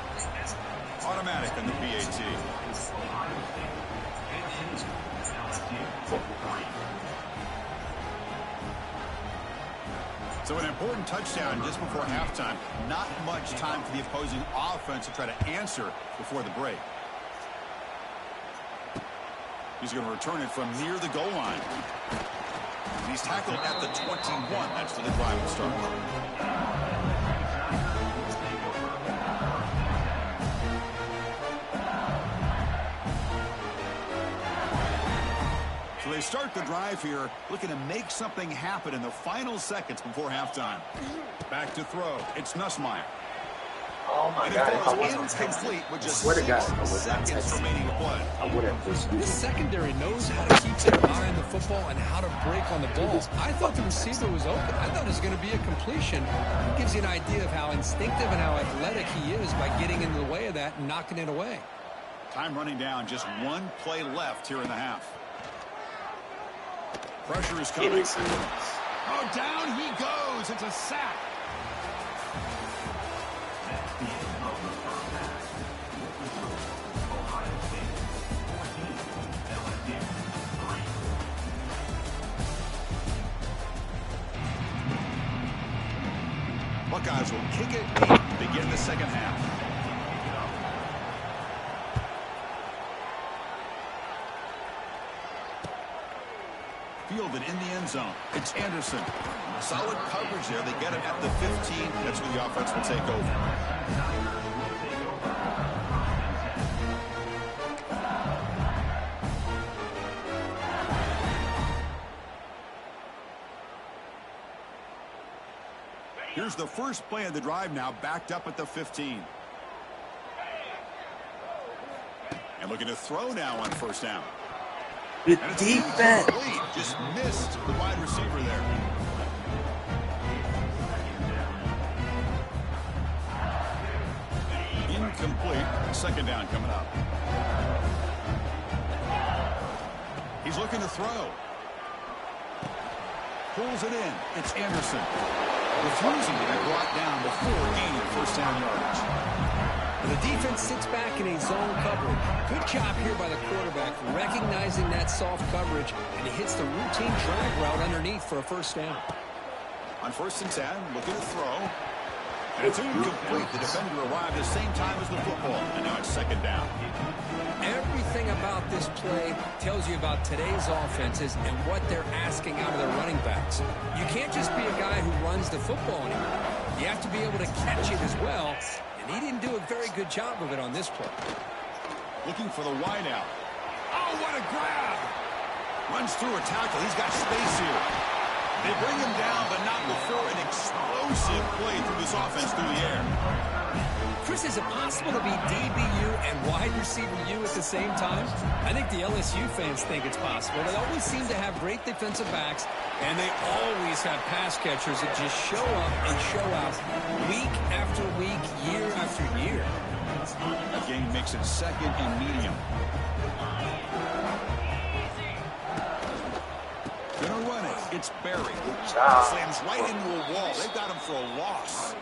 [SPEAKER 7] Automatic on the PAT. So an important touchdown just before halftime. Not much time for the opposing offense to try to answer before the break. He's going to return it from near the goal line. And he's tackled at the 21. That's where the drive will start. So they start the drive here, looking to make something happen in the final seconds before halftime. Back to throw. It's Nussmeier.
[SPEAKER 1] Oh my
[SPEAKER 7] And
[SPEAKER 1] God!
[SPEAKER 7] it
[SPEAKER 1] If I
[SPEAKER 7] falls
[SPEAKER 1] wasn't
[SPEAKER 7] incomplete with just
[SPEAKER 1] swear to
[SPEAKER 7] 6
[SPEAKER 1] God, I would not
[SPEAKER 7] seconds
[SPEAKER 1] text you.
[SPEAKER 7] remaining to play.
[SPEAKER 1] I would have pushed you.
[SPEAKER 8] This secondary knows how to keep their eye on the football and how to break on the ball. I thought the receiver was open. I thought it was going to be a completion. It gives you an idea of how instinctive and how athletic he is by getting into the way of that and knocking it away.
[SPEAKER 7] Time running down. Just 1 play left here in the half. Pressure is coming. Oh, down he goes. It's a sack. Buckeyes will kick it deep, begin the second half. Fielded in the end zone. It's Anderson. Solid coverage there. They get it at the 15. That's where the offense will take over. Here's the first play of the drive now, backed up at the 15. And looking to throw now on 1st down.
[SPEAKER 1] The defense.
[SPEAKER 7] Just missed the wide receiver there. Incomplete. 2nd down coming up. He's looking to throw. Pulls it in. It's Anderson. Refusing to be brought down before gaining 1st down yardage.
[SPEAKER 8] The defense sits back in a zone coverage. Good job here by the quarterback recognizing that soft coverage, and he hits the routine drag route underneath for a 1st down.
[SPEAKER 7] On 1st and 10, looking to throw. And it's incomplete. The defender arrived at the same time as the football, and now it's 2nd down.
[SPEAKER 8] Everything about this play tells you about today's offenses and what they're asking out of their running backs. You can't just be a guy who runs the football anymore. You have to be able to catch it as well, and he didn't do a very good job of it on this play.
[SPEAKER 7] Looking for the wide out. Oh, what a grab! Runs through a tackle. He's got space here. They bring him down, but not Look for an explosive play through this offense through the air.
[SPEAKER 8] Chris, is it possible to be DBU and wide receiver U at the same time? I think the LSU fans think it's possible. They always seem to have great defensive backs, and they always have pass catchers that just show up and show out week after week, year after year.
[SPEAKER 7] That game makes it second and medium. Gonna run it. It's Barry. Slams right into a wall. They've got him for a loss.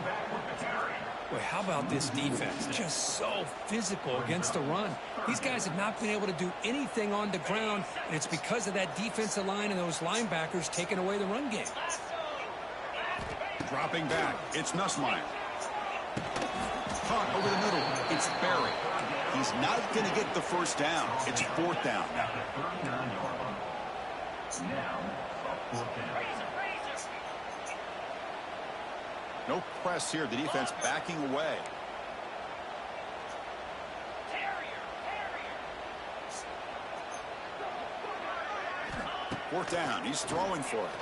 [SPEAKER 8] Boy, how about this defense? Just so physical against the run. These guys have not been able to do anything on the ground, and it's because of that defensive line and those linebackers taking away the run game.
[SPEAKER 7] Dropping back. It's Nussmeier. Caught over the middle. It's Barry. He's not going to get the first down. It's fourth down. No press here. The defense backing away. Fourth down. He's throwing for it.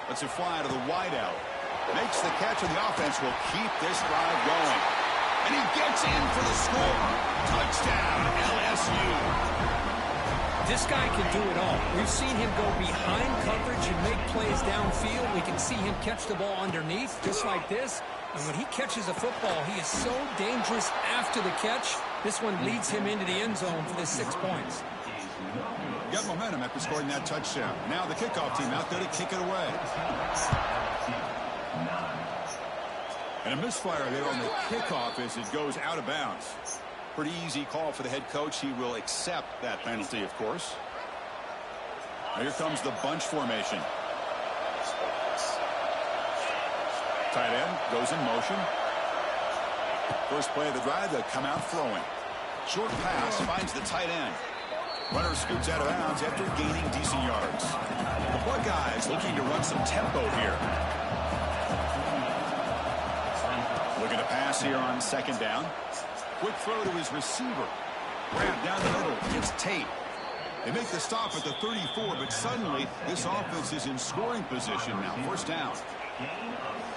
[SPEAKER 7] Lets it fly to the wideout. Makes the catch, and the offense will keep this drive going. And he gets in for the score. Touchdown, LSU.
[SPEAKER 8] This guy can do it all. We've seen him go behind coverage and make plays downfield. We can see him catch the ball underneath, just like this. And when he catches a football, he is so dangerous after the catch. This one leads him into the end zone for the 6 points.
[SPEAKER 7] Got momentum after scoring that touchdown. Now the kickoff team out there to kick it away. And a misfire there on the kickoff as it goes out of bounds. Pretty easy call for the head coach. He will accept that penalty, of course. Now here comes the bunch formation. Tight end goes in motion. First play of the drive, they come out throwing. Short pass finds the tight end. Runner scoots out of bounds after gaining decent yards. The Buckeyes looking to run some tempo here. Looking to pass here on second down. Quick throw to his receiver. Grab down the middle. It's Tate. They make the stop at the 34, but suddenly this offense is in scoring position now. First down.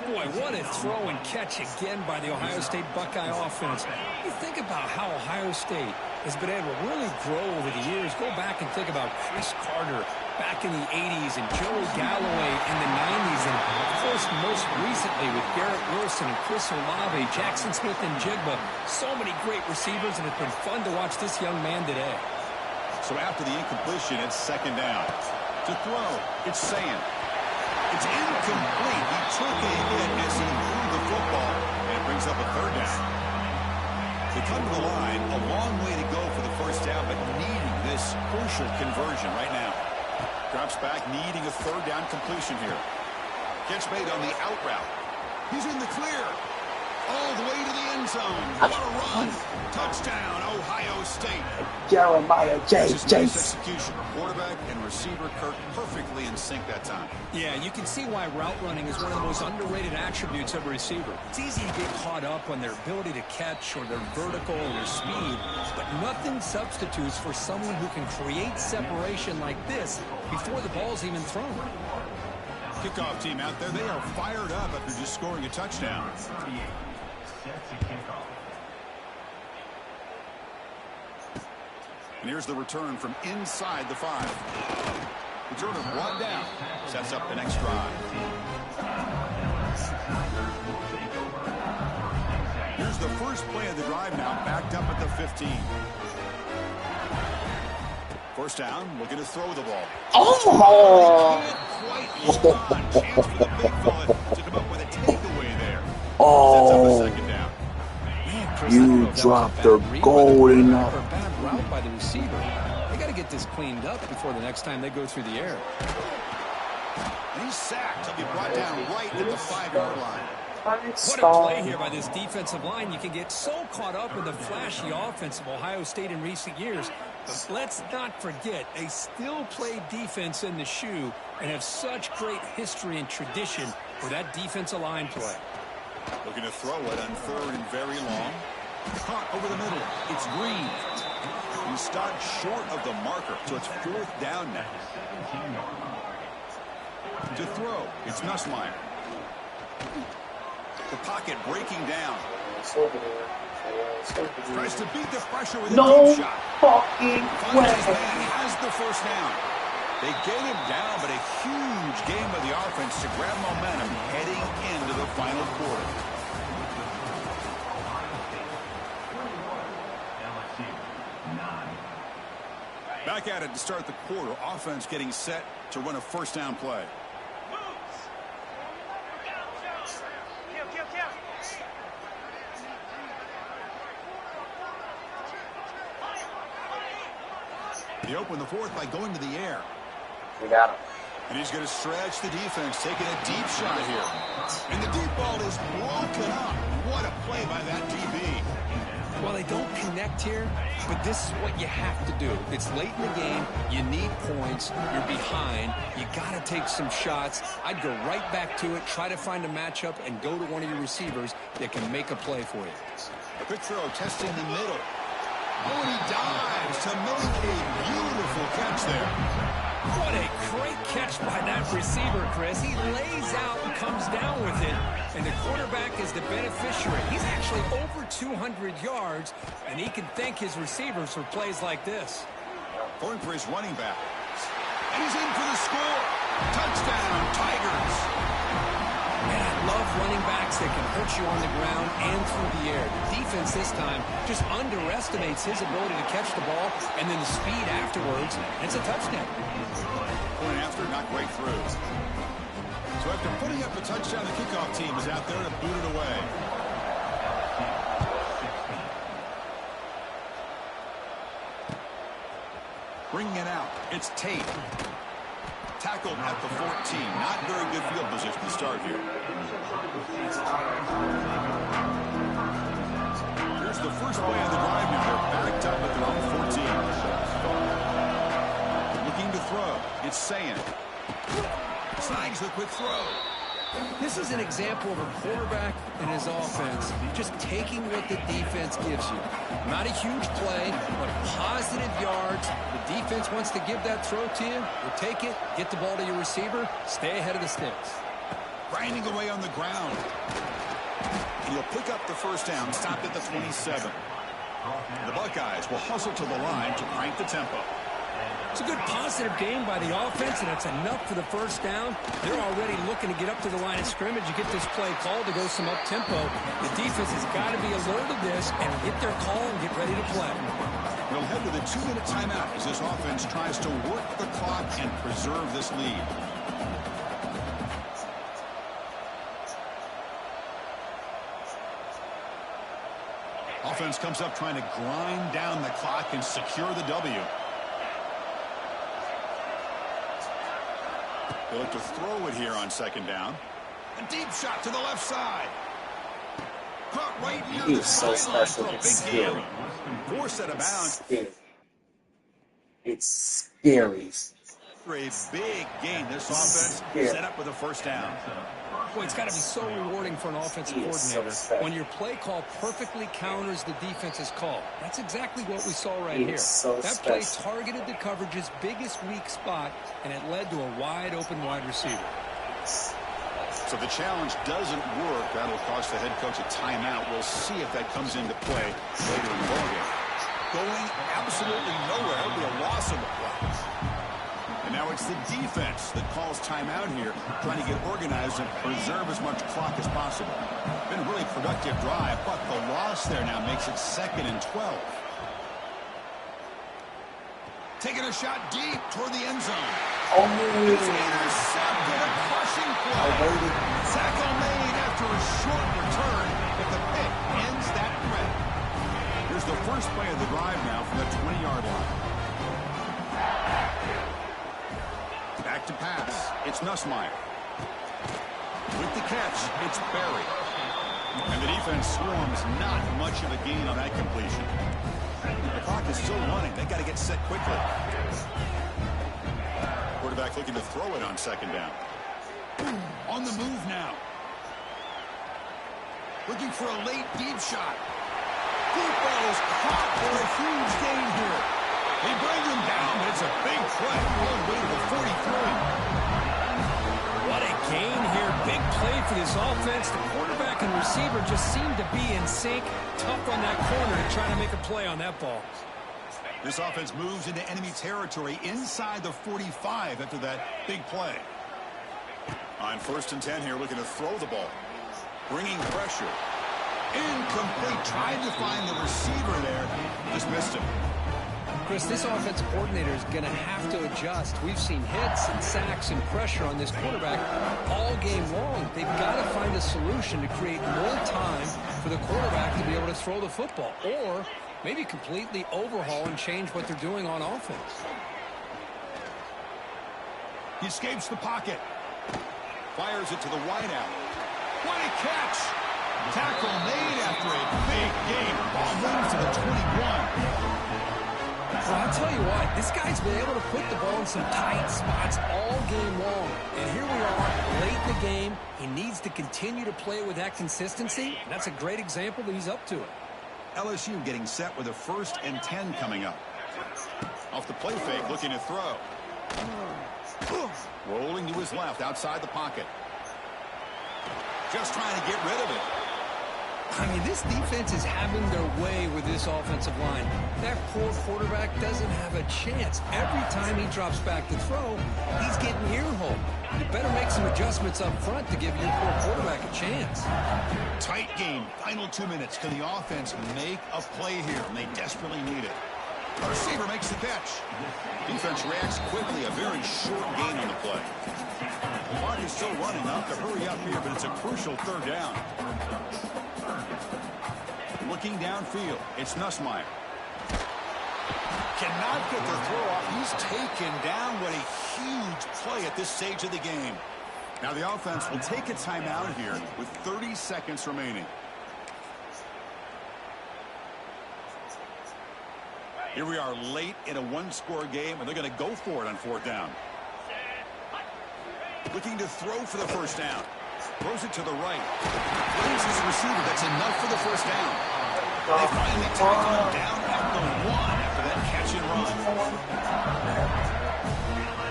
[SPEAKER 8] Boy, what a throw and catch again by the Ohio State Buckeye offense. You think about how Ohio State has been able to really grow over the years. Go back and think about Chris Carter back in the 80s and Joey Galloway in the 90s. And, of course, most recently with Garrett Wilson and Chris Olave, Jackson Smith and Jigba. So many great receivers, and it's been fun to watch this young man today.
[SPEAKER 7] So after the incompletion, it's second down. To throw, it's Sand. It's incomplete. He took a hit as he threw the football, and it brings up a third down. They come to the line, a long way to go for the first down, but needing this crucial conversion right now. Drops back, needing a third down completion here. Catch made on the out route. He's in the clear. All the way to the end zone. What a run. Touchdown, Ohio State.
[SPEAKER 1] Jeremiah J.
[SPEAKER 7] Nice execution. Quarterback and receiver Kirk perfectly in sync that time.
[SPEAKER 8] Yeah, you can see why route running is one of the most underrated attributes of a receiver. It's easy to get caught up on their ability to catch or their vertical or their speed, but nothing substitutes for someone who can create separation like this before the ball's even thrown.
[SPEAKER 7] Kickoff team out there, they are fired up after just scoring a touchdown. And here's the return from inside the 5. Returner brought down. Sets up the next drive. Here's the first play of the drive now, backed up at the 15. First down, looking to throw the ball.
[SPEAKER 1] Oh!
[SPEAKER 7] Chance for the big fella to come up with a takeaway there.
[SPEAKER 1] Oh!
[SPEAKER 7] Sets up a second down.
[SPEAKER 8] Man, Chris,
[SPEAKER 1] You dropped the goal in that.
[SPEAKER 8] Bad route by the receiver. They got to get this cleaned up before the next time they go through the air.
[SPEAKER 7] And he's sacked. He'll be brought down right at the 5-yard line.
[SPEAKER 8] What a play here by this defensive line. You can get so caught up in the flashy offense of Ohio State in recent years. But let's not forget, they still play defense in the shoe and have such great history and tradition for that defensive line play.
[SPEAKER 7] Looking to throw it on third and very long. Caught over the middle. It's Green. He stopped short of the marker, so it's fourth down now. To throw, it's Nussmeier. The pocket breaking down. Tries to beat the pressure with a
[SPEAKER 1] No
[SPEAKER 7] deep shot.
[SPEAKER 1] fucking
[SPEAKER 7] Finds his
[SPEAKER 1] way.
[SPEAKER 7] man. He has the first down. They get him down, but a huge game by the offense to grab momentum heading into the final quarter. Back at it to start the quarter. Offense getting set to run a first down play. They open the fourth by going to the air.
[SPEAKER 5] We got him.
[SPEAKER 7] And he's going to stretch the defense, taking a deep shot here. And the deep ball is broken up. What a play by that DB.
[SPEAKER 8] Well, they don't connect here, but this is what you have to do. It's late in the game. You need points. You're behind. You got to take some shots. I'd go right back to it, try to find a matchup, and go to one of your receivers that can make a play for you.
[SPEAKER 7] A quick throw, testing the middle. Oh, and he dives to make a beautiful catch there.
[SPEAKER 8] What a great catch by that receiver, Chris. He lays out and comes down with it, and the quarterback is the beneficiary. He's actually over 200 yards, and he can thank his receivers for plays like this.
[SPEAKER 7] Going for his running back. And he's in for the score. Touchdown, Tigers.
[SPEAKER 8] And I love running backs that can hurt you on the ground and through the air. The defense this time just underestimates his ability to catch the ball, and then the speed afterwards, and it's a touchdown.
[SPEAKER 7] Point after, not great through. So after putting up a touchdown, the kickoff team is out there to boot it away. Bringing it out, it's Tate. Tackled at the 14. Not very good field position to start here. Here's the first play of the drive now. They're backed up at their own 14. Looking to throw. It's Sayan. Snags the quick throw.
[SPEAKER 8] This is an example of a quarterback and his offense just taking what the defense gives you. Not a huge play, but positive yards. The defense wants to give that throw to you. You take it, get the ball to your receiver, stay ahead of the sticks.
[SPEAKER 7] Grinding away on the ground. And he'll pick up the first down, stopped at the 27. The Buckeyes will hustle to the line to crank the tempo.
[SPEAKER 8] It's a good positive game by the offense, and it's enough for the first down. They're already looking to get up to the line of scrimmage. You get this play called to go some up-tempo. The defense has got to be alert of this and get their call and get ready to play.
[SPEAKER 7] We'll head to the 2-minute timeout as this offense tries to work the clock and preserve this lead. Offense comes up trying to grind down the clock and secure the W. They look to throw it here on second down. A deep shot to the left side. Caught right near
[SPEAKER 1] He
[SPEAKER 7] the
[SPEAKER 1] is so
[SPEAKER 7] sideline
[SPEAKER 1] special.
[SPEAKER 7] for a
[SPEAKER 1] It's
[SPEAKER 7] big
[SPEAKER 1] scary.
[SPEAKER 7] gain. Forced out of bounds.
[SPEAKER 1] It's scary.
[SPEAKER 7] For a big gain, this offense set up with a first down.
[SPEAKER 8] Boy, it's got to be so rewarding for an offensive
[SPEAKER 1] He is so
[SPEAKER 8] coordinator
[SPEAKER 1] special.
[SPEAKER 8] when your play call perfectly counters the defense's call. That's exactly what we saw right
[SPEAKER 1] He
[SPEAKER 8] here.
[SPEAKER 1] is so
[SPEAKER 8] That play
[SPEAKER 1] special.
[SPEAKER 8] targeted the coverage's biggest weak spot, and it led to a wide-open wide receiver.
[SPEAKER 7] So the challenge doesn't work. That'll cost the head coach a timeout. We'll see if that comes into play later in the ballgame. Going absolutely nowhere. It'll be a loss of the play. And now it's the defense that calls timeout here, trying to get organized and preserve as much clock as possible. Been a really productive drive, but the loss there now makes it 2nd and 12. Taking a shot deep toward the end zone.
[SPEAKER 1] Oh,
[SPEAKER 7] It's intercepted, a crushing play. Tackle made after a short return, but the pick ends that threat. Here's the first play of the drive now from the 20-yard line. Back to pass. It's Nussmeier. With the catch, it's Berry. And the defense swarms not much of a gain on that completion. The clock is still running. They got to get set quickly. Quarterback looking to throw it on second down. On the move now. Looking for a late deep shot. Deep ball is caught for a huge gain here. They bring him down, but it's a big play. All the way to the 43.
[SPEAKER 8] What a gain here. Big play played for this offense. The quarterback and receiver just seem to be in sync. Tough on that corner to try to make a play on that ball.
[SPEAKER 7] This offense moves into enemy territory inside the 45 after that big play. On 1st and 10 here, looking to throw the ball. Bringing pressure. Incomplete. Tried to find the receiver there. Just missed him.
[SPEAKER 8] Chris, this offensive coordinator is going to have to adjust. We've seen hits and sacks and pressure on this quarterback all game long. They've got to find a solution to create more time for the quarterback to be able to throw the football, or maybe completely overhaul and change what they're doing on offense.
[SPEAKER 7] He escapes the pocket. Fires it to the wideout. What a catch! Tackle made after a big game. Ball moves to the 21.
[SPEAKER 8] Well, I'll tell you what, this guy's been able to put the ball in some tight spots all game long. And here we are, late in the game. He needs to continue to play with that consistency. And that's a great example that he's up to it.
[SPEAKER 7] LSU getting set with a 1st and 10 coming up. Off the play fake, looking to throw. Rolling to his left, outside the pocket. Just trying to get rid of it.
[SPEAKER 8] I mean, this defense is having their way with this offensive line. That poor quarterback doesn't have a chance. Every time he drops back to throw, he's getting ear-hole. You better make some adjustments up front to give your poor quarterback a chance.
[SPEAKER 7] Tight game. Final 2 minutes. Can the offense make a play here? And they desperately need it. The receiver makes the catch. Defense reacts quickly. A very short gain on the play. The clock is still running. Up to hurry up here, but it's a crucial 3rd down. Looking downfield, it's Nussmeier. Cannot get the throw off. He's taken down. What a huge play at this stage of the game. Now the offense will take a timeout here with 30 seconds remaining. Here we are late in a 1-score game, and they're going to go for it on 4th down. Looking to throw for the 1st down. Throws it to the right. Brings his receiver. That's enough for the 1st down. They finally tackle him down at the 1 after that catch and run.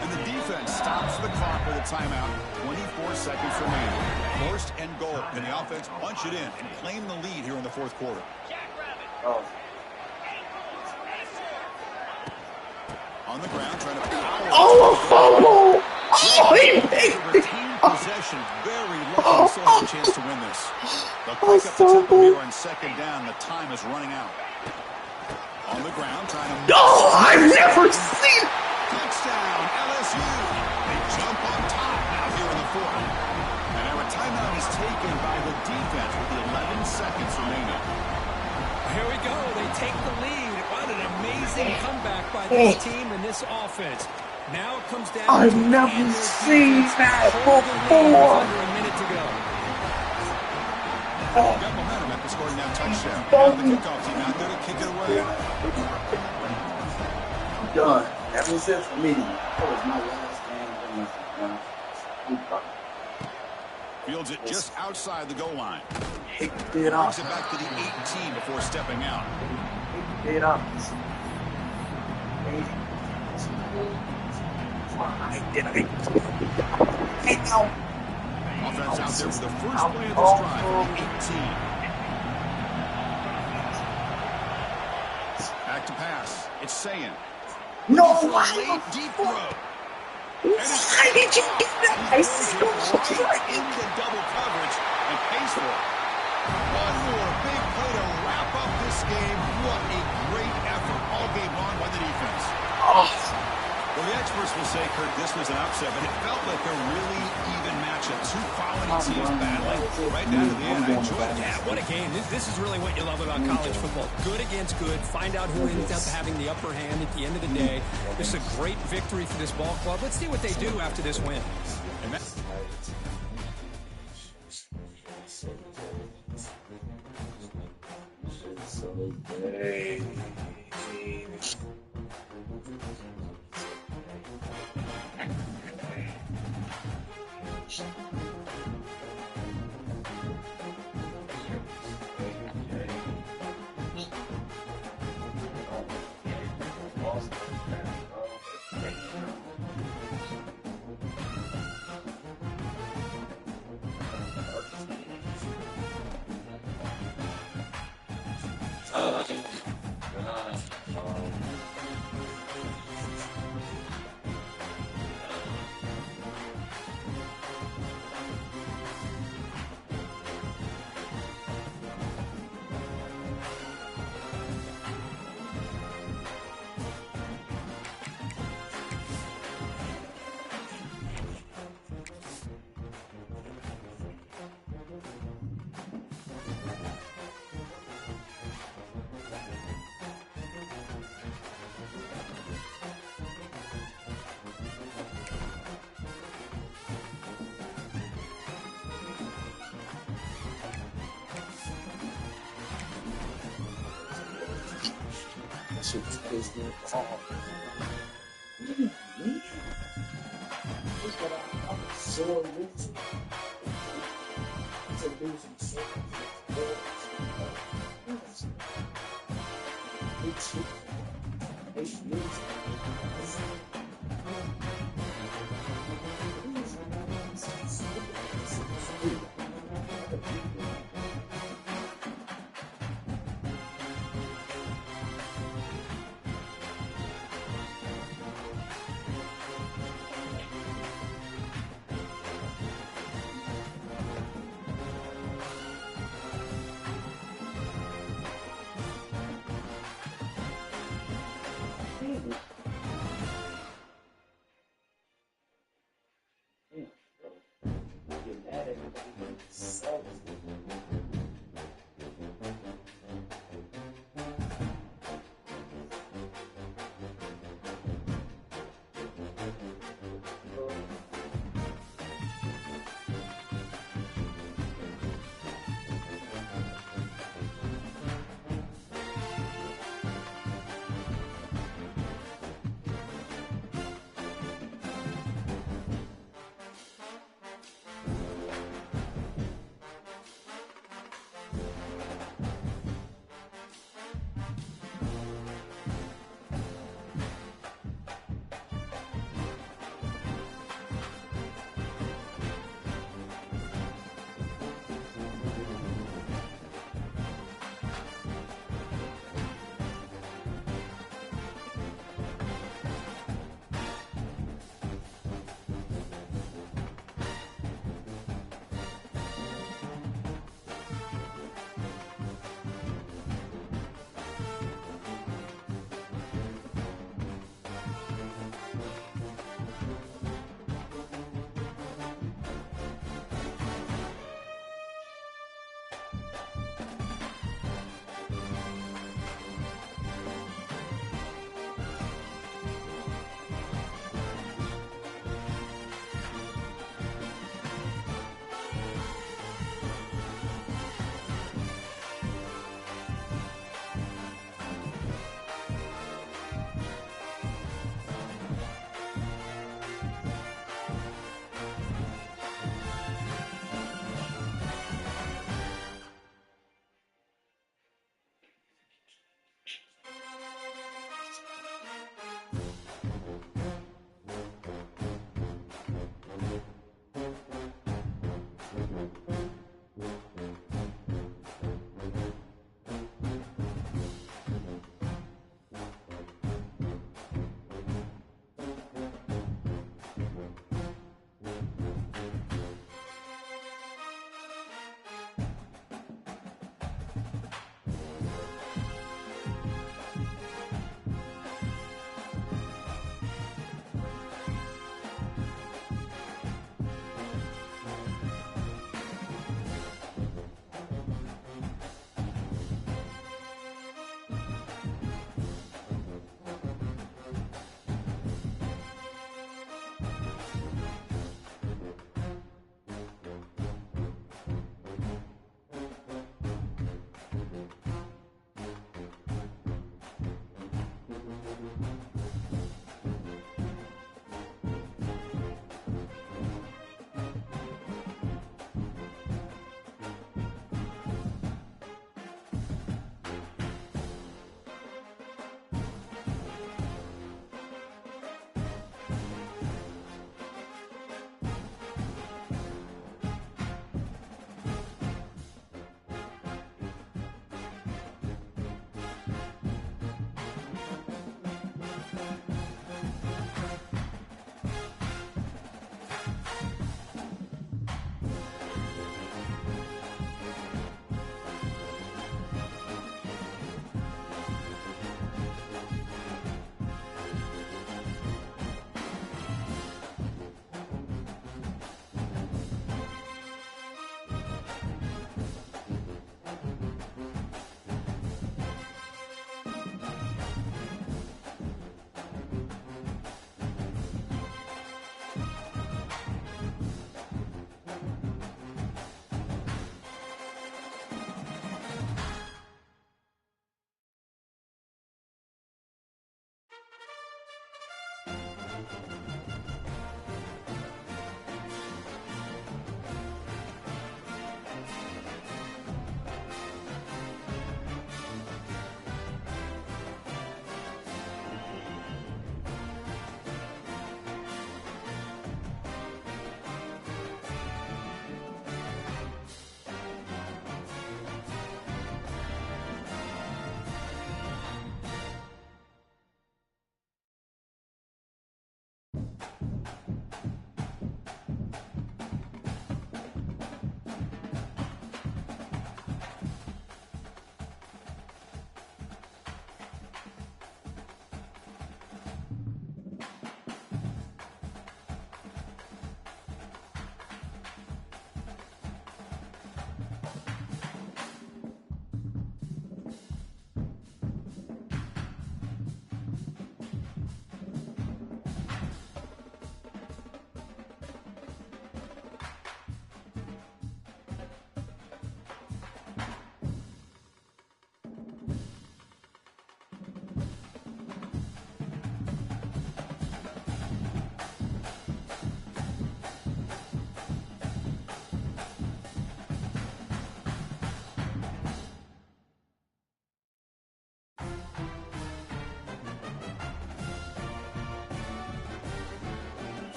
[SPEAKER 7] And the defense stops the clock with a timeout. 24 seconds remaining. 1st and goal. And the offense punch it in and claim the lead here in the 4th quarter. On the ground, trying to power.
[SPEAKER 1] Oh, a fumble! Oh, he made it!
[SPEAKER 7] Possession, very lucky, so a chance to win this. They'll pick up the tempo here on 2nd down. The time is running out. On the ground, trying to.
[SPEAKER 1] Oh, I've never seen it!
[SPEAKER 7] Touchdown, LSU. They jump on top now here in the 4th. And now a timeout is taken by the defense with the 11 seconds remaining.
[SPEAKER 8] Here we go. They take the lead. What an amazing comeback by this team and this offense. Now it comes down.
[SPEAKER 1] I've never seen that before.
[SPEAKER 8] Under a minute to go.
[SPEAKER 7] Got momentum after scoring that touchdown. Now the kickoff team out there to kick it away.
[SPEAKER 1] I'm done. Ever since me, that was my last game. I'm done.
[SPEAKER 7] Fields it just outside the goal line.
[SPEAKER 1] Pick it
[SPEAKER 7] Brings
[SPEAKER 1] up.
[SPEAKER 7] it back to the 18 before stepping out.
[SPEAKER 1] Pick it up.
[SPEAKER 7] Offense out there for the first play of this drive. 18. Back to pass. It's Sayin.
[SPEAKER 1] No,
[SPEAKER 7] Late deep throw.
[SPEAKER 1] why did you do that? I still
[SPEAKER 7] Into double coverage and pays for it. One more big play to wrap up this game. What a great effort all game long by the defense. Well, the experts will say, Kirk, this was an upset, but it felt like a really even matchup. 2 quality teams battling right down to the end. I enjoyed it.
[SPEAKER 8] Yeah, what a game. This is really what you love about college football. Good against good. Find out who ends up having the upper hand at the end of the day. This is a great victory for this ball club. Let's see what they do after this win.
[SPEAKER 1] Shit was pissed me off. I'm so loose. It's a losing shit. It's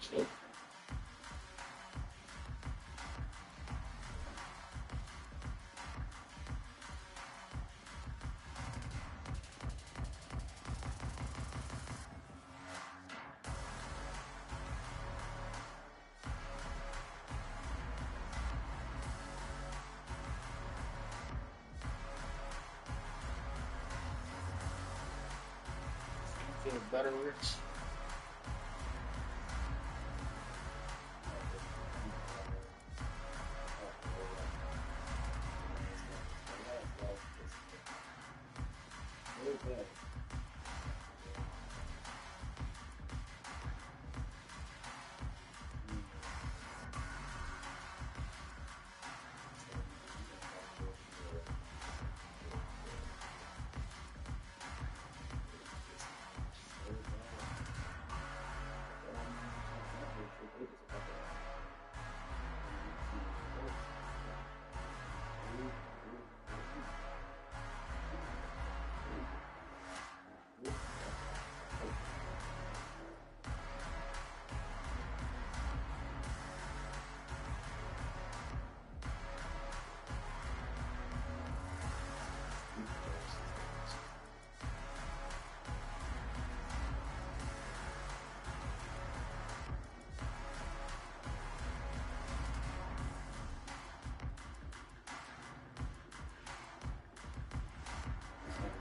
[SPEAKER 1] Feel better, Rich.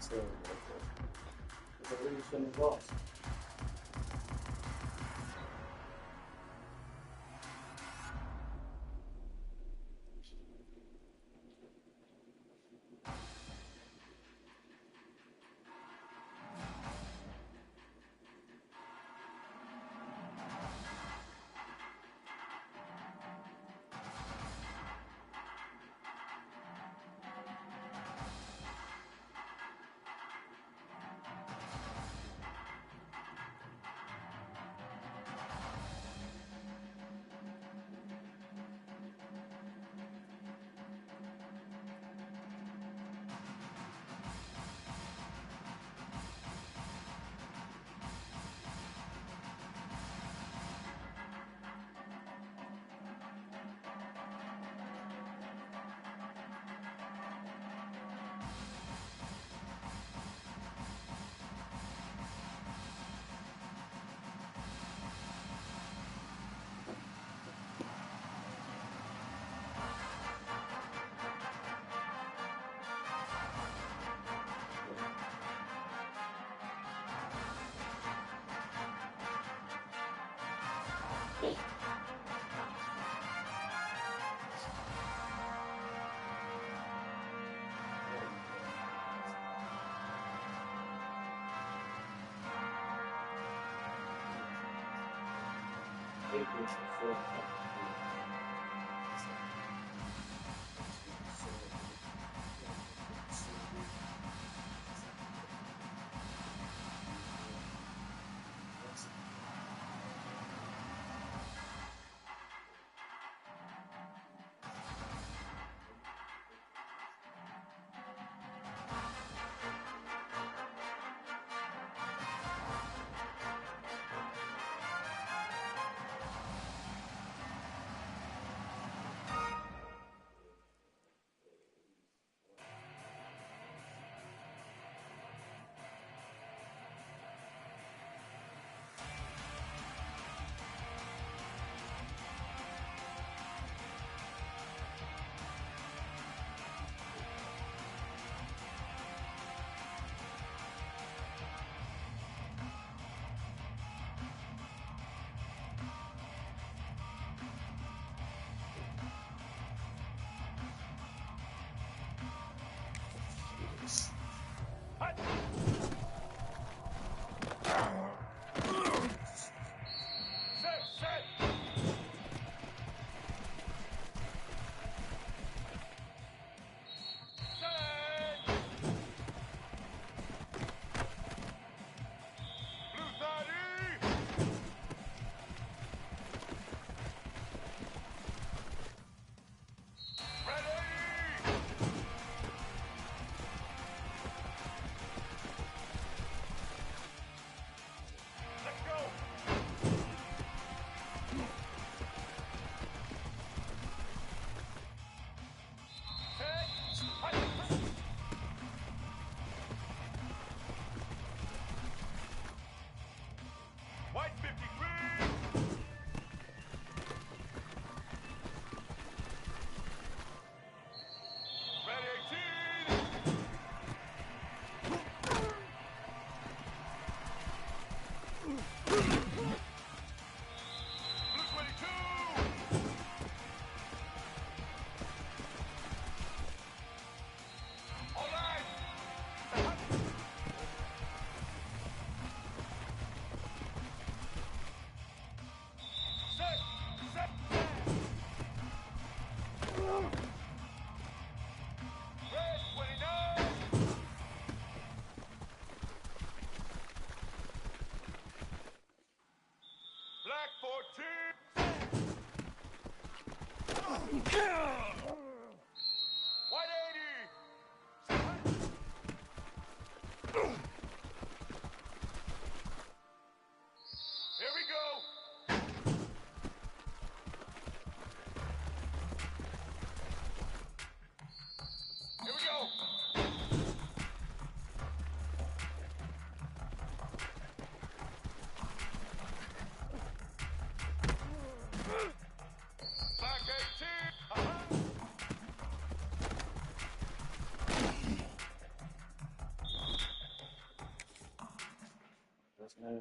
[SPEAKER 1] It's a really shouldn't have lost.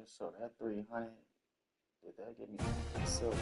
[SPEAKER 1] So that 300, did that give me silver?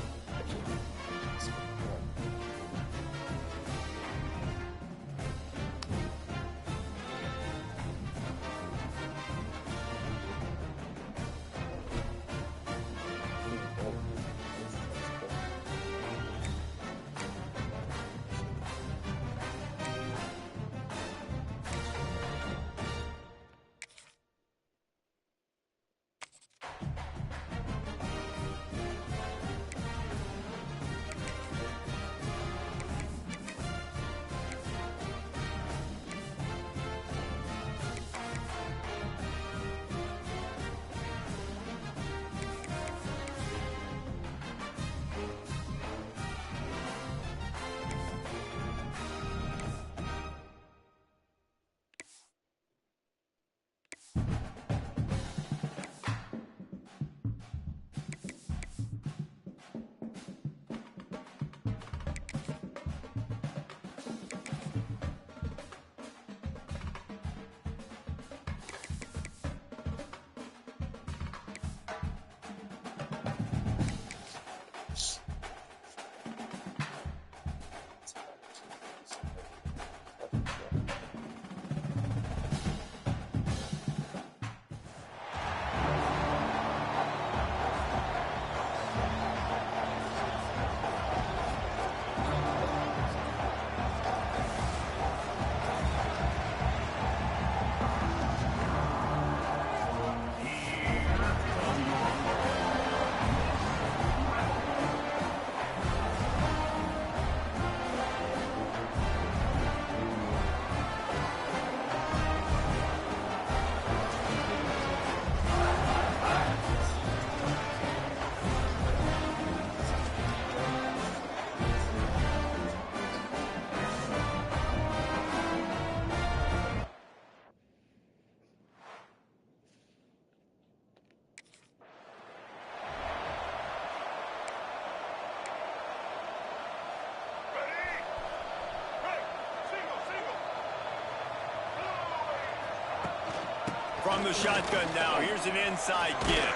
[SPEAKER 2] From the shotgun now, here's an inside give.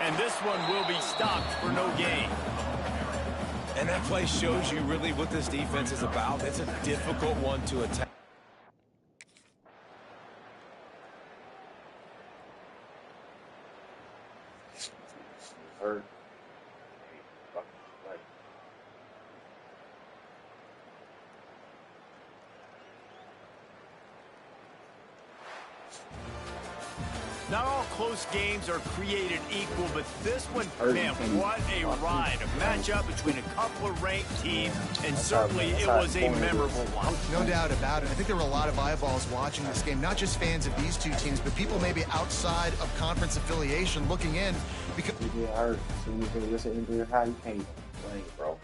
[SPEAKER 2] And this one will be stopped for no gain.
[SPEAKER 4] And that play shows you really what this defense is about. It's a difficult one to attack.
[SPEAKER 1] Hurt.
[SPEAKER 2] Not all close games are created equal, but this one, man, what a ride. A matchup between a couple of ranked teams, and certainly it was a memorable one.
[SPEAKER 3] No doubt about it. I think there were a lot of eyeballs watching this game, not just fans of these two teams, but people maybe outside of conference affiliation looking in. Because
[SPEAKER 1] you get hurt. As soon as you get an injury, how you can't play, bro.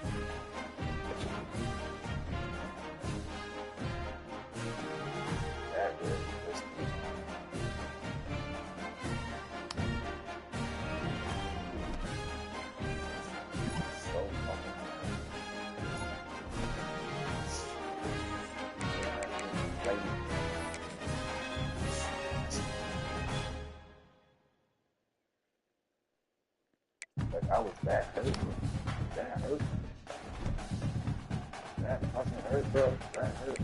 [SPEAKER 1] I was that hurt. That hurt. That fucking hurt, bro. That hurt.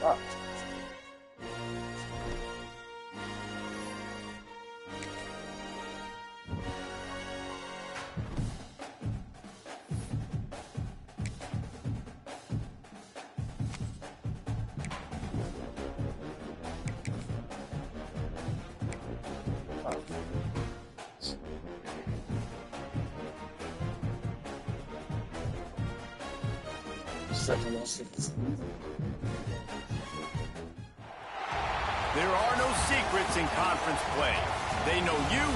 [SPEAKER 1] Fuck.
[SPEAKER 2] There are no secrets in conference play. They know you,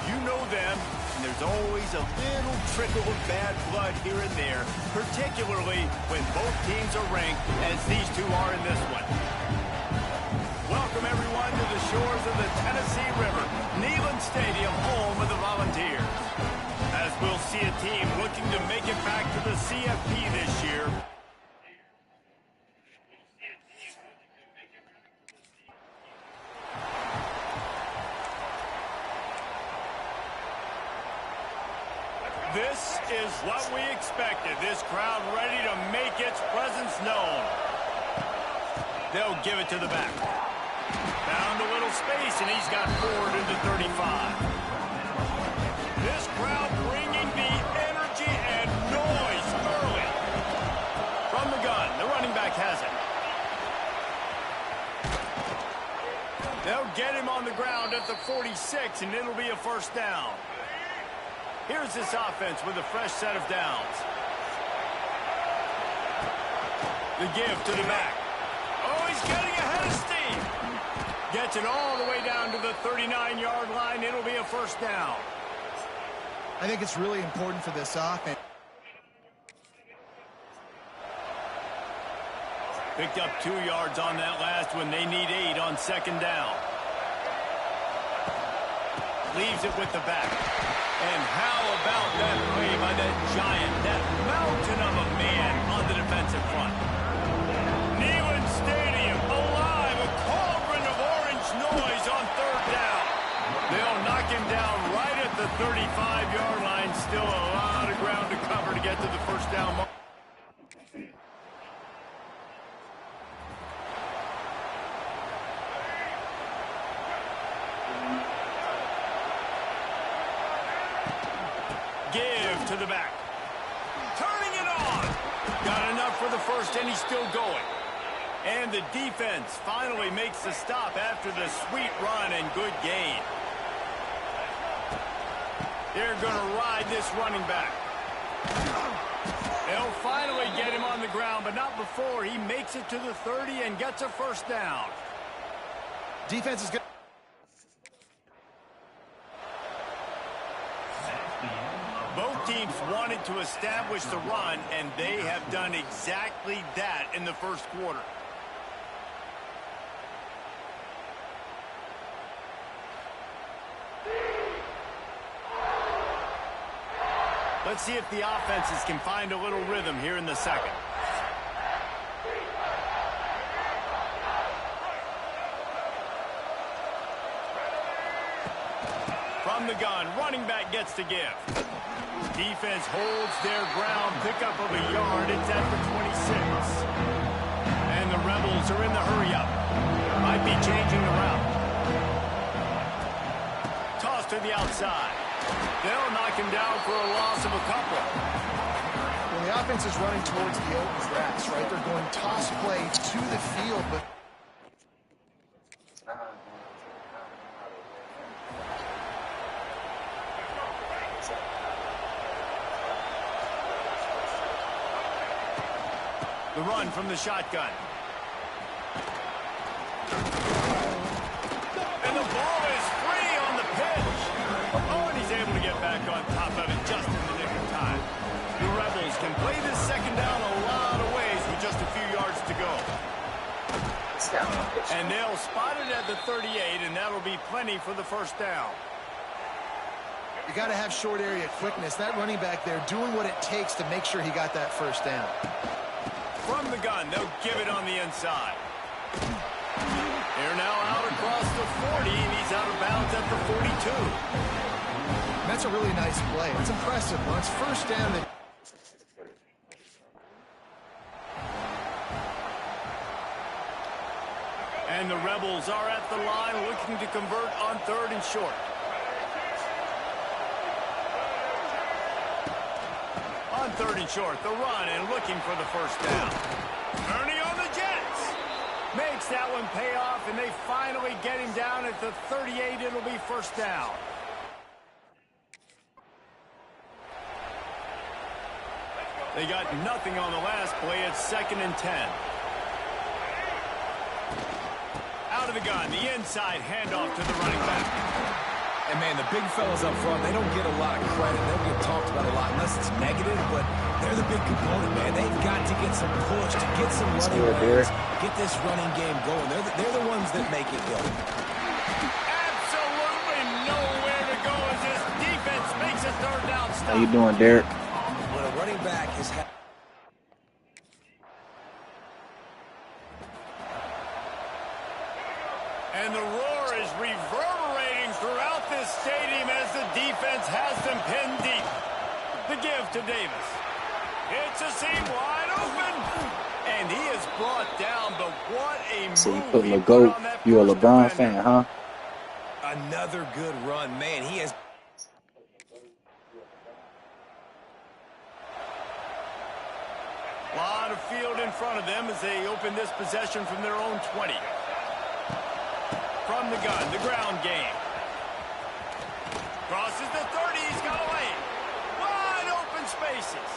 [SPEAKER 2] you know them, and there's always a little trickle of bad blood here and there, particularly when both teams are ranked as these two are in this one. Welcome everyone to the shores of the Tennessee River, Neyland Stadium, home of the Volunteers. As we'll see a team looking to make it back to the CFP this year. This is what we expected. This crowd ready to make its presence known. They'll give it to the back. Found a little space, and he's got forward into 35. This crowd bringing the energy and noise early. From the gun, the running back has it. They'll get him on the ground at the 46, and it'll be a first down. Here's this offense with a fresh set of downs. The give to the back. Oh, he's getting ahead of steam. Gets it all the way down to the 39-yard line. It'll be a first down.
[SPEAKER 3] I think it's really important for this offense.
[SPEAKER 2] Picked up 2 yards on that last one. They need 8 on second down. Leaves it with the back. And how about that play by that giant, that mountain of a man on the defensive front? Neyland Stadium alive, a cauldron of orange noise on third down. They'll knock him down right at the 35-yard line. Still a lot of ground to cover to get to the first down mark. Give to the back. Turning it on. Got enough for the first, and he's still going. And the defense finally makes the stop after the sweet run and good gain. They're going to ride this running back. They'll finally get him on the ground, but not before he makes it to the 30 and gets a first down.
[SPEAKER 3] Defense is good.
[SPEAKER 2] Both teams wanted to establish the run, and they have done exactly that in the first quarter. Let's see if the offenses can find a little rhythm here in the second. From the gun, running back gets to give. Defense holds their ground, pickup of a yard. It's at the 26. And the Rebels are in the hurry-up. Might be changing the route. Toss to the outside. They'll knock him down for a loss of a couple.
[SPEAKER 3] When the offense is running towards the open grass, right, they're going toss play to the field, but
[SPEAKER 2] the run from the shotgun. And the ball is free on the pitch. Oh, and he's able to get back on top of it just in the nick of time. The Rebels can play this second down a lot of ways with just a few yards to go. And they'll spot it at the 38, and that'll be plenty for the first down.
[SPEAKER 3] you got to have short area quickness. That running back there doing what it takes to make sure he got that first down.
[SPEAKER 2] From the gun, they'll give it on the inside. They're now out across the 40, and he's out of bounds at the 42.
[SPEAKER 3] That's a really nice play. It's impressive. On its first down,
[SPEAKER 2] and the Rebels are at the line looking to convert on third and short. On third and short, the run and looking for the first down. Ernie on the Jets. Makes that one pay off, and they finally get him down at the 38. It'll be first down. They got nothing on the last play. It's 2nd and 10. Out of the gun, the inside handoff to the running back.
[SPEAKER 4] And, man, the big fellas up front, they don't get a lot of credit. They don't get talked about a lot unless it's negative, but they're the big component, man. They've got to get some push, to get some running lanes, get this running game going. They're the ones that make it go.
[SPEAKER 2] Absolutely nowhere to go as this defense makes a 3rd down stop.
[SPEAKER 1] How you doing, Derek?
[SPEAKER 4] When a running back is...
[SPEAKER 2] And the roar is reverberating throughout this stadium as the defense has them pinned deep. The give to Davis. It's a seam wide open. And he is brought down, but what a move.
[SPEAKER 1] So you put LeGoat, you a LeBron fan, huh?
[SPEAKER 4] Another good run. Man, he has...
[SPEAKER 2] A lot of field in front of them as they open this possession from their own 20. From the gun, the ground game. Crosses the 30, he's got a lane. Wide open spaces.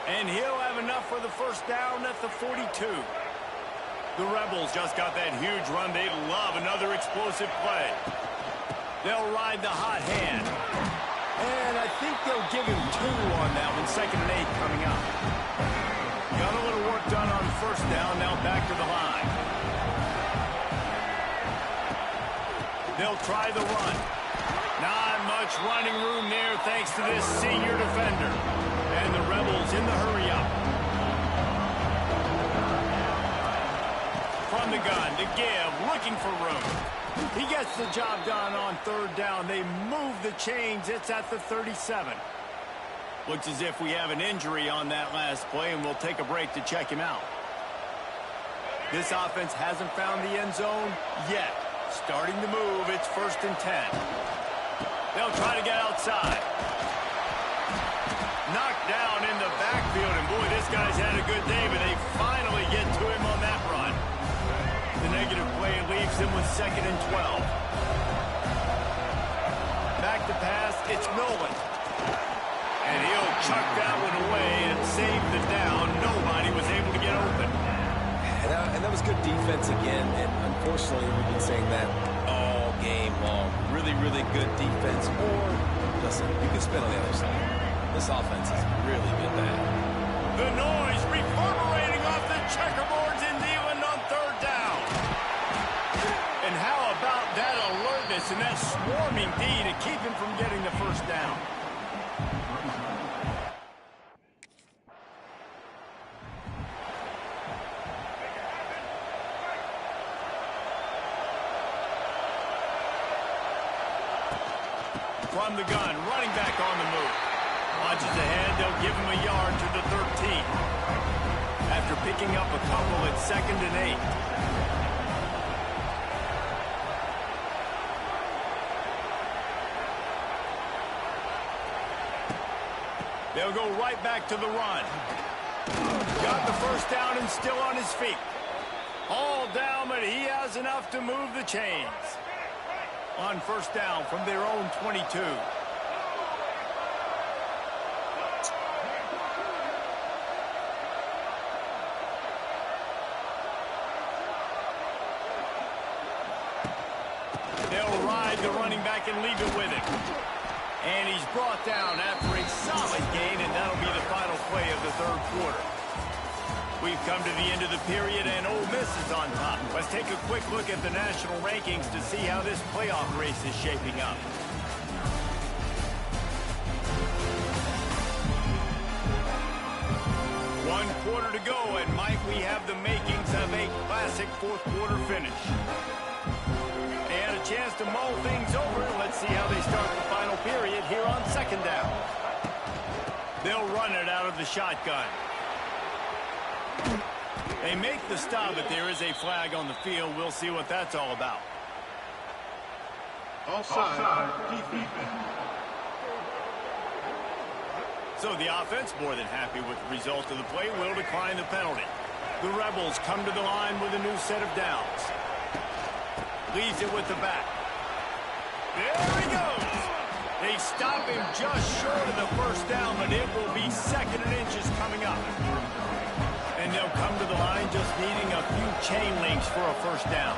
[SPEAKER 2] And he'll have enough for the 1st down at the 42. The Rebels just got that huge run. They love another explosive play. They'll ride the hot hand. And I think they'll give him 2 on that one. 2nd and 8 coming up. Got a little work done on 1st down. Now back to the line. They'll try the run. Not much running room there thanks to this senior defender. And the Rebels in the hurry up. From the gun to give, looking for room. He gets the job done on 3rd down. They move the chains. It's at the 37. Looks as if we have an injury on that last play, and we'll take a break to check him out. This offense hasn't found the end zone yet. Starting to move, it's 1st and 10. They'll try to get outside. Knocked down in the backfield, and boy, this guy's had a good day, but they finally get to him on that run. The negative play leaves him with 2nd and 12. Back to pass, it's Nolan. And he'll chuck that one away and save the down. Nobody was able to get open.
[SPEAKER 4] And that was good defense again, and unfortunately we've been saying that all game long. Really, really good defense, or, listen, you can spin on the other side. This offense has really been bad.
[SPEAKER 2] The noise reverberating off the checkerboards in Neyland on 3rd down. And how about that alertness and that swarming D to keep him from getting the 1st down? From the gun, running back on the move. Launches ahead, they'll give him a yard to the 13. After picking up a couple, it's 2nd and 8. They'll go right back to the run. Got the 1st down and still on his feet. All down, but he has enough to move the chains. On 1st down from their own 22. They'll ride the running back and leave it with him. And he's brought down after a solid gain, and that'll be the final play of the 3rd quarter. We've come to the end of the period, and Ole Miss is on top. Let's take a quick look at the national rankings to see how this playoff race is shaping up. One quarter to go, and Mike, we have the makings of a classic 4th quarter finish. And a chance to mull things over. Let's see how they start the final period here on 2nd down. They'll run it out of the shotgun. They make the stop, but there is a flag on the field. We'll see what that's all about.
[SPEAKER 7] Offside. Defense.
[SPEAKER 2] So the offense, more than happy with the result of the play, will decline the penalty. The Rebels come to the line with a new set of downs. Leaves it with the back. There he goes. They They stop him just short of the first down, but it will be 2nd and inches coming up. And they'll come to the line just needing a few chain links for a first down.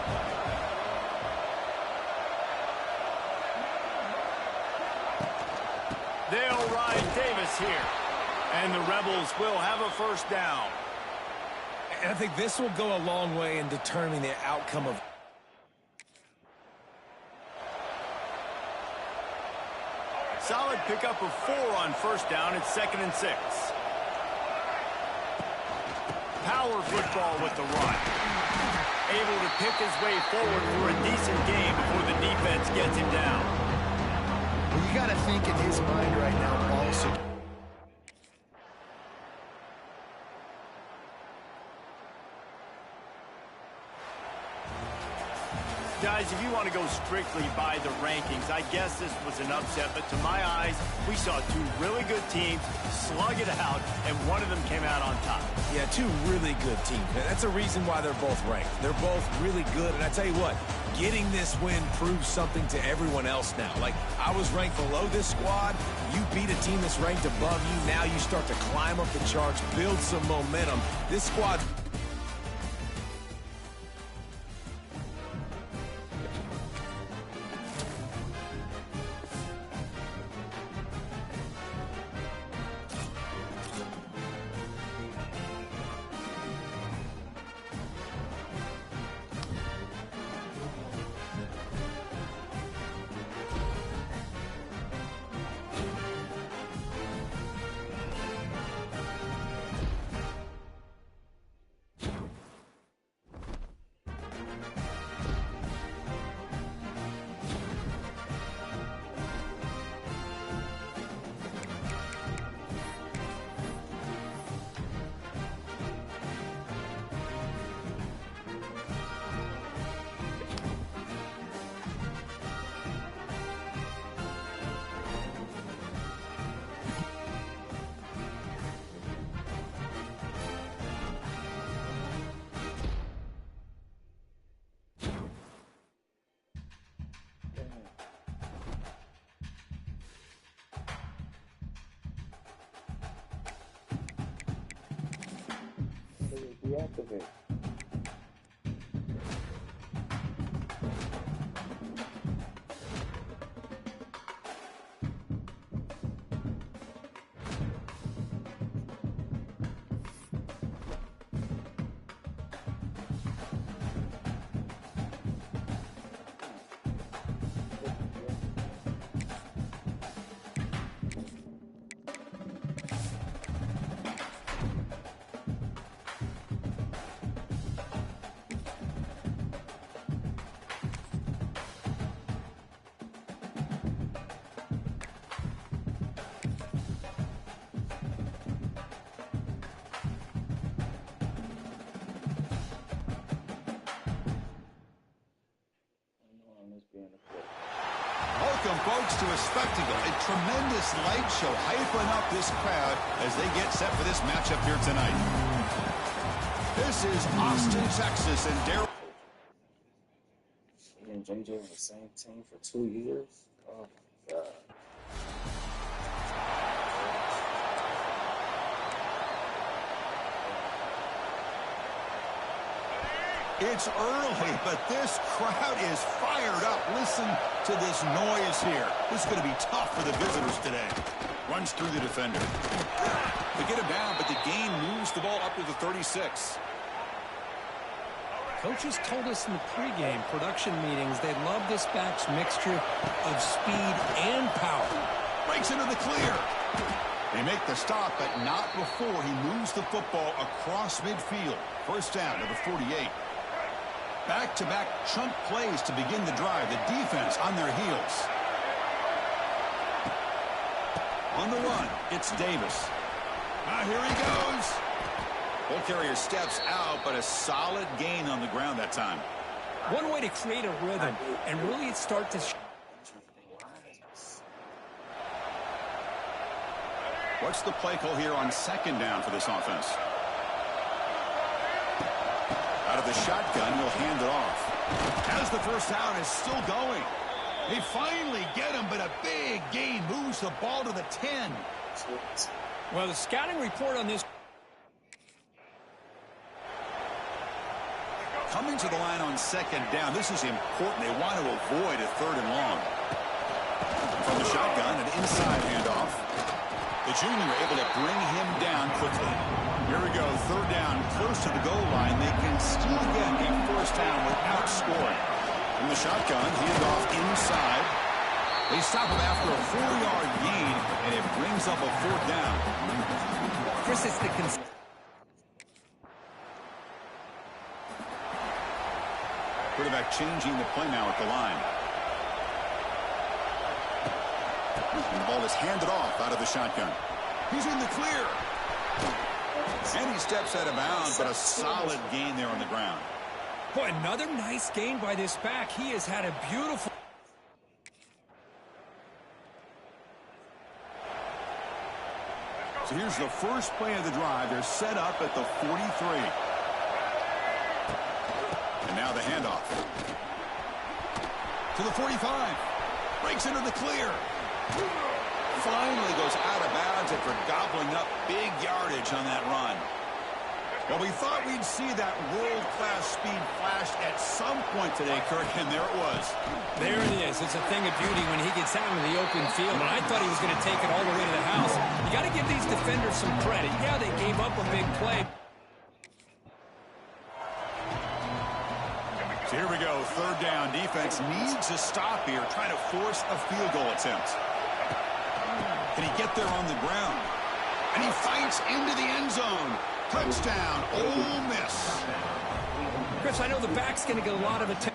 [SPEAKER 2] They'll ride Davis here. And the Rebels will have a first down.
[SPEAKER 4] And I think this will go a long way in determining the outcome of...
[SPEAKER 2] Solid pickup of 4 on first down. It's 2nd and 6. Power football with the run. Able to pick his way forward for a decent game before the defense gets him down.
[SPEAKER 3] Well, you got to think in his mind right now also.
[SPEAKER 2] Guys, if you want to go strictly by the rankings, I guess this was an upset, but to my eyes, we saw 2 really good teams slug it out, and one of them came out on top.
[SPEAKER 4] Yeah, 2 really good teams. That's a reason why they're both ranked. They're both really good, and I tell you what, getting this win proves something to everyone else now. Like, I was ranked below this squad. You beat a team that's ranked above you. Now you start to climb up the charts, build some momentum. This squad...
[SPEAKER 1] Deactivate.
[SPEAKER 7] Welcome, folks, to a spectacle, a tremendous light show hyping up this crowd as they get set for this matchup here tonight. This is Austin, Texas, and Daryl.
[SPEAKER 1] Me and JJ on the same team for 2 years. Oh my God.
[SPEAKER 7] It's early, but this crowd is fired up. Listen to this noise here. This is going to be tough for the visitors today. Runs through the defender. They get him down, but the gain moves the ball up to the 36.
[SPEAKER 8] Coaches told us in the pregame production meetings they love this back's mixture of speed and power.
[SPEAKER 7] Breaks into the clear. They make the stop, but not before he moves the football across midfield. First down to the 48. Back-to-back chunk plays to begin the drive. The defense on their heels. On the run, it's Davis. Here he goes. Ball carrier steps out, but a solid gain on the ground that time.
[SPEAKER 8] One way to create a rhythm and really start to...
[SPEAKER 7] What's the play call here on second down for this offense? Out of the shotgun, he'll hand it off. As the first down is still going. They finally get him, but a big gain moves the ball to the 10.
[SPEAKER 8] Well, the scouting report on this.
[SPEAKER 7] Coming to the line on second down. This is important. They want to avoid a 3rd and long. From the shotgun, an inside handoff. The junior able to bring him down quickly. Here we go, 3rd down, close to the goal line. They can still get a 1st down without scoring. From the shotgun, handoff inside. They stop him after a 4-yard gain, and it brings up a 4th down.
[SPEAKER 8] Chris, it's the
[SPEAKER 7] Quarterback changing the play now at the line. And the ball is handed off out of the shotgun. He's in the clear. And he steps out of bounds, but a solid gain there on the ground.
[SPEAKER 8] Boy, another nice gain by this back. He has had a beautiful.
[SPEAKER 7] So here's the first play of the drive. They're set up at the 43. And now the handoff. To the 45. Breaks into the clear. Finally goes out of bounds after gobbling up big yardage on that run. Well, we thought we'd see that world-class speed flash at some point today, Kirk, and there it was.
[SPEAKER 8] There it is. It's a thing of beauty when he gets out into the open field. And I thought he was going to take it all the way to the house. You got to give these defenders some credit. Yeah, they gave up a big play.
[SPEAKER 7] So here we go, 3rd down. Defense needs a stop here, trying to force a field goal attempt. Can he get there on the ground? And he fights into the end zone. Touchdown, Ole Miss.
[SPEAKER 8] Chris, I know the back's going to get a lot of attention.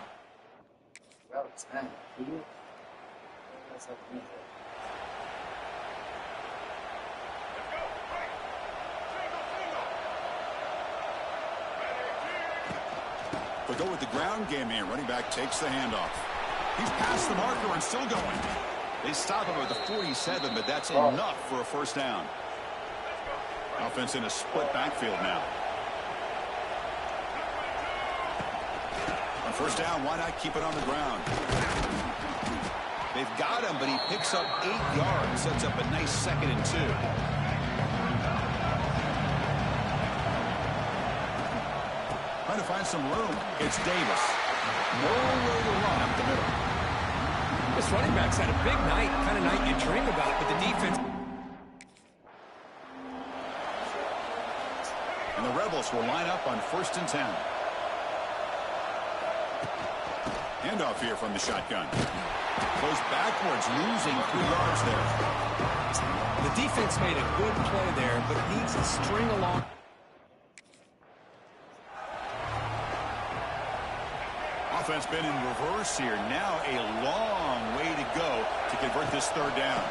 [SPEAKER 7] They'll go with the ground game here. Running back takes the handoff. He's past the marker and still going. They stop him at the 47, but that's enough for a 1st down. Offense in a split backfield now. On 1st down, why not keep it on the ground? They've got him, but he picks up 8 yards, sets up a nice 2nd and 2. Trying to find some room. It's Davis. No way to run up the middle.
[SPEAKER 8] This running back's had a big night, kind of night you dream about, but the defense.
[SPEAKER 7] And the Rebels will line up on 1st and 10. Handoff here from the shotgun. Goes backwards, losing 3 yards there.
[SPEAKER 8] The defense made a good play there, but needs to string along.
[SPEAKER 7] Offense been in reverse here. Now a long way to go to convert this 3rd down.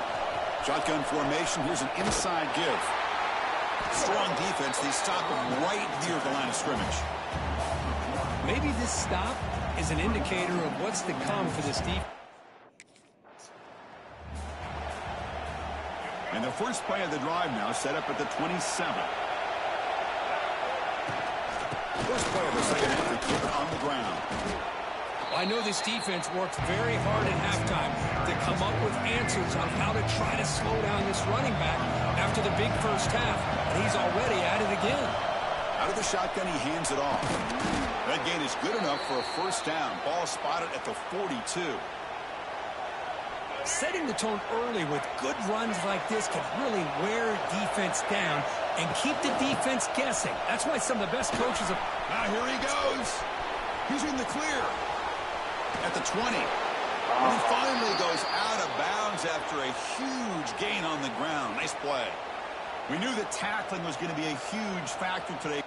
[SPEAKER 7] Shotgun formation. Here's an inside give. Strong defense. They stop him right near the line of scrimmage.
[SPEAKER 8] Maybe this stop is an indicator of what's to come for this defense.
[SPEAKER 7] And the first play of the drive now set up at the 27. First play of the 2nd half, they keep it on the ground.
[SPEAKER 8] I know this defense worked very hard at halftime to come up with answers on how to try to slow down this running back after the big 1st half, and he's already at it again.
[SPEAKER 7] Out of the shotgun, he hands it off. That gain is good enough for a 1st down. Ball spotted at the 42.
[SPEAKER 8] Setting the tone early with good runs like this can really wear defense down and keep the defense guessing. That's why some of the best coaches have...
[SPEAKER 7] Now here he goes. He's in the clear. At the 20. And he finally goes out of bounds after a huge gain on the ground. Nice play. We knew that tackling was going to be a huge factor today.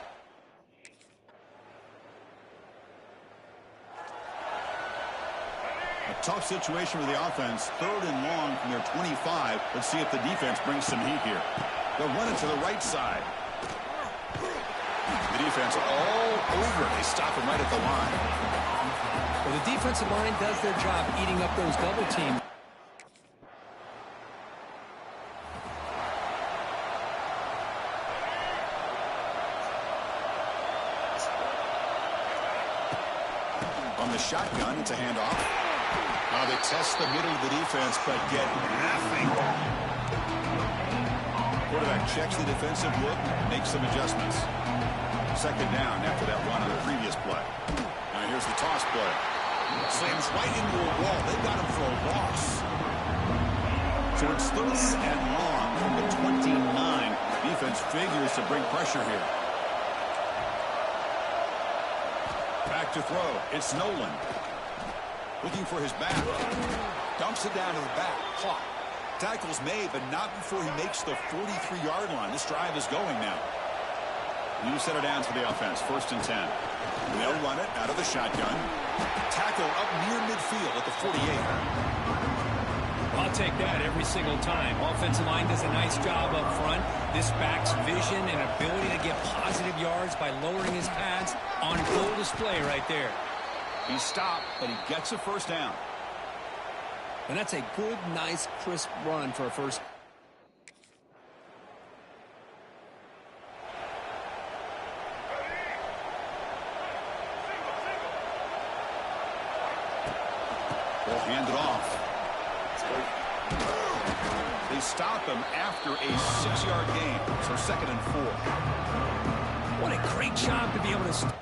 [SPEAKER 7] A tough situation for the offense. 3rd and long from their 25. Let's see if the defense brings some heat here. They'll run it to the right side. The defense all over. They stop him right at the line.
[SPEAKER 8] Well, the defensive line does their job eating up those double teams.
[SPEAKER 7] On the shotgun, it's a handoff. They test the middle of the defense, but get nothing. Quarterback checks the defensive look, makes some adjustments. Second down after that run on the previous play. Now here's the toss play. Slams right into a wall. They've got him for a loss. So it's 30 and long from the 29. Defense figures to bring pressure here. Back to throw. It's Nolan. Looking for his back. Dumps it down to the back. Caught. Tackle's made, but not before he makes the 43-yard line. This drive is going now. New set of downs for the offense. 1st and 10. They'll run it out of the shotgun. Tackle up near midfield at the 48.
[SPEAKER 8] I'll take that every single time. Offensive line does a nice job up front. This back's vision and ability to get positive yards by lowering his pads on full display right there.
[SPEAKER 7] He stopped, but he gets a first down.
[SPEAKER 8] And that's a good, nice, crisp run for a first.
[SPEAKER 7] They'll hand it off. They stop him after a 6-yard gain. So 2nd and 4.
[SPEAKER 8] What a great job to be able to...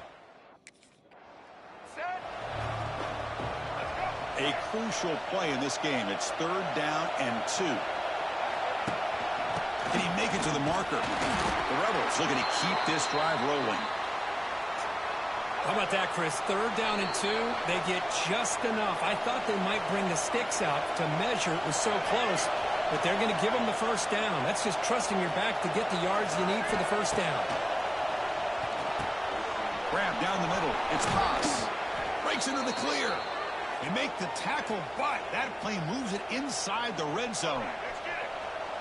[SPEAKER 7] A crucial play in this game. It's 3rd down and 2. Can he make it to the marker? The Rebels looking to keep this drive rolling.
[SPEAKER 8] How about that, Chris? 3rd down and 2. They get just enough. I thought they might bring the sticks out to measure. It was so close. But they're going to give them the first down. That's just trusting your back to get the yards you need for the first down.
[SPEAKER 7] Grab down the middle. It's Haas. Breaks into the clear. They make the tackle, but that play moves it inside the red zone.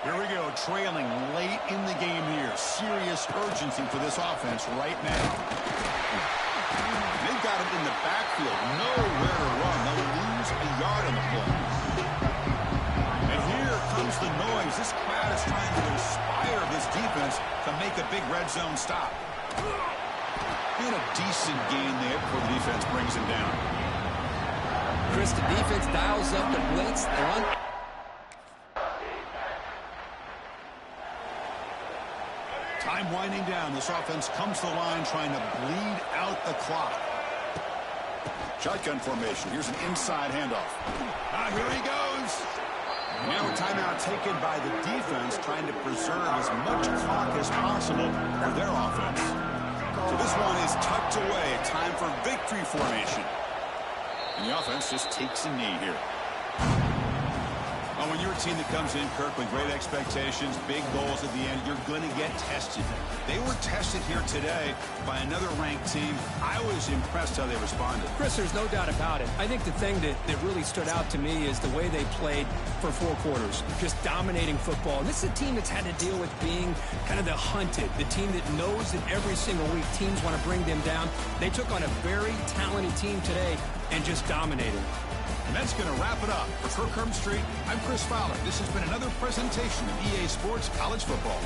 [SPEAKER 7] Here we go, trailing late in the game here. Serious urgency for this offense right now. They've got it in the backfield. Nowhere to run. They'll lose a yard on the play. And here comes the noise. This crowd is trying to inspire this defense to make a big red zone stop. And a decent gain there before the defense brings him down.
[SPEAKER 8] Chris, the defense dials up the blitz. They're on.
[SPEAKER 7] Time winding down. This offense comes to the line trying to bleed out the clock. Shotgun formation. Here's an inside handoff. Here he goes. Now a timeout taken by the defense trying to preserve as much clock as possible for their offense. So this one is tucked away. Time for victory formation. And the offense just takes a knee here. When you're a team that comes in, Kirk, with great expectations, big goals at the end, you're going to get tested. They were tested here today by another ranked team. I was impressed how they responded.
[SPEAKER 8] Chris, there's no doubt about it. I think the thing that really stood out to me is the way they played for 4 quarters, just dominating football. And this is a team that's had to deal with being kind of the hunted, the team that knows that every single week teams want to bring them down. They took on a very talented team today and just dominated.
[SPEAKER 7] And that's going to wrap it up. For Kirk Herbstreit, I'm Chris Fowler. This has been another presentation of EA Sports College Football.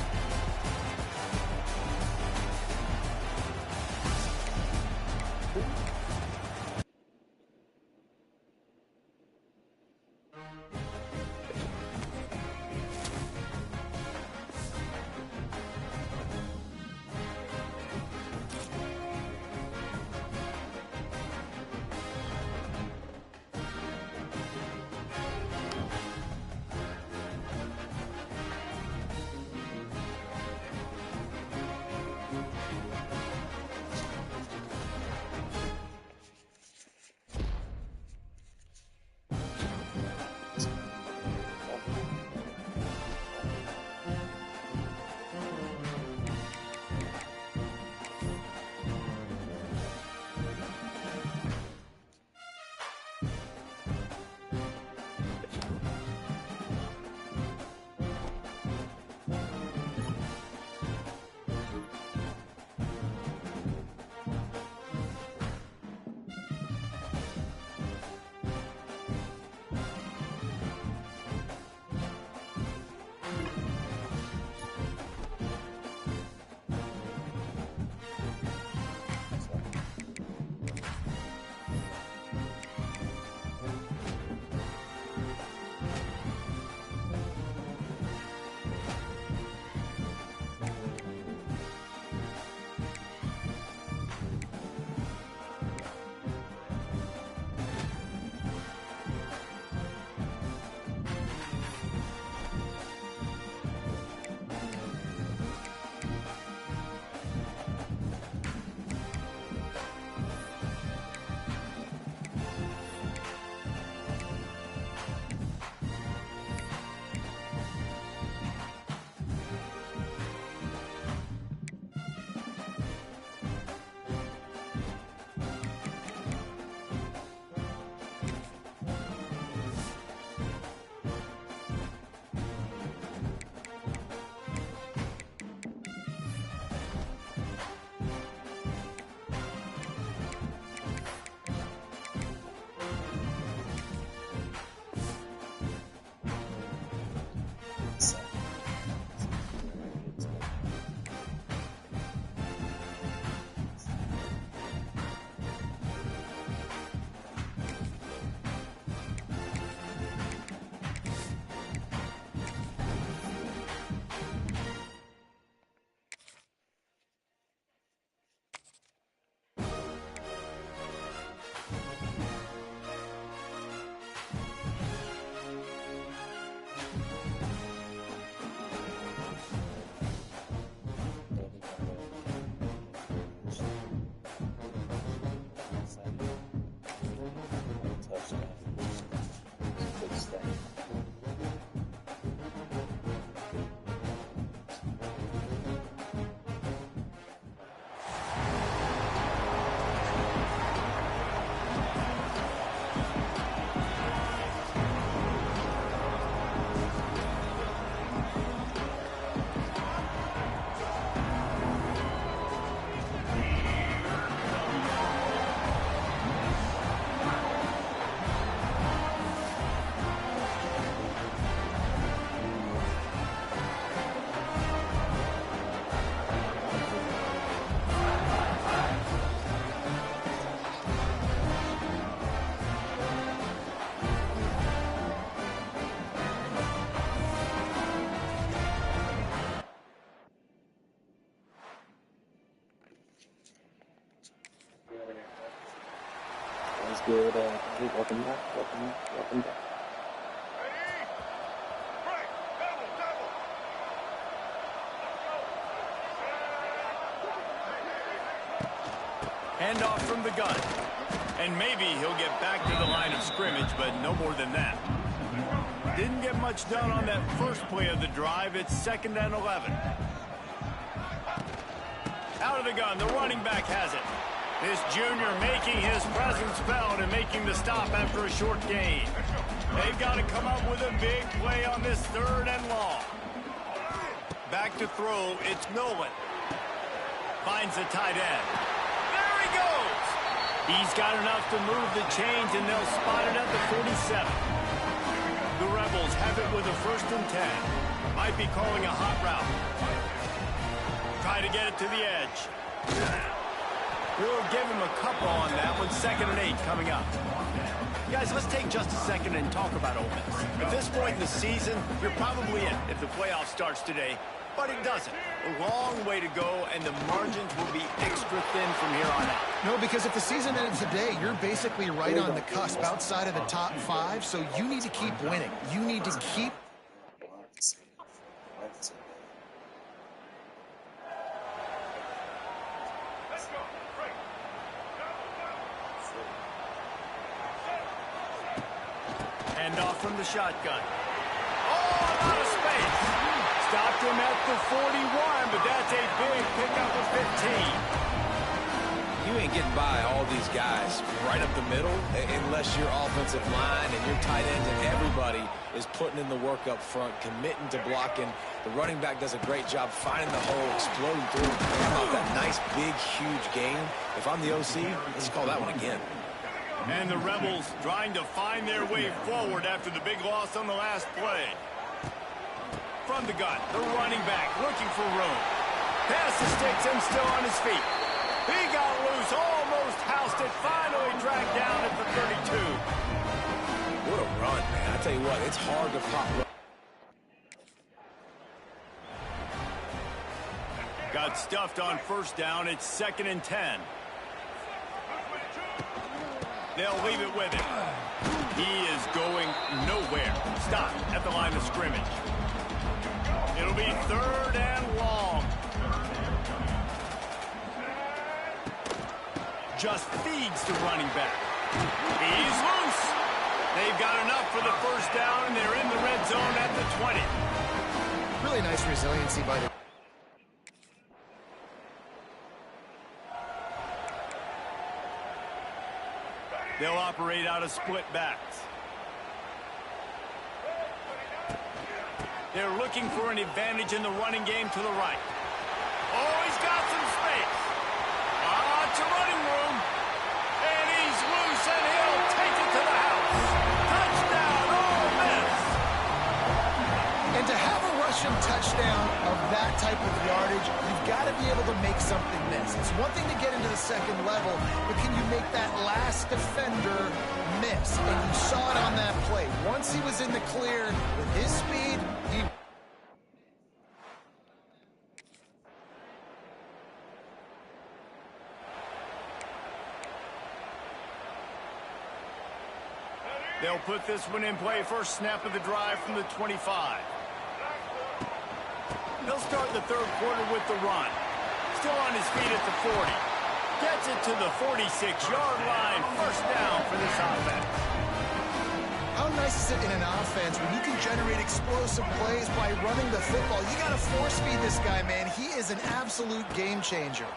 [SPEAKER 1] good, buddy. Welcome back. Welcome back.
[SPEAKER 2] Handoff from the gun. And maybe he'll get back to the line of scrimmage, but no more than that. Didn't get much done on that first play of the drive. It's 2nd and 11. Out of the gun, the running back has it. This junior making his presence felt and making the stop after a short gain. They've got to come up with a big play on this 3rd and long. Back to throw, it's Nolan. Finds the tight end. There he goes! He's got enough to move the chains, and they'll spot it at the 47. The Rebels have it with a 1st and 10. Might be calling a hot route. Try to get it to the edge. We'll give him a couple on that one. 2nd and 8 coming up. Guys, let's take just a second and talk about Ole Miss. At this point in the season, you're probably in if the playoff starts today, but it doesn't. A long way to go, and the margins will be extra thin from here on out.
[SPEAKER 3] No, because if the season ended today, you're basically right on the cusp outside of the top 5, so you need to keep winning. You need to keep...
[SPEAKER 2] Handoff from the shotgun. Oh, a lot of space. Stopped him at the 41, but that's a big pickup of 15.
[SPEAKER 4] You ain't getting by all these guys right up the middle unless your offensive line and your tight ends and everybody is putting in the work up front, committing to blocking. The running back does a great job finding the hole, exploding through. How about that nice, big, huge gain? If I'm the OC, let's call that one again.
[SPEAKER 2] And the Rebels trying to find their way forward after the big loss on the last play. From the gun, the running back looking for room. Past the sticks and still on his feet. He got loose, almost housed it, finally dragged down at the 32.
[SPEAKER 4] What a run, man. I tell you what, it's hard to pop.
[SPEAKER 2] Got stuffed on 1st down. It's 2nd and 10. They'll leave it with him. He is going nowhere. Stop at the line of scrimmage. It'll be 3rd and long. Just feeds the running back. He's loose. They've got enough for the 1st down, and they're in the red zone at the 20.
[SPEAKER 3] Really nice resiliency by the...
[SPEAKER 2] They'll operate out of split backs. They're looking for an advantage in the running game to the right. Oh, he's got some space. Lots of running room. And he's loose, and he'll take it to the house. Touchdown, Ole Miss.
[SPEAKER 3] And to have a rushing touchdown of that type of yardage, you've got to be able to make something miss. It's one thing to get into the 2nd level, but can you make that last defender miss? And you saw it on that play. Once he was in the clear with his speed, he...
[SPEAKER 2] They'll put this one in play. First snap of the drive from the 25. They'll start the 3rd quarter with the run. Still on his feet at the 40. Gets it to the 46-yard line. 1st down for this offense.
[SPEAKER 3] How nice is it in an offense when you can generate explosive plays by running the football? You got to force feed this guy, man. He is an absolute game changer.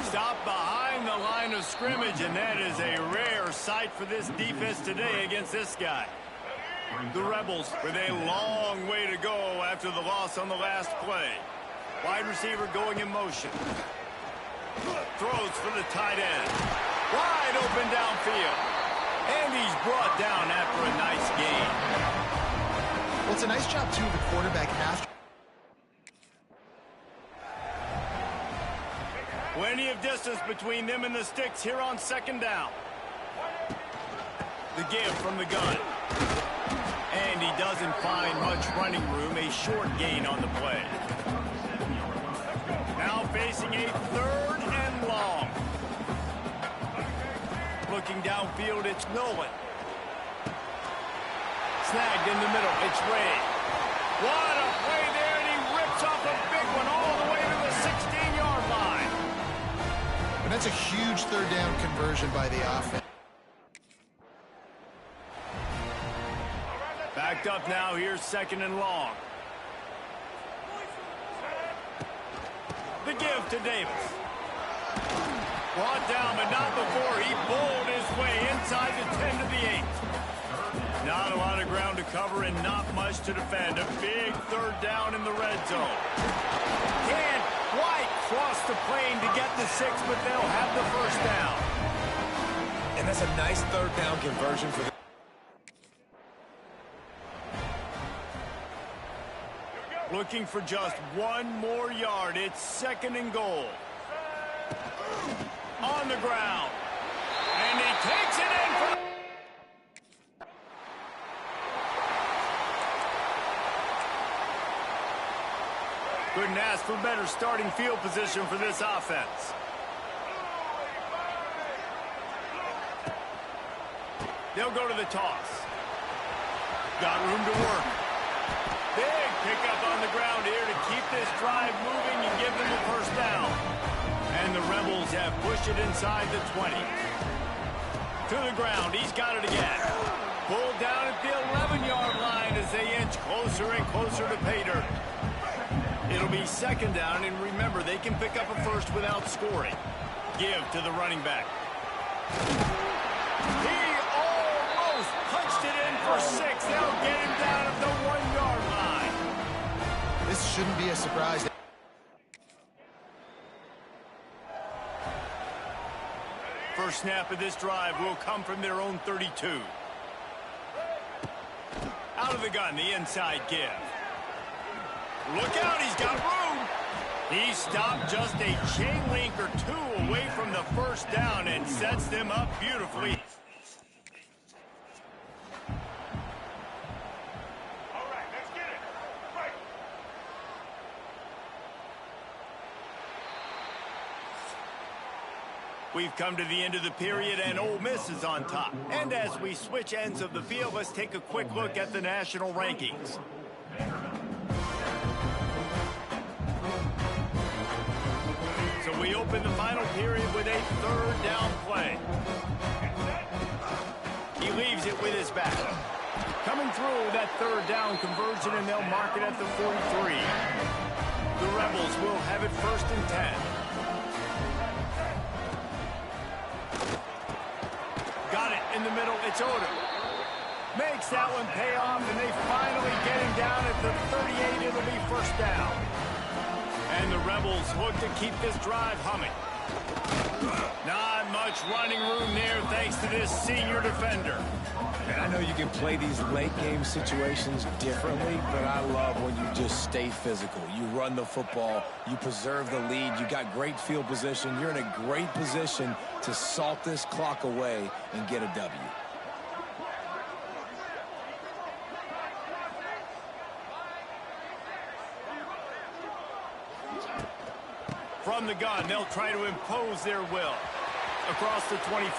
[SPEAKER 2] Stop behind the line of scrimmage, and that is a rare sight for this defense today against this guy. The Rebels with a long way to go after the loss on the last play. Wide receiver going in motion. Throws for the tight end. Wide open downfield. And he's brought down after a nice gain.
[SPEAKER 3] Well, it's a nice job, too, of the quarterback after.
[SPEAKER 2] Plenty of distance between them and the sticks here on 2nd down. The give from the gun. And he doesn't find much running room. A short gain on the play. Now facing a 3rd and long. Looking downfield, it's Nolan. Snagged in the middle, it's Ray. What a play there, and he rips off a big one all the way to the 16-yard line.
[SPEAKER 3] And that's a huge third down conversion by the offense.
[SPEAKER 2] Backed up now, here's 2nd and long. The give to Davis. Brought down, but not before he bowled his way inside the 10 to the 8. Not a lot of ground to cover and not much to defend. A big third down in the red zone. Can't quite cross the plane to get the 6, but they'll have the first down.
[SPEAKER 4] And that's a nice third down conversion for the...
[SPEAKER 2] Looking for just one more yard. It's 2nd and goal. On the ground. And he takes it in for... Couldn't ask for better starting field position for this offense. They'll go to the toss. Got room to work. Big pickup on the ground here to keep this drive moving and give them the first down. And the Rebels have pushed it inside the 20. To the ground, he's got it again. Pulled down at the 11-yard line as they inch closer and closer to pay dirt. It'll be 2nd down, and remember, they can pick up a first without scoring. Give to the running back. He almost punched it in for 6. They'll get him down at the 1-yard line.
[SPEAKER 3] This shouldn't be a surprise.
[SPEAKER 2] First snap of this drive will come from their own 32. Out of the gun, the inside give. Look out, he's got room. He stopped just a chain link or 2 away from the first down and sets them up beautifully. We've come to the end of the period, and Ole Miss is on top. And as we switch ends of the field, let's take a quick look at the national rankings. So we open the final period with a third down play. He leaves it with his back. Coming through that third down conversion, and they'll mark it at the 43. The Rebels will have it 1st and 10. Got it in the middle, it's Odom. Makes that one pay off, and they finally get him down at the 38. It'll be first down. And the Rebels look to keep this drive humming. Not much running room there thanks to this senior defender.
[SPEAKER 4] And I know you can play these late game situations differently, but I love when you just stay physical. You run the football, you preserve the lead, you got great field position. You're in a great position to salt this clock away and get a W.
[SPEAKER 2] From the gun, they'll try to impose their will. Across the 25.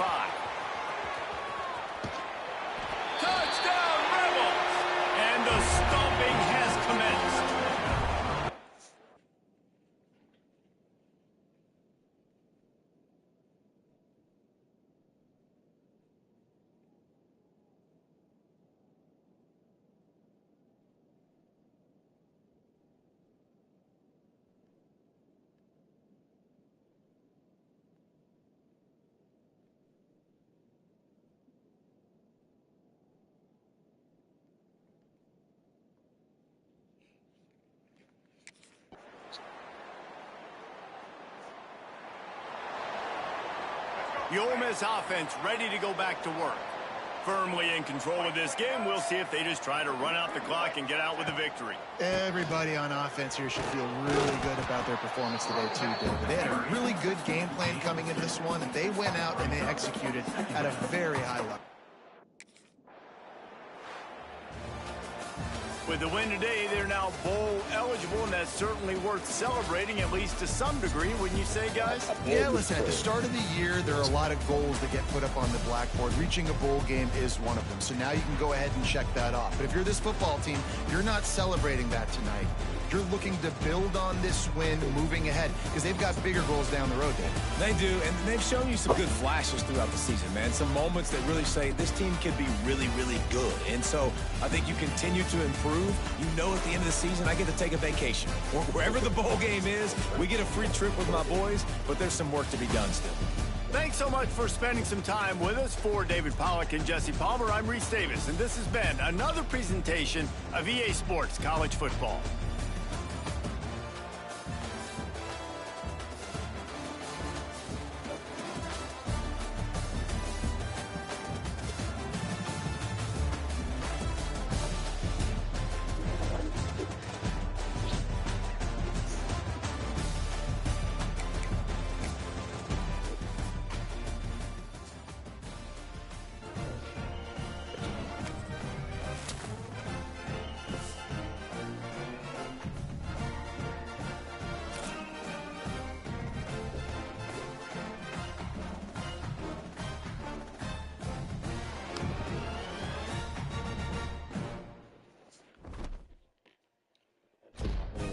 [SPEAKER 2] Touchdown, Rebels! And the stomping has commenced. The Ole Miss offense ready to go back to work. Firmly in control of this game. We'll see if they just try to run out the clock and get out with a victory.
[SPEAKER 3] Everybody on offense here should feel really good about their performance today, too, David. They had a really good game plan coming into this one, and they went out and they executed at a very high level.
[SPEAKER 2] With the win today, they're now bowl eligible, and that's certainly worth celebrating, at least to some degree, wouldn't you say, guys?
[SPEAKER 3] Yeah, listen, at the start of the year, there are a lot of goals that get put up on the blackboard. Reaching a bowl game is one of them. So now you can go ahead and check that off. But if you're this football team, you're not celebrating that tonight. You're looking to build on this win moving ahead because they've got bigger goals down the road, Dave.
[SPEAKER 4] They do, and they've shown you some good flashes throughout the season, man. Some moments that really say this team could be really, really good. And so I think you continue to improve. You know at the end of the season, I get to take a vacation. Wherever the bowl game is, we get a free trip with my boys, but there's some work to be done still.
[SPEAKER 2] Thanks so much for spending some time with us. For David Pollack and Jesse Palmer, I'm Reese Davis, and this has been another presentation of EA Sports College Football.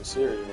[SPEAKER 1] Cereal.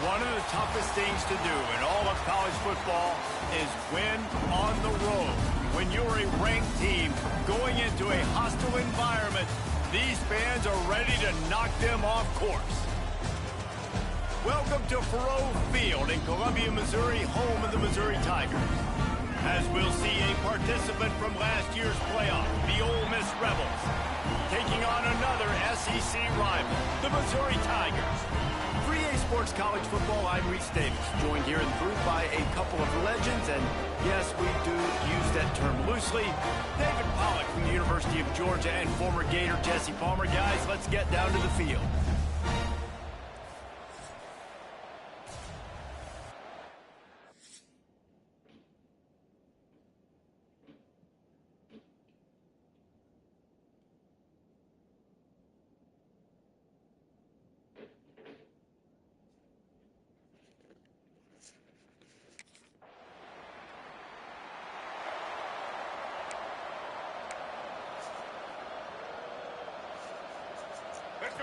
[SPEAKER 2] One of the toughest things to do in all of college football is win on the road. When you're a ranked team going into a hostile environment, these fans are ready to knock them off course. Welcome to Faurot Field in Columbia, Missouri, home of the Missouri Tigers. As we'll see a participant from last year's playoff, the Ole Miss Rebels, taking on another SEC rival, the Missouri Tigers. For EA Sports College Football, I'm Reese Davis, joined here in the booth by a couple of legends, and yes, we do use that term loosely. David Pollack from the University of Georgia and former Gator Jesse Palmer. Guys, let's get down to the field.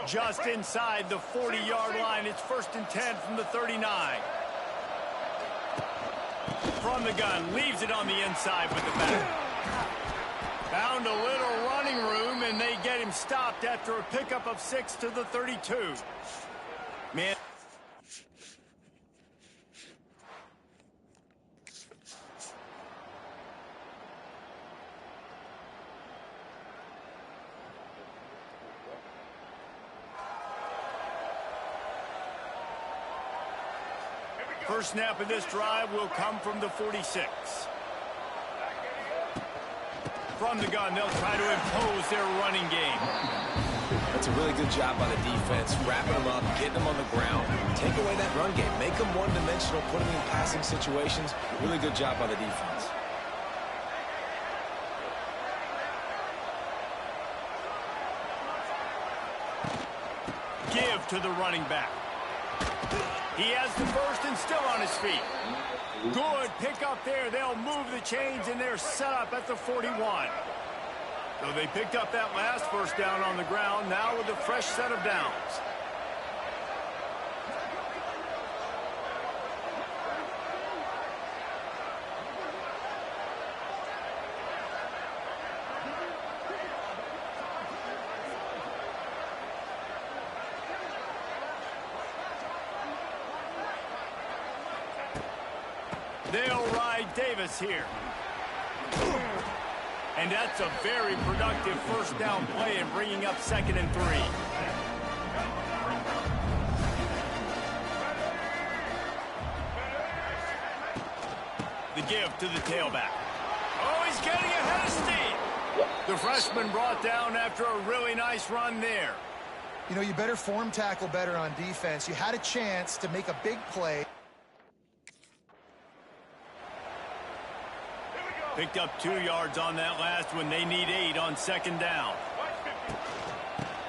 [SPEAKER 2] Just inside the 40-yard line. It's 1st and 10 from the 39. From the gun, leaves it on the inside with the back. Found a little running room, and they get him stopped after a pickup of 6 to the 32. Man. First snap of this drive will come from the 46. From the gun, they'll try to impose their running game.
[SPEAKER 4] That's a really good job by the defense, wrapping them up, getting them on the ground. Take away that run game. Make them one-dimensional, put them in passing situations. Really good job by the defense.
[SPEAKER 2] Give to the running back. He has the first and still on his feet. Good pickup there. They'll move the chains, and they're set up at the 41. So they picked up that last first down on the ground, now with a fresh set of downs. They'll ride Davis here. And that's a very productive first down play and bringing up 2nd and 3. The give to the tailback. Oh, he's getting ahead of steam. The freshman brought down after a really nice run there.
[SPEAKER 3] You know, you better form tackle better on defense. You had a chance to make a big play.
[SPEAKER 2] Picked up 2 yards on that last one. They need 8 on 2nd down.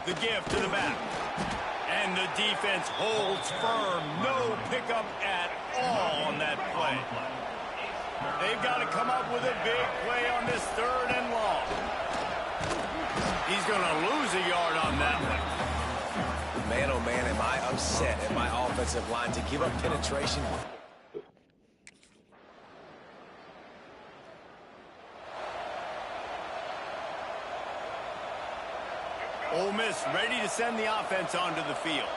[SPEAKER 2] The give to the back. And the defense holds firm. No pickup at all on that play. They've got to come up with a big play on this 3rd and long. He's going to lose a yard on that one.
[SPEAKER 4] Man, oh man, am I upset at my offensive line to give up penetration.
[SPEAKER 2] Ole Miss ready to send the offense onto the field.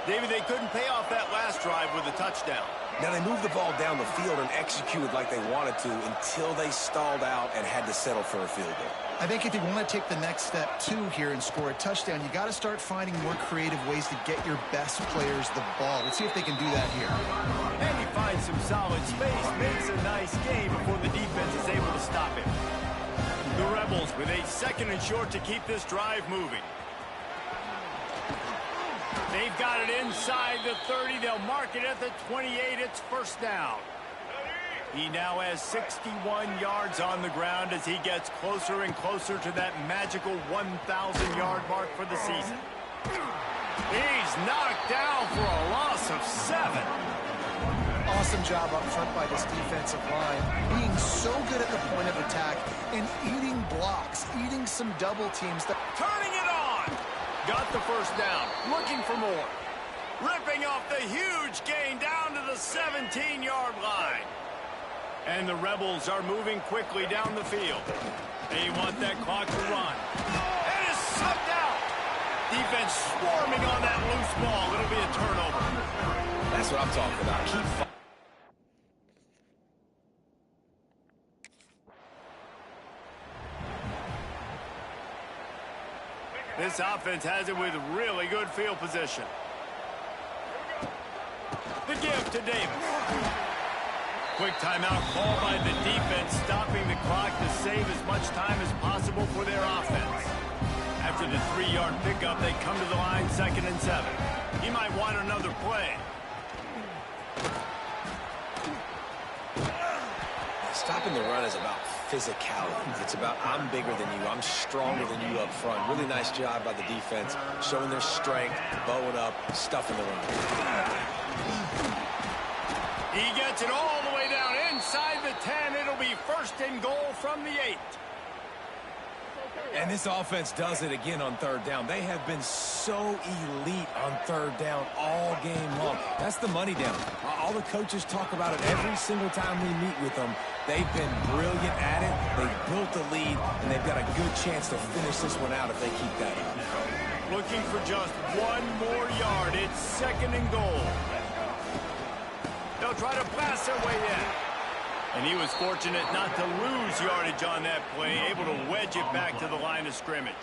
[SPEAKER 2] David, they couldn't pay off that last drive with a touchdown.
[SPEAKER 4] Now they moved the ball down the field and executed like they wanted to until they stalled out and had to settle for a field goal.
[SPEAKER 3] I think if you want to take the next step, too, here and score a touchdown, you got to start finding more creative ways to get your best players the ball. Let's see if they can do that here.
[SPEAKER 2] And he finds some solid space, makes a nice game before the defense is able to stop him. The Rebels with a 2nd and short to keep this drive moving. They've got it inside the 30. They'll mark it at the 28. It's 1st down. He now has 61 yards on the ground as he gets closer and closer to that magical 1,000-yard mark for the season. He's knocked down for a loss of 7.
[SPEAKER 3] Awesome job up front by this defensive line, being so good at the point of attack and eating blocks, eating some double teams.
[SPEAKER 2] Turning it on. Got the first down. Looking for more. ripping off the huge gain down to the 17-yard line. And the Rebels are moving quickly down the field. They want that clock to run. It is sucked out. Defense swarming on that loose ball. It'll be a turnover.
[SPEAKER 4] That's what I'm talking about. Keep
[SPEAKER 2] This offense has it with really good field position. The give to Davis. Quick timeout called by the defense, stopping the clock to save as much time as possible for their offense. After the 3-yard pickup, they come to the line 2nd and 7. He might want another play.
[SPEAKER 4] Stopping the run is about physicality. It's about I'm bigger than you, I'm stronger than you up front. Really nice job by the defense, showing their strength, bowing up, stuffing the run.
[SPEAKER 2] He gets it all the way down inside the 10. It'll be 1st and goal from the 8.
[SPEAKER 4] And this offense does it again on 3rd down. They have been so elite on 3rd down all game long. That's the money down. All the coaches talk about it every single time we meet with them. They've been brilliant at it. They've built the lead, and they've got a good chance to finish this one out if they keep that up.
[SPEAKER 2] Looking for just 1 more yard. It's 2nd and goal. They'll try to blast their way in. And he was fortunate not to lose yardage on that play, able to wedge it back to the line of scrimmage.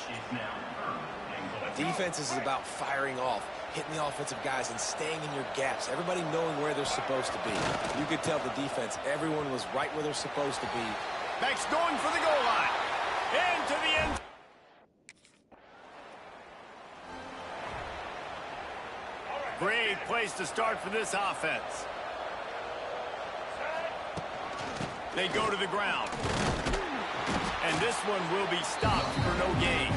[SPEAKER 4] Defense is about firing off, hitting the offensive guys and staying in your gaps. Everybody knowing where they're supposed to be. You could tell the defense, everyone was right where they're supposed to be.
[SPEAKER 2] Beck's going for the goal line. Into the end. Great place to start for this offense. They go to the ground. And this one will be stopped for no gain.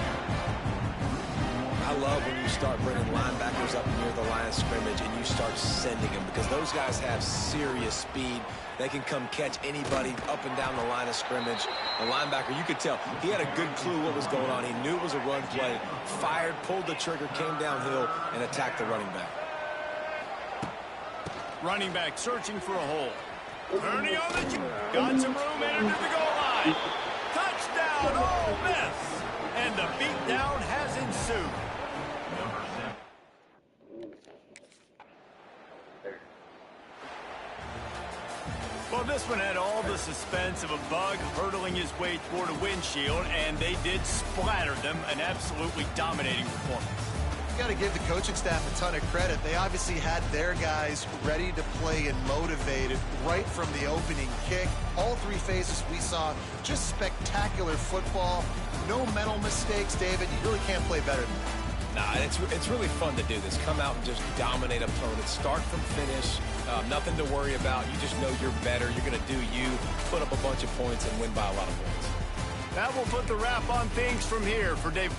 [SPEAKER 4] I love when you start bringing linebackers up near the line of scrimmage and you start sending them because those guys have serious speed. They can come catch anybody up and down the line of scrimmage. The linebacker, you could tell, he had a good clue what was going on. He knew it was a run play, fired, pulled the trigger, came downhill, and attacked the running back.
[SPEAKER 2] Running back searching for a hole. Ernie on the got some room into the goal line. Touchdown, Ole Miss. And the beatdown has ensued. Well, this one had all the suspense of a bug hurtling his way toward a windshield, and they did splatter them. An absolutely dominating performance.
[SPEAKER 3] You got to give the coaching staff a ton of credit. They obviously had their guys ready to play and motivated right from the opening kick. All 3 phases we saw just spectacular football. No mental mistakes, David. You really can't play better than that.
[SPEAKER 4] Nah, it's really fun to do this. Come out and just dominate opponents. Start from finish. Nothing to worry about. You just know you're better. You're going to do you, put up a bunch of points, and win by a lot of points.
[SPEAKER 2] That will put the wrap on things from here for Dave.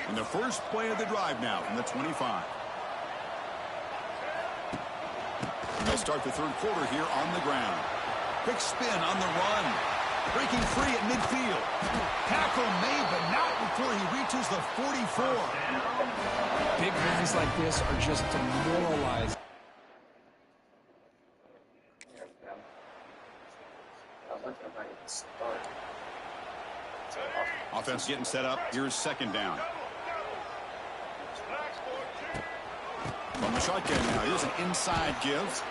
[SPEAKER 7] And the first play of the drive now from the 25. And they'll start the third quarter here on the ground. Quick spin on the run. Breaking free at midfield. Tackle made, but not before he reaches the 44.
[SPEAKER 8] Big runs like this are just demoralizing.
[SPEAKER 7] Offense getting set up. Here's second down. From the shotgun now. Here's an inside give.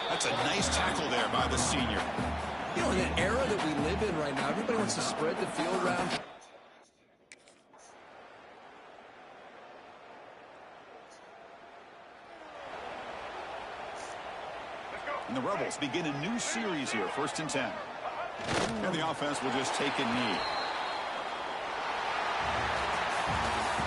[SPEAKER 7] That's a nice tackle there by the senior.
[SPEAKER 8] You know, in an era that we live in right now, everybody wants to spread the field around.
[SPEAKER 7] And the Rebels begin a new series here, 1st and 10. And the offense will just take a knee.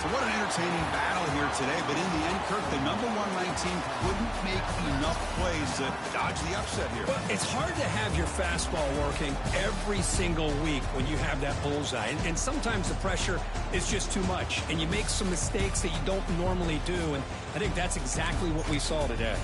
[SPEAKER 7] So what an entertaining battle here today. But in the end, Kirk, the #1 ranked team couldn't make enough plays to dodge the upset here.
[SPEAKER 8] Well, it's hard to have your fastball working every single week when you have that bullseye. And sometimes the pressure is just too much. And you make some mistakes that you don't normally do. And I think that's exactly what we saw today.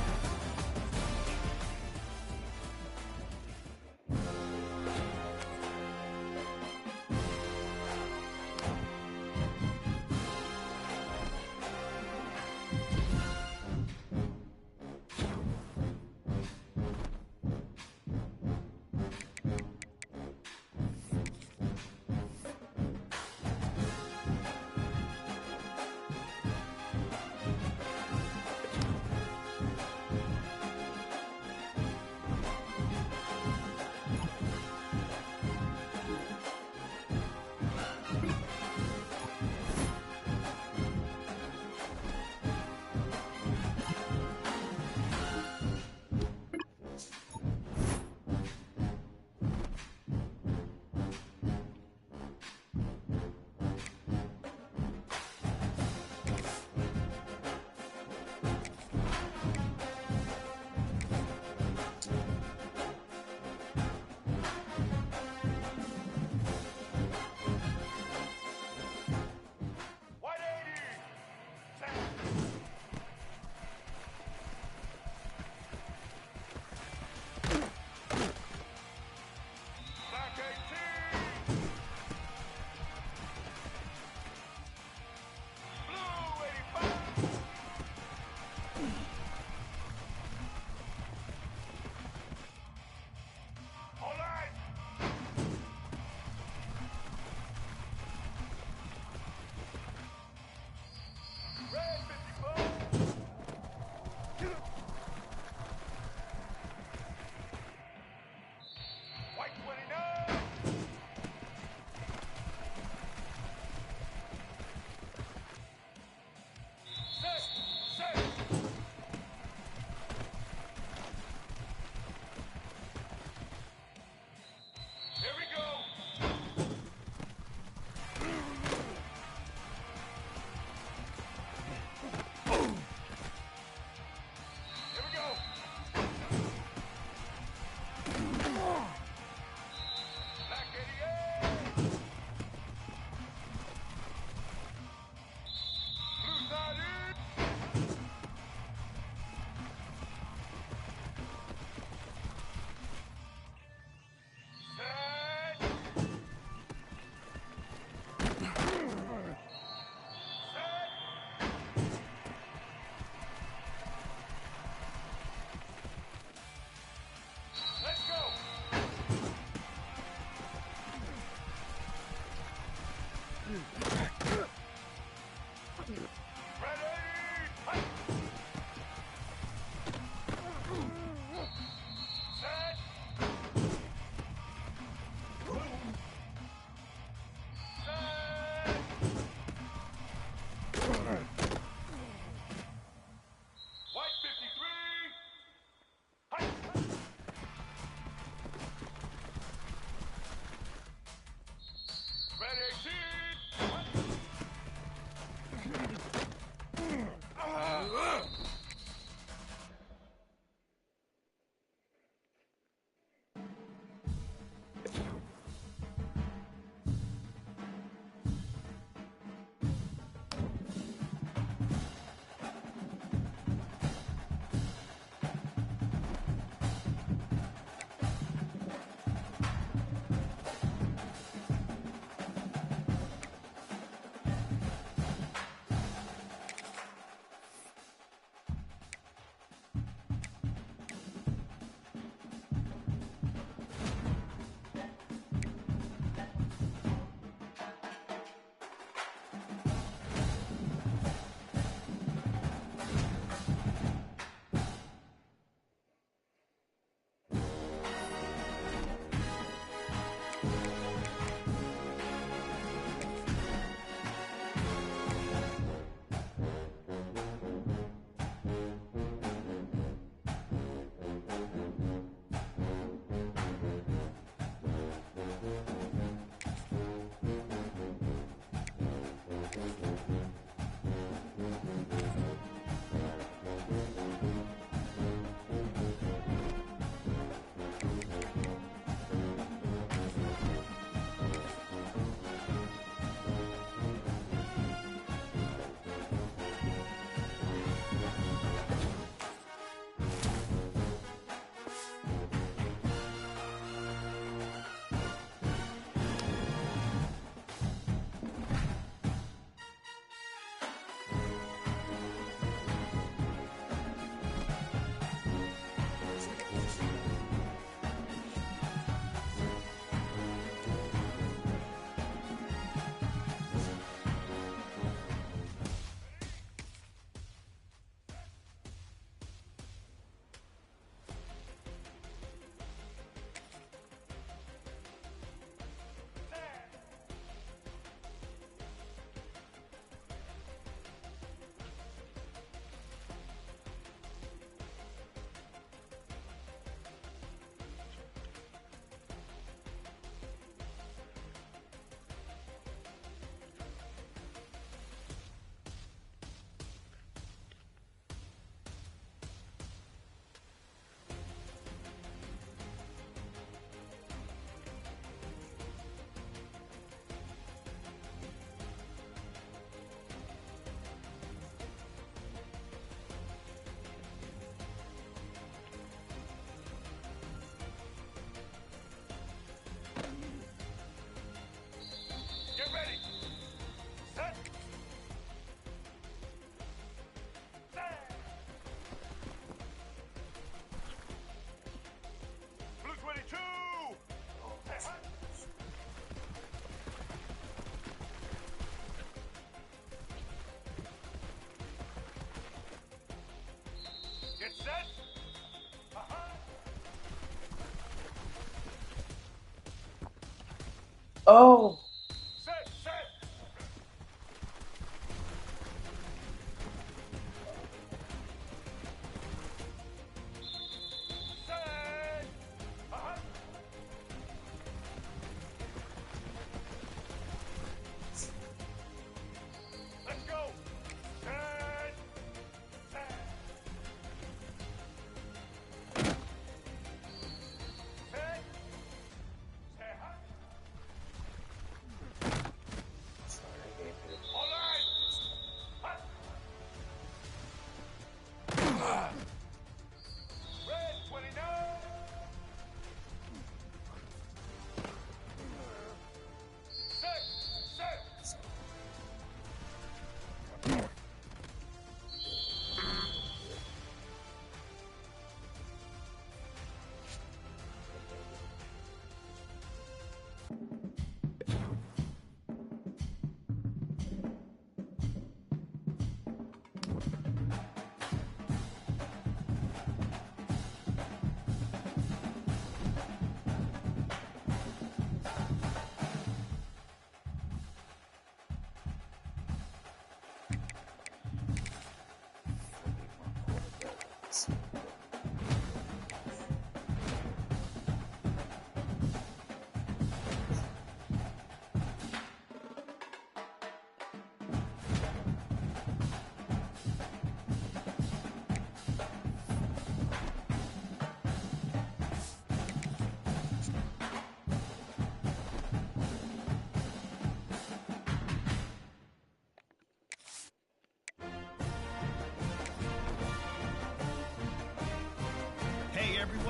[SPEAKER 1] Oh.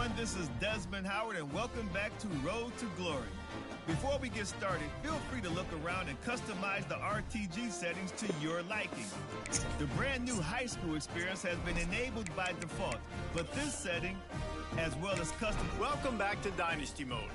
[SPEAKER 9] everyone. This is Desmond Howard, and welcome back to Road to Glory. Before we get started, feel free to look around and customize the RTG settings to your liking. The brand new high school experience has been enabled by default, but this setting, as well as custom...
[SPEAKER 2] Welcome back to Dynasty Mode.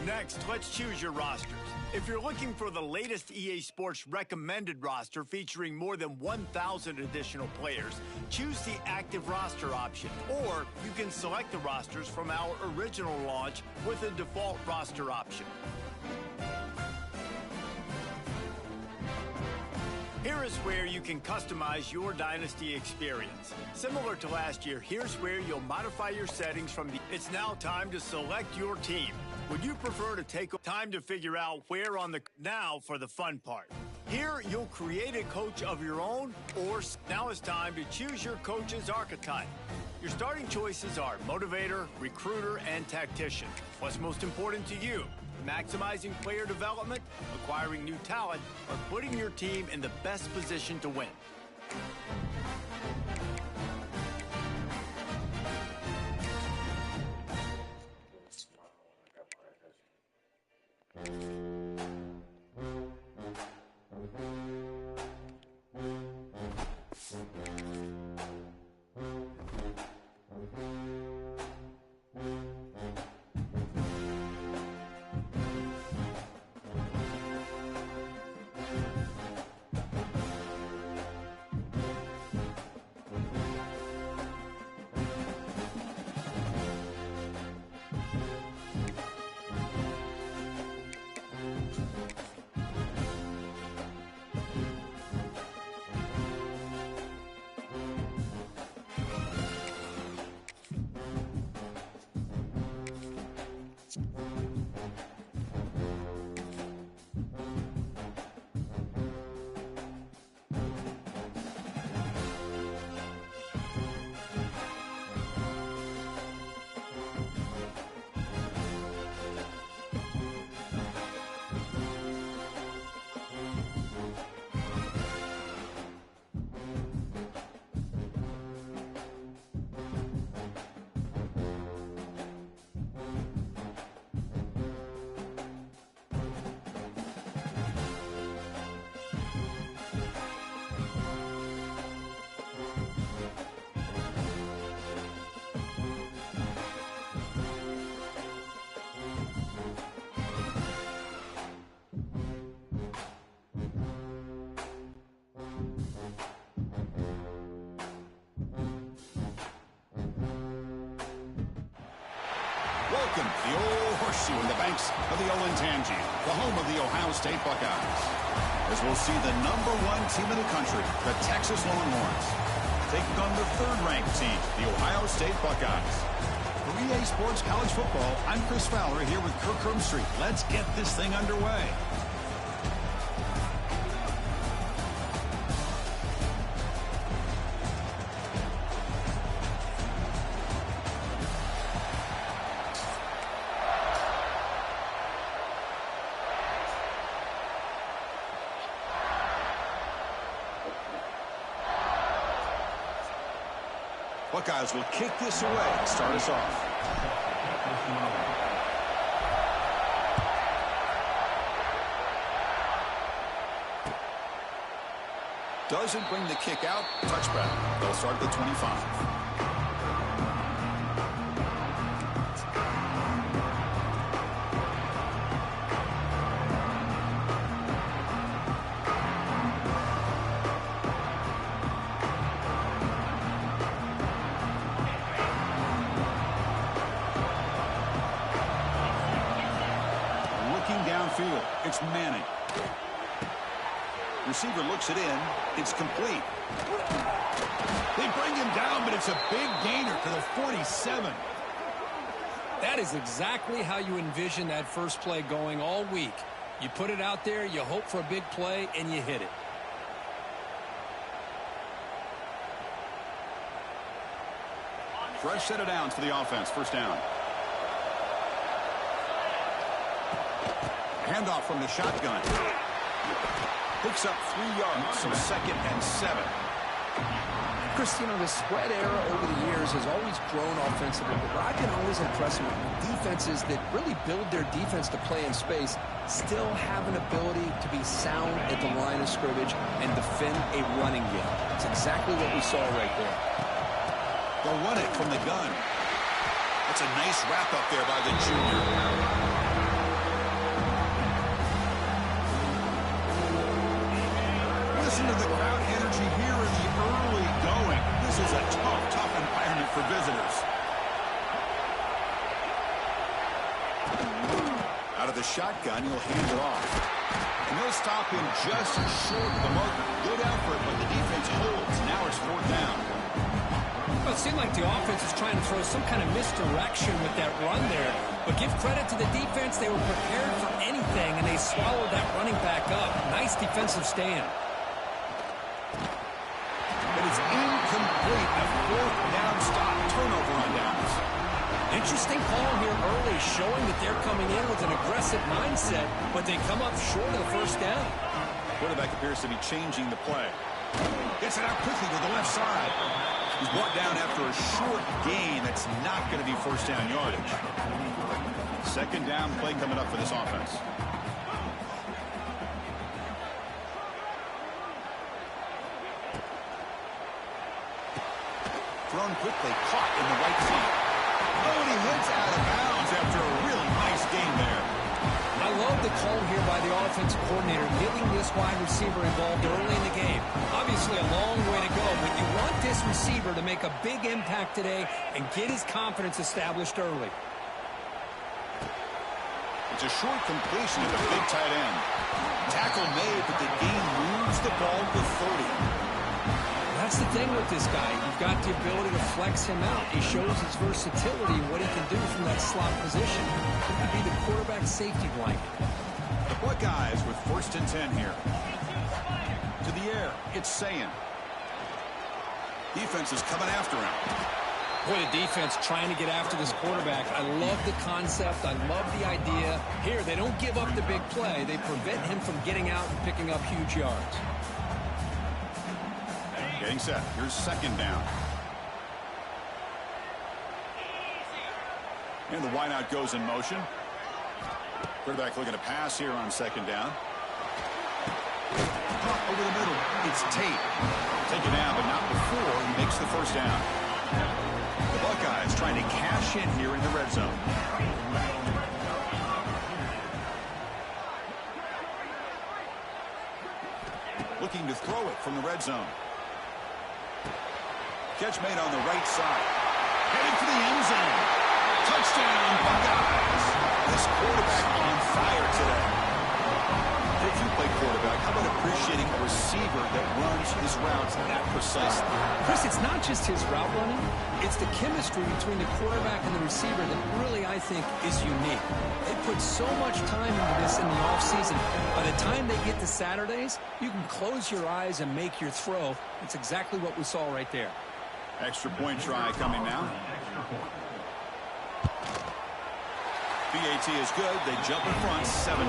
[SPEAKER 2] Next, let's choose your rosters. If you're looking for the latest EA Sports recommended roster featuring more than 1,000 additional players, choose the active roster option, or you can select the rosters from our original launch with the default roster option. Here is where you can customize your Dynasty experience. Similar to last year, here's where you'll modify your settings from the... It's now time to select your team. Would you prefer to take time to figure out where on the... Now for the fun part. Here, you'll create a coach of your own, or now it's time to choose your coach's archetype. Your starting choices are motivator, recruiter, and tactician. What's most important to you? Maximizing player development, acquiring new talent, or putting your team in the best position to win.
[SPEAKER 7] Welcome to the old horseshoe in the banks of the Olentangy, the home of the Ohio State Buckeyes. As we'll see the #1 team in the country, the Texas Longhorns, taking on the third-ranked team, the Ohio State Buckeyes. For EA Sports College Football, I'm Chris Fowler here with Kirk Herbstreit. Let's get this thing underway. Buckeyes will kick this away and start us off. Doesn't bring the kick out. Touchback. They'll start at the 25. Downfield, it's Manning. Receiver looks it in. It's complete. They bring him down, but it's a big gainer to the 47.
[SPEAKER 8] That is exactly how you envision that first play going all week. You put it out there, you hope for a big play, and you hit it.
[SPEAKER 7] Fresh set of downs for the offense. First down. Handoff from the shotgun. Picks up 3 yards, so 2nd and 7.
[SPEAKER 8] Chris, you know, the spread era over the years has always grown offensively, but I've been always impressed with defenses that really build their defense to play in space, still have an ability to be sound at the line of scrimmage and defend a running game. It's exactly what we saw right there.
[SPEAKER 7] They'll run it from the gun. That's a nice wrap up there by the junior. Listen to the crowd energy here in the early going. This is a tough environment for visitors. Out of the shotgun, he'll hand it off. And they'll stop him just short of the marker. Good effort, but the defense holds. Now it's 4th down.
[SPEAKER 8] Well, it seemed like the offense was trying to throw some kind of misdirection with that run there. But give credit to the defense. They were prepared for anything, and they swallowed that running back up. Nice defensive stand.
[SPEAKER 7] But it's incomplete. A 4th down stop. Turnover on downs.
[SPEAKER 8] Interesting call here early, showing that they're coming in with an aggressive mindset, but they come up short of the 1st down.
[SPEAKER 7] Quarterback appears to be changing the play. Gets it out quickly to the left side. He's brought down after a short gain. That's not going to be 1st down yardage. 2nd down play coming up for this offense. Thrown quickly, caught in the right flank. Oh, and he hits out of bounds after a really nice game there.
[SPEAKER 8] I love the call here by the offensive coordinator, getting this wide receiver involved early in the game. Obviously a long way to go, but you want this receiver to make a big impact today and get his confidence established early.
[SPEAKER 7] It's a short completion of the big tight end. Tackle made, but the game moves the ball to 30.
[SPEAKER 8] That's the thing with this guy. You've got the ability to flex him out. He shows his versatility and what he can do from that slot position. It could be the quarterback safety blanket.
[SPEAKER 7] The Buckeyes with 1st and 10 here. To the air, it's Sayin. Defense is coming after him.
[SPEAKER 8] Boy, the defense trying to get after this quarterback. I love the concept. I love the idea. Here, they don't give up the big play. They prevent him from getting out and picking up huge yards.
[SPEAKER 7] Getting set. Here's 2nd down. And the wideout goes in motion. Quarterback looking to pass here on 2nd down. Over the middle. It's Tate. Take it down, but not before he makes the 1st down. The Buckeyes trying to cash in here in the red zone. Looking to throw it from the red zone. Catch made on the right side. Heading for the end zone. Touchdown, Buckeyes. This quarterback on fire today. If you play quarterback, how about appreciating a receiver that runs his routes that precisely?
[SPEAKER 8] Chris, it's not just his route running. It's the chemistry between the quarterback and the receiver that really, I think, is unique. They put so much time into this in the offseason. By the time they get to Saturdays, you can close your eyes and make your throw. It's exactly what we saw right there.
[SPEAKER 7] Extra point try coming now. BAT is good. They jump in front, 7-0.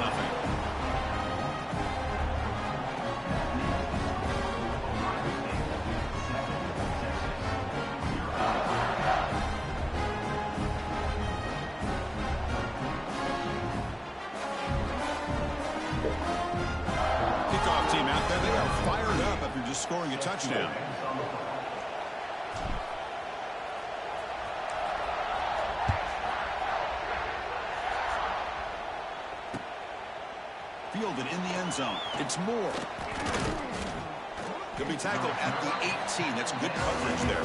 [SPEAKER 7] Kickoff team out there. They are fired up after just scoring a touchdown. Fielded in the end zone. It's Moore. Could be tackled at the 18. That's good coverage there.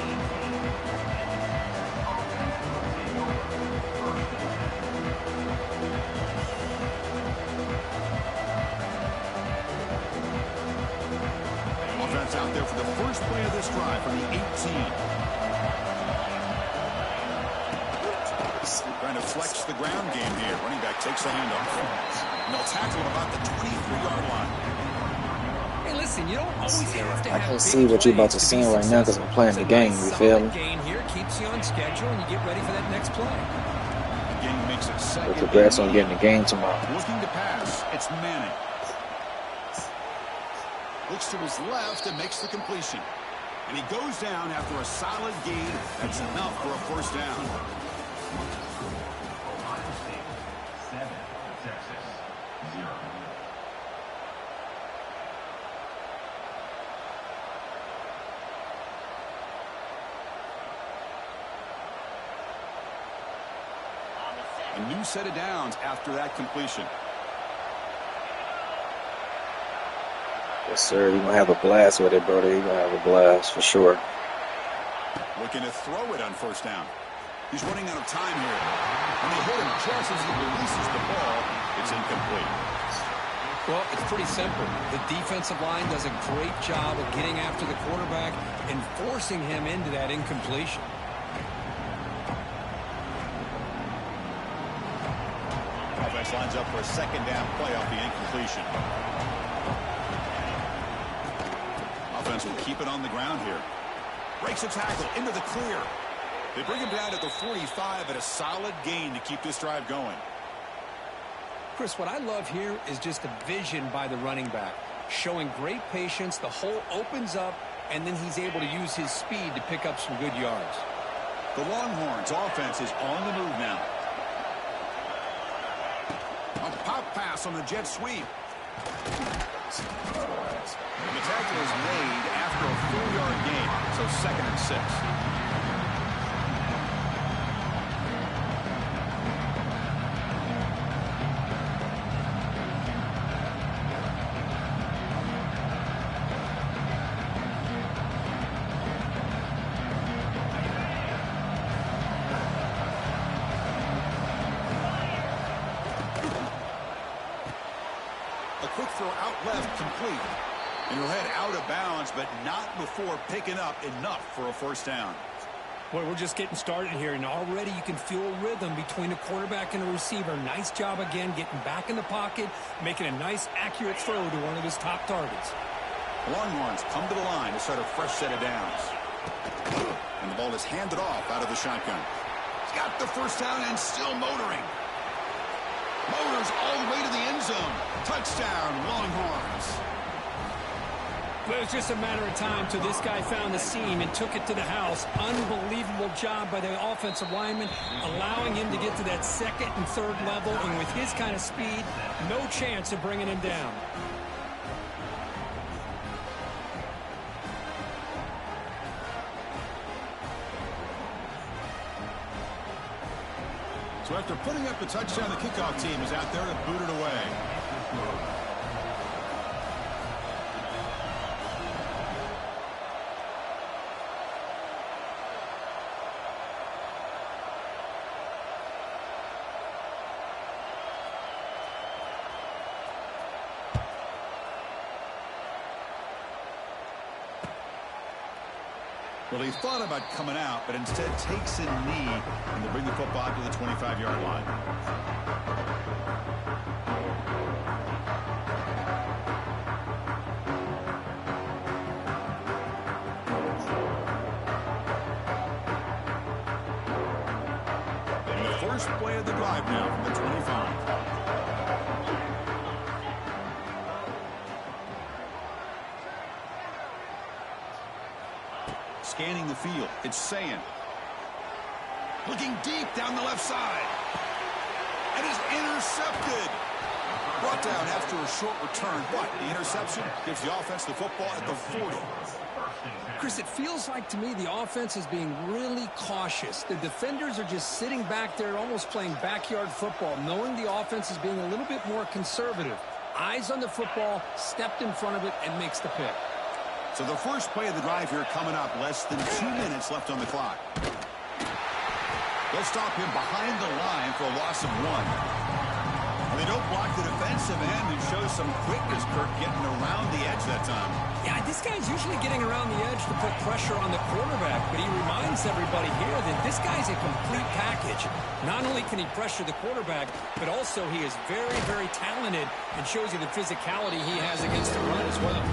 [SPEAKER 7] Offense out there for the first play of this drive from the 18. Trying to flex the ground game here. Running back takes the handoff. And they'll tackle him about the 23-yard line.
[SPEAKER 8] Hey, listen, you don't always have to have
[SPEAKER 1] I can't see what you're about to see right now because I'm playing the game, you feel me?
[SPEAKER 8] Gain here keeps you on schedule and you get ready for that next play.
[SPEAKER 7] The game makes it second.
[SPEAKER 1] But congrats on getting the game tomorrow.
[SPEAKER 7] Looking to pass. It's Manning. Looks to his left and makes the completion. And he goes down after a solid gain. That's enough for a first down.
[SPEAKER 6] Ohio State 7, Texas 0.
[SPEAKER 7] A new set of downs after that completion.
[SPEAKER 1] Yes, sir. You're going to have a blast with it, brother. You're going to have a blast for sure.
[SPEAKER 7] Looking to throw it on first down. He's running out of time here. When they hit him just as he releases the ball, it's incomplete.
[SPEAKER 8] Well, it's pretty simple. The defensive line does a great job of getting after the quarterback and forcing him into that incompletion.
[SPEAKER 7] Offense lines up for a second down play off the incompletion. Offense will keep it on the ground here. Breaks a tackle into the clear. They bring him down at the 45 at a solid gain to keep this drive going.
[SPEAKER 8] Chris, what I love here is just the vision by the running back. Showing great patience, the hole opens up, and then he's able to use his speed to pick up some good yards.
[SPEAKER 7] The Longhorns offense is on the move now. A pop pass on the jet sweep. The tackle is made after a 4-yard gain, so 2nd and 6. Quick throw out left, complete. And he'll head out of bounds, but not before picking up enough for a first down.
[SPEAKER 8] Boy, we're just getting started here, and already you can feel a rhythm between the quarterback and the receiver. Nice job again getting back in the pocket, making a nice, accurate throw to one of his top targets.
[SPEAKER 7] Longhorns come to the line to start a fresh set of downs. And the ball is handed off out of the shotgun. He's got the first down and still motoring. Motors all the way to the end zone. Touchdown, Longhorns.
[SPEAKER 8] Well, it was just a matter of time till this guy found the seam and took it to the house. Unbelievable job by the offensive lineman, allowing him to get to that 2nd and 3rd level. And with his kind of speed, no chance of bringing him down.
[SPEAKER 7] So after putting up the touchdown, the kickoff team is out there to boot it away. Well, he thought about coming out, but instead takes a knee, and they bring the football to the 25-yard line. And the first play of the drive now from the 25. Scanning the field, it's Sayin. Looking deep down the left side. And is intercepted. Brought down after a short return. But the interception gives the offense the football at the 40.
[SPEAKER 8] Chris, it feels like to me the offense is being really cautious. The defenders are just sitting back there almost playing backyard football, knowing the offense is being a little bit more conservative. Eyes on the football, stepped in front of it, and makes the pick.
[SPEAKER 7] So the first play of the drive here coming up, less than 2 minutes left on the clock. They'll stop him behind the line for a loss of 1. And they don't block the defensive end and show some quickness, Kirk, getting around the edge that time.
[SPEAKER 8] Yeah, this guy's usually getting around the edge to put pressure on the quarterback, but he reminds everybody here that this guy's a complete package. Not only can he pressure the quarterback, but also he is very, very talented and shows you the physicality he has against the run as well.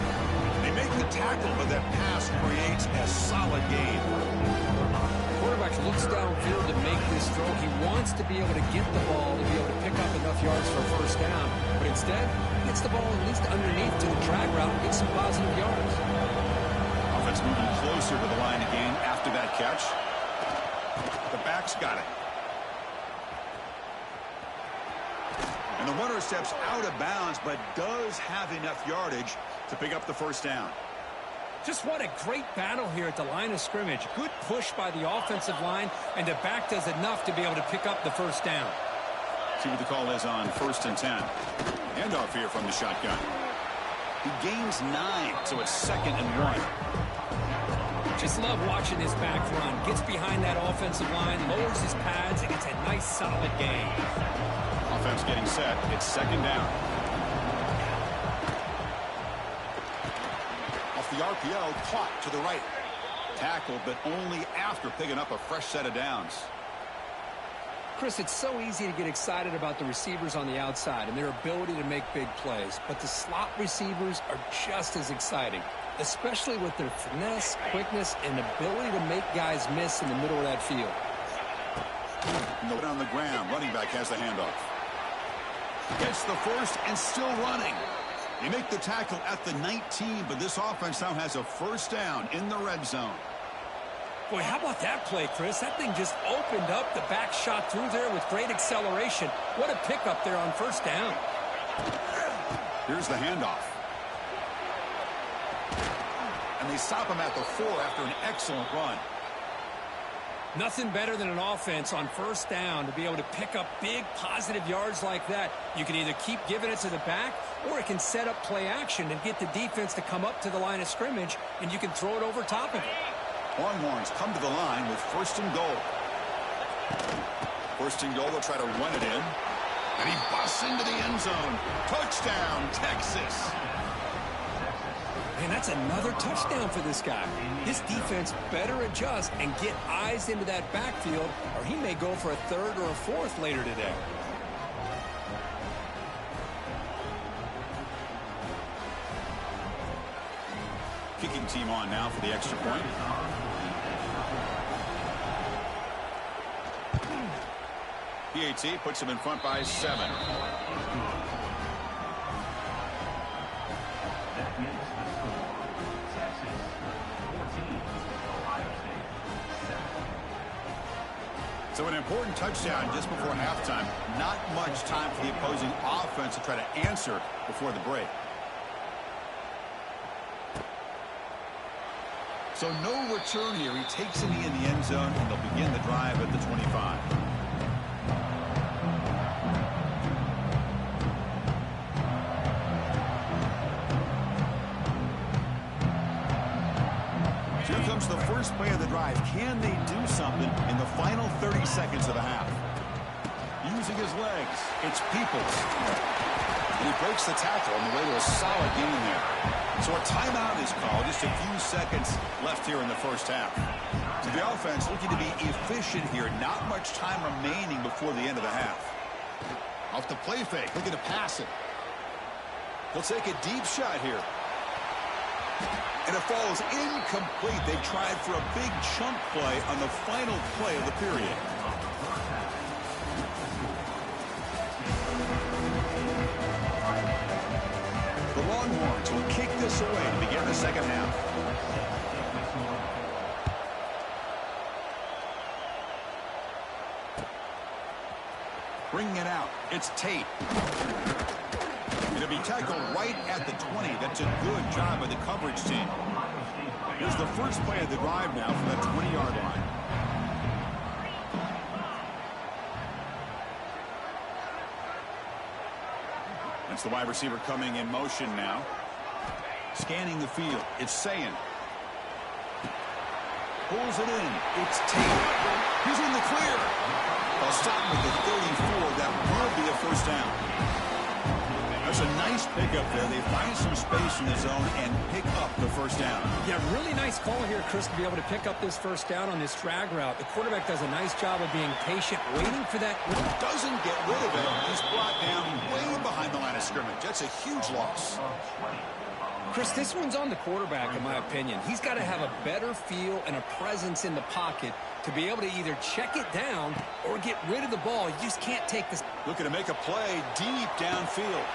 [SPEAKER 7] They make the tackle, but that pass creates a solid gain.
[SPEAKER 8] The quarterback looks downfield to make this throw. He wants to be able to get the ball to be able to pick up enough yards for a first down, but instead, he gets the ball at least underneath to the drag route and gets some positive yards.
[SPEAKER 7] Offense moving closer to the line again after that catch. The back's got it. And the runner steps out of bounds, but does have enough yardage to pick up the first down.
[SPEAKER 8] Just what a great battle here at the line of scrimmage. Good push by the offensive line, and the back does enough to be able to pick up the first down.
[SPEAKER 7] See what the call is on 1st and 10. Handoff here from the shotgun. He gains 9, so it's 2nd and 1.
[SPEAKER 8] Just love watching this back run. Gets behind that offensive line, lowers his pads, and it's a nice, solid gain.
[SPEAKER 7] Offense getting set. It's 2nd down. Off the RPO, caught to the right. Tackled, but only after picking up a fresh set of downs.
[SPEAKER 8] Chris, it's so easy to get excited about the receivers on the outside and their ability to make big plays, but the slot receivers are just as exciting, especially with their finesse, quickness, and ability to make guys miss in the middle of that field.
[SPEAKER 7] Note on the ground, running back has the handoff. Gets the first and still running. They make the tackle at the 19, but this offense now has a first down in the red zone.
[SPEAKER 8] Boy, how about that play, Chris? That thing just opened up. The back shot through there with great acceleration. What a pickup there on first down.
[SPEAKER 7] Here's the handoff. And they stop him at the 4 after an excellent run.
[SPEAKER 8] Nothing better than an offense on first down to be able to pick up big positive yards like that. You can either keep giving it to the back, or it can set up play action and get the defense to come up to the line of scrimmage, and you can throw it over top of it.
[SPEAKER 7] Longhorns come to the line with 1st and goal. 1st and goal, they'll try to run it in. And he busts into the end zone. Touchdown, Texas.
[SPEAKER 8] Man, that's another touchdown for this guy. This defense better adjust and get eyes into that backfield, or he may go for a 3rd or a 4th later today.
[SPEAKER 7] Kicking team on now for the extra point. PAT puts him in front by 7.
[SPEAKER 6] That is the score. Texas 14, Ohio State 7.
[SPEAKER 7] So an important touchdown just before halftime. Not much time for the opposing offense to try to answer before the break. So no return here. He takes it in the end zone, and they'll begin the drive at the 25. Here comes the first play of the drive. Can they do something in the final 30 seconds of the half? Using his legs, it's Peoples. And he breaks the tackle on the way to a solid gain there. So a timeout is called. Just a few seconds left here in the first half. So the offense looking to be efficient here. Not much time remaining before the end of the half. Off the play fake, looking to pass it. He'll take a deep shot here. And it falls incomplete. They tried for a big chunk play on the final play of the period. The Longhorns will kick this away to begin the second half. Bringing it out, it's Tate. It'll be tackled right at the 20. That's a good job by the coverage team. Here's the first play of the drive now from the 20-yard line. That's the wide receiver coming in motion now. Scanning the field. It's Sayin. Pulls it in. It's Tate. He's in the clear. They'll stop with the 34. That will be a first down. That's a nice pickup there. They find some space in the zone and pick up the first down.
[SPEAKER 8] Yeah, really nice call here, Chris, to be able to pick up this first down on this drag route. The quarterback does a nice job of being patient, waiting for that.
[SPEAKER 7] Doesn't get rid of it. He's brought down way behind the line of scrimmage. That's a huge loss.
[SPEAKER 8] Chris, this one's on the quarterback, in my opinion. He's got to have a better feel and a presence in the pocket to be able to either check it down or get rid of the ball. You just can't take this.
[SPEAKER 7] Looking to make a play deep downfield.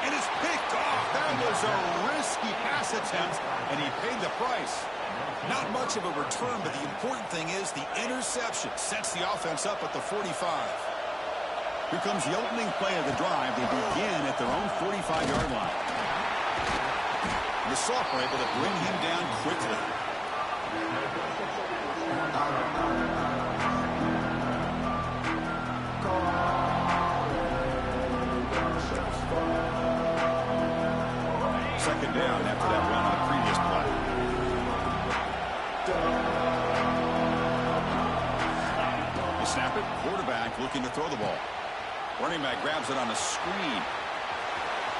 [SPEAKER 7] And it's picked off. That was a risky pass attempt, and he paid the price. Not much of a return, but the important thing is the interception sets the offense up at the 45. Here comes the opening play of the drive. They begin at their own 45-yard line. The sophomore able to bring him down quickly. Second down after that run on the previous play. The snap it, quarterback looking to throw the ball. Running back grabs it on a screen.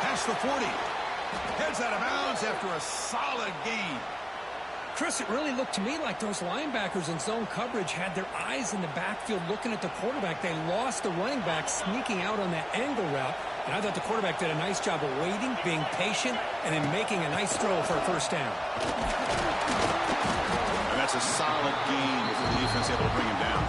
[SPEAKER 7] Past the 40. Heads out of bounds after a solid gain.
[SPEAKER 8] Chris, it really looked to me like those linebackers in zone coverage had their eyes in the backfield looking at the quarterback. They lost the running back sneaking out on that angle route. And I thought the quarterback did a nice job of waiting, being patient, and then making a nice throw for a first down.
[SPEAKER 7] And that's a solid gain before the defense able to bring him down.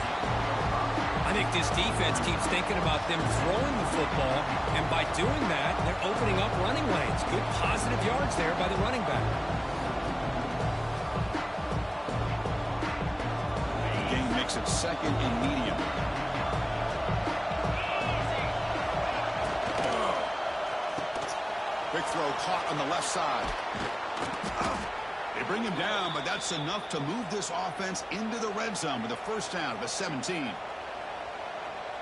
[SPEAKER 8] I think this defense keeps thinking about them throwing the football, and by doing that, they're opening up running lanes. Good positive yards there by the running back.
[SPEAKER 7] The game makes it second and medium. Big throw caught on the left side. They bring him down, but that's enough to move this offense into the red zone with a first down of a 17.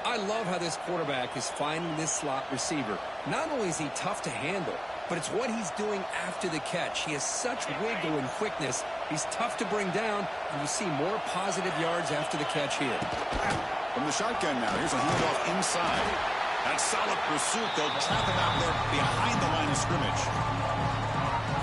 [SPEAKER 8] I love how this quarterback is finding this slot receiver. Not only is he tough to handle, but it's what he's doing after the catch. He has such wiggle and quickness. He's tough to bring down, and you see more positive yards after the catch here.
[SPEAKER 7] From the shotgun now, here's a handoff inside. That solid pursuit. They'll trap him out there behind the line of scrimmage.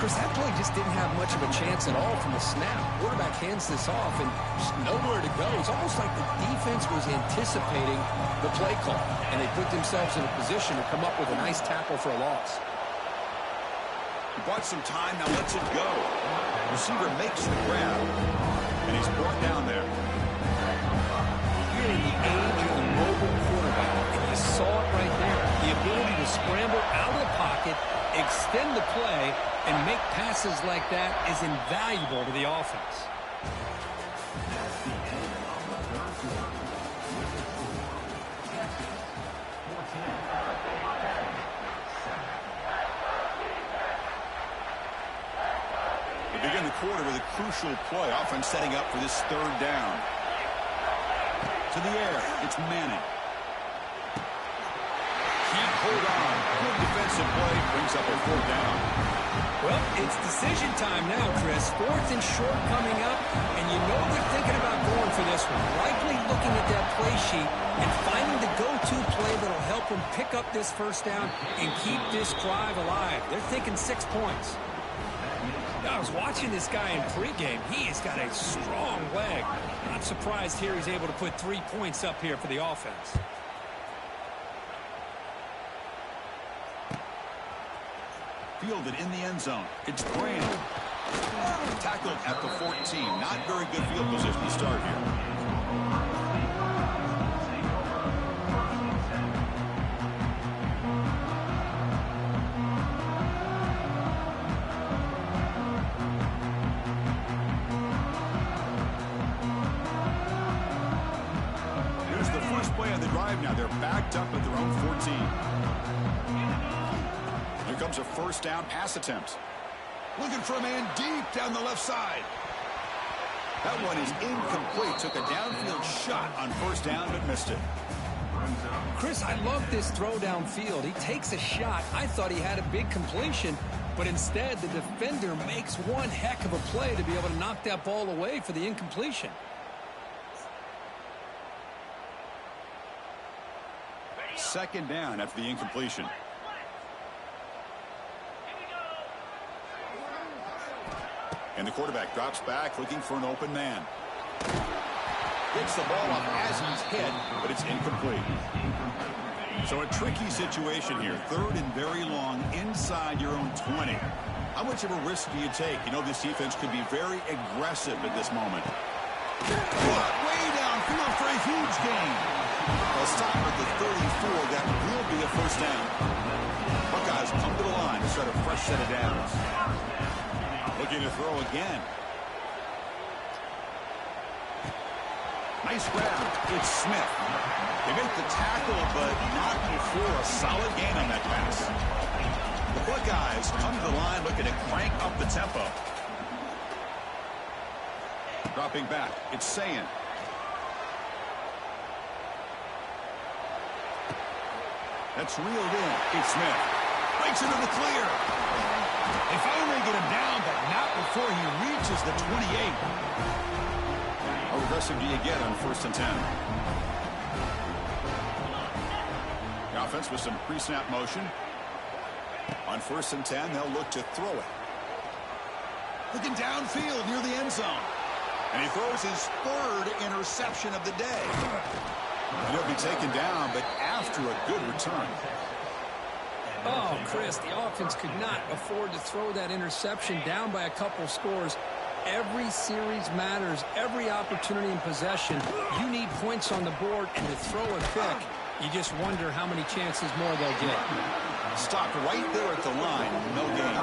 [SPEAKER 8] Chris, that play just didn't have much of a chance at all from the snap. Quarterback hands this off and just nowhere to go. It's almost like the defense was anticipating the play call, and they put themselves in a position to come up with a nice tackle for a loss.
[SPEAKER 7] He bought some time, now lets it go. Receiver makes the grab, and he's brought down there.
[SPEAKER 8] You're in the age of the mobile quarterback, and you saw it right there. The ability to scramble out of the pocket, extend the play, and make passes like that is invaluable to the offense.
[SPEAKER 7] They begin the quarter with a crucial play, offense setting up for this third down. To the air, it's Manning. Can't hold on. Good defensive play, brings up a fourth down.
[SPEAKER 8] Well, it's decision time now, Chris. Fourth and short coming up, and you know they're thinking about going for this one. Likely looking at that play sheet and finding the go-to play that'll help them pick up this first down and keep this drive alive. They're thinking 6 points. I was watching this guy in pregame. He has got a strong leg. Not surprised here he's able to put 3 points up here for the offense.
[SPEAKER 7] Fielded in the end zone. It's Graham. Tackled at the 14. Not very good field position to start here. Here's the first play of the drive now. They're backed up at their own 14. Here comes a first down pass attempt. Looking for a man deep down the left side. That one is incomplete. Took a downfield shot on first down, but missed it.
[SPEAKER 8] Chris, I love this throw downfield. He takes a shot. I thought he had a big completion, but instead the defender makes one heck of a play to be able to knock that ball away for the incompletion.
[SPEAKER 7] Second down after the incompletion. And the quarterback drops back looking for an open man. Gets the ball off as he's hit, but it's incomplete. So a tricky situation here. Third and very long inside your own 20. How much of a risk do you take? You know this defense could be very aggressive at this moment. Way downfield for a huge gain. They'll stop at the 34. That will be a first down. Buckeyes come to the line to start a fresh set of downs. Looking to throw again. Nice grab. It's Smith. They make the tackle, but not before a solid gain on that pass. The Buckeyes come to the line looking to crank up the tempo. Dropping back. It's Sayin. That's reeled in. It's Smith. Breaks into the clear. They finally get him down, but not before he reaches the 28. How aggressive do you get on 1st and 10? The offense with some pre-snap motion. On 1st and 10, they'll look to throw it. Looking downfield near the end zone. And he throws his 3rd interception of the day. And he'll be taken down, but after a good return.
[SPEAKER 8] Oh, Chris, the offense could not afford to throw that interception down by a couple scores. Every series matters. Every opportunity in possession. You need points on the board, and to throw a pick, you just wonder how many chances more they'll get.
[SPEAKER 7] Stopped right there at the line. No gain.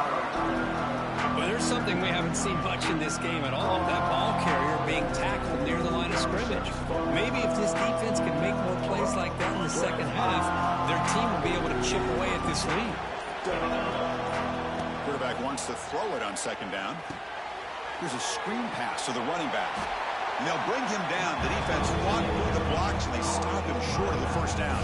[SPEAKER 8] Well, there's something we haven't seen much in this game at all. That ball carrier being tackled near the line of scrimmage. Maybe if this defense can make more plays like that in the second half, their team will be able to chip away at this lead.
[SPEAKER 7] Quarterback wants to throw it on 2nd down. Here's a screen pass to the running back. And they'll bring him down. The defense fought through the blocks, and they stop him short of the 1st down.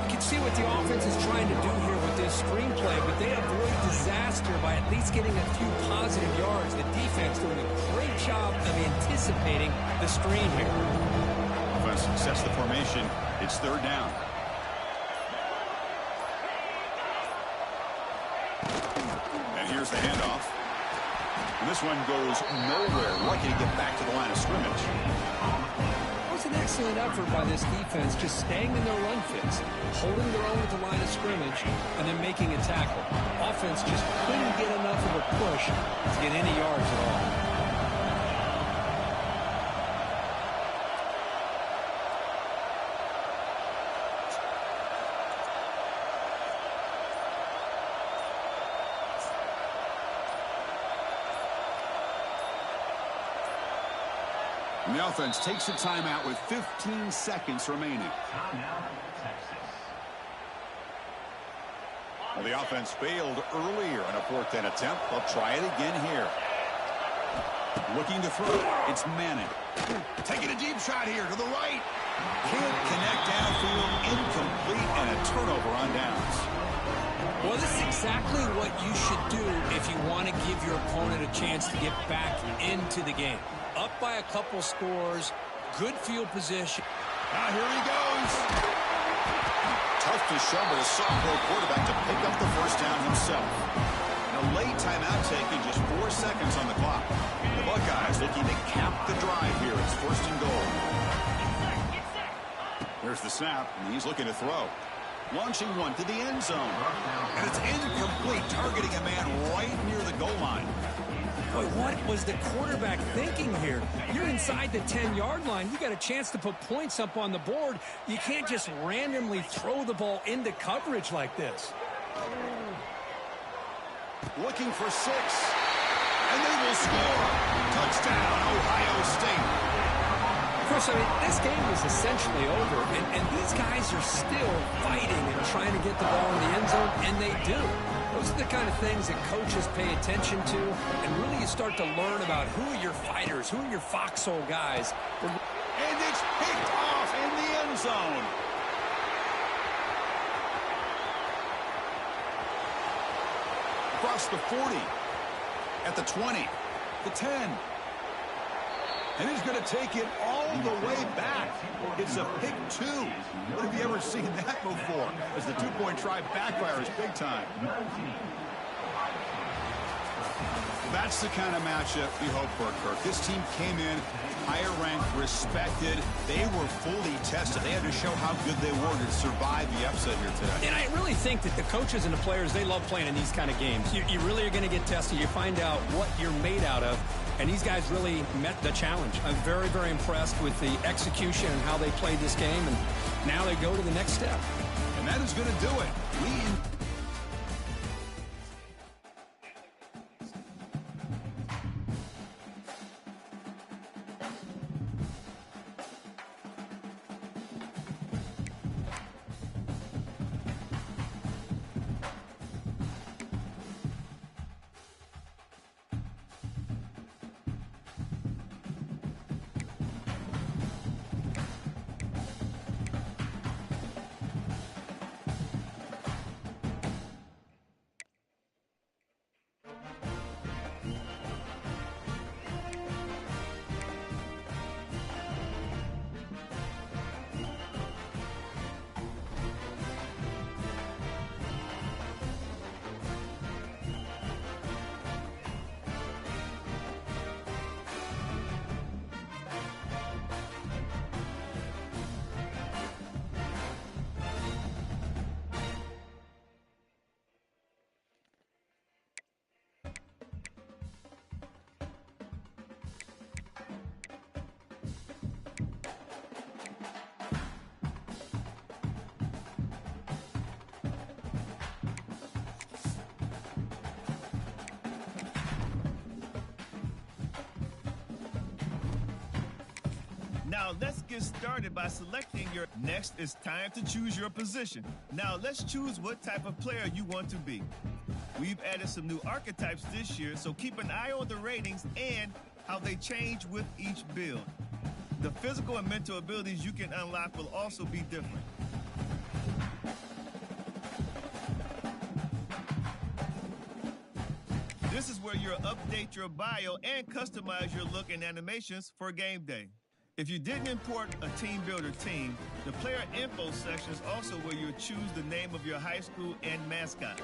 [SPEAKER 8] You can see what the offense is trying to do here with this screenplay, but they avoid disaster by at least getting a few positive yards. The defense doing a great job of anticipating the screen here.
[SPEAKER 7] Offense sets the formation. It's 3rd down. And here's the handoff. And this one goes nowhere. Lucky to get back to the line of scrimmage.
[SPEAKER 8] It was an excellent effort by this defense, just staying in their run fits, holding their own at the line of scrimmage, and then making a tackle. Offense just couldn't get enough of a push to get any yards at all.
[SPEAKER 7] And the offense takes a timeout with 15 seconds remaining. Well, the offense failed earlier in a 4th down attempt. They'll try it again here. Looking to throw. It's Manning. Taking a deep shot here to the right. Can't connect downfield. Incomplete, and a turnover on downs.
[SPEAKER 8] Well, this is exactly what you should do if you want to give your opponent a chance to get back into the game. Up by a couple scores, good field position.
[SPEAKER 7] Now here he goes. Tough to show, but a sophomore quarterback to pick up the 1st down himself. And a late timeout taken, just 4 seconds on the clock. The Buckeyes looking to cap the drive here. It's 1st and goal. There's the snap, and he's looking to throw. Launching one to the end zone. And it's incomplete, targeting a man right near the goal line.
[SPEAKER 8] Boy, what was the quarterback thinking here? You're inside the 10-yard line. You got a chance to put points up on the board. You can't just randomly throw the ball into coverage like this.
[SPEAKER 7] Looking for 6. And they will score. Touchdown, Ohio State.
[SPEAKER 8] Chris, I mean, this game is essentially over, and these guys are still fighting and trying to get the ball in the end zone, and they do. Those are the kind of things that coaches pay attention to, and really you start to learn about who are your fighters, who are your foxhole guys.
[SPEAKER 7] And it's picked off in the end zone. Across the 40, at the 20, the 10. And he's going to take it all the way back. It's a pick 2. What have you ever seen that before? As the 2-point try backfires big time. That's the kind of matchup we hope for, Kirk. This team came in higher ranked, respected. They were fully tested. They had to show how good they were to survive the upset here today.
[SPEAKER 8] And I really think that the coaches and the players, they love playing in these kind of games. You really are going to get tested. You find out what you're made out of. And these guys really met the challenge. I'm very, very impressed with the execution and how they played this game, and now they go to the next step.
[SPEAKER 7] And that is going to do it.
[SPEAKER 9] Now let's get started by selecting your... Next, it's time to choose your position. Now let's choose what type of player you want to be. We've added some new archetypes this year, so keep an eye on the ratings and how they change with each build. The physical and mental abilities you can unlock will also be different. This is where you'll update your bio and customize your look and animations for game day. If you didn't import a Team Builder team, the player info section is also where you'll choose the name of your high school and mascot.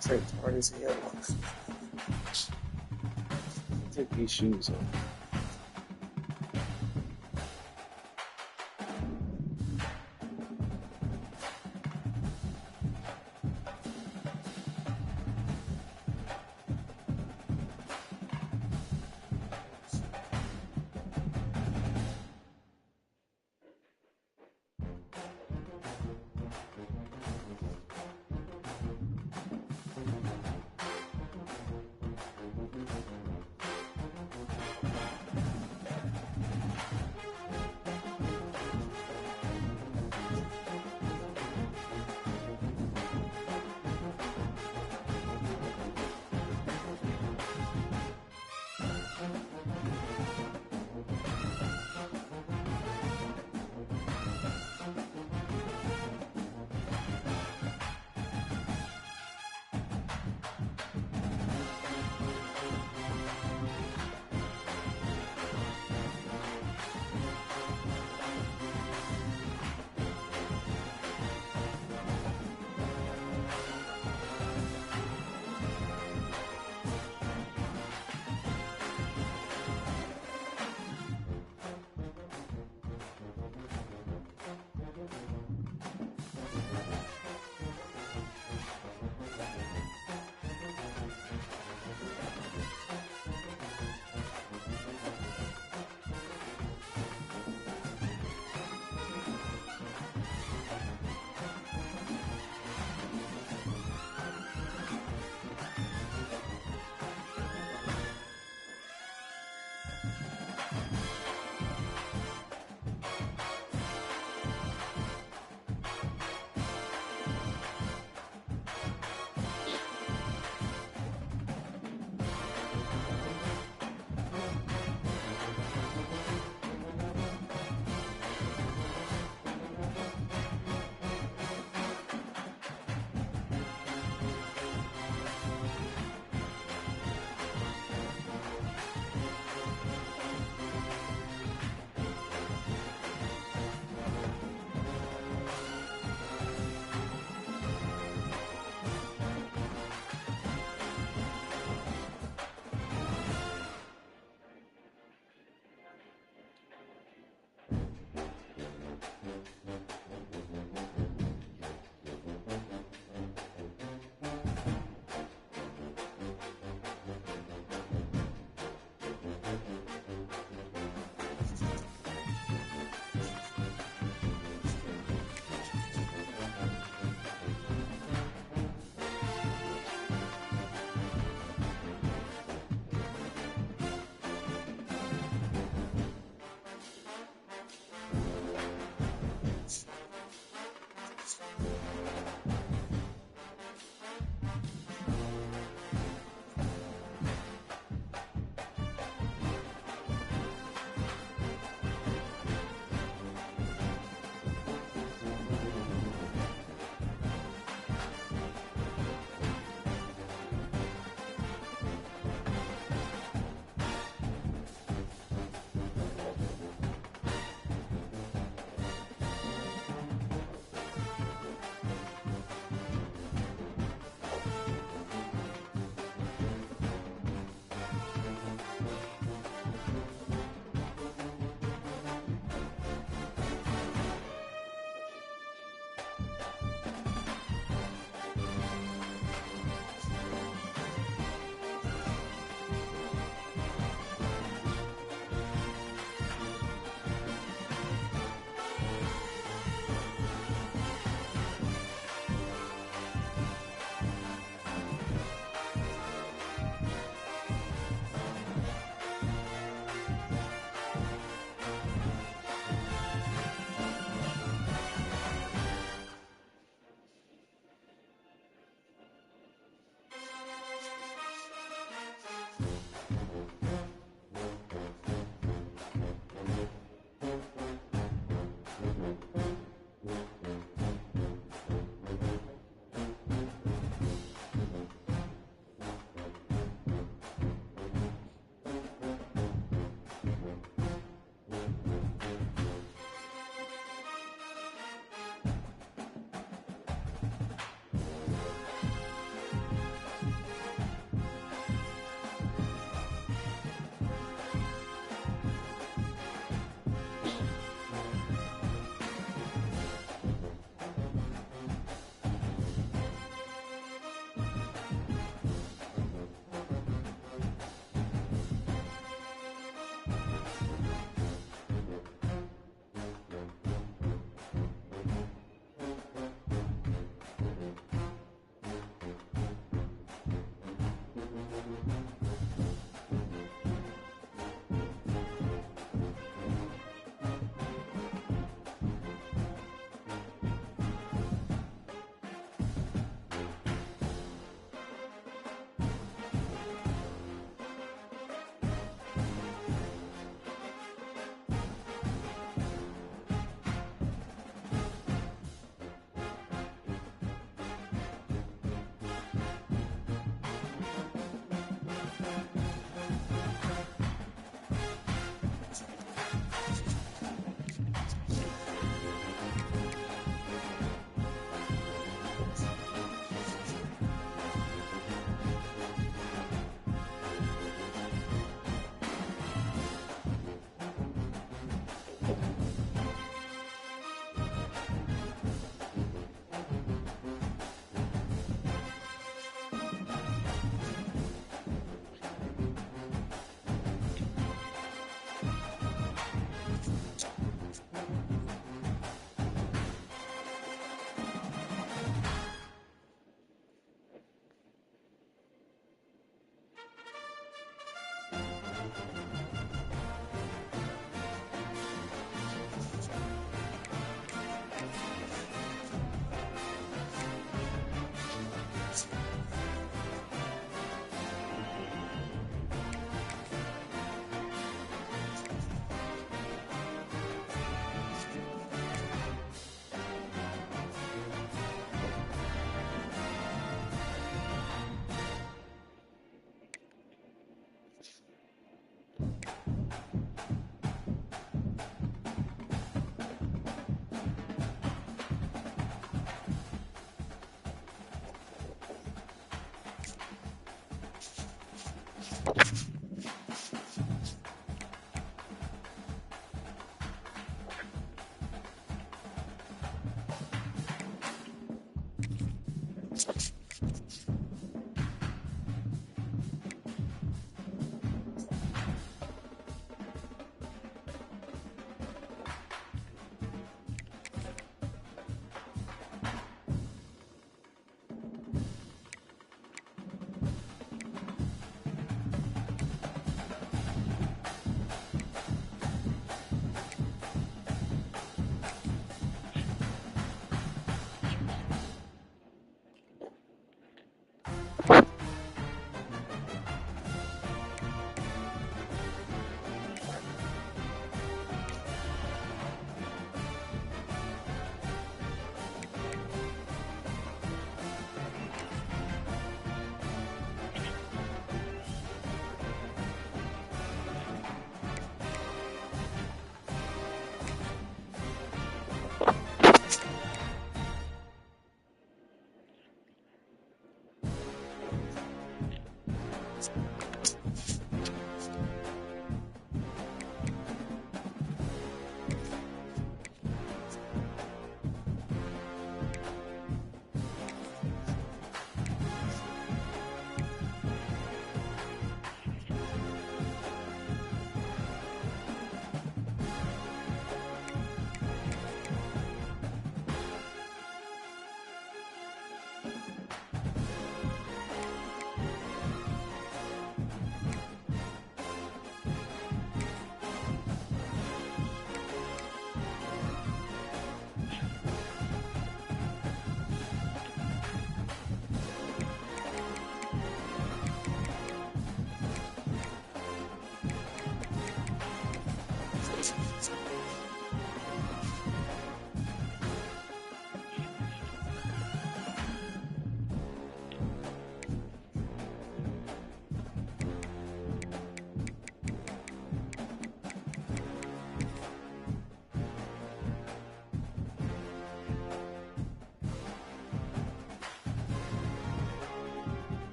[SPEAKER 1] Take hard as hell. Take these shoes off.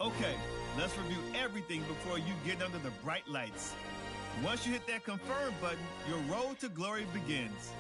[SPEAKER 9] Okay, let's review everything before you get under the bright lights. Once you hit that confirm button, your road to glory begins.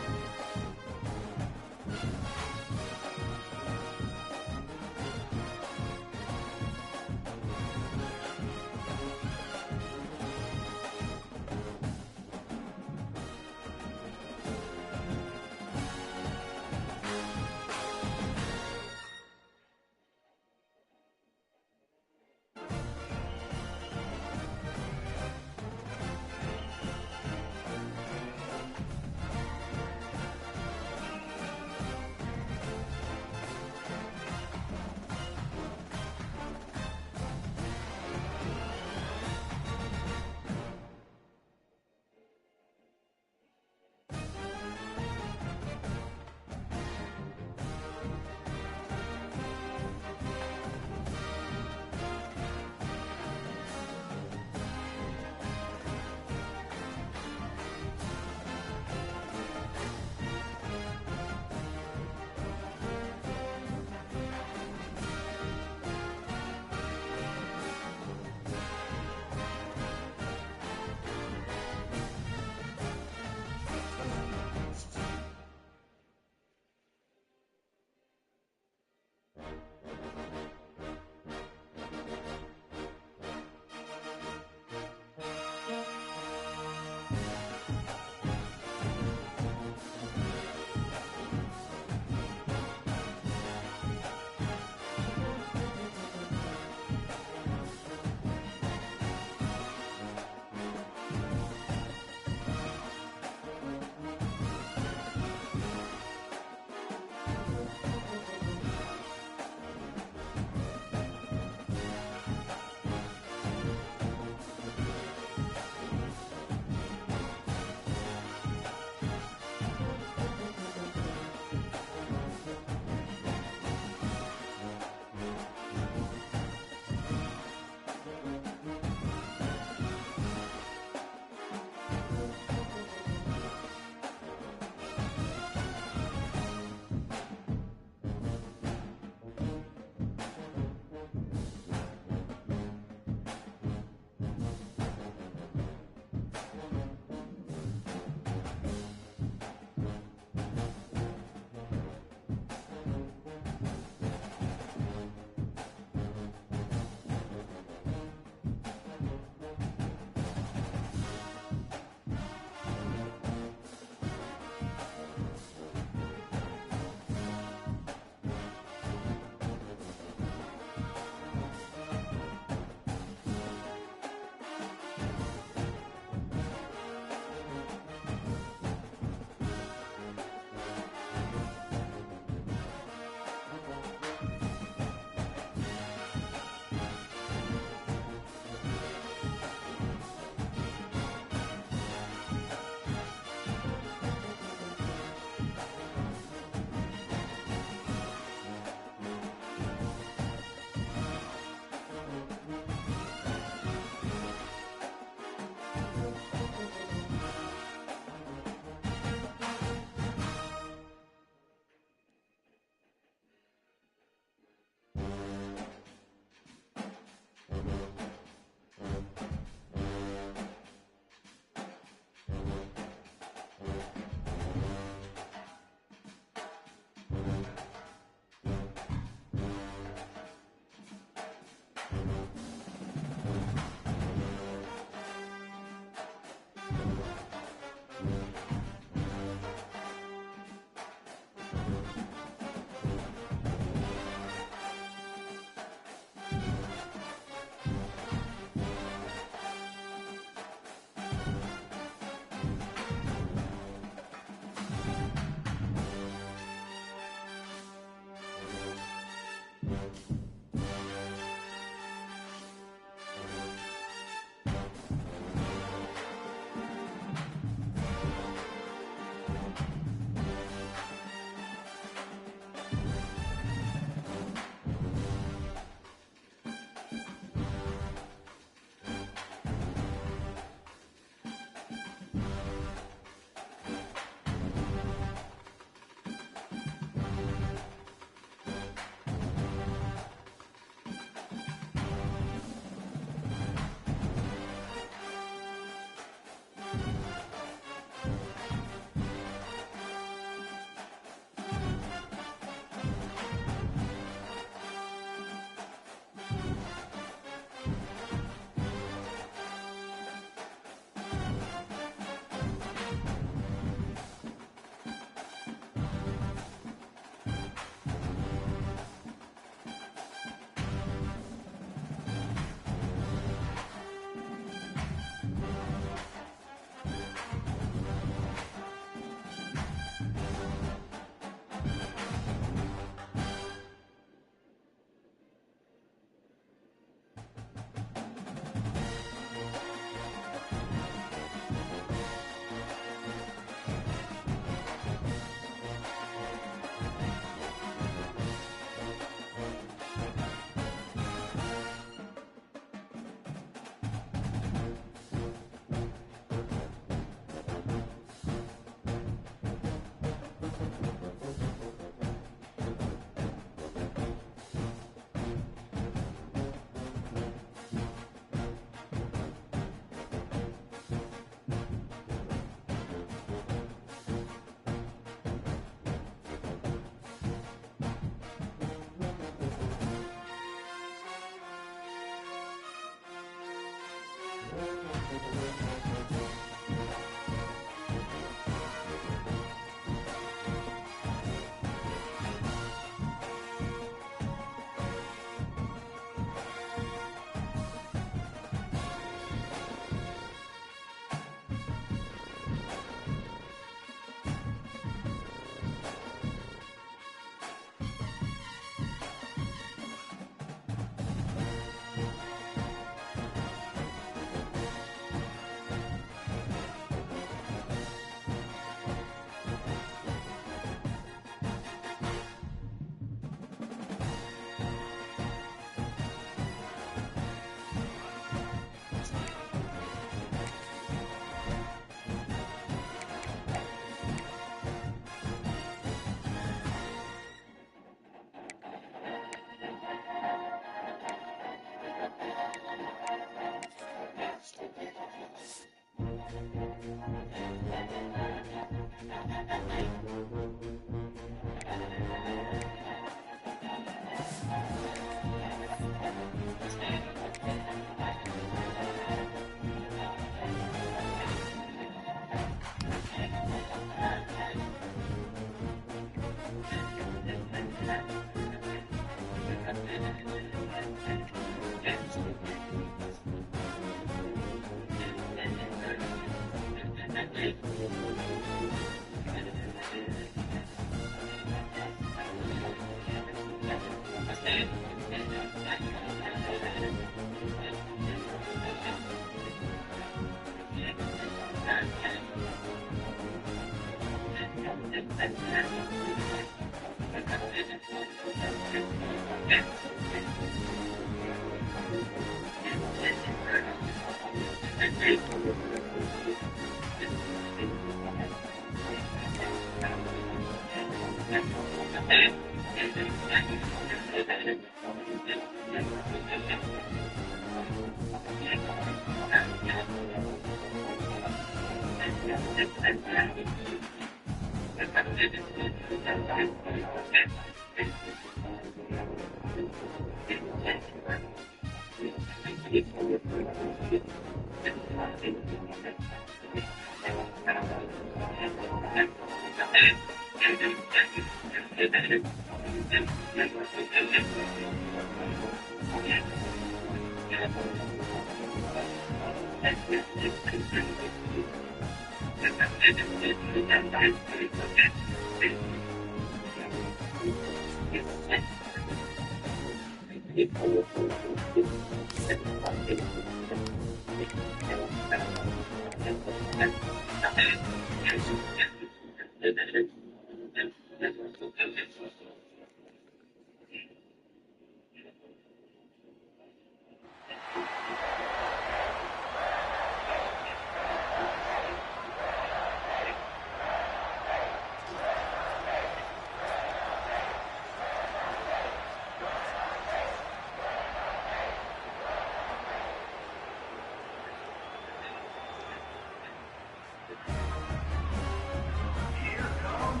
[SPEAKER 6] Here comes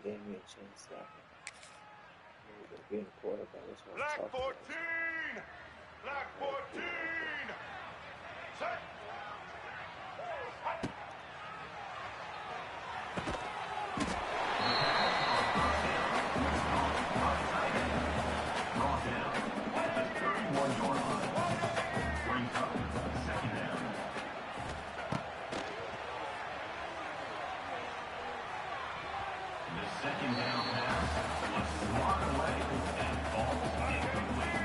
[SPEAKER 10] gave me a chance to being a quarterback. That's what I'm
[SPEAKER 2] Black
[SPEAKER 10] talking
[SPEAKER 2] 14! Black 14! Set!
[SPEAKER 6] Brought down at the 31-yard line. Brings up second down. The second down pass was swatted away and falls incomplete.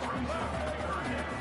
[SPEAKER 6] Brings up third down.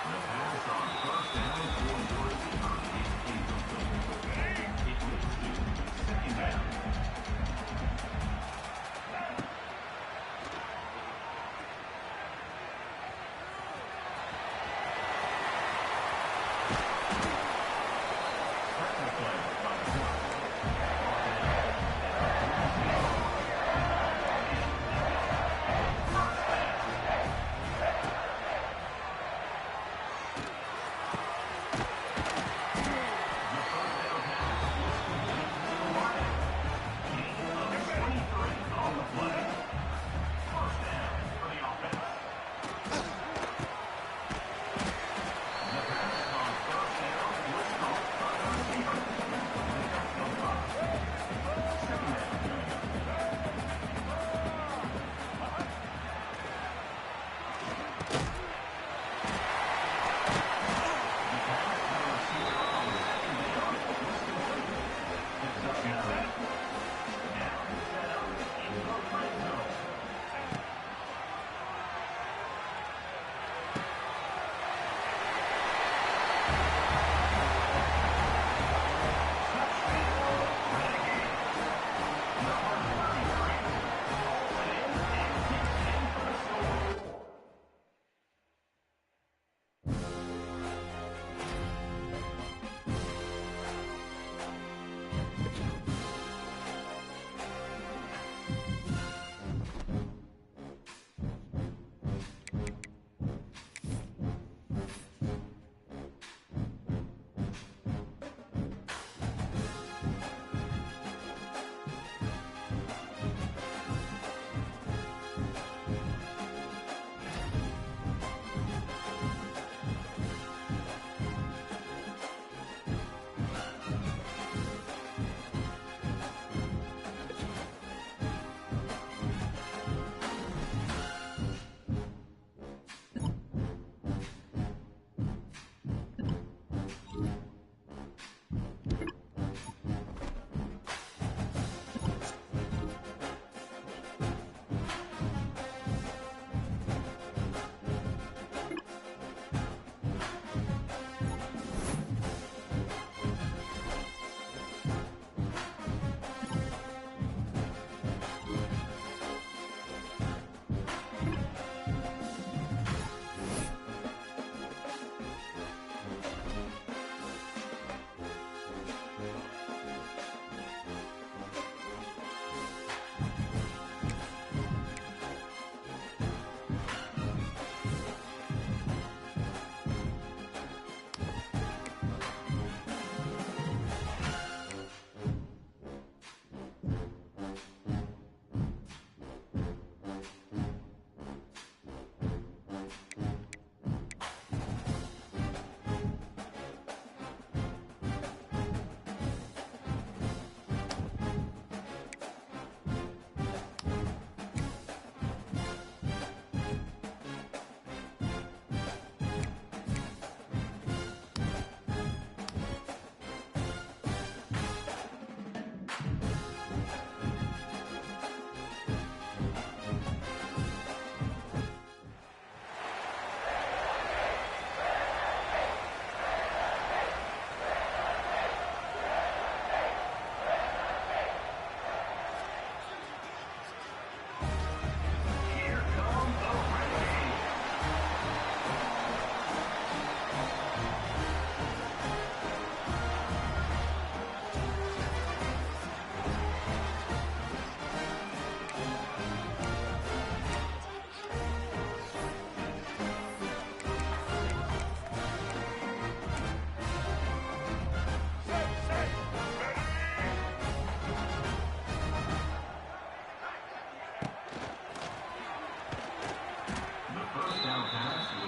[SPEAKER 6] pass on first down for your receiver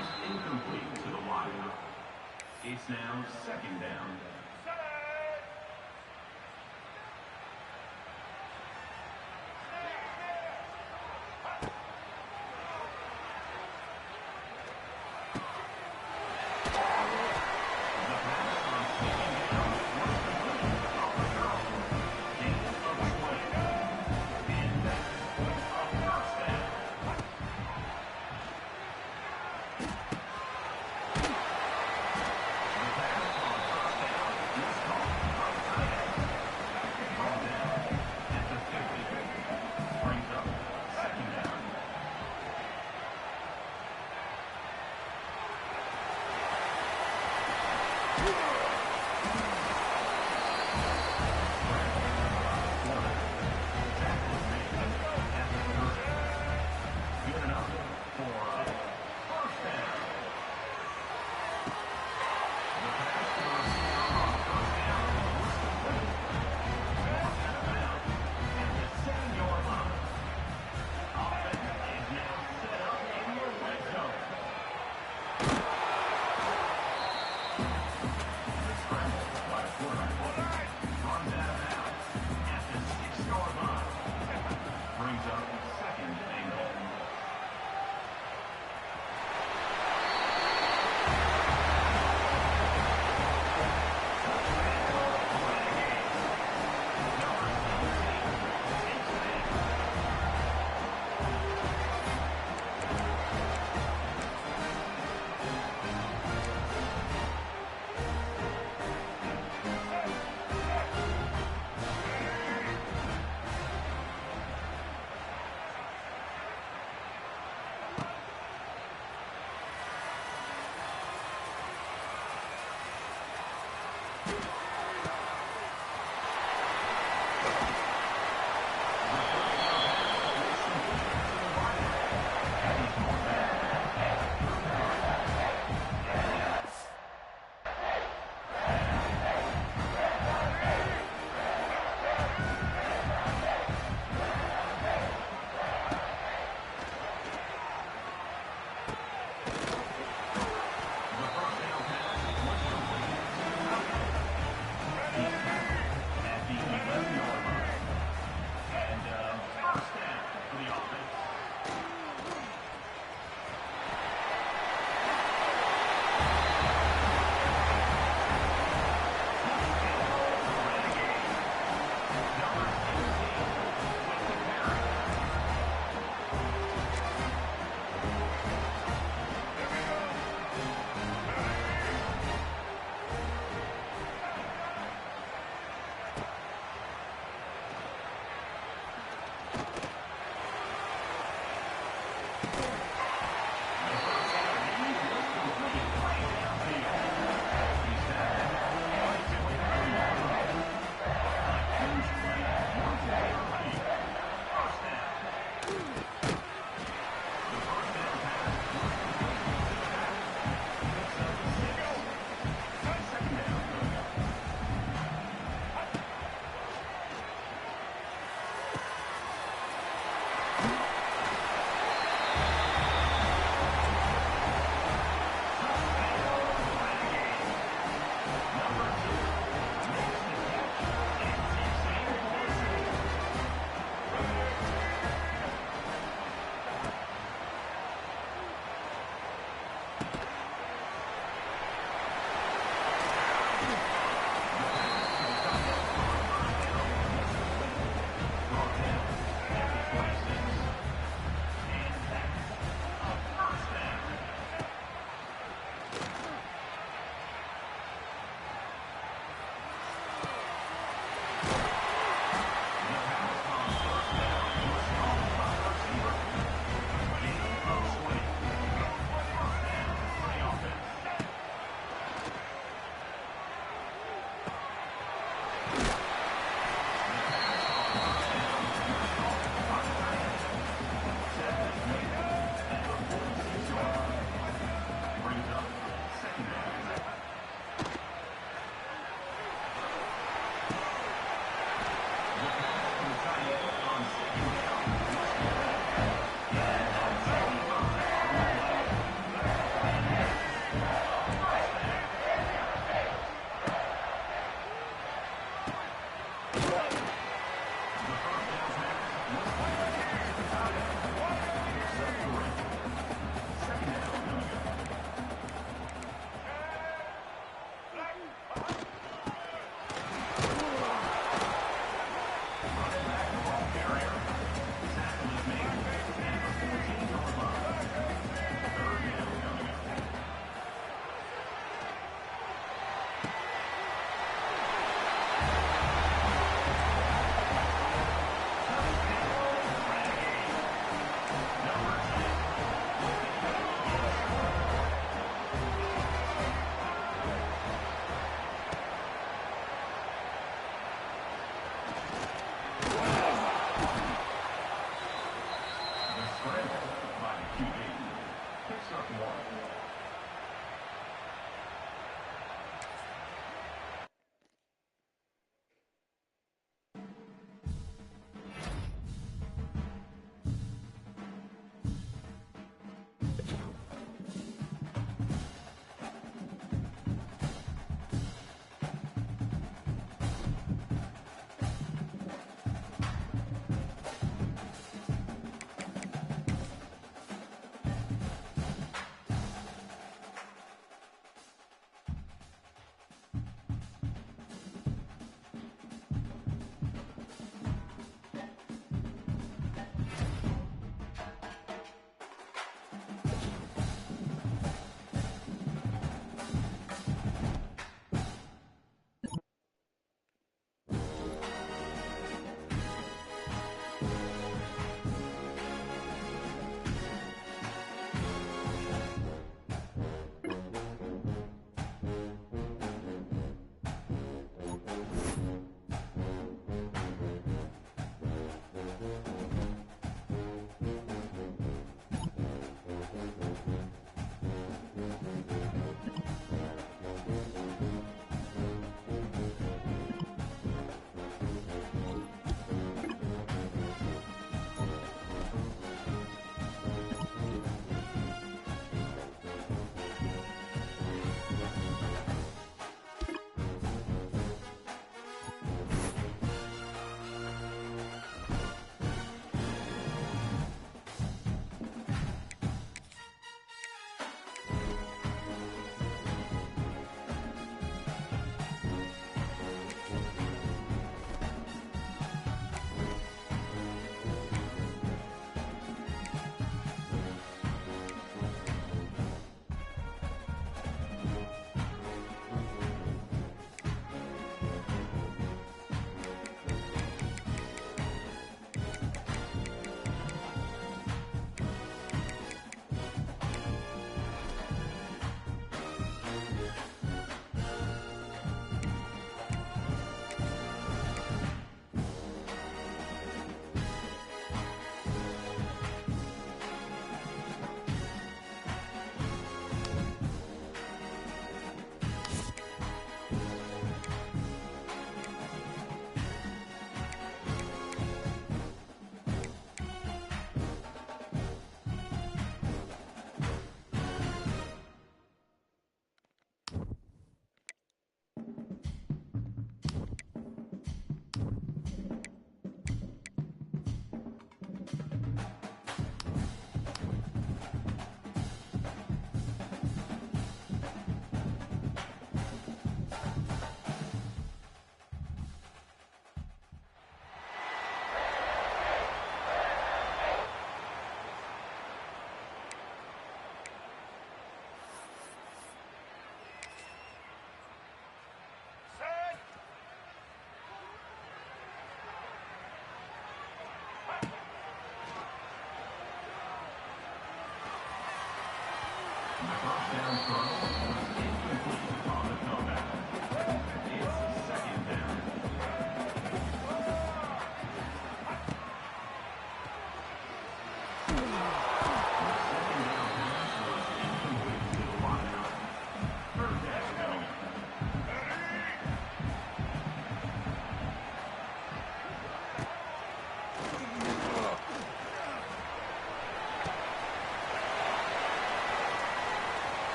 [SPEAKER 6] is incomplete. It moves to second down. It's now second down.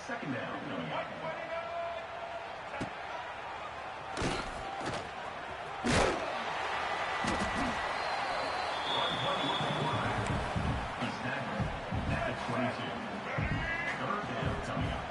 [SPEAKER 6] Second down. He's tackled at the 22. Third down coming up.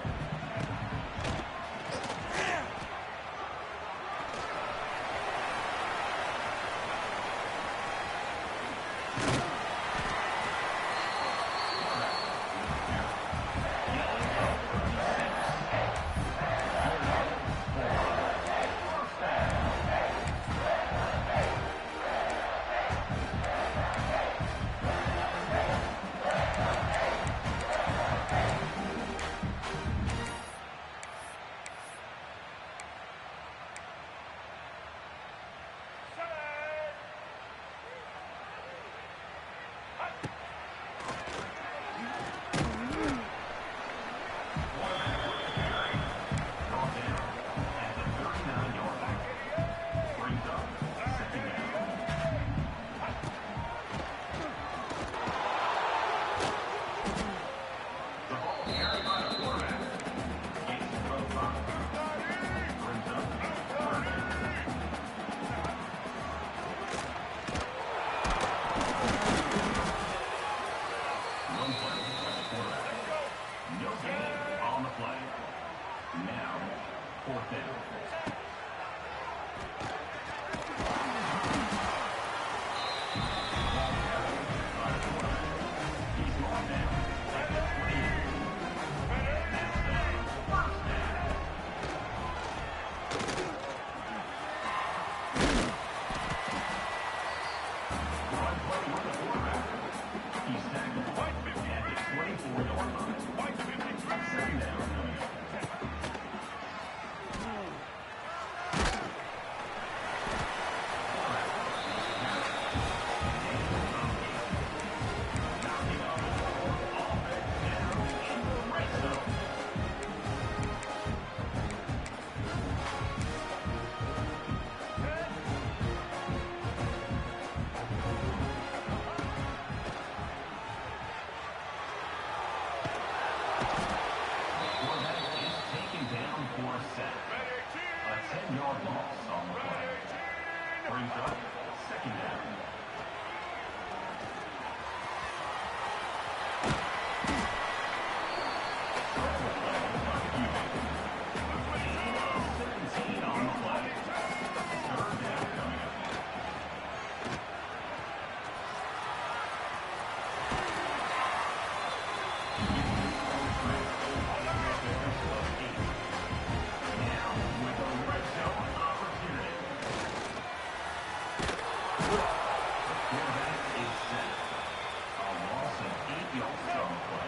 [SPEAKER 6] yards on the play.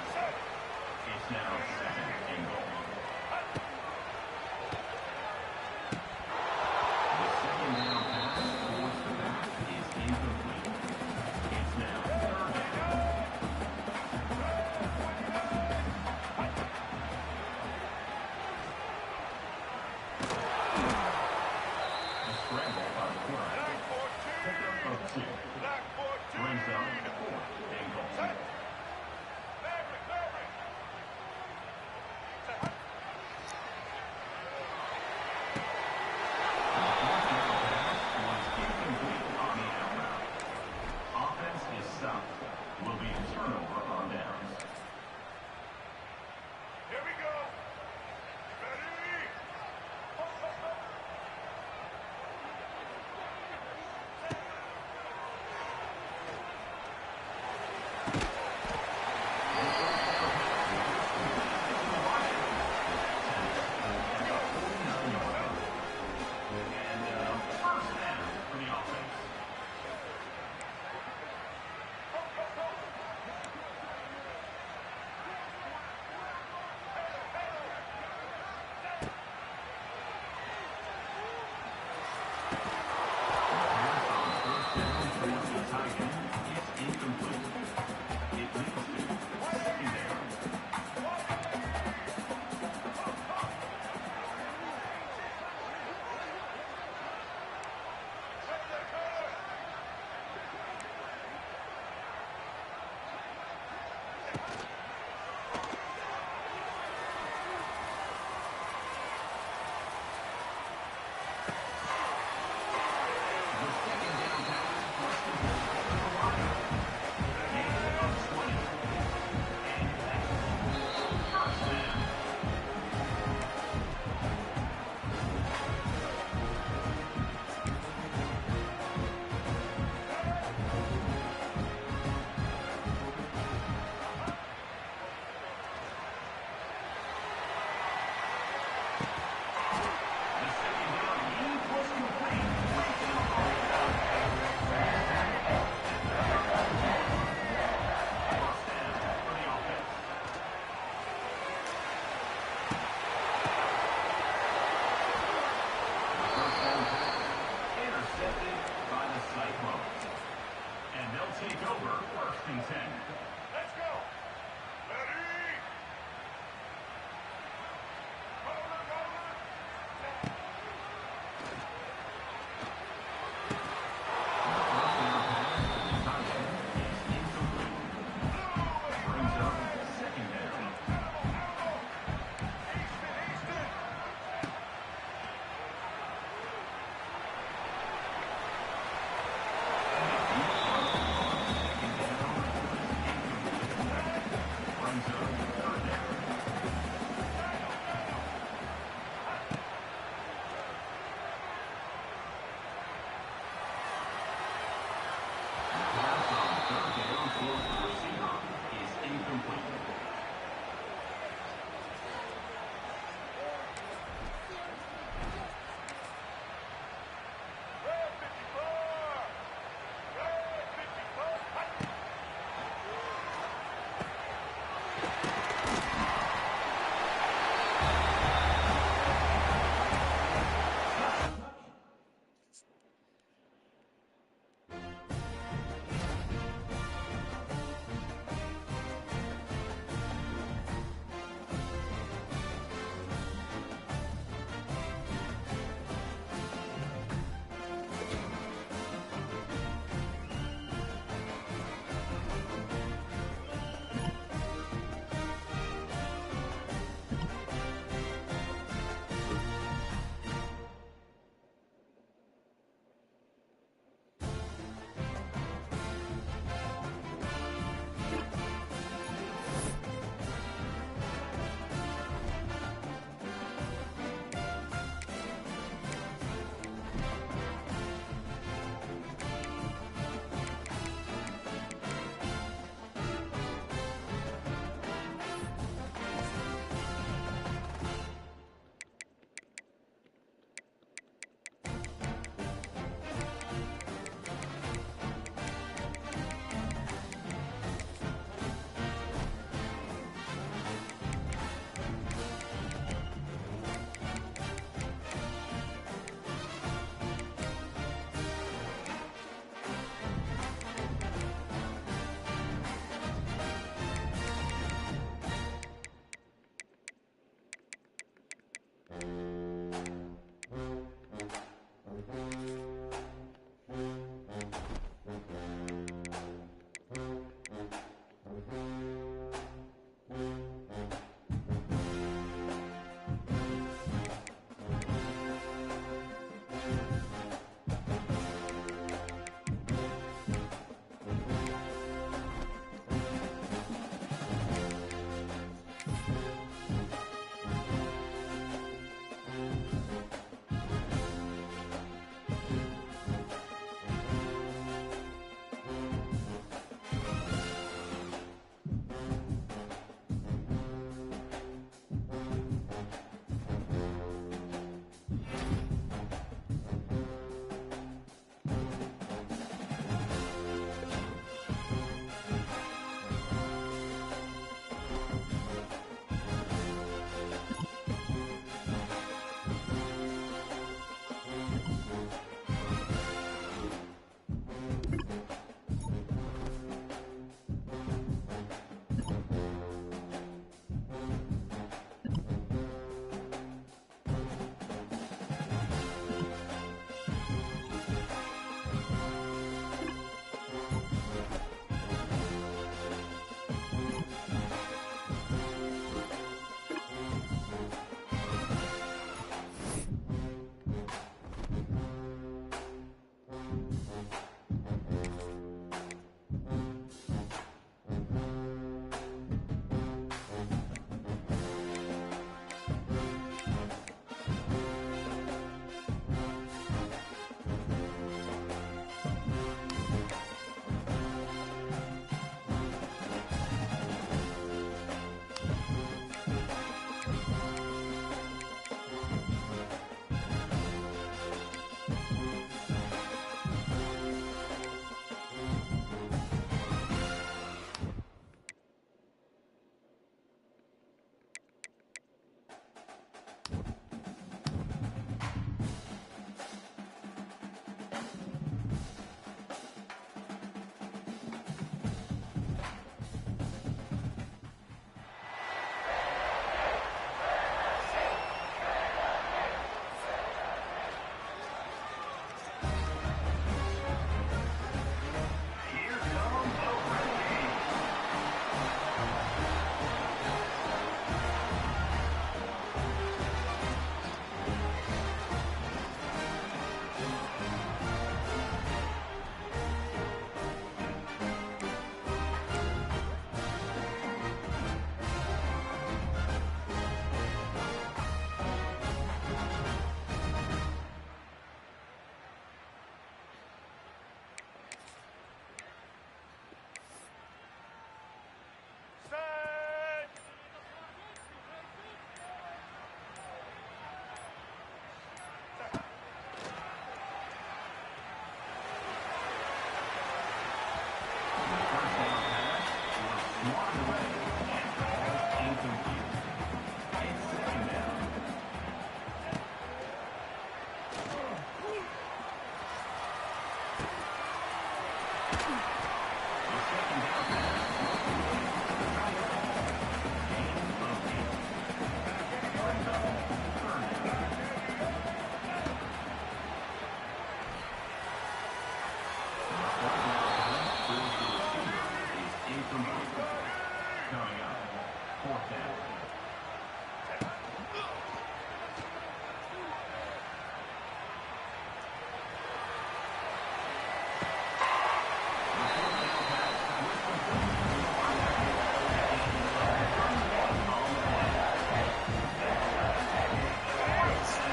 [SPEAKER 6] It's now 2nd and goal. The second down pass towards the back is incomplete. It's now 3rd down. A scramble by the quarterback. Pickup of 2. Brings up 4th and goal.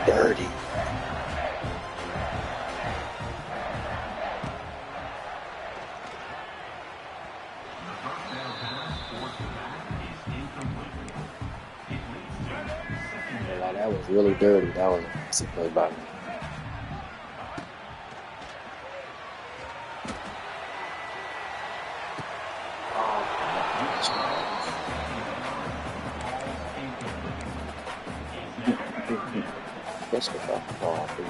[SPEAKER 1] Dirty. Yeah, that was really dirty. That was a messy play by me. Let's get that ball, please.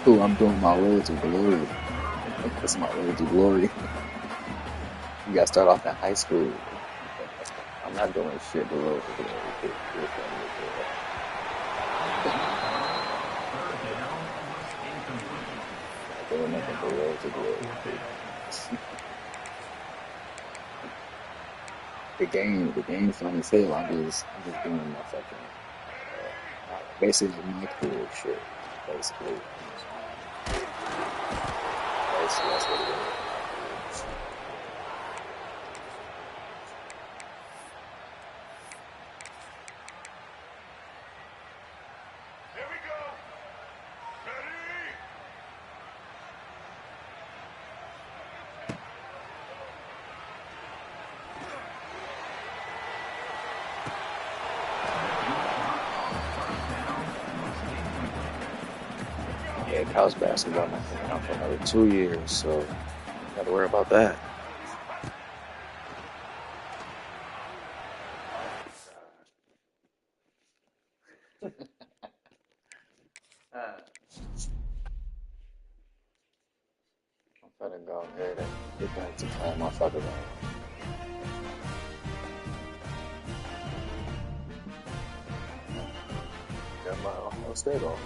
[SPEAKER 1] Ooh, I'm doing my road to glory. That's my road to glory. You gotta start off in high school. I'm not doing shit to road to glory. I'm doing nothing for road to glory. The game's fun as hell. I'm just doing my fucking basically my cool shit. Basically. That's what it is.
[SPEAKER 2] Here we go. Ready?
[SPEAKER 10] house basketball not coming out for another 2 years, so got to worry about that. I'm finna go ahead and get back to playing my fucking game. Got my Ohio State off.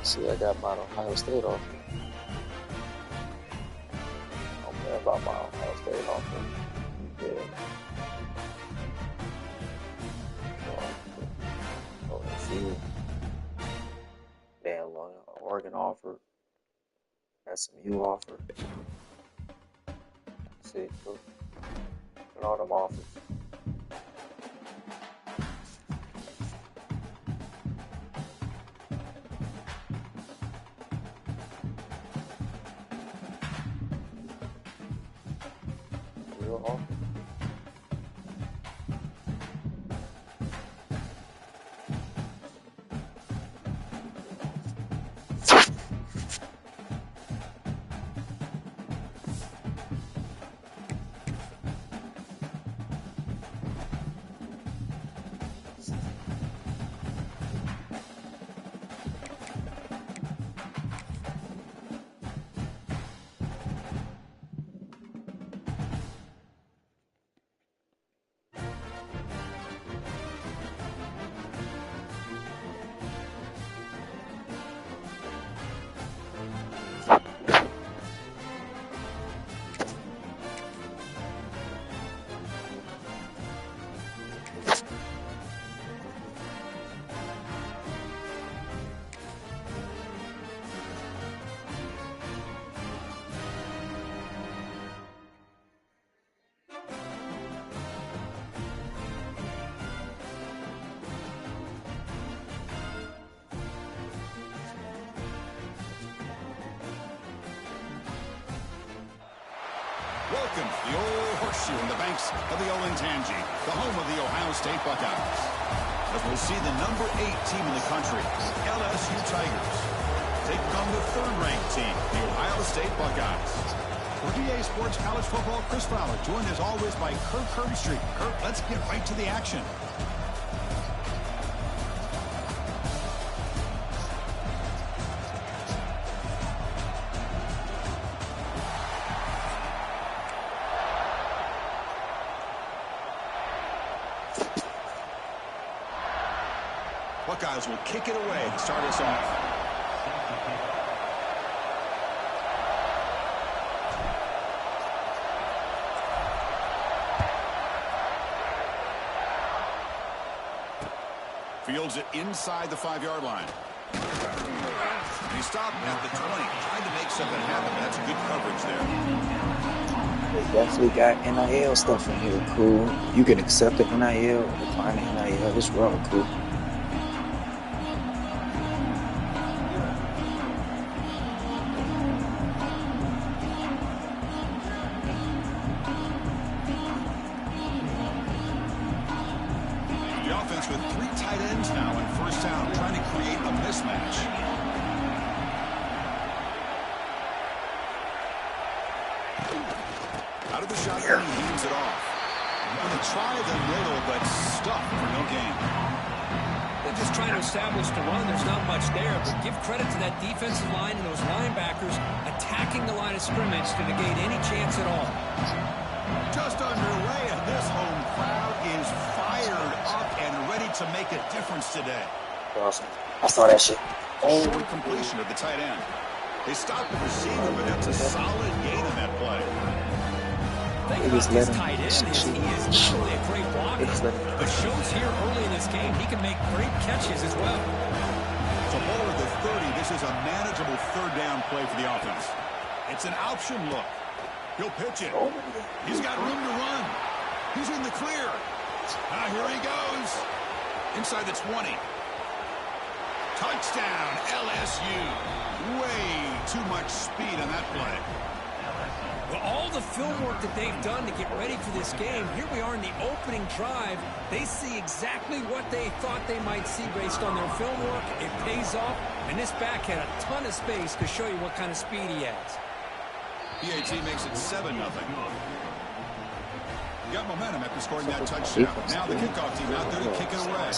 [SPEAKER 10] See, I got my Ohio State off. I don't care about my Ohio State offer. Yeah. OSU. Damn, Oregon offer. SMU offer. See, look at all them offers. Real offer.
[SPEAKER 7] Welcome to the old horseshoe on the banks of the Olentangy, the home of the Ohio State Buckeyes. As we'll see the number 8 team in the country, the LSU Tigers, take on the third-ranked team, the Ohio State Buckeyes. For DA Sports College Football, Chris Fowler, joined as always by Kirk Kirkstreet. Kirk, let's get right to the action. Buckeyes will kick it away to start us off. Fields it inside the 5-yard line. And he stopped at the 20, trying to make something happen. That's good coverage there.
[SPEAKER 10] They definitely got NIL stuff in here, cool. You can accept the NIL or decline the NIL. It's real cool.
[SPEAKER 7] The offense with 3 tight ends now in first down, trying to create a mismatch. Out of the shotgun, he hands it off. Going to try the middle, but stuffed for no gain.
[SPEAKER 8] They're just trying to establish the run. There's not much there, but give credit to that defensive line and those linebackers attacking the line of scrimmage to negate any chance at all.
[SPEAKER 7] Just underway, and this home crowd is fired up and ready to make a difference today.
[SPEAKER 10] Awesome. I saw that shit.
[SPEAKER 7] A short completion of the tight end. They stopped the receiver, but that's a solid gain on that play.
[SPEAKER 8] Think about this tight end. He is not only a great blocker, but shows here early in this game he can make great catches as well.
[SPEAKER 7] To ball at the 30, this is a manageable third down play for the offense. It's an option look. He'll pitch it. He's got room to run. He's in the clear. Here he goes. Inside the 20. Touchdown, LSU. Way too much speed on that play.
[SPEAKER 8] Well, all the film work that they've done to get ready for this game, here we are in the opening drive. They see exactly what they thought they might see based on their film work. It pays off, and this back had a ton of space to show you what kind of speed he has.
[SPEAKER 7] PAT makes it 7-0. Got momentum after scoring that touchdown. Now the kickoff team out there to kick it away.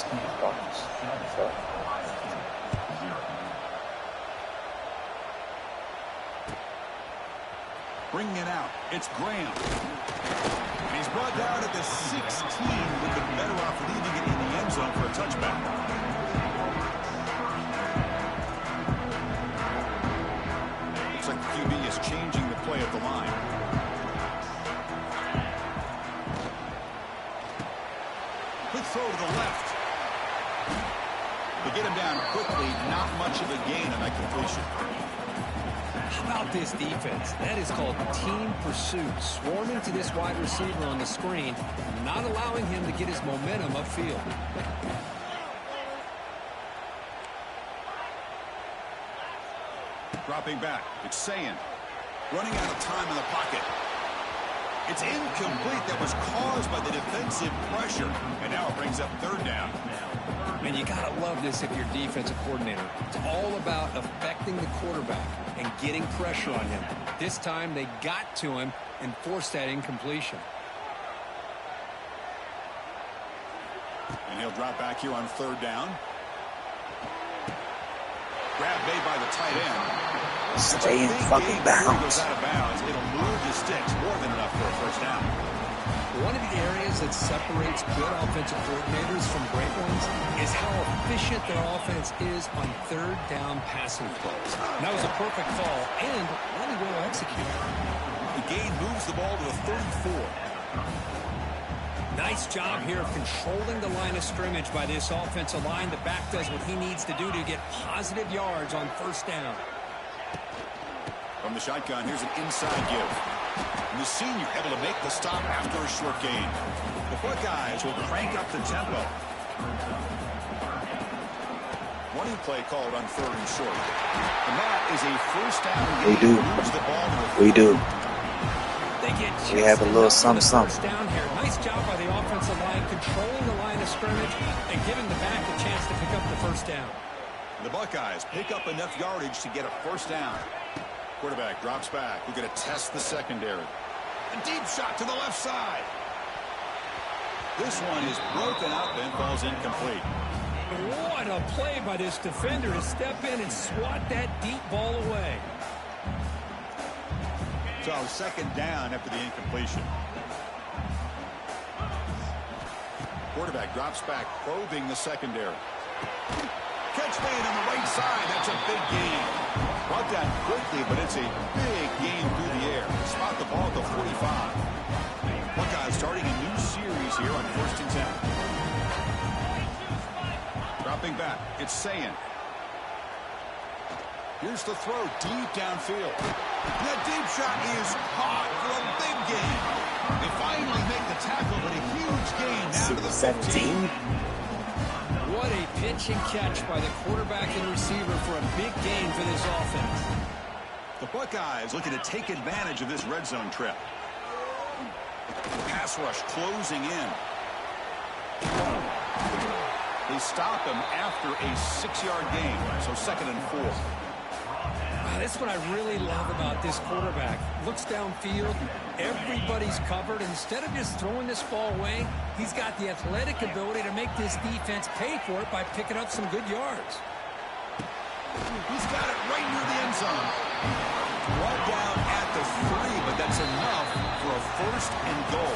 [SPEAKER 7] Bringing it out, it's Graham. And he's brought down at the 16. Would be better off leaving it in the end zone for a touchback. Looks like the QB is changing the play at the line. Quick throw to the left. They get him down quickly, not much of a gain on that completion.
[SPEAKER 8] How about this defense? That is called team pursuit. Swarming to this wide receiver on the screen, not allowing him to get his momentum upfield.
[SPEAKER 7] Dropping back, it's Sayin. Running out of time in the pocket. It's incomplete. That was caused by the defensive pressure. And now it brings up third down.
[SPEAKER 8] And you got to love this if you're defensive coordinator. It's all about affecting the quarterback and getting pressure on him. This time they got to him and forced that incompletion.
[SPEAKER 7] And he'll drop back here on third down. Grab made by the tight end.
[SPEAKER 10] Stay in fucking bounds.
[SPEAKER 7] Goes out of bounds. It'll move the sticks more than enough for a first down.
[SPEAKER 8] One of the areas that separates good offensive coordinators from great ones is how efficient their offense is on third down passing plays. And that was a perfect call and really well executed.
[SPEAKER 7] The gain moves the ball to the 34.
[SPEAKER 8] Nice job here of controlling the line of scrimmage by this offensive line. The back does what he needs to do to get positive yards on first down.
[SPEAKER 7] From the shotgun, here's an inside give. And the senior able to make the stop after a short gain. The Buckeyes will crank up the tempo. Running play called on third and short. And that is a first down.
[SPEAKER 10] We do. We do. We have a little something.
[SPEAKER 8] Down here. Nice job by the offensive line, controlling the line of scrimmage and giving the back a chance to pick up the first down.
[SPEAKER 7] The Buckeyes pick up enough yardage to get a first down. Quarterback drops back. We're going to test the secondary. A deep shot to the left side. This one is broken up and falls incomplete.
[SPEAKER 8] What a play by this defender to step in and swat that deep ball away.
[SPEAKER 7] So second down after the incompletion. Quarterback drops back, probing the secondary. Catch made on the right side. That's a big gain. Brought down quickly, but it's a big gain through the air. Spot the ball at the 45. Buckeyes starting a new series here on 1st and 10. Dropping back, it's Sayin. Here's the throw deep downfield. That deep shot is caught for a big gain. They finally make the tackle, but a huge gain down to the 15.
[SPEAKER 8] What a pitch and catch by the quarterback and receiver for a big gain for this offense.
[SPEAKER 7] The Buckeyes looking to take advantage of this red zone trip. Pass rush closing in. They stop him after a 6-yard gain, so 2nd and 4.
[SPEAKER 8] That's what I really love about this quarterback. Looks downfield, everybody's covered. Instead of just throwing this ball away, he's got the athletic ability to make this defense pay for it by picking up some good yards.
[SPEAKER 7] He's got it right near the end zone. Brought down at the 3, but that's enough for a 1st and goal.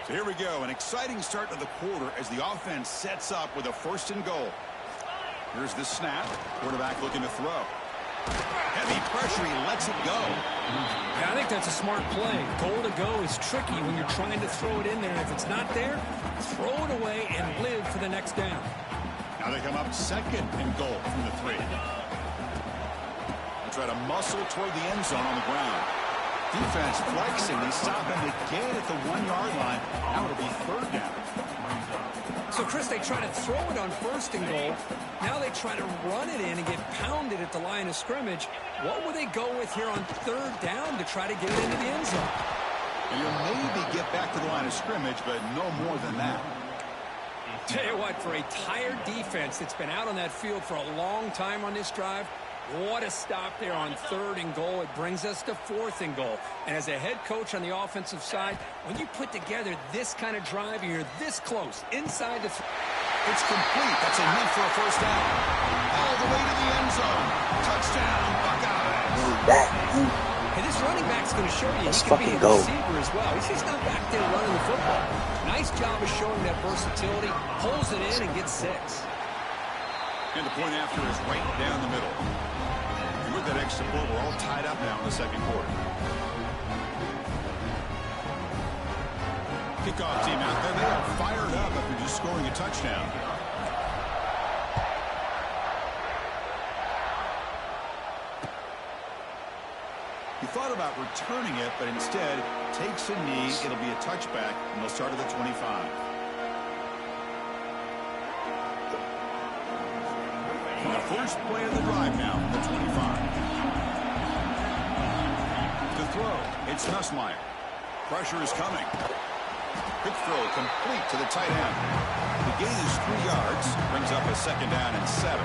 [SPEAKER 7] So here we go, an exciting start to the quarter as the offense sets up with a 1st and goal. Here's the snap. Quarterback looking to throw. Heavy pressure, he lets it go.
[SPEAKER 8] Yeah, I think that's a smart play. Goal to go is tricky when you're trying to throw it in there. If it's not there, throw it away and live for the next down.
[SPEAKER 7] Now they come up 2nd and goal from the 3. They try to muscle toward the end zone on the ground. Defense flexing. They stop him again at the 1-yard line. Now it'll be 3rd down.
[SPEAKER 8] So, Chris, they try to throw it on 1st and goal. Now they try to run it in and get pounded at the line of scrimmage. What will they go with here on 3rd down to try to get it into the end zone?
[SPEAKER 7] And you'll maybe get back to the line of scrimmage, but no more than that.
[SPEAKER 8] Tell you what, for a tired defense that's been out on that field for a long time on this drive, what a stop there on 3rd and goal. It brings us to 4th and goal. And as a head coach on the offensive side, when you put together this kind of drive and you're this close inside the...
[SPEAKER 7] It's complete. That's enough for a 1st down. All the way to the end zone. Touchdown, Buckeyes.
[SPEAKER 8] And this running back's going to show you
[SPEAKER 10] Let's
[SPEAKER 8] he can be a
[SPEAKER 10] fucking go.
[SPEAKER 8] receiver as well. He's just not back there running the football. Nice job of showing that versatility. Pulls it in and gets 6.
[SPEAKER 7] And the point after is right down the middle. And with that extra point, we're all tied up now in the 2nd quarter. Kickoff team out there. They are fired up after just scoring a touchdown. He thought about returning it, but instead takes a knee. It'll be a touchback, and they'll start at the 25. And the first play of the drive now from the 25. To throw, it's Nussmeier. Pressure is coming. Quick throw complete to the tight end. The gain is 3 yards. Brings up a 2nd down and 7.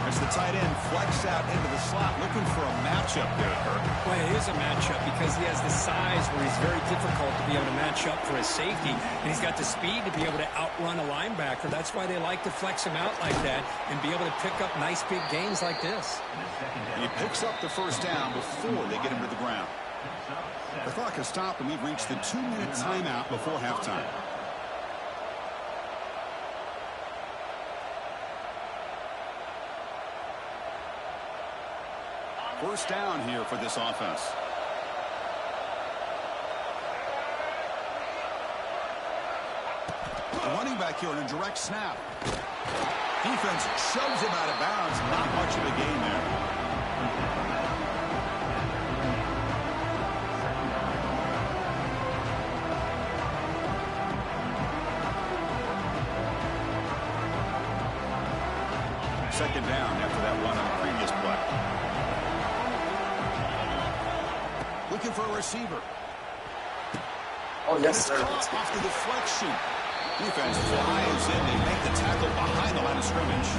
[SPEAKER 7] As the tight end flex out into the slot, looking for a matchup there, Kirk.
[SPEAKER 8] Well, it is a matchup because he has the size where he's very difficult to be able to match up for his safety. And he's got the speed to be able to outrun a linebacker. That's why they like to flex him out like that and be able to pick up nice big gains like this.
[SPEAKER 7] He picks up the 1st down before they get him to the ground. The clock has stopped, and we've reached the 2-minute timeout before halftime. First down here for this offense. The running back here in a direct snap. Defense shoves him out of bounds. Not much of a gain there. Second down after that run on the previous play. Looking for a receiver.
[SPEAKER 1] Oh, yes, sir.
[SPEAKER 7] Off the deflection. Defense flies in. They make the tackle behind the line of scrimmage.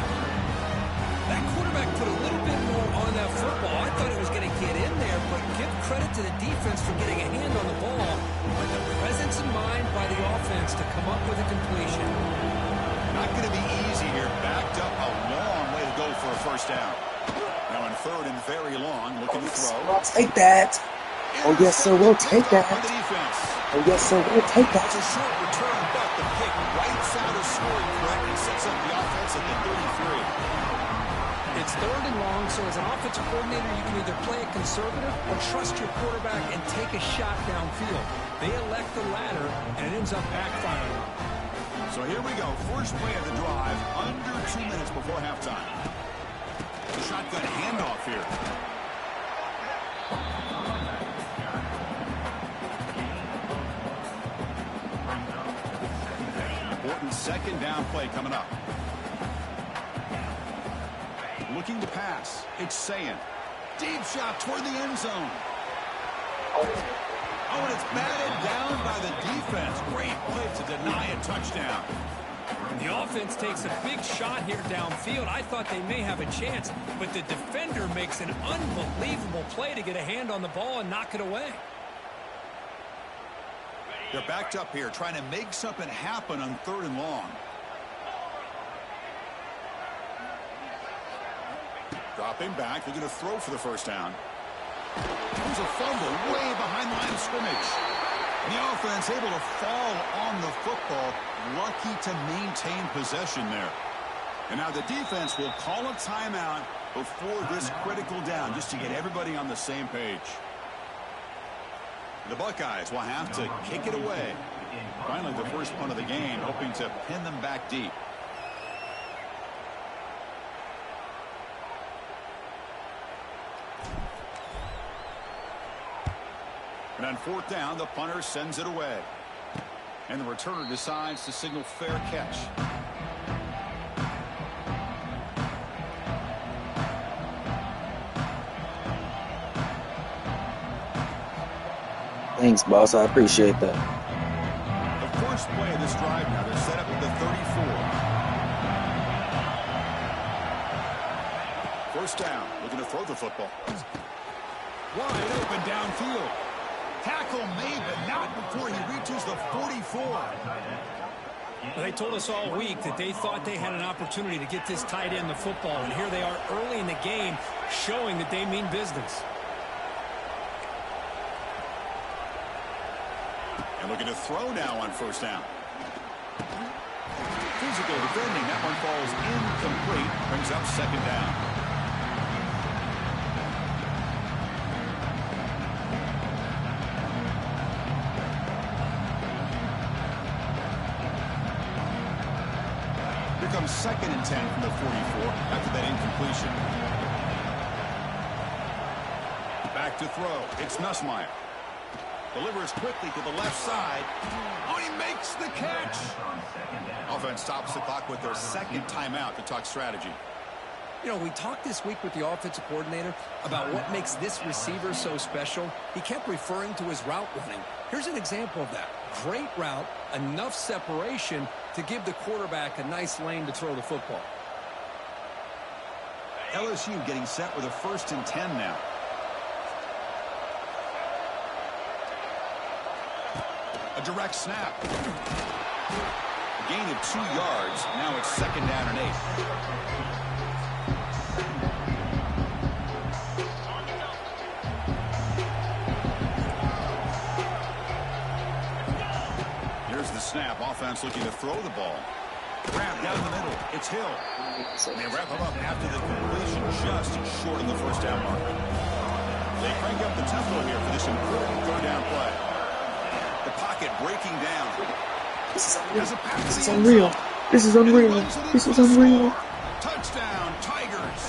[SPEAKER 8] That quarterback put a little bit more on that football. I thought it was going to get in there, but give credit to the defense for getting a hand on the ball. But the presence of mind by the offense to come up with a completion.
[SPEAKER 7] Not going to be easy here. Backed up a long way to go for a 1st down. Now in 3rd and very long, looking to throw.
[SPEAKER 1] I'll take that. Oh, yes, sir, we'll take that.
[SPEAKER 7] On the defense.
[SPEAKER 1] Oh, yes, sir, we'll take that.
[SPEAKER 7] It's a short return, but the pick right side of scoring correct and sets up the offense at the 33.
[SPEAKER 8] It's 3rd and long, so as an offensive coordinator, you can either play it conservative or trust your quarterback and take a shot downfield. They elect the latter, and it ends up backfiring.
[SPEAKER 7] So here we go. First play of the drive, under 2 minutes before halftime. Shotgun handoff here. Important 2nd down play coming up. Looking to pass. It's Sayin. Deep shot toward the end zone. Oh, and it's batted down by the defense. Great play to deny a touchdown.
[SPEAKER 8] The offense takes a big shot here downfield. I thought they may have a chance, but the defender makes an unbelievable play to get a hand on the ball and knock it away.
[SPEAKER 7] They're backed up here trying to make something happen on 3rd and long. Dropping back. They're going to throw for the 1st down. There's a fumble way behind the line of scrimmage. And the offense able to fall on the football. Lucky to maintain possession there. And now the defense will call a timeout before this critical down just to get everybody on the same page. The Buckeyes will have to kick it away. Finally, the first punt of the game, hoping to pin them back deep. And on 4th down, the punter sends it away. And the returner decides to signal fair catch.
[SPEAKER 10] Thanks, boss. I appreciate that.
[SPEAKER 7] The first play of this drive now, they're set up at the 34. First down, looking to throw the football. Wide open downfield. Tackle made, but not before he reaches the 44.
[SPEAKER 8] Well, they told us all week that they thought they had an opportunity to get this tight end the football, and here they are early in the game showing that they mean business.
[SPEAKER 7] And looking to throw now on first down. Physical defending. That one falls incomplete. Brings up second down. Here comes 2nd and 10 from the 44 after that incompletion. Back to throw. It's Nussmeier. Delivers quickly to the left side. Oh, he makes the catch. Offense stops the clock with their second timeout to talk strategy.
[SPEAKER 8] You know, we talked this week with the offensive coordinator about what makes this receiver so special. He kept referring to his route running. Here's an example of that. Great route, enough separation to give the quarterback a nice lane to throw the football.
[SPEAKER 7] LSU getting set with a 1st and 10 now. A direct snap. A gain of 2 yards. Now it's 2nd down and 8. Here's the snap. Offense looking to throw the ball. Grab down the middle. It's Hill. And they wrap him up after the completion just short of the first down marker. They crank up the tempo here for this important 3rd down play. The pocket breaking down.
[SPEAKER 1] This is unreal. This is unreal. This is unreal.
[SPEAKER 7] Touchdown, Tigers.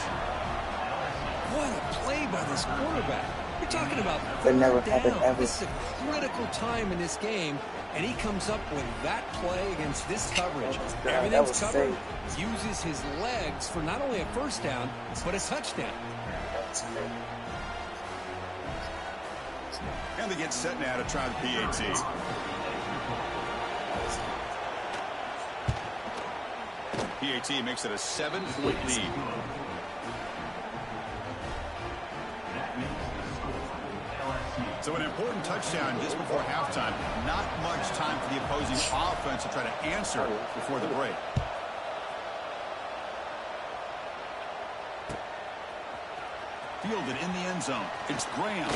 [SPEAKER 8] What a play by this quarterback. You're talking about
[SPEAKER 10] That never
[SPEAKER 8] 3rd
[SPEAKER 10] happened
[SPEAKER 8] down.
[SPEAKER 10] ever.
[SPEAKER 8] This is a critical time in this game, and he comes up with that play against this coverage.
[SPEAKER 10] That
[SPEAKER 8] Everything's
[SPEAKER 10] was
[SPEAKER 8] covered.
[SPEAKER 10] safe.
[SPEAKER 8] Uses his legs for not only a first down, but a touchdown.
[SPEAKER 7] And they get set now to try the PAT. PAT makes it a 7-point lead. So an important touchdown just before halftime. Not much time for the opposing offense to try to answer before the break. Fielded in the end zone. It's Graham.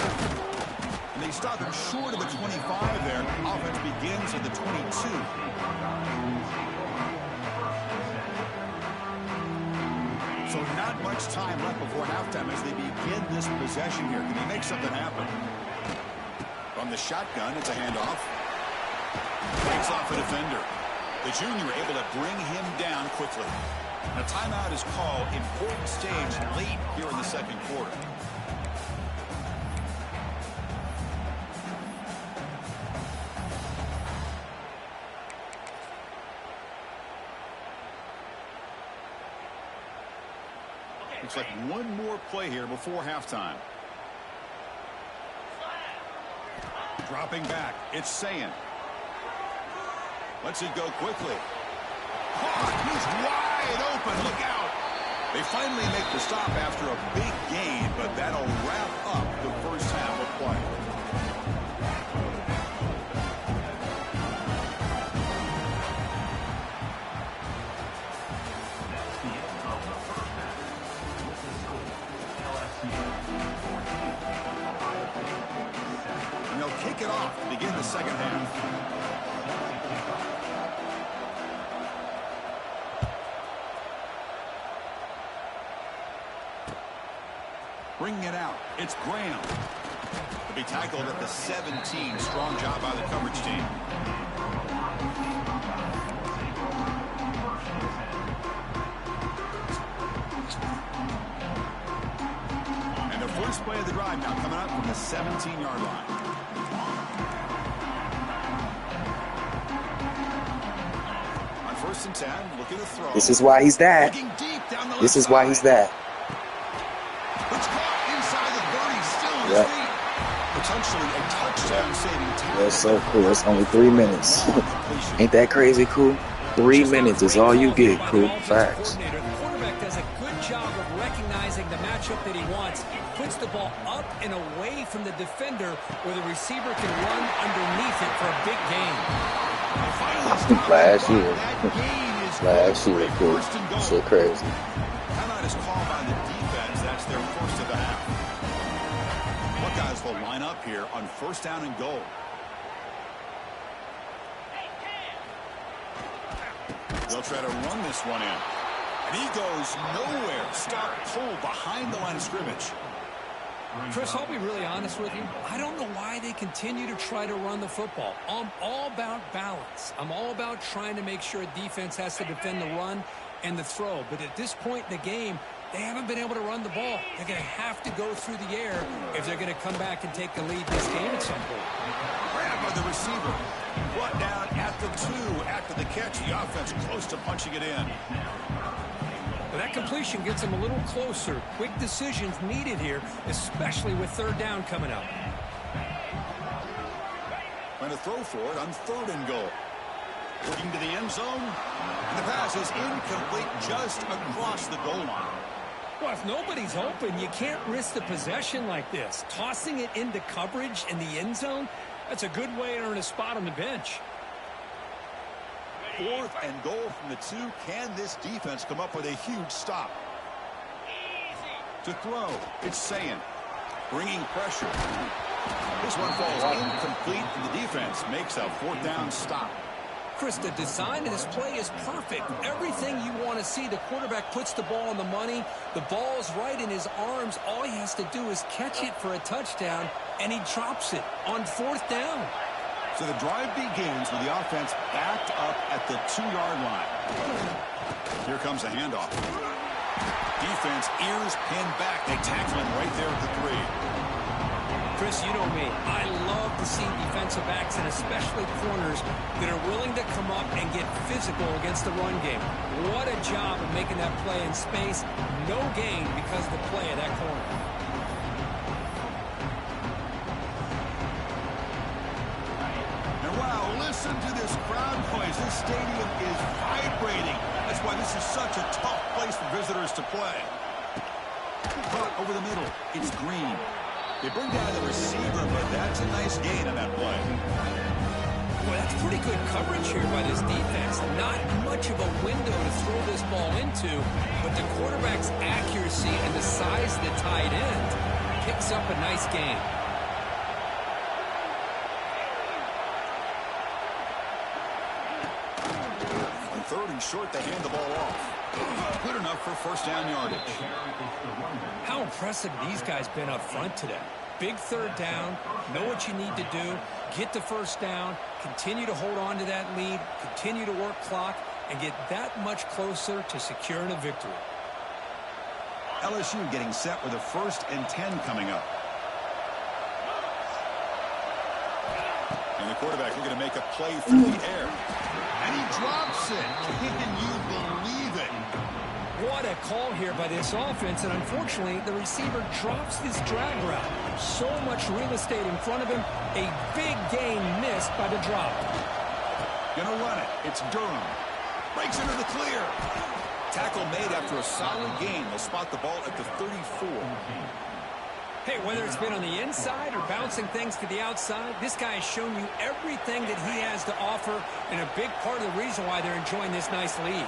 [SPEAKER 7] And they stop him short of the 25 there. Offense begins at the 22. So not much time left before halftime as they begin this possession here. Can they make something happen? From the shotgun, it's a handoff. Breaks off a defender. The junior able to bring him down quickly. A timeout is called. Important stage late here in the 2nd quarter. Looks like one more play here before halftime. Dropping back. It's Sayin. Lets it go quickly. Caught. He's wide open. Look out. They finally make the stop after a big gain, but that'll wrap up the first half of play. And they'll kick it off to begin the second half. Bringing it out. It's Graham. To be tackled at the 17. Strong job by the coverage team. And the first play of the drive now coming up from the 17-yard line. First and 10, looking to throw.
[SPEAKER 10] This is why he's that. This is why he's that.
[SPEAKER 7] It's caught inside the 30, still on his feet. Potentially a touchdown-saving tackle.
[SPEAKER 10] That's so cool. It's only 3 minutes. Ain't that crazy cool? 3 minutes is all you get, cool. Facts.
[SPEAKER 8] The quarterback does a good job of recognizing the matchup that he wants. Puts the ball up and away from the defender where the receiver can run underneath it for a big gain.
[SPEAKER 10] Last year. Last year, cool. Shit crazy.
[SPEAKER 7] Timeout is called by the defense. That's their first of the half. Buckeyes will line up here on first down and goal. They'll try to run this one in. And he goes nowhere. Stop pull behind the line of scrimmage.
[SPEAKER 8] Chris, I'll be really honest with you. I don't know why they continue to try to run the football. I'm all about balance. I'm all about trying to make sure a defense has to defend the run and the throw. But at this point in the game, they haven't been able to run the ball. They're going to have to go through the air if they're going to come back and take the lead this game at some point.
[SPEAKER 7] Grab by the receiver. Brought down at the 2 after the catch. The offense close to punching it in.
[SPEAKER 8] But that completion gets them a little closer. Quick decisions needed here, especially with third down coming up.
[SPEAKER 7] Trying to throw for it on third and goal. Looking to the end zone. And the pass is incomplete just across the goal line.
[SPEAKER 8] Well, if nobody's open, you can't risk the possession like this. Tossing it into coverage in the end zone, that's a good way to earn a spot on the bench.
[SPEAKER 7] Fourth and goal from the 2. Can this defense come up with a huge stop? To throw, it's Sayin. Bringing pressure. This one falls incomplete, and the defense makes a fourth down stop.
[SPEAKER 8] Chris, the design of this play is perfect. Everything you want to see. The quarterback puts the ball on the money. The ball's right in his arms. All he has to do is catch it for a touchdown, and he drops it on fourth down.
[SPEAKER 7] So the drive begins with the offense backed up at the 2-yard line. Here comes a handoff. Defense ears pinned back. They tackle him right there at the 3.
[SPEAKER 8] Chris, you know me. I love to see defensive backs and especially corners that are willing to come up and get physical against the run game. What a job of making that play in space. No gain because of the play of that corner.
[SPEAKER 7] And wow, listen to this crowd noise. This stadium is vibrating. That's why this is such a tough place for visitors to play. Caught over the middle. It's Green. They bring down the receiver, but that's a nice gain on that play.
[SPEAKER 8] Boy, that's pretty good coverage here by this defense. Not much of a window to throw this ball into, but the quarterback's accuracy and the size of the tight end picks up a nice gain.
[SPEAKER 7] On third and short, they hand the ball off. Good enough for first down yardage.
[SPEAKER 8] How impressive these guys been up front today. Big third down, know what you need to do, get the first down, continue to hold on to that lead, continue to work clock, and get that much closer to securing a victory.
[SPEAKER 7] LSU getting set with a 1st and 10 coming up. And the quarterback looking to make a play through the air. And he drops it. Can you believe it?
[SPEAKER 8] What a call here by this offense, and unfortunately, the receiver drops this drag route. So much real estate in front of him, a big gain missed by the drop.
[SPEAKER 7] Gonna run it. It's Durham. Breaks into the clear. Tackle made after a solid gain. They'll spot the ball at the 34.
[SPEAKER 8] Hey, whether it's been on the inside or bouncing things to the outside, this guy has shown you everything that he has to offer, and a big part of the reason why they're enjoying this nice lead.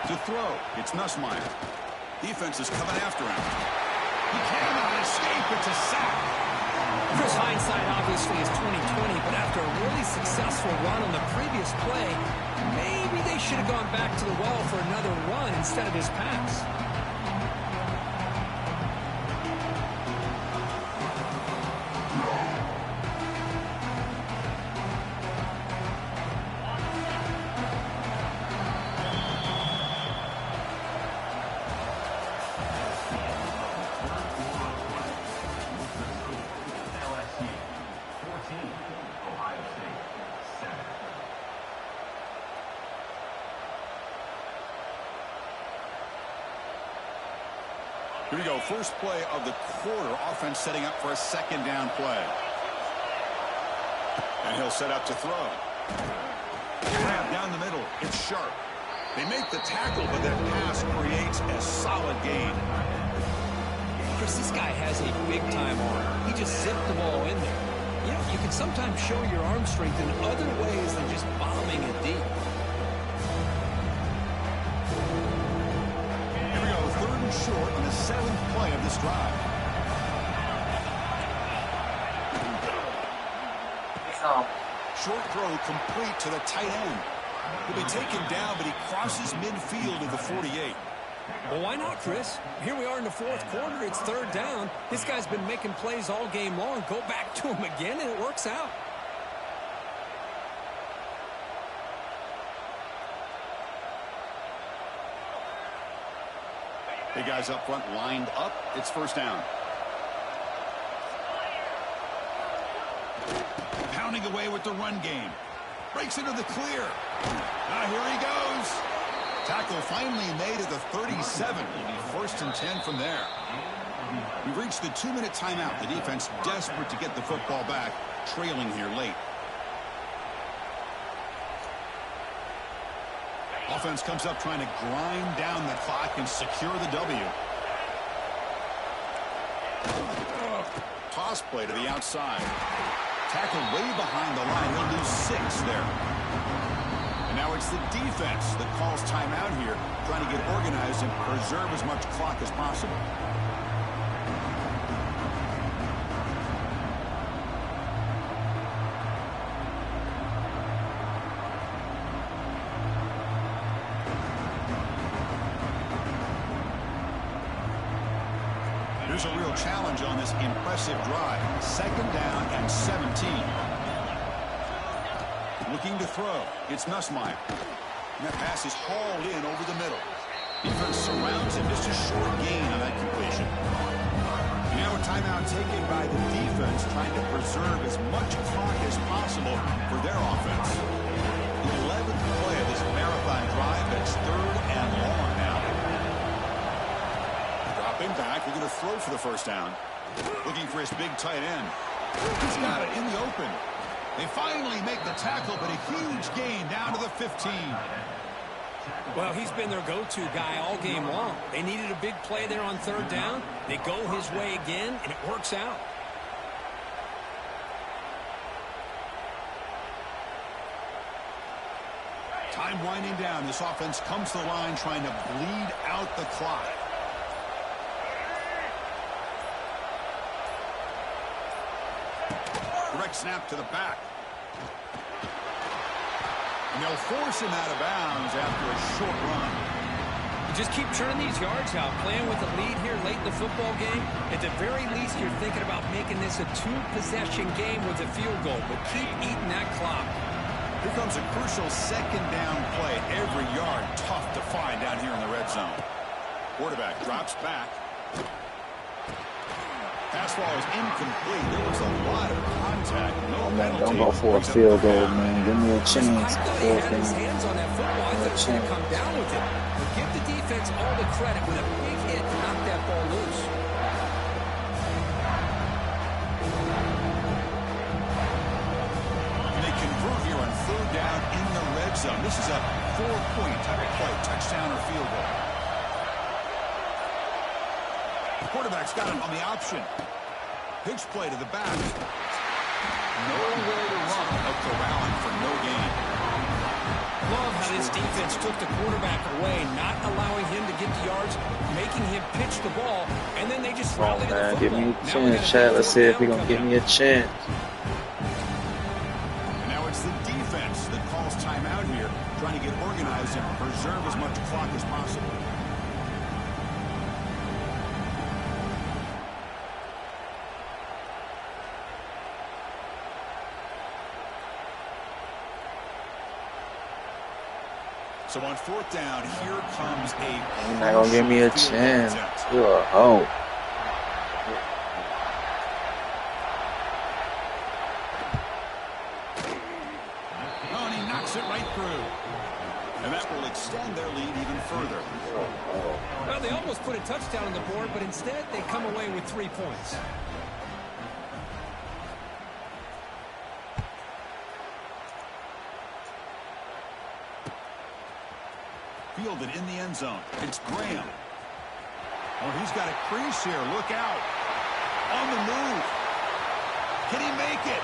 [SPEAKER 7] To throw, it's Nussmeier. Defense is coming after him. He cannot escape. It's a sack.
[SPEAKER 8] Chris, hindsight obviously is 20/20, but after a really successful run on the previous play, maybe they should have gone back to the well for another run instead of this pass.
[SPEAKER 7] Here we go. First play of the quarter. Offense setting up for a second down play. And he'll set up to throw. Grab down the middle. It's sharp. They make the tackle, but that pass creates a solid gain.
[SPEAKER 8] Chris, this guy has a big-time arm. He just zipped the ball in there. You know, you can sometimes show your arm strength in other ways than just bombing it deep.
[SPEAKER 7] Here we go, 3rd and short on the 7th play of this drive. Short throw complete to the tight end. He'll be taken down, but he crosses midfield of the 48.
[SPEAKER 8] Well, why not, Chris? Here we are in the 4th quarter. It's 3rd down. This guy's been making plays all game long. Go back to him again, and it works out.
[SPEAKER 7] The guys up front lined up. It's 1st down. Pounding away with the run game. Breaks into the clear. Here he goes. Tackle finally made at the 37. It'll be 1st and 10 from there. We've reached the 2-minute timeout. The defense desperate to get the football back, trailing here late. Offense comes up trying to grind down the clock and secure the W. Toss play to the outside. Tackle way behind the line. He'll lose 6 there. And now it's the defense that calls timeout here, trying to get organized and preserve as much clock as possible. Here's a real challenge on this impressive drive. 2nd down and 17. Looking to throw. It's Nussmeier. And that pass is hauled in over the middle. Defense surrounds him. Just a short gain on that completion. Now a timeout taken by the defense, trying to preserve as much clock as possible for their offense. The 11th play of this marathon drive. That's 3rd and long now. Dropping back. We're going to throw for the 1st down. Looking for his big tight end. He's got it in the open. They finally make the tackle, but a huge gain down to the 15.
[SPEAKER 8] Well, he's been their go-to guy all game long. They needed a big play there on 3rd down. They go his way again, and it works out.
[SPEAKER 7] Time winding down. This offense comes to the line trying to bleed out the clock. Direct snap to the back. And they'll force him out of bounds after a short run.
[SPEAKER 8] You just keep churning these yards out, playing with a lead here late in the football game. At the very least, you're thinking about making this a 2-possession game with a field goal, but keep eating that clock.
[SPEAKER 7] Here comes a crucial 2nd down play. Every yard tough to find down here in the red zone. Quarterback drops back. Pass ball is incomplete. There was a lot of contact. No penalty.
[SPEAKER 10] Don't go for a field goal, man. Give me a chance.
[SPEAKER 8] He had his hands on that football. I thought he was going to come down with it. But give the defense all the credit with a big hit to knock that ball loose.
[SPEAKER 7] And they convert here on 3rd down in the red zone. This is a 4-point type of play. Touchdown or field goal. The quarterback's got it on the option. Pitch play to the back. Nowhere to run. A corralling for no gain.
[SPEAKER 8] Love how this defense took the quarterback away, not allowing him to get the yards, making him pitch the ball, and then they just rallied to the football.
[SPEAKER 10] Give me a chance, Chad. Let's see if he's going to give me a chance.
[SPEAKER 7] And now it's the defense that calls timeout here, trying to get organized and preserve as much clock as possible. So on 4th down, here comes a...
[SPEAKER 10] You're not going to give me a chance. You're a hoe.
[SPEAKER 7] Oh, and he knocks it right through. And that will extend their lead even further.
[SPEAKER 8] Well, they almost put a touchdown on the board, but instead they come away with 3 points.
[SPEAKER 7] Fielded in the end zone. It's Graham. Oh, he's got a crease here. Look out. On the move. Can he make it?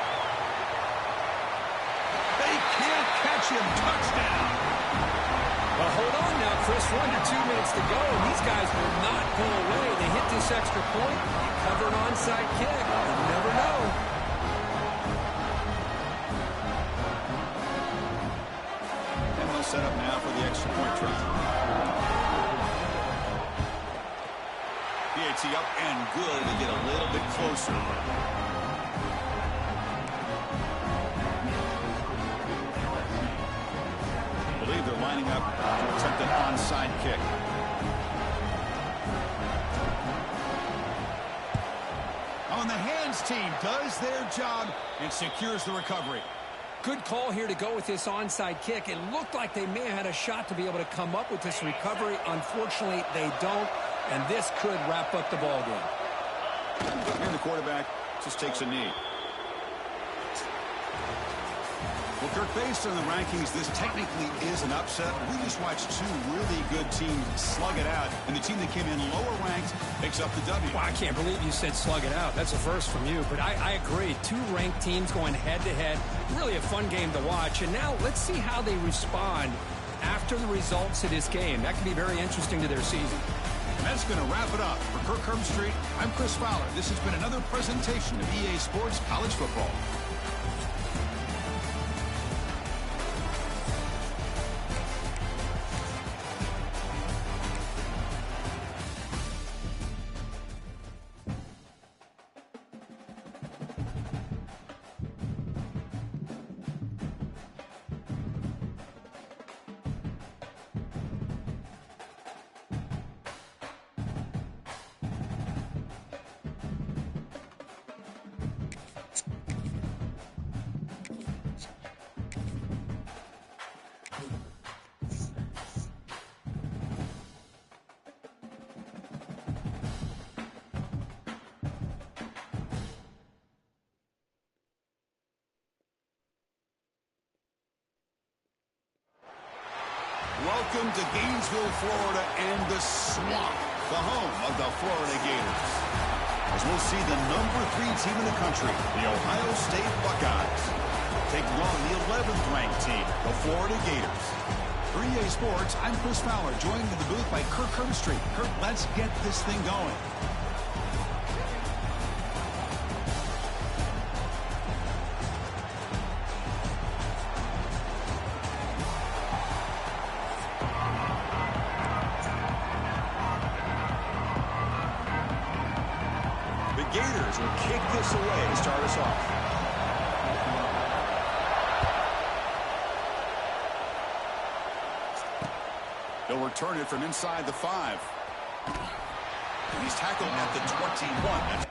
[SPEAKER 7] They can't catch him. Touchdown.
[SPEAKER 8] Well, hold on now, Chris. We're under 2 minutes to go, and these guys will not go away. They hit this extra point, cover an onside kick. You never know.
[SPEAKER 7] And they'll set up now for the extra point try. PAT up and good to get a little bit closer. I believe they're lining up to attempt an onside kick. On the hands team does their job and secures the recovery.
[SPEAKER 8] Good call here to go with this onside kick. It looked like they may have had a shot to be able to come up with this recovery. Unfortunately, they don't, and this could wrap up the ball game.
[SPEAKER 7] And the quarterback just takes a knee. Well, Kirk, based on the rankings, this technically is an upset. We just watched two really good teams slug it out, and the team that came in lower ranked picks up the W.
[SPEAKER 8] Well, I can't believe you said slug it out. That's a first from you, but I agree. Two ranked teams going head-to-head. Really a fun game to watch. And now let's see how they respond after the results of this game. That could be very interesting to their season.
[SPEAKER 7] And that's going to wrap it up. For Kirk Herbstreit, I'm Chris Fowler. This has been another presentation of EA Sports College Football. Welcome to Gainesville, Florida, and the Swamp, the home of the Florida Gators. As we'll see the #3 team in the country, the Ohio State Buckeyes, taking on the 11th ranked team, the Florida Gators. For EA Sports, I'm Chris Fowler, joined in the booth by Kirk Herbstreit. Kirk, let's get this thing going. Gators will kick this away to start us off. They'll return it from inside the 5. And he's tackled at the 21.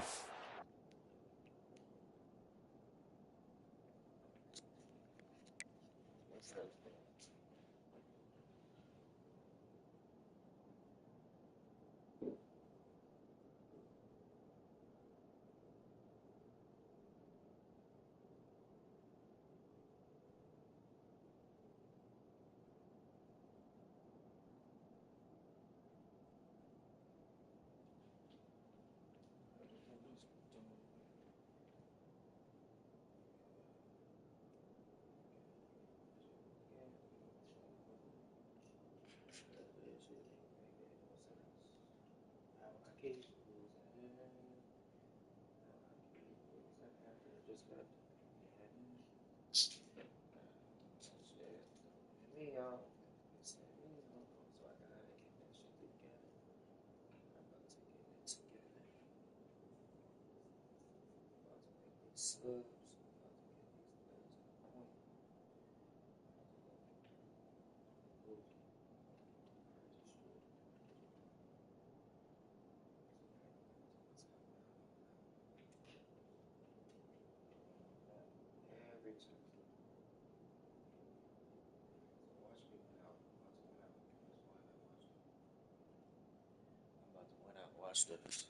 [SPEAKER 10] watch this.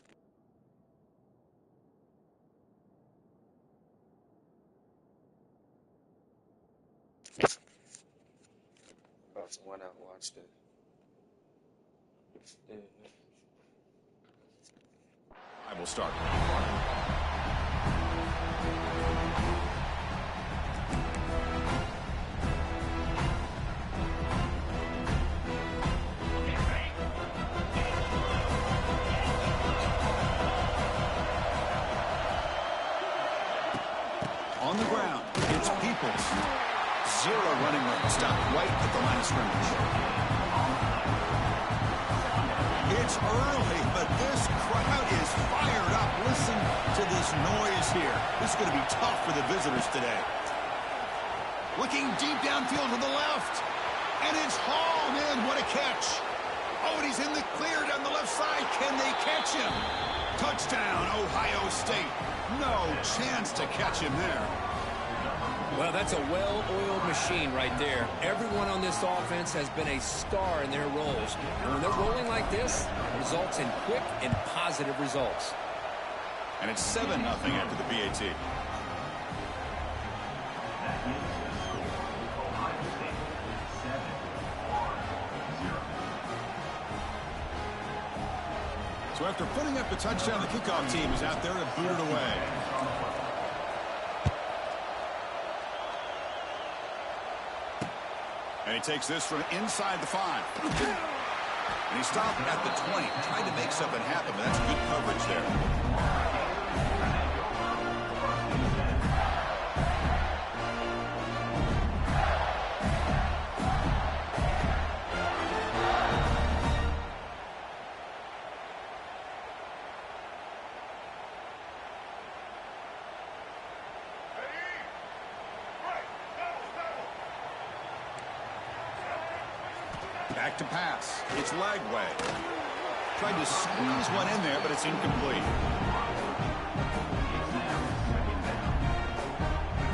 [SPEAKER 10] About to went out and watched it.
[SPEAKER 7] I will start. On the ground, it's Peoples. Zero running room. Stopped right at the line of scrimmage. It's early, but this crowd is fired up. Listen to this noise here. This is going to be tough for the visitors today. Looking deep downfield to the left. And it's hauled in. What a catch. Oh, and he's in the clear down the left side. Can they catch him? Touchdown, Ohio State. No chance to catch him there.
[SPEAKER 8] Well, that's a well-oiled machine right there. Everyone on this offense has been a star in their roles. And when they're rolling like this, it results in quick and positive results.
[SPEAKER 7] And it's 7-0 after the PAT.
[SPEAKER 6] Ohio State 7-0.
[SPEAKER 7] So after putting up the touchdown, the kickoff team is out there to boot it away. And he takes this from inside the 5. And he stopped at the 20, trying to make something happen, but that's good coverage there. Back to pass. It's Lagway. Tried to squeeze one in there, but it's incomplete.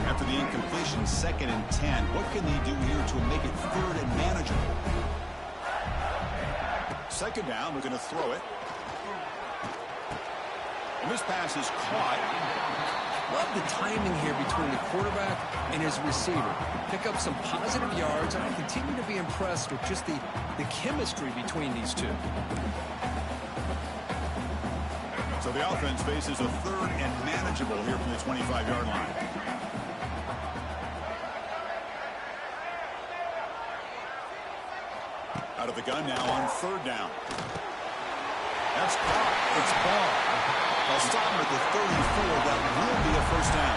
[SPEAKER 7] After the incompletion, 2nd and 10. What can they do here to make it 3rd and manageable? 2nd down, we're going to throw it. And this pass is caught.
[SPEAKER 8] Love the timing here between the quarterback and his receiver. Pick up some positive yards, and I continue to be impressed with just the chemistry between these two.
[SPEAKER 7] So the offense faces a 3rd and manageable here from the 25-yard line. Out of the gun now on 3rd down. That's caught. It's ball. They'll stop him at the 34. That will be a 1st down.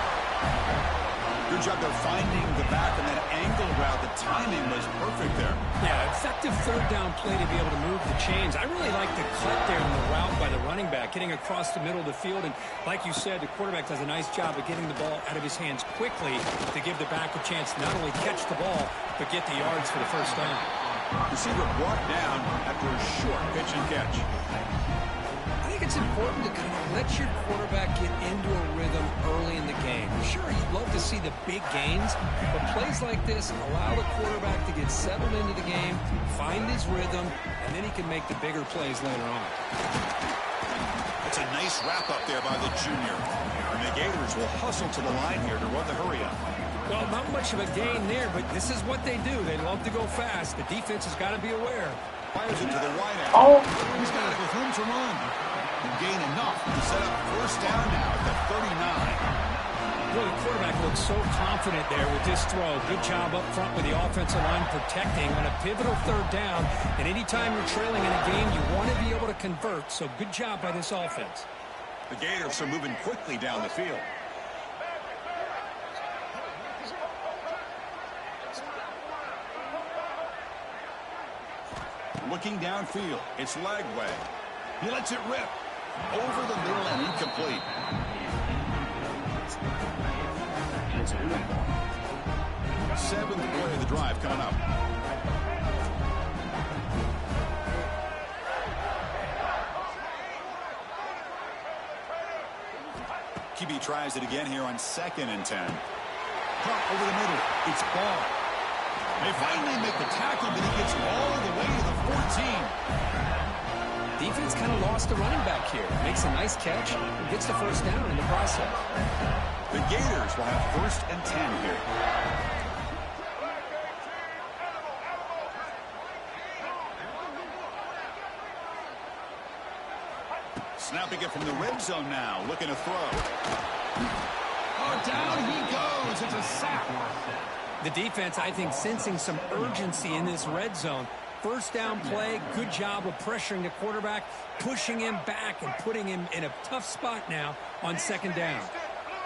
[SPEAKER 7] Good job there finding the back and that angle route. The timing was perfect there.
[SPEAKER 8] Yeah, effective 3rd down play to be able to move the chains. I really like the cut there in the route by the running back, getting across the middle of the field. And like you said, the quarterback does a nice job of getting the ball out of his hands quickly to give the back a chance to not only catch the ball, but get the yards for the 1st down.
[SPEAKER 7] Receiver brought down after a short pitch and catch.
[SPEAKER 8] I think it's important to kind of let your quarterback get into a rhythm early in the game. Sure, you'd love to see the big gains, but plays like this allow the quarterback to get settled into the game, find his rhythm, and then he can make the bigger plays later on.
[SPEAKER 7] That's a nice wrap-up there by the junior. And the Gators will hustle to the line here to run the hurry-up.
[SPEAKER 8] Well, not much of a gain there, but this is what they do. They love to go fast. The defense has got to be aware.
[SPEAKER 7] Fires it to the wide end.
[SPEAKER 1] Oh.
[SPEAKER 7] He's got it with room to run. And gain enough to set up 1st down now at the 39.
[SPEAKER 8] Well, the quarterback looks so confident there with this throw. Good job up front with the offensive line protecting on a pivotal 3rd down. And anytime you're trailing in a game, you want to be able to convert. So good job by this offense.
[SPEAKER 7] The Gators are moving quickly down the field. Looking downfield, it's Lagway. He lets it rip. Over the middle and incomplete. Seventh play of the drive coming up. QB tries it again here on 2nd and 10. Caught over the middle. It's ball. They finally make the tackle, but he gets all the way to the 14.
[SPEAKER 8] Defense kind of lost the running back here. Makes a nice catch and gets the first down in the process.
[SPEAKER 7] The Gators will have 1st and 10 here. Snapping it from the red zone now, looking to throw.
[SPEAKER 3] Oh, down he goes. It's a sack.
[SPEAKER 8] The defense, I think, sensing some urgency in this red zone. First down play, good job of pressuring the quarterback, pushing him back and putting him in a tough spot now on 2nd down.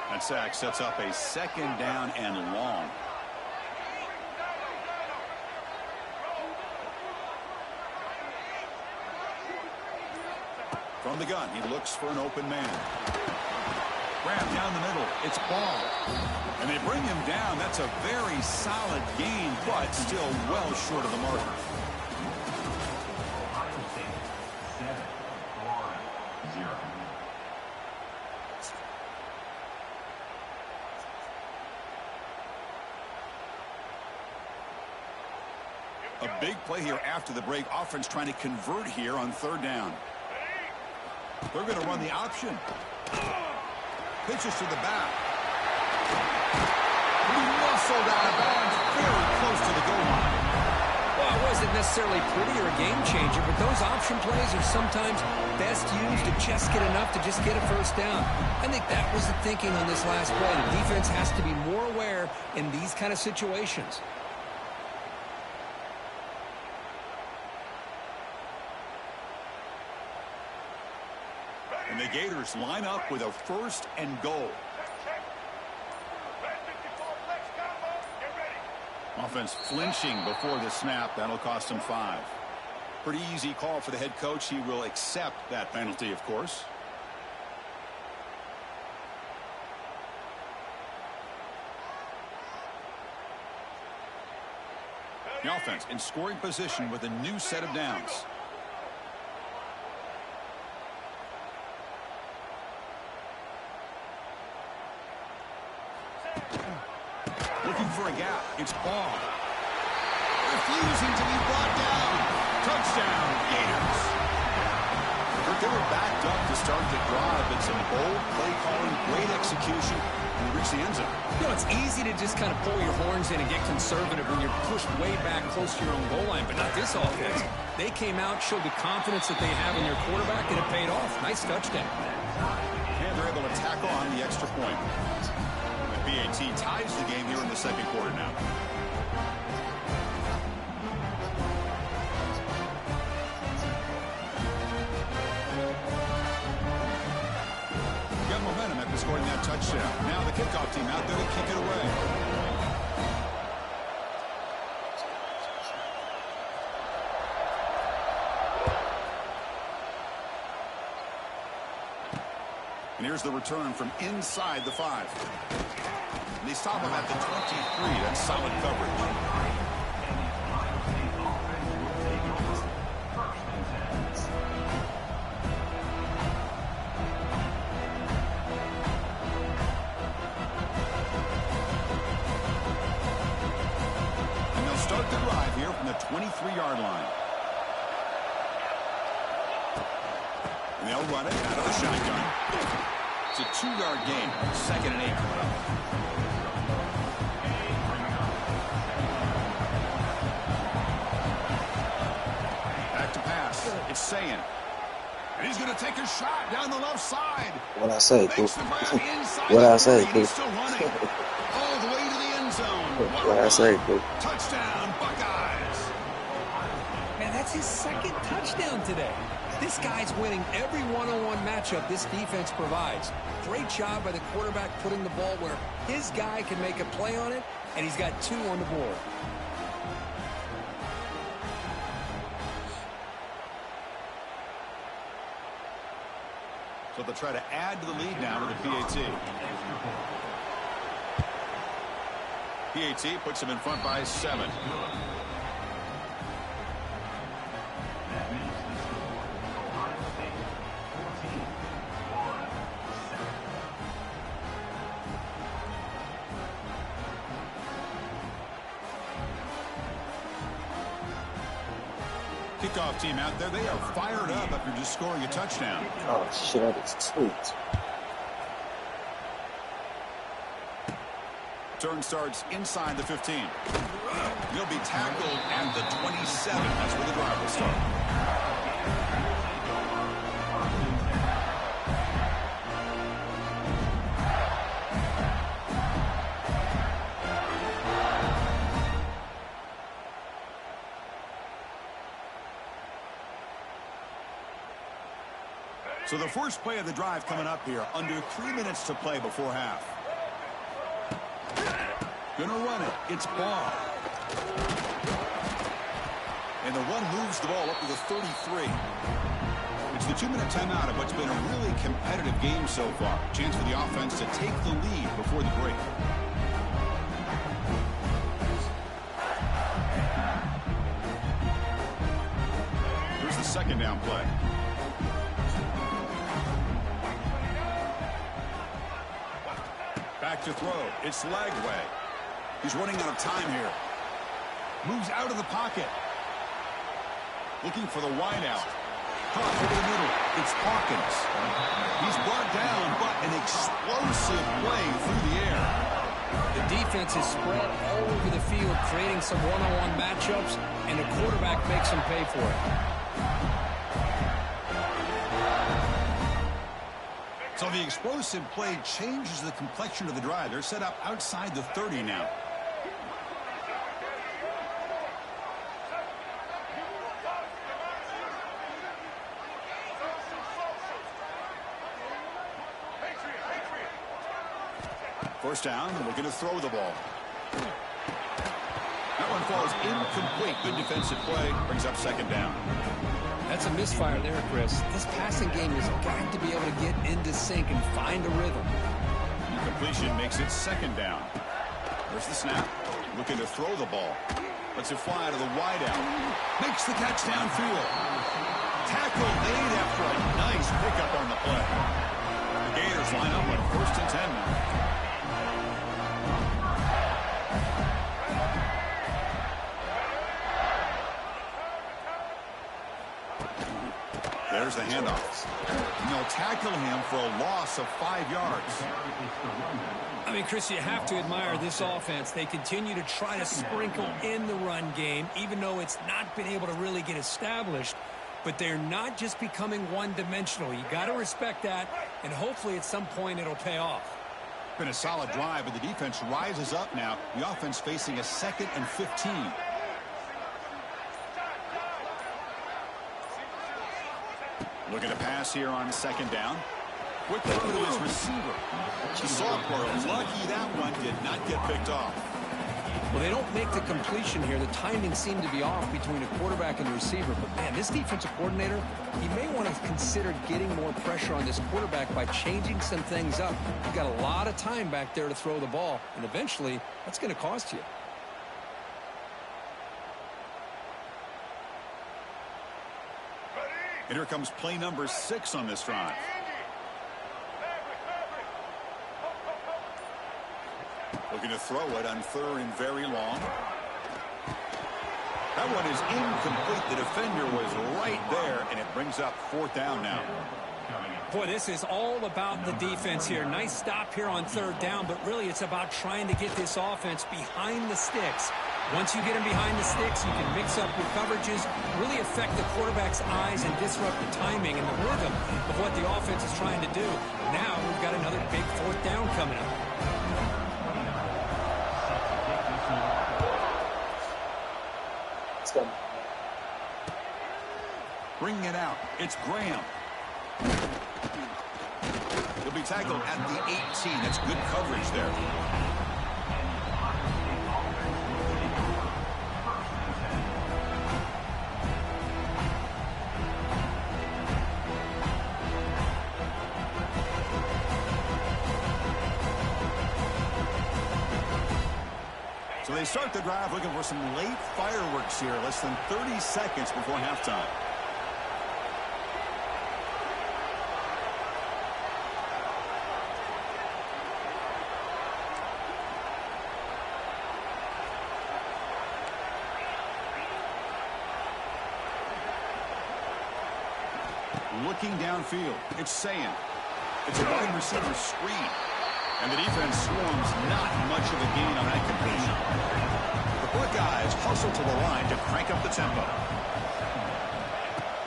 [SPEAKER 7] That sack sets up a 2nd down and long. From the gun, he looks for an open man. Grab down the middle. It's Ball. And they bring him down. That's a very solid gain, but still well short of the marker.
[SPEAKER 6] Ohio State 7, Florida 0.
[SPEAKER 7] A big play here after the break. Offense trying to convert here on 3rd down. They're going to run the option. Pitches to the back. He muscled out of bounds very close to the goal line.
[SPEAKER 8] Well, it wasn't necessarily pretty or a game changer, but those option plays are sometimes best used to just get enough to just get a first down. I think that was the thinking on this last play. The defense has to be more aware in these kind of situations.
[SPEAKER 7] And the Gators line up with a 1st and goal. Offense flinching before the snap. That'll cost him 5. Pretty easy call for the head coach. He will accept that penalty, of course. The offense in scoring position with a new set of downs. Looking for a gap. It's Ball.
[SPEAKER 3] Refusing to be brought down.
[SPEAKER 7] Touchdown, Gators. They were backed up to start the drive, but some bold play calling, great execution, and reach the end zone.
[SPEAKER 8] You know, it's easy to just kind of pull your horns in and get conservative when you're pushed way back close to your own goal line, but not this offense. They came out, showed the confidence that they have in their quarterback, and it paid off. Nice touchdown.
[SPEAKER 7] And they're able to tack on the extra point. BAT ties the game here in the 2nd quarter now. Got momentum after scoring that touchdown. Now the kickoff team out there to kick it away. And here's the return from inside the 5. And they stop him at the 23. That's solid coverage. And they'll start the drive here from the 23-yard line. And they'll run it out of the shotgun. It's a 2-yard gain. 2nd and 8 coming up. Back to pass. It's Sayin. And he's going to take a shot down the left side.
[SPEAKER 10] What I say, cool.
[SPEAKER 7] What
[SPEAKER 10] I say, cool.
[SPEAKER 7] All the way to the end zone.
[SPEAKER 10] What I say, cool.
[SPEAKER 7] Touchdown, Buckeyes.
[SPEAKER 8] Man, that's his 2nd touchdown today. This guy's winning every one-on-one matchup this defense provides. Great job by the quarterback putting the ball where his guy can make a play on it, and he's got 2 on the board.
[SPEAKER 7] So they'll try to add to the lead now with the PAT. PAT puts them in front by 7. kickoff team out there. They are fired up after just scoring a touchdown.
[SPEAKER 10] Oh, shit, that is sweet.
[SPEAKER 7] Turn starts inside the 15. He'll be tackled at the 27. That's where the drive will start. So the first play of the drive coming up here. Under 3 minutes to play before half. Gonna run it. It's Barr. And the run moves the ball up to the 33. It's the 2-minute timeout of what's been a really competitive game so far. Chance for the offense to take the lead before the break. Here's the second down play. Back to throw. It's Lagway. He's running out of time here. Moves out of the pocket. Looking for the wideout. Cross over the middle. It's Hawkins. He's brought down, but an explosive play through the air.
[SPEAKER 8] The defense is spread all over the field, creating some one-on-one matchups, and the quarterback makes them pay for it.
[SPEAKER 7] So the explosive play changes the complexion of the drive. They're set up outside the 30 now. First down, looking to throw the ball. That one falls incomplete. Good defensive play. Brings up second down.
[SPEAKER 8] That's a misfire there, Chris. This passing game has got to be able to get into sync and find a rhythm.
[SPEAKER 7] Incompletion makes it second down. There's the snap. Looking to throw the ball. Lets it fly to the wideout. Makes the catch downfield. Tackle made after a nice pickup on the play. The Gators line up on 1st and 10 now. There's the handoff. And they'll tackle him for a loss of 5 yards.
[SPEAKER 8] I mean, Chris, you have to admire this offense. They continue to try to sprinkle in the run game, even though it's not been able to really get established. But they're not just becoming one-dimensional. You got to respect that, and hopefully at some point it'll pay off.
[SPEAKER 7] Been a solid drive, but the defense rises up now. The offense facing a 2nd and 15. Looking to pass here on second down. Quick throw to his receiver. The sophomore, lucky that one did not get picked off.
[SPEAKER 8] Well, they don't make the completion here. The timing seemed to be off between the quarterback and the receiver. But, man, this defensive coordinator, he may want to consider getting more pressure on this quarterback by changing some things up. You've got a lot of time back there to throw the ball, and eventually that's going to cost you.
[SPEAKER 7] And here comes play number 6 on this drive. Looking to throw it on 3rd and very long. That one is incomplete. The defender was right there, and it brings up 4th down now.
[SPEAKER 8] Boy, this is all about the defense here. Nice stop here on 3rd down, but really it's about trying to get this offense behind the sticks. Once you get them behind the sticks, you can mix up your coverages, really affect the quarterback's eyes and disrupt the timing and the rhythm of what the offense is trying to do. Now we've got another big 4th down coming up.
[SPEAKER 1] Let's go.
[SPEAKER 7] Bringing it out. It's Graham. He'll be tackled at the 18. That's good coverage there. So they start the drive looking for some late fireworks here. Less than 30 seconds before halftime. looking downfield. It's Sayin. It's a wide receiver screen. And the defense swarms not much of a gain on that completion. The Buckeyes hustle to the line to crank up the tempo.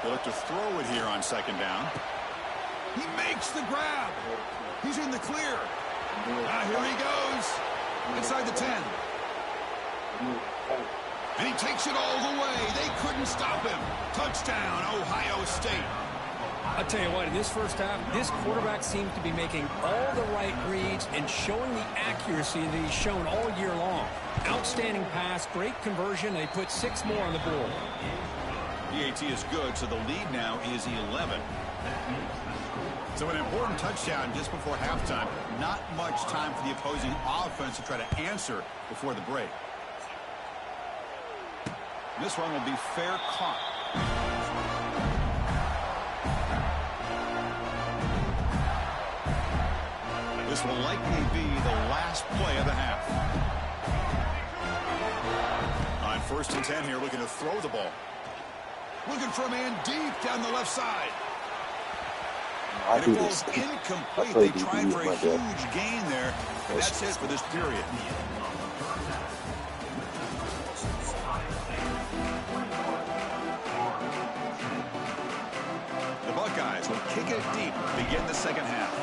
[SPEAKER 7] They'll look to throw it here on second down. He makes the grab. He's in the clear. Here he goes. Inside the 10. And he takes it all the way. They couldn't stop him. Touchdown, Ohio State.
[SPEAKER 8] I'll tell you what, in this first half, this quarterback seems to be making all the right reads and showing the accuracy that he's shown all year long. Outstanding pass, great conversion. They put 6 more on the board.
[SPEAKER 7] PAT is good, so the lead now is 11. So an important touchdown just before halftime. Not much time for the opposing offense to try to answer before the break. This one will be fair caught. This will likely be the last play of the half. On 1st and 10 here, looking to throw the ball. Looking for a man deep down the left side. And it falls incomplete. They tried for a huge gain there. And that's it for this period. The Buckeyes will kick it deep to begin the second half.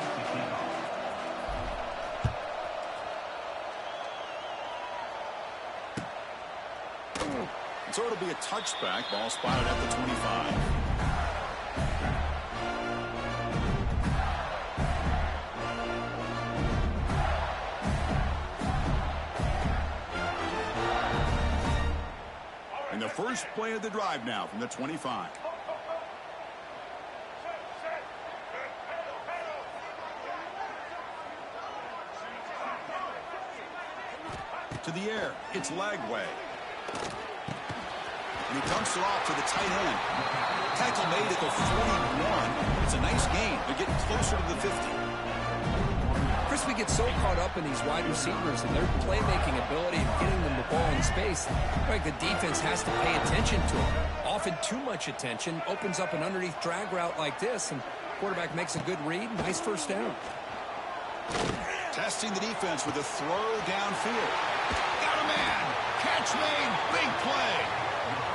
[SPEAKER 7] So it'll be a touchback. Ball spotted at the 25. And the first play of the drive now from the 25. To the air. It's Lagway. And he dumps it off to the tight end. Tackle made at the 41. It's a nice gain. They're getting closer to the 50.
[SPEAKER 8] Chris, we get so caught up in these wide receivers and their playmaking ability and getting them the ball in space. Like the defense has to pay attention to them. Often too much attention opens up an underneath drag route like this, and quarterback makes a good read. Nice first down.
[SPEAKER 7] Testing the defense with a throw downfield. Got a man. Catch made. Big play.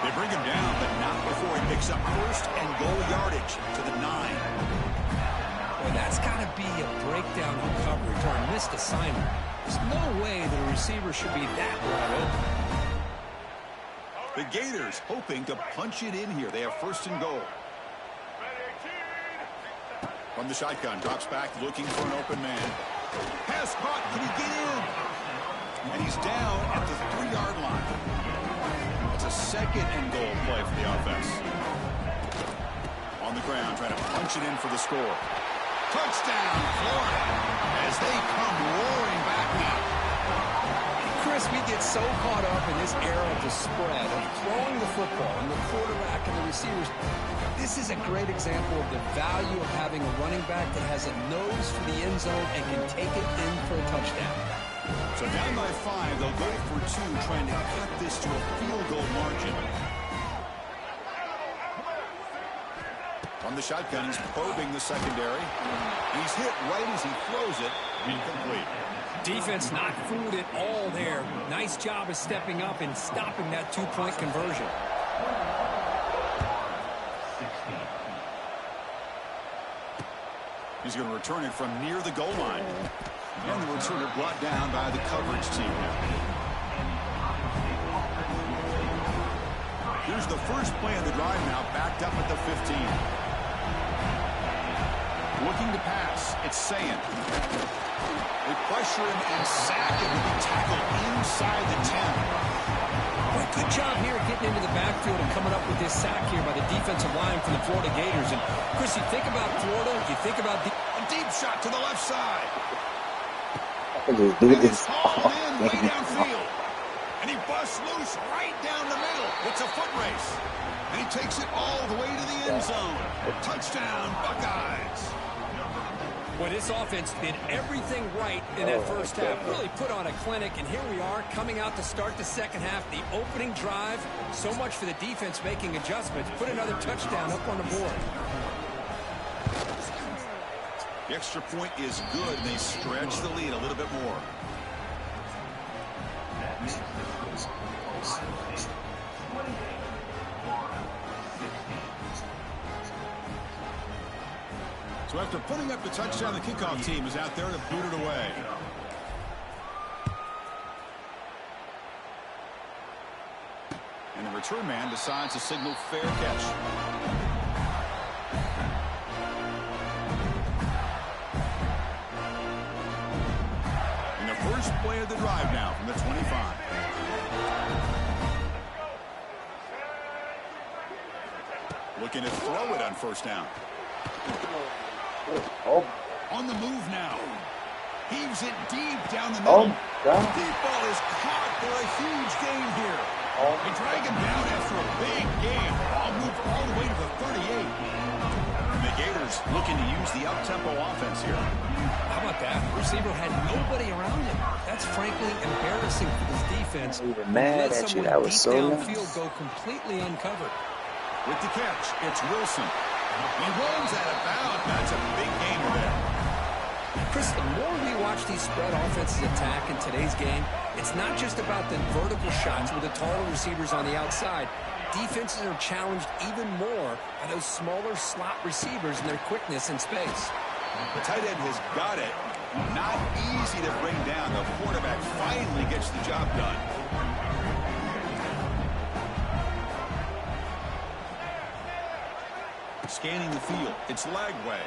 [SPEAKER 7] They bring him down, but not before he picks up 1st and goal yardage to the 9.
[SPEAKER 8] Well, that's got to be a breakdown in coverage or a missed assignment. There's no way that a receiver should be that wide open.
[SPEAKER 7] The Gators hoping to punch it in here. They have 1st and goal. From the shotgun, drops back looking for an open man. Pass caught. Can he get in? And he's down at the 3-yard line. It's a 2nd and goal play for the offense. On the ground, trying to punch it in for the score. Touchdown, Florida, as they come roaring back now.
[SPEAKER 8] Chris, we get so caught up in this era of the spread, of throwing the football, and the quarterback and the receivers. This is a great example of the value of having a running back that has a nose for the end zone and can take it in for a touchdown.
[SPEAKER 7] So down by 5, they'll go for 2, trying to cut this to a field goal margin. On the shotgun, he's probing the secondary. He's hit right as he throws it. Incomplete.
[SPEAKER 8] Defense not fooled at all there. Nice job of stepping up and stopping that 2-point conversion.
[SPEAKER 7] He's going to return it from near the goal line. And the returner brought down by the coverage team now. Here's the first play of the drive now, backed up at the 15. Looking to pass, it's Sayin. They pressure him and sack him to be tackled inside the 10.
[SPEAKER 8] Well, good job here getting into the backfield and coming up with this sack here by the defensive line for the Florida Gators. And, Chris, you think about Florida, you think about
[SPEAKER 7] a deep shot to the left side.
[SPEAKER 10] I can just do this.
[SPEAKER 7] Way downfield. And he busts loose right down the middle. It's a foot race. And he takes it all the way to the end zone. Touchdown, Buckeyes.
[SPEAKER 8] Well, this offense did everything right in that first half. Really put on a clinic, and here we are coming out to start the second half. The opening drive, so much for the defense making adjustments. Put another touchdown up on the board.
[SPEAKER 7] The extra point is good, and they stretch the lead a little bit more. So after putting up the touchdown, the kickoff team is out there to boot it away. And the return man decides to signal fair catch. And the first play of the drive now from the 25. Looking to throw it on first down.
[SPEAKER 10] Oh.
[SPEAKER 7] On the move now. Heaves it deep down the middle. Deep ball is caught for a huge gain here. They drag him down after a big gain. I'll move all the way to the 38. The Gators looking to use the up-tempo offense here.
[SPEAKER 8] How about that? Receiver had nobody around him. That's frankly embarrassing for this defense.
[SPEAKER 10] I'm even mad at you. That was so nice.
[SPEAKER 8] Downfield go completely uncovered.
[SPEAKER 7] With the catch, it's Wilson. He runs out of bounds. That's a big gainer there.
[SPEAKER 8] Chris, the more we watch these spread offenses attack in today's game, it's not just about the vertical shots with the taller receivers on the outside. Defenses are challenged even more by those smaller slot receivers and their quickness in space.
[SPEAKER 7] The tight end has got it. Not easy to bring down. The quarterback finally gets the job done. Scanning the field. It's Lagway.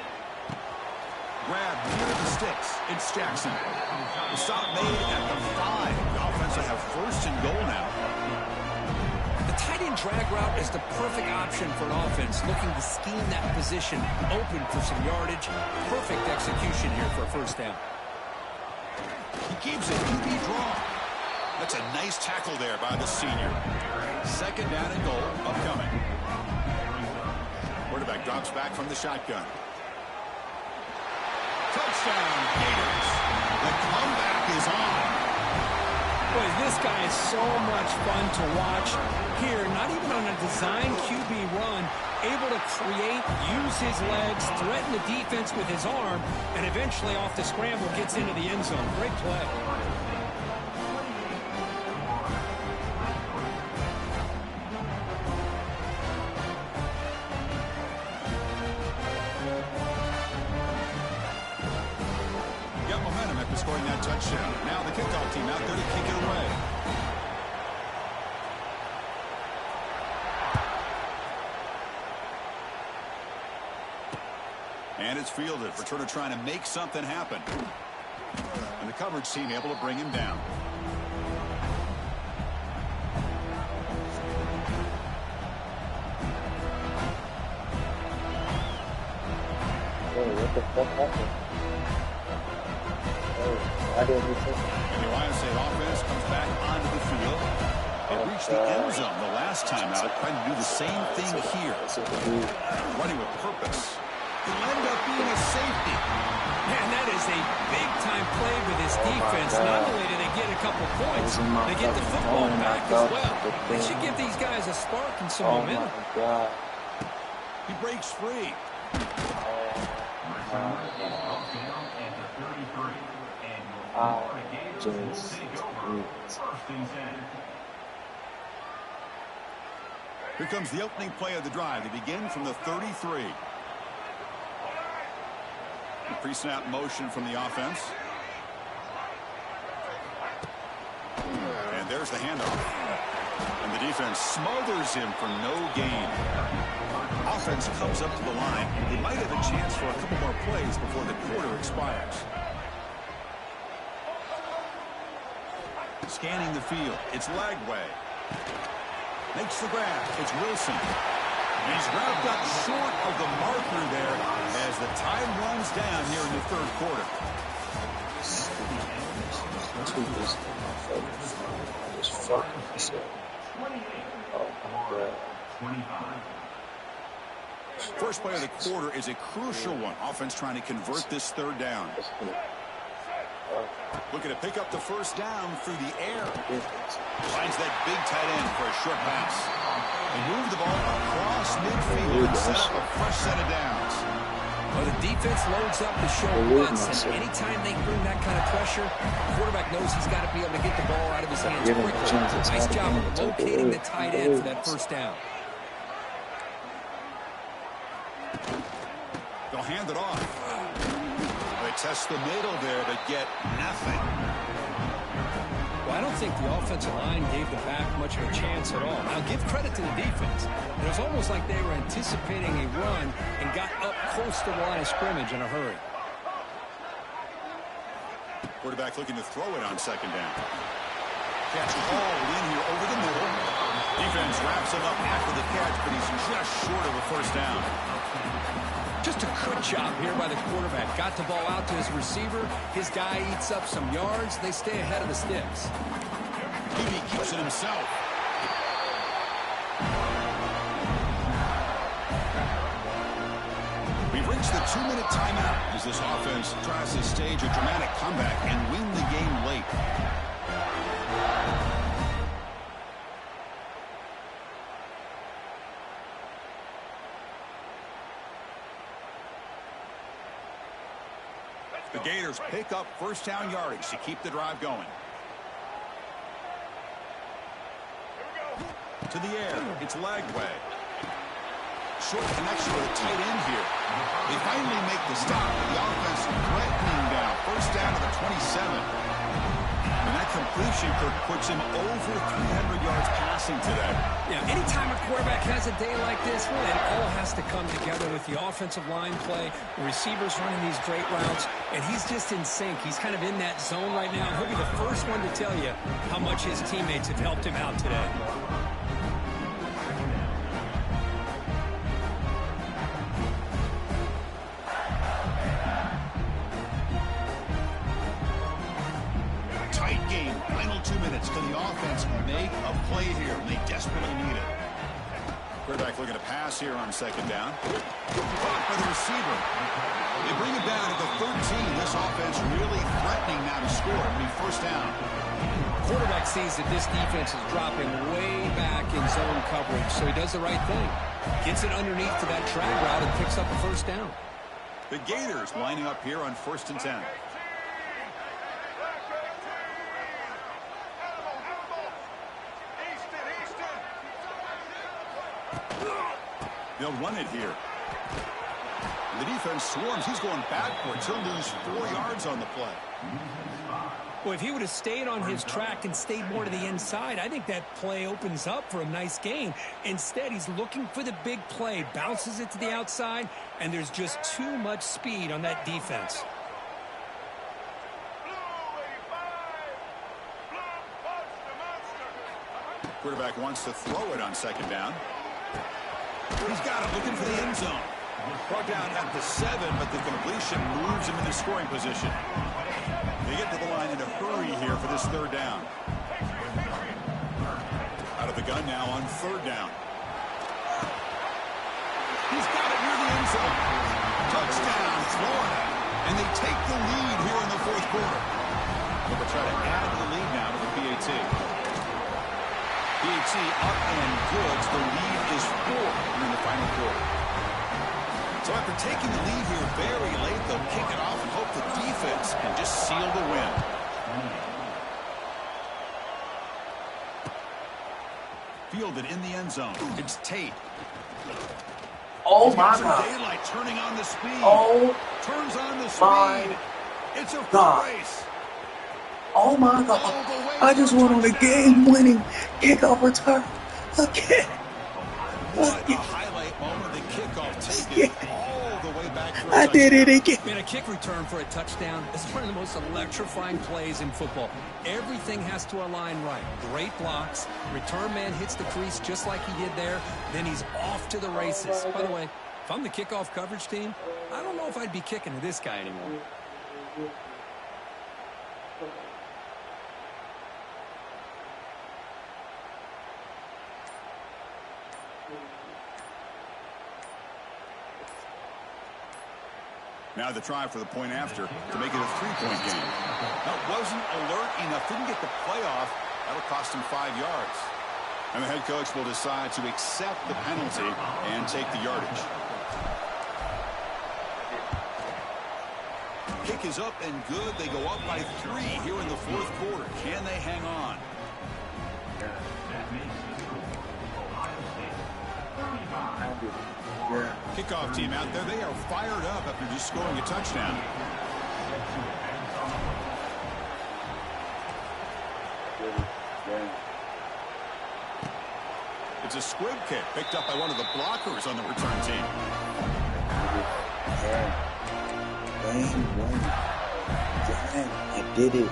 [SPEAKER 7] Grab near the sticks. It's Jackson. The stop made at the 5. The offense will have first and goal now.
[SPEAKER 8] The tight end drag route is the perfect option for an offense looking to scheme that position open for some yardage. Perfect execution here for a first down.
[SPEAKER 7] He keeps it QB draw. That's a nice tackle there by the senior. Second down and goal upcoming. Quarterback drops back from the shotgun. Touchdown, Gators. The comeback is on.
[SPEAKER 8] Boy, this guy is so much fun to watch. Here, not even on a design QB run, able to create, use his legs, threaten the defense with his arm, and eventually off the scramble gets into the end zone. Great play.
[SPEAKER 7] Scoring that touchdown. Now the kickoff team out there to kick it away. And it's fielded. Returner trying to make something happen. And the coverage team able to bring him down.
[SPEAKER 10] Whoa, what the fuck happened?
[SPEAKER 7] And the Ohio State offense comes back onto the field and reached the end zone the last time out, trying to do the same thing here. Running with purpose. It'll end up being a safety.
[SPEAKER 8] Man, that is a big-time play with this defense. Not only do they get a couple points, they get the football back as well. They should give these guys a spark and some momentum.
[SPEAKER 7] He breaks free. Here comes the opening play of the drive. They begin from the 33. The pre-snap motion from the offense. And there's the handoff. And the defense smothers him for no gain. Offense comes up to the line. They might have a chance for a couple more plays before the quarter expires. Scanning the field. It's Lagway. Makes the grab. It's Wilson. And he's wrapped up short of the marker there as the time runs down here in the third quarter. First play of the quarter is a crucial one. Offense trying to convert this third down. Looking to pick up the first down through the air. Finds that big tight end for a short pass. They move the ball across midfield and set up a fresh set of downs.
[SPEAKER 8] Well, the defense loads up to show guts, and anytime they bring that kind of pressure, the quarterback knows he's got to be able to get the ball out of his hands quickly. Nice job of locating the tight end for that first down.
[SPEAKER 7] They'll hand it off. They test the middle there, but get nothing.
[SPEAKER 8] Well, I don't think the offensive line gave the back much of a chance at all. Now, give credit to the defense. It was almost like they were anticipating a run and got up close to the line of scrimmage in a hurry.
[SPEAKER 7] Quarterback looking to throw it on second down. Catch hauled in here over the middle. Defense wraps him up after the catch, but he's just short of a first down.
[SPEAKER 8] Just a good job here by the quarterback. Got the ball out to his receiver. His guy eats up some yards. They stay ahead of the sticks.
[SPEAKER 7] He keeps it himself. We've reached the 2-minute timeout as this offense tries to stage a dramatic comeback and win the game late. The Gators pick up first down yardage to keep the drive going. To the air, it's Lagway. Short connection with a tight end here. They finally make the stop, but the offense threatening down. First down to the 27. And that completion puts him over 300 yards passing today.
[SPEAKER 8] Yeah, anytime a quarterback has a day like this, really, it all has to come together with the offensive line play, the receivers running these great routes, and he's just in sync. He's kind of in that zone right now, and he'll be the first one to tell you how much his teammates have helped him out today.
[SPEAKER 7] Can the offense make a play here? They desperately need it. Quarterback looking to pass here on second down. Caught by the receiver. They bring it down at the 13. This offense really threatening now to score. It'll be first down.
[SPEAKER 8] Quarterback sees that this defense is dropping way back in zone coverage, so he does the right thing. Gets it underneath to that drag route and picks up a first down.
[SPEAKER 7] The Gators lining up here on 1st and 10. They'll run it here. The defense swarms. He's going backwards. He'll lose 4 yards on the play.
[SPEAKER 8] Well, if he would have stayed on his track and stayed more to the inside, I think that play opens up for a nice gain. Instead, he's looking for the big play, bounces it to the outside, and there's just too much speed on that defense.
[SPEAKER 7] Quarterback wants to throw it on second down. He's got it, looking for the end zone. Brought down at the 7, but the completion moves him into scoring position. They get to the line in a hurry here for this third down. Out of the gun now on third down. He's got it near the end zone. Touchdown, Florida. And they take the lead here in the fourth quarter. But they'll try to add the lead now to the PAT. PAT up and good. The lead is 4 in the final quarter. So after taking the lead here very late, they'll kick it off and hope the defense can just seal the win. Fielded in the end zone. It's Tate.
[SPEAKER 1] Oh my God.
[SPEAKER 7] Daylight turning on the speed.
[SPEAKER 1] Oh.
[SPEAKER 7] Turns on the
[SPEAKER 1] My
[SPEAKER 7] speed. It's a
[SPEAKER 1] God.
[SPEAKER 7] race.
[SPEAKER 1] Oh my God. I just went on a game-winning kickoff return again.
[SPEAKER 7] What a highlight moment. The kickoff taken all the way back.
[SPEAKER 1] I did it again.
[SPEAKER 8] Man, a kick return for a touchdown is one of the most electrifying plays in football. Everything has to align right. Great blocks. Return man hits the crease just like he did there. Then he's off to the races. By the way, if I'm the kickoff coverage team, I don't know if I'd be kicking to this guy anymore.
[SPEAKER 7] Now the try for the point after to make it a 3-point game. Now, wasn't alert enough. Didn't get the playoff. That'll cost him 5 yards. And the head coach will decide to accept the penalty and take the yardage. Kick is up and good. They go up by 3 here in the fourth quarter. Can they hang on? Kickoff team out there. They are fired up after just scoring a touchdown. It's a squib kick picked up by one of the blockers on the return team.
[SPEAKER 10] I did it.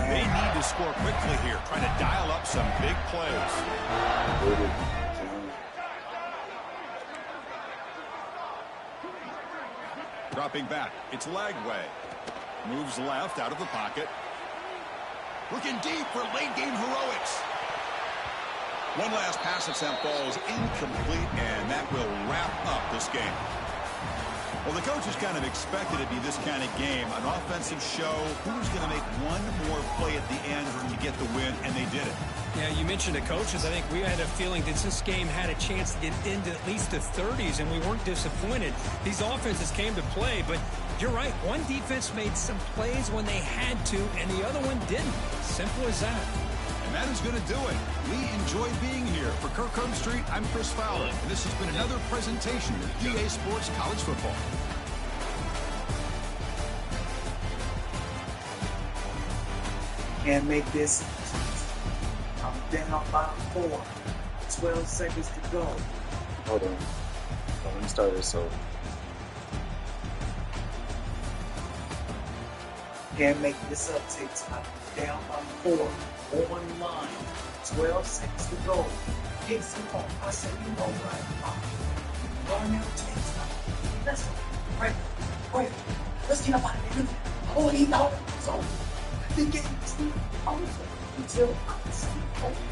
[SPEAKER 7] They need to score quickly here, trying to dial up some big plays. Dropping back, it's Lagway. Moves left out of the pocket. Looking deep for late game heroics. One last pass attempt falls incomplete, and that will wrap up this game. Well, the coaches kind of expected it to be this kind of game, an offensive show. Who's going to make one more play at the end to get the win, and they did it.
[SPEAKER 8] Yeah, you mentioned the coaches. I think we had a feeling that this game had a chance to get into at least the 30s, and we weren't disappointed. These offenses came to play, but you're right. One defense made some plays when they had to, and the other one didn't. Simple as that.
[SPEAKER 7] And that is going to do it. We enjoyed being here. For Kirkcombe Street, I'm Chris Fowler, and this has been another presentation of EA Sports College Football.
[SPEAKER 1] Can't make this. I'm down by 4. 12 seconds to go.
[SPEAKER 10] Hold on. Let me start this over.
[SPEAKER 1] Can't make this up, TikTok. Down by 4. On line. 12 seconds to go. Get some home. I said, you know what? Run out, TikTok. Let's go. Right. Let's get up out of here. Oh, he thought it was over. The game is not over until I see over.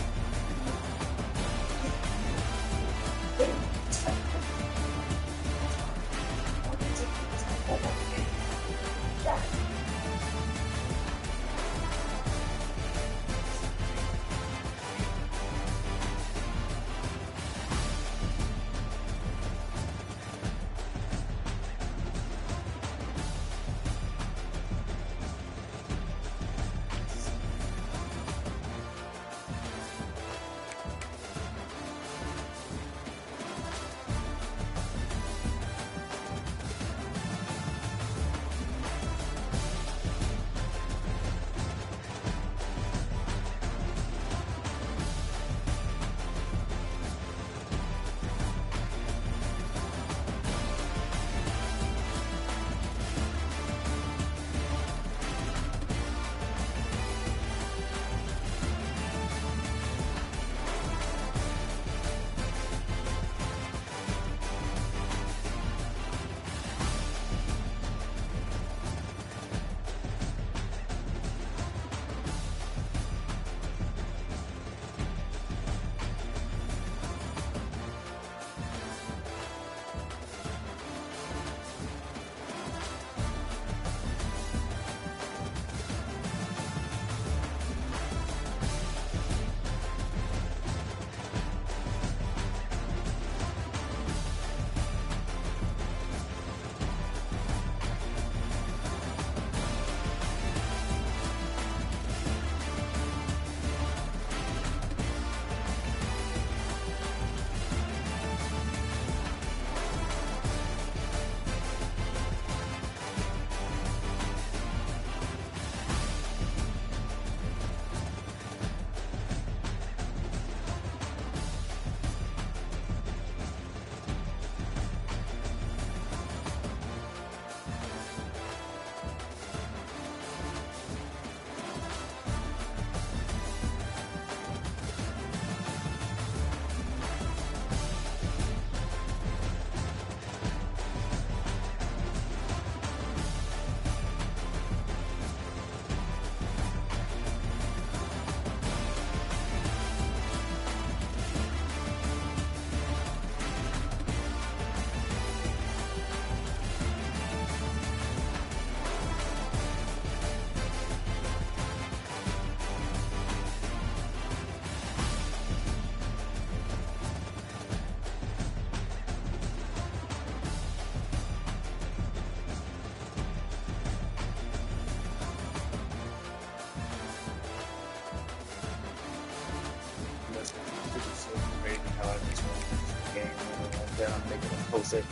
[SPEAKER 10] say.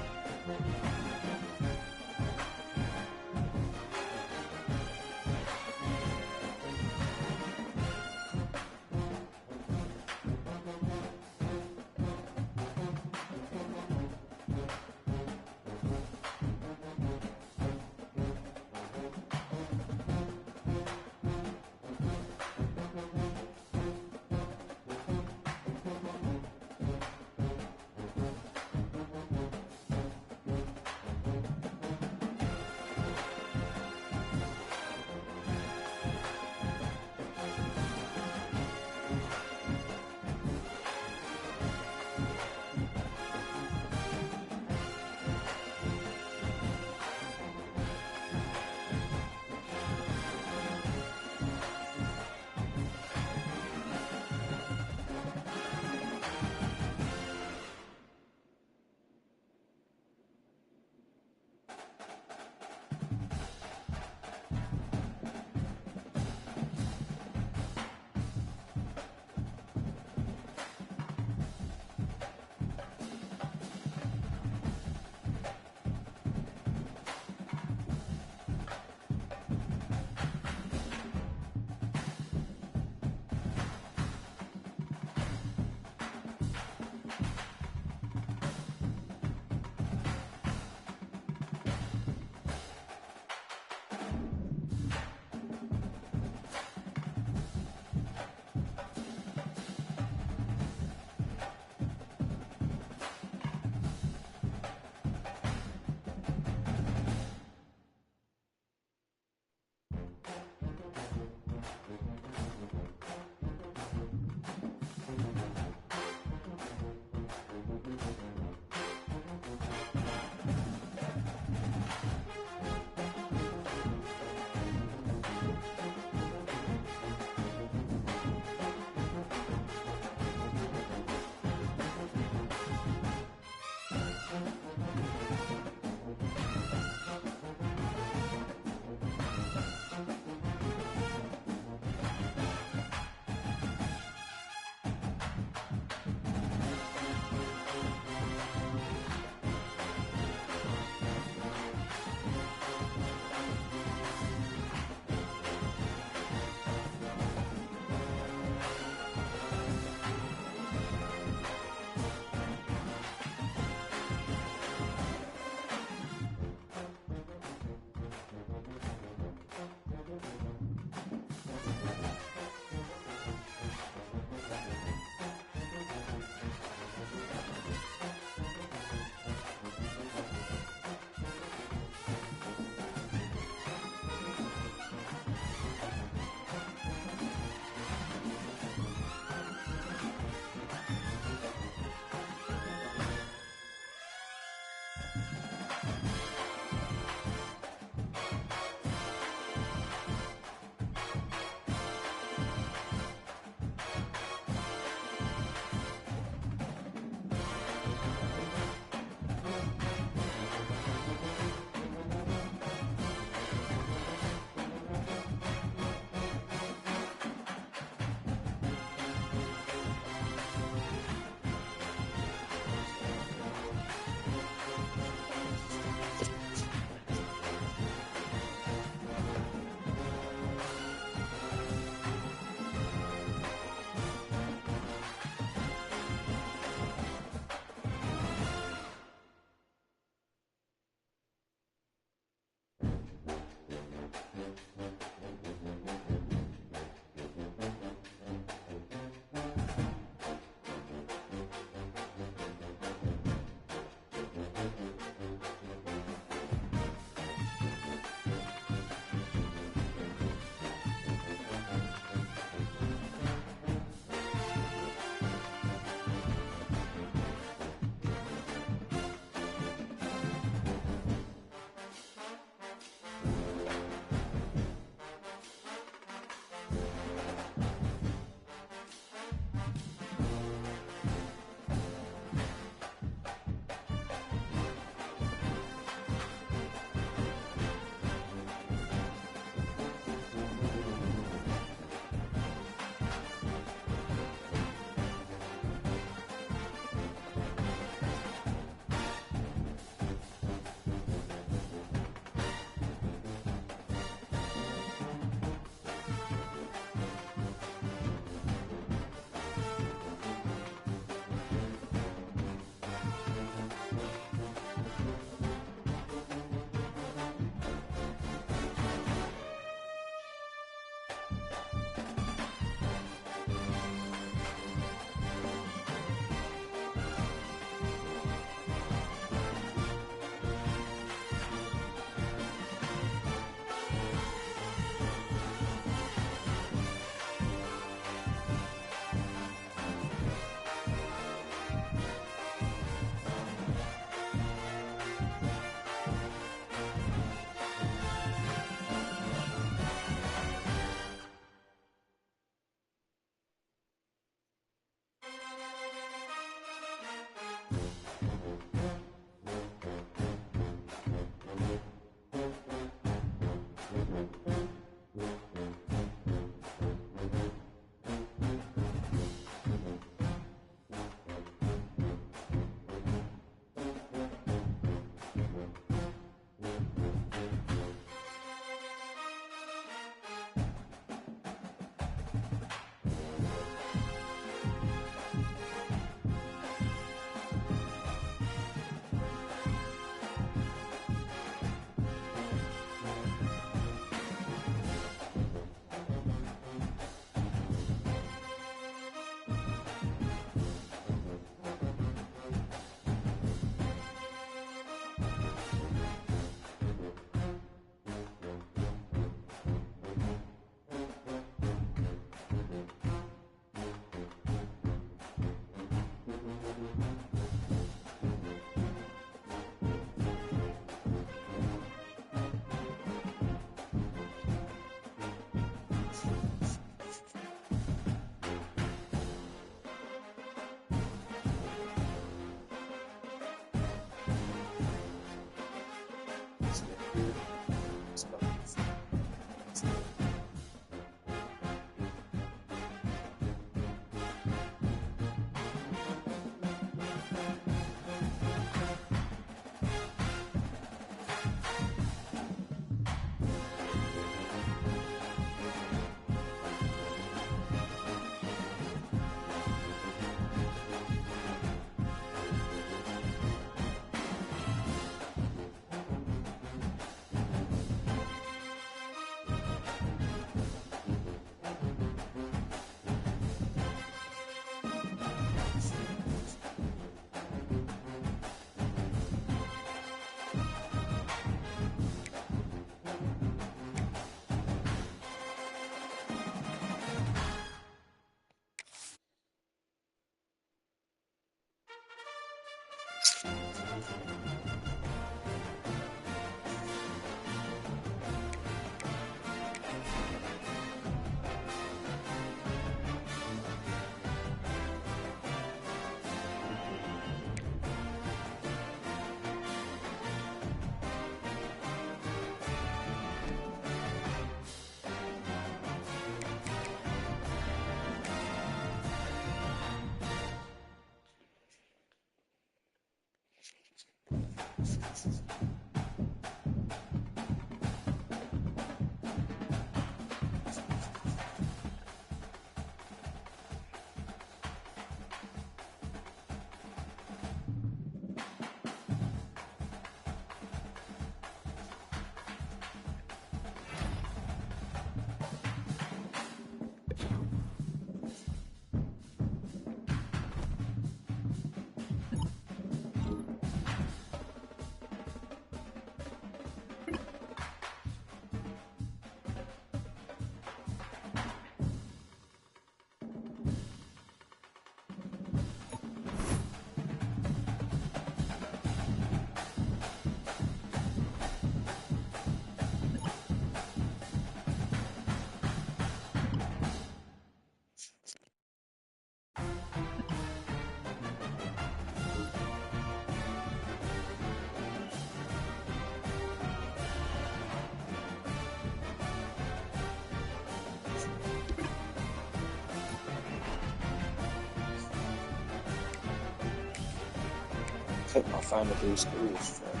[SPEAKER 10] Cut my final three schools, fam.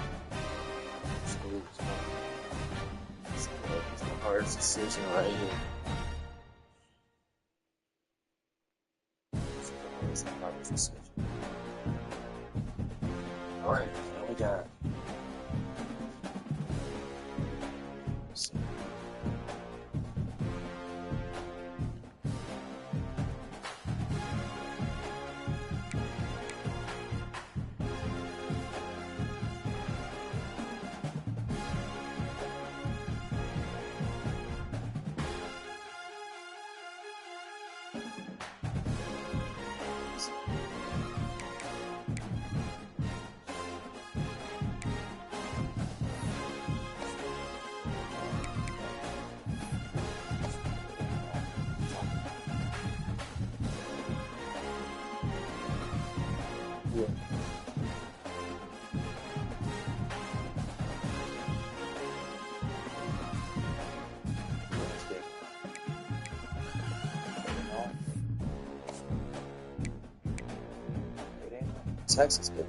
[SPEAKER 10] Schools, man. It's the hardest decision right here. It's the hardest decision. Alright, now we got. Let's see. Yeah. Texas, good.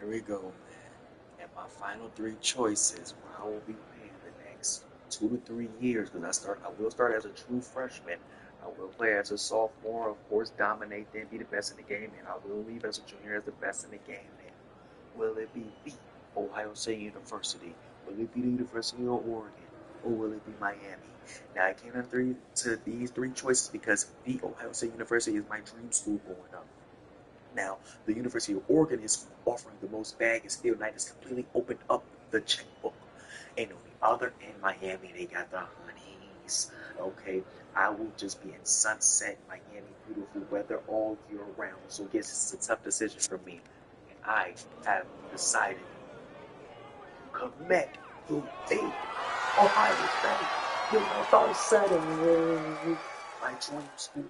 [SPEAKER 10] Here we go, man. And my final three choices where I will be playing the next 2 to 3 years, because I will start as a true freshman. I will play as a sophomore, of course, dominate, then be the best in the game, and I will leave as a junior as the best in the game. And will it be the Ohio State University? Will it be the University of Oregon? Or will it be Miami? Now, I came to these three choices because the Ohio State University is my dream school growing up. Now, the University of Oregon is offering the most bag and still night has completely opened up the checkbook. And on the other end, Miami, they got the honeys. Okay, I will just be in Sunset, Miami, beautiful weather all year round. So yes, it's a tough decision for me. And I have decided to commit to the Ohio State University, my dream school.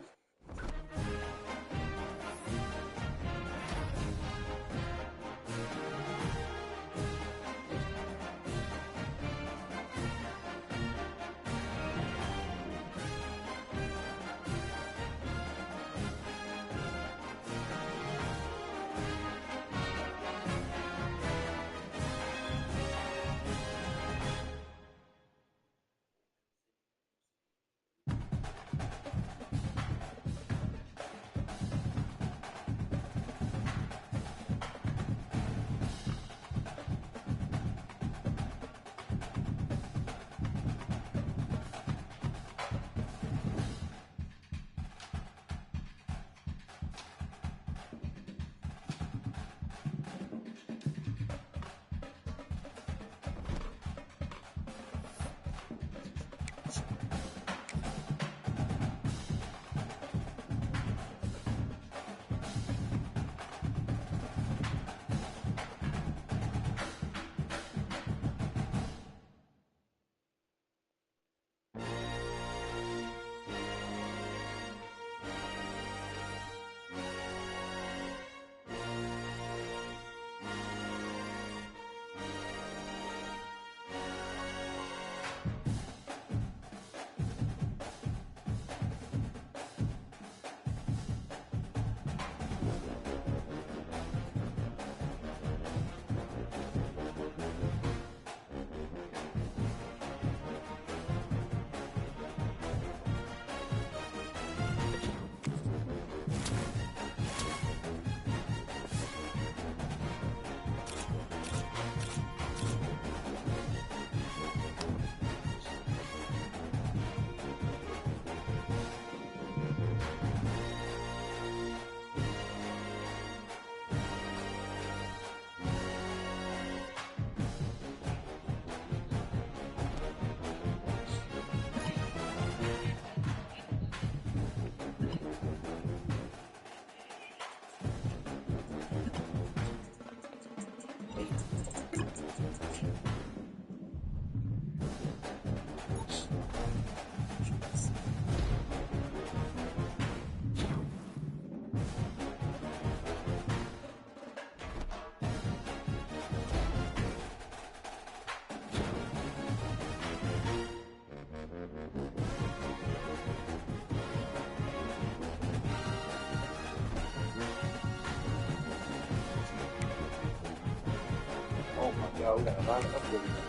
[SPEAKER 1] Yo, we got a lot of upgrades.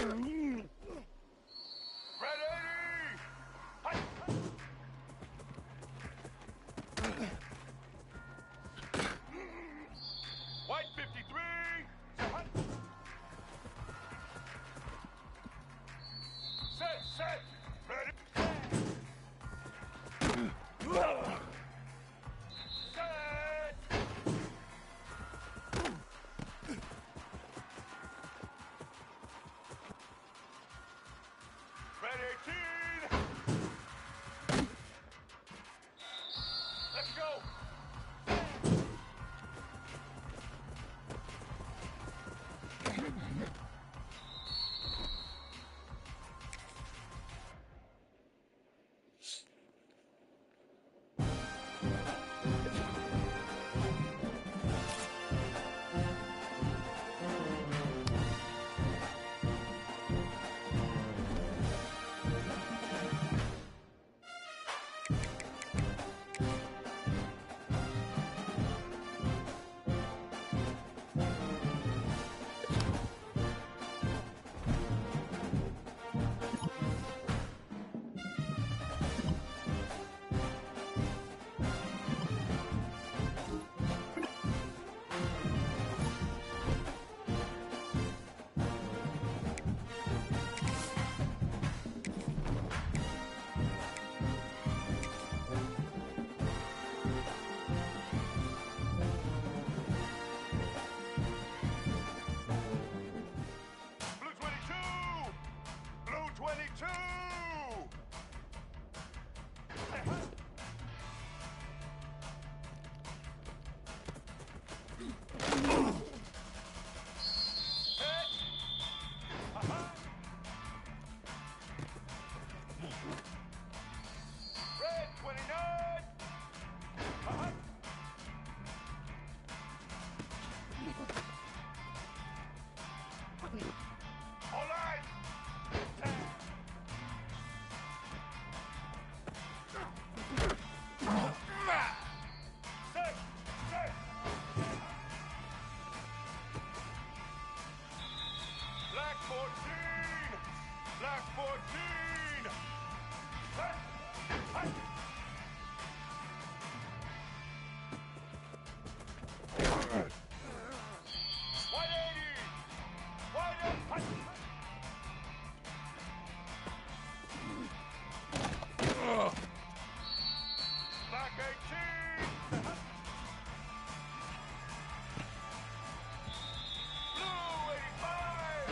[SPEAKER 2] White 53. Set. Ready. Set. Red 18. Let's go. Blue 22! Red 29! All right! Black 14! Black 14! White 80! White 80! Black 18! Blue 85!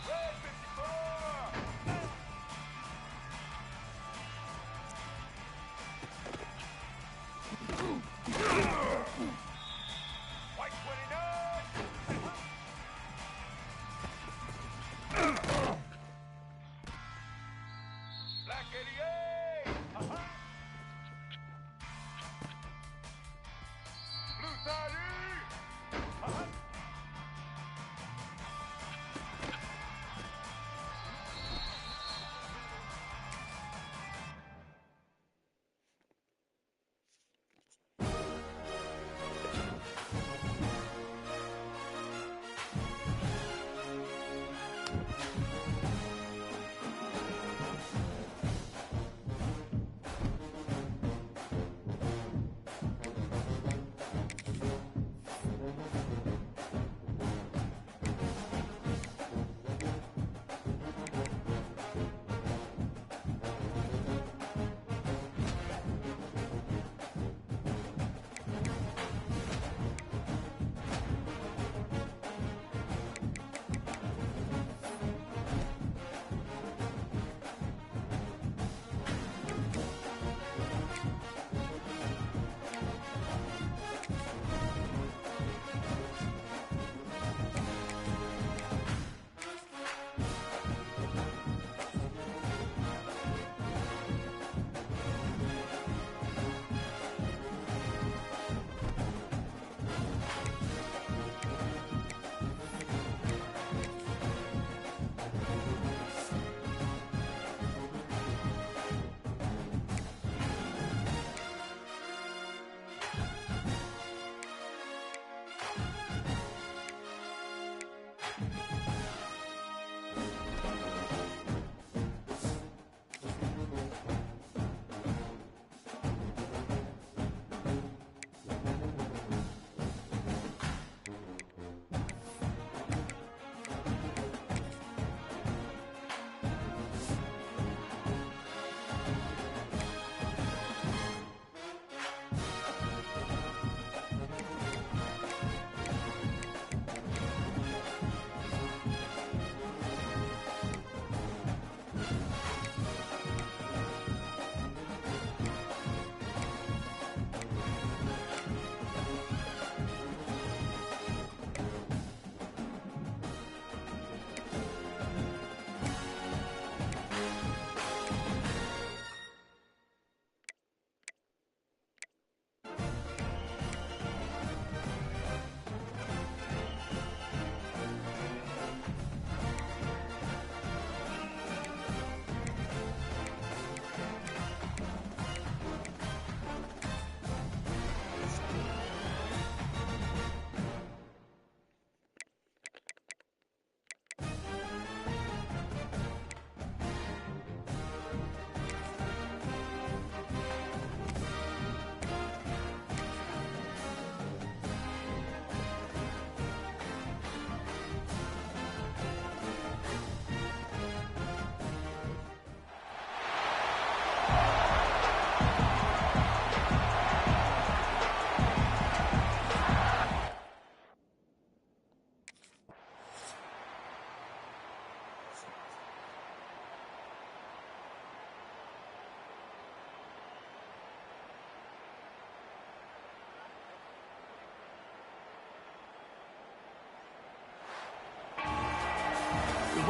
[SPEAKER 2] Red 54! White 29! Black 88! Blue 30!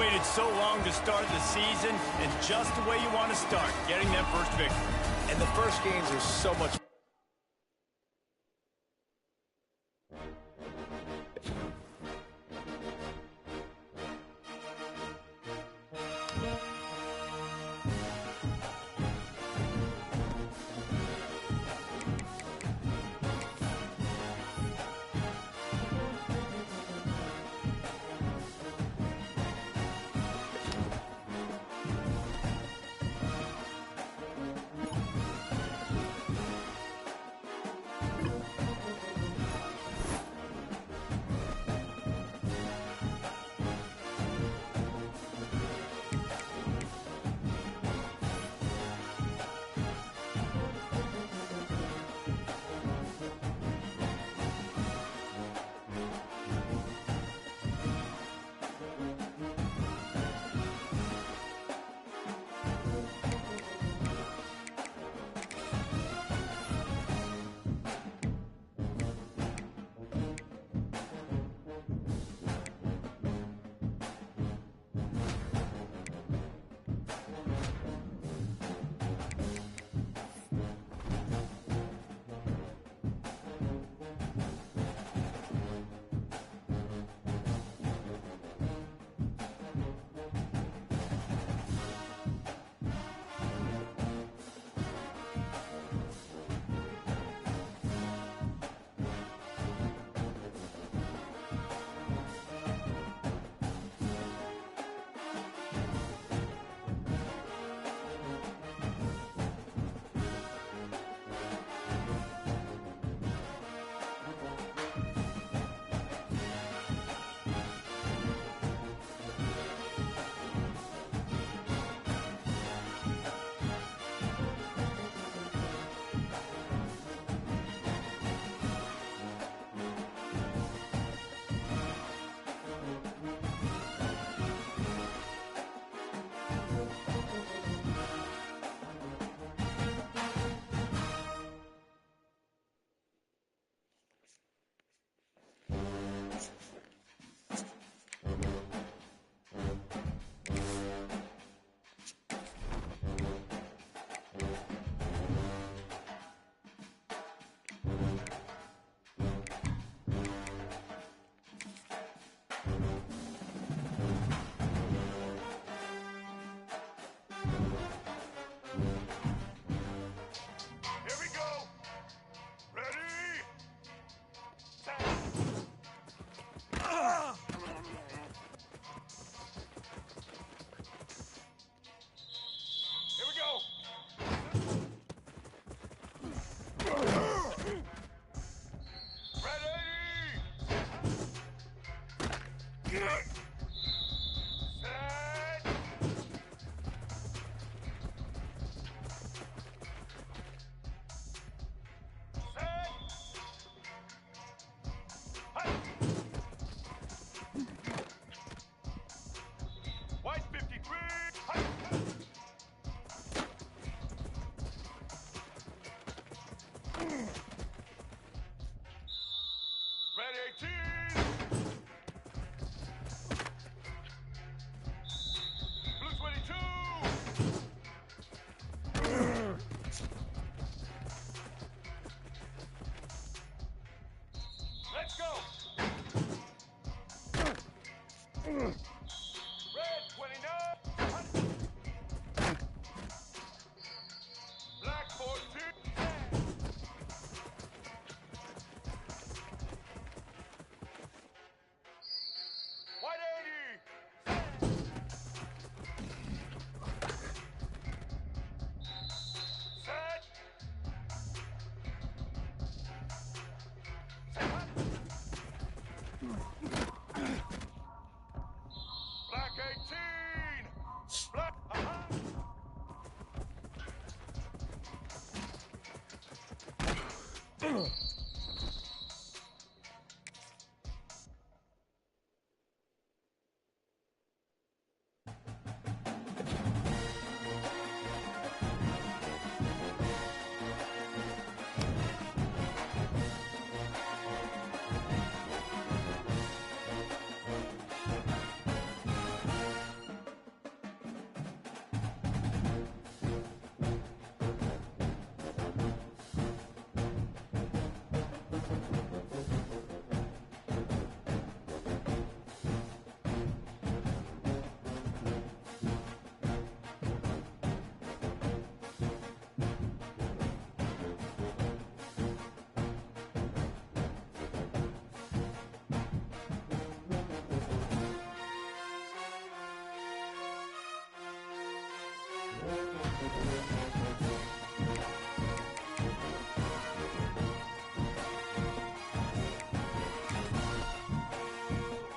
[SPEAKER 2] waited so long to start the season, and just the way you want to start, getting that first victory.
[SPEAKER 4] And the first games are so much.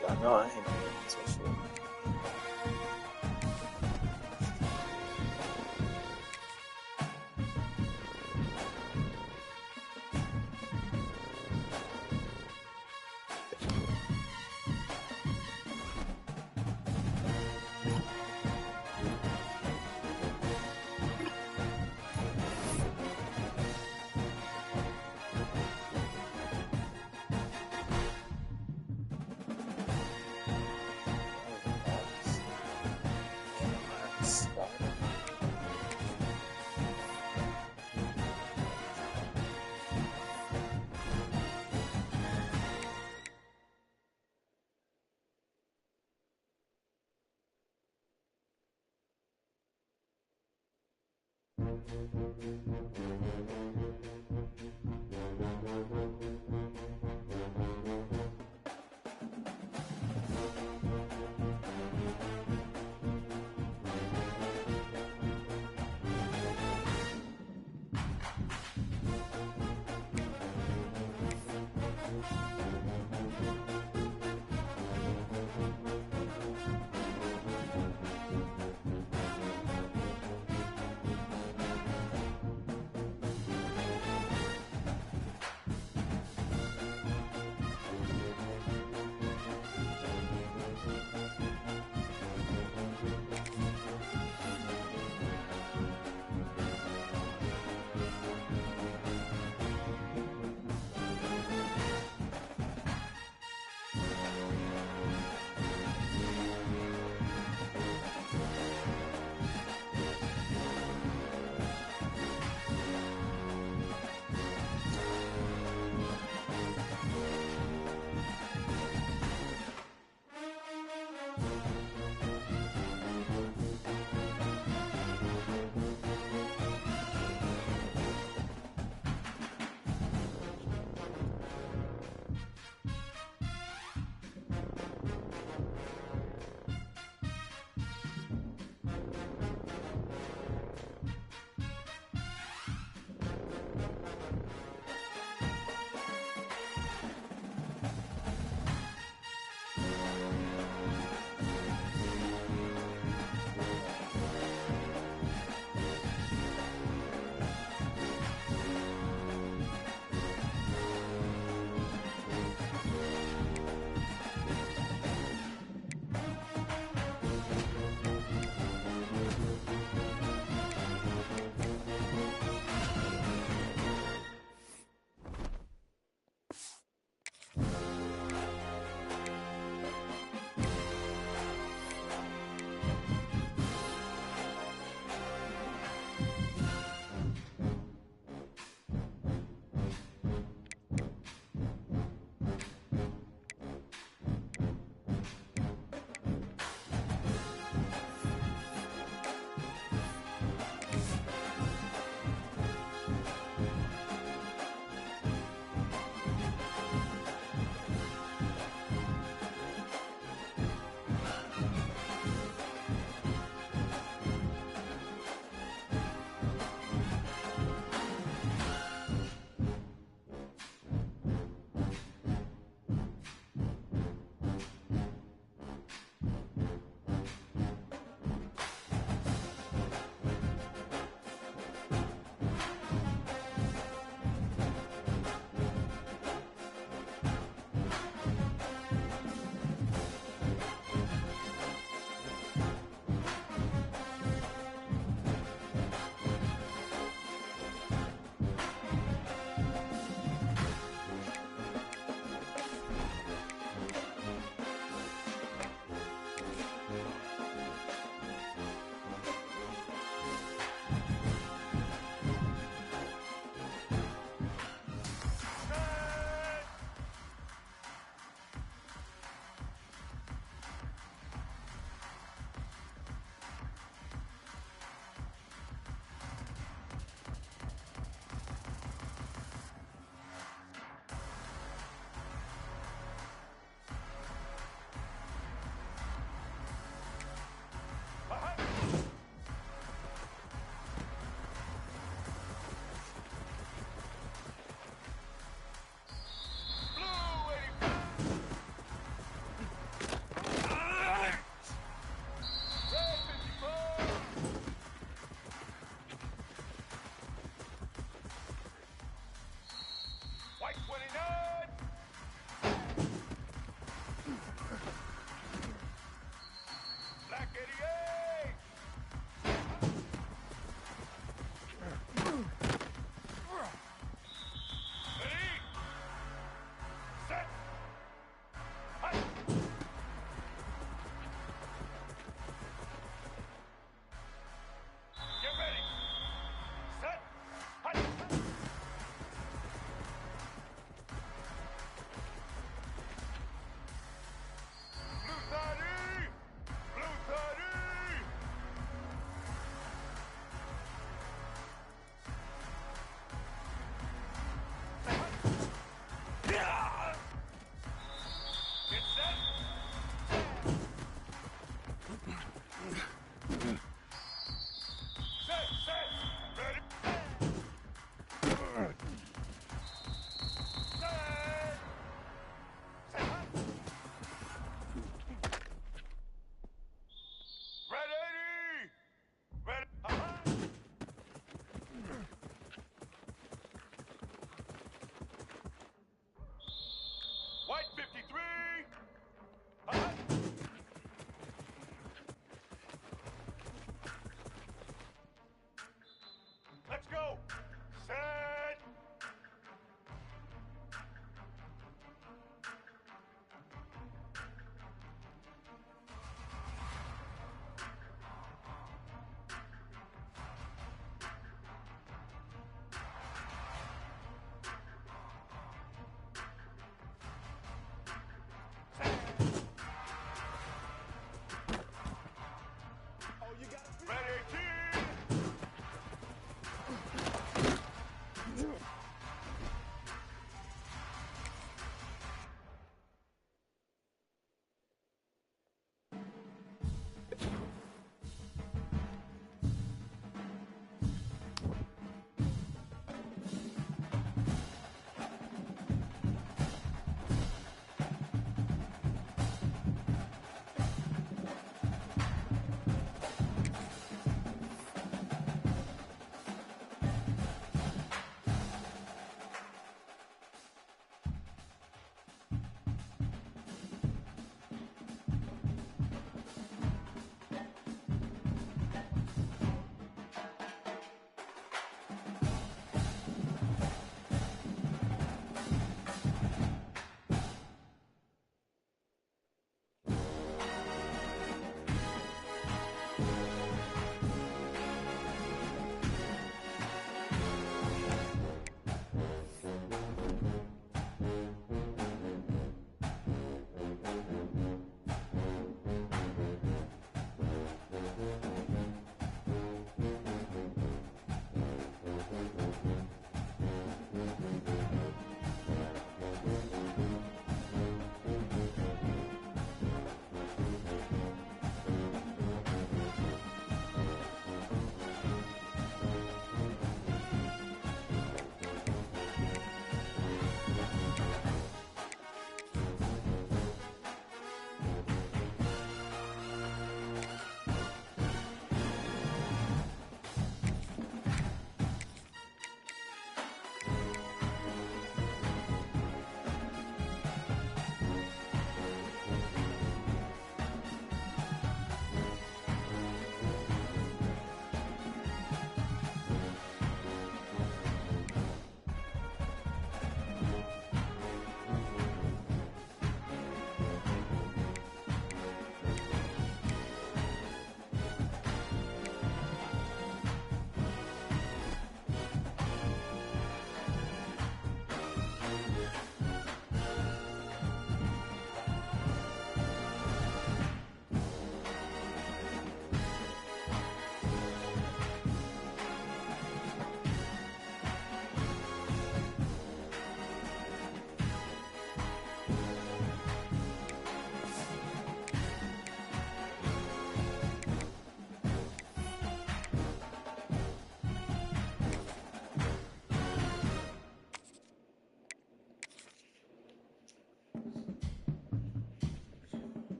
[SPEAKER 10] Y'all know I ain't gonna so sure.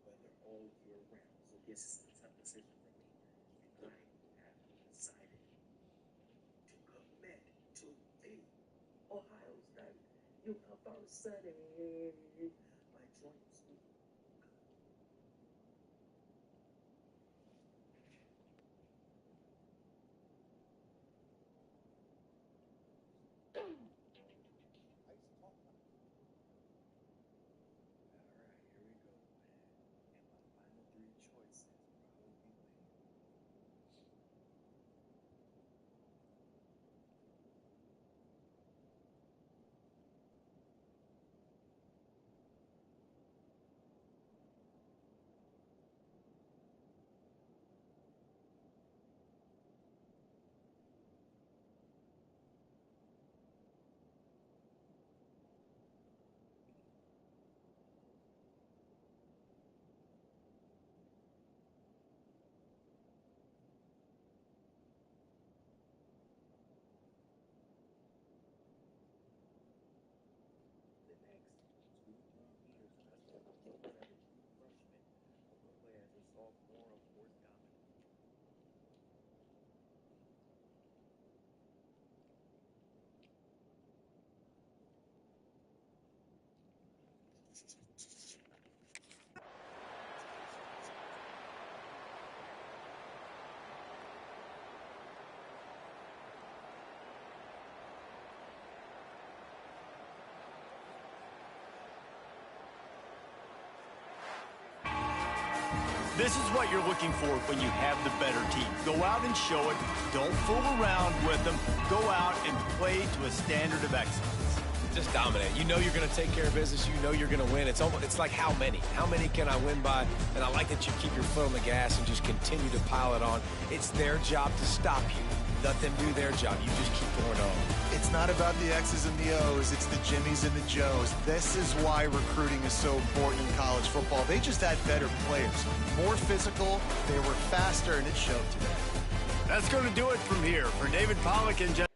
[SPEAKER 10] Weather all year round. So this is a tough decision for me. And I have decided to commit to the Ohio State University. My dream school. Alright, here we go, man. And my final three choices where I will be winning. The next 2 to 3 years, when I start to play as a true freshman, I will play as a sophomore, of course, dominant.
[SPEAKER 2] This is what you're looking for when you have the better team. Go out and show it. Don't fool around with them. Go out and play to a standard of excellence.
[SPEAKER 4] Just dominate. You know you're going to take care of business. You know you're going to win. It's like how many? How many can I win by? And I like that you keep your foot on the gas and just continue to pile it on. It's their job to stop you. Let them do their job. You just keep going on.
[SPEAKER 3] It's not about the X's and the O's. It's the Jimmies and the Joes. This is why recruiting is so important in college football. They just had better players, more physical, they were faster, and it showed today.
[SPEAKER 2] That's going to do it from here. For David Pollock and Jeff.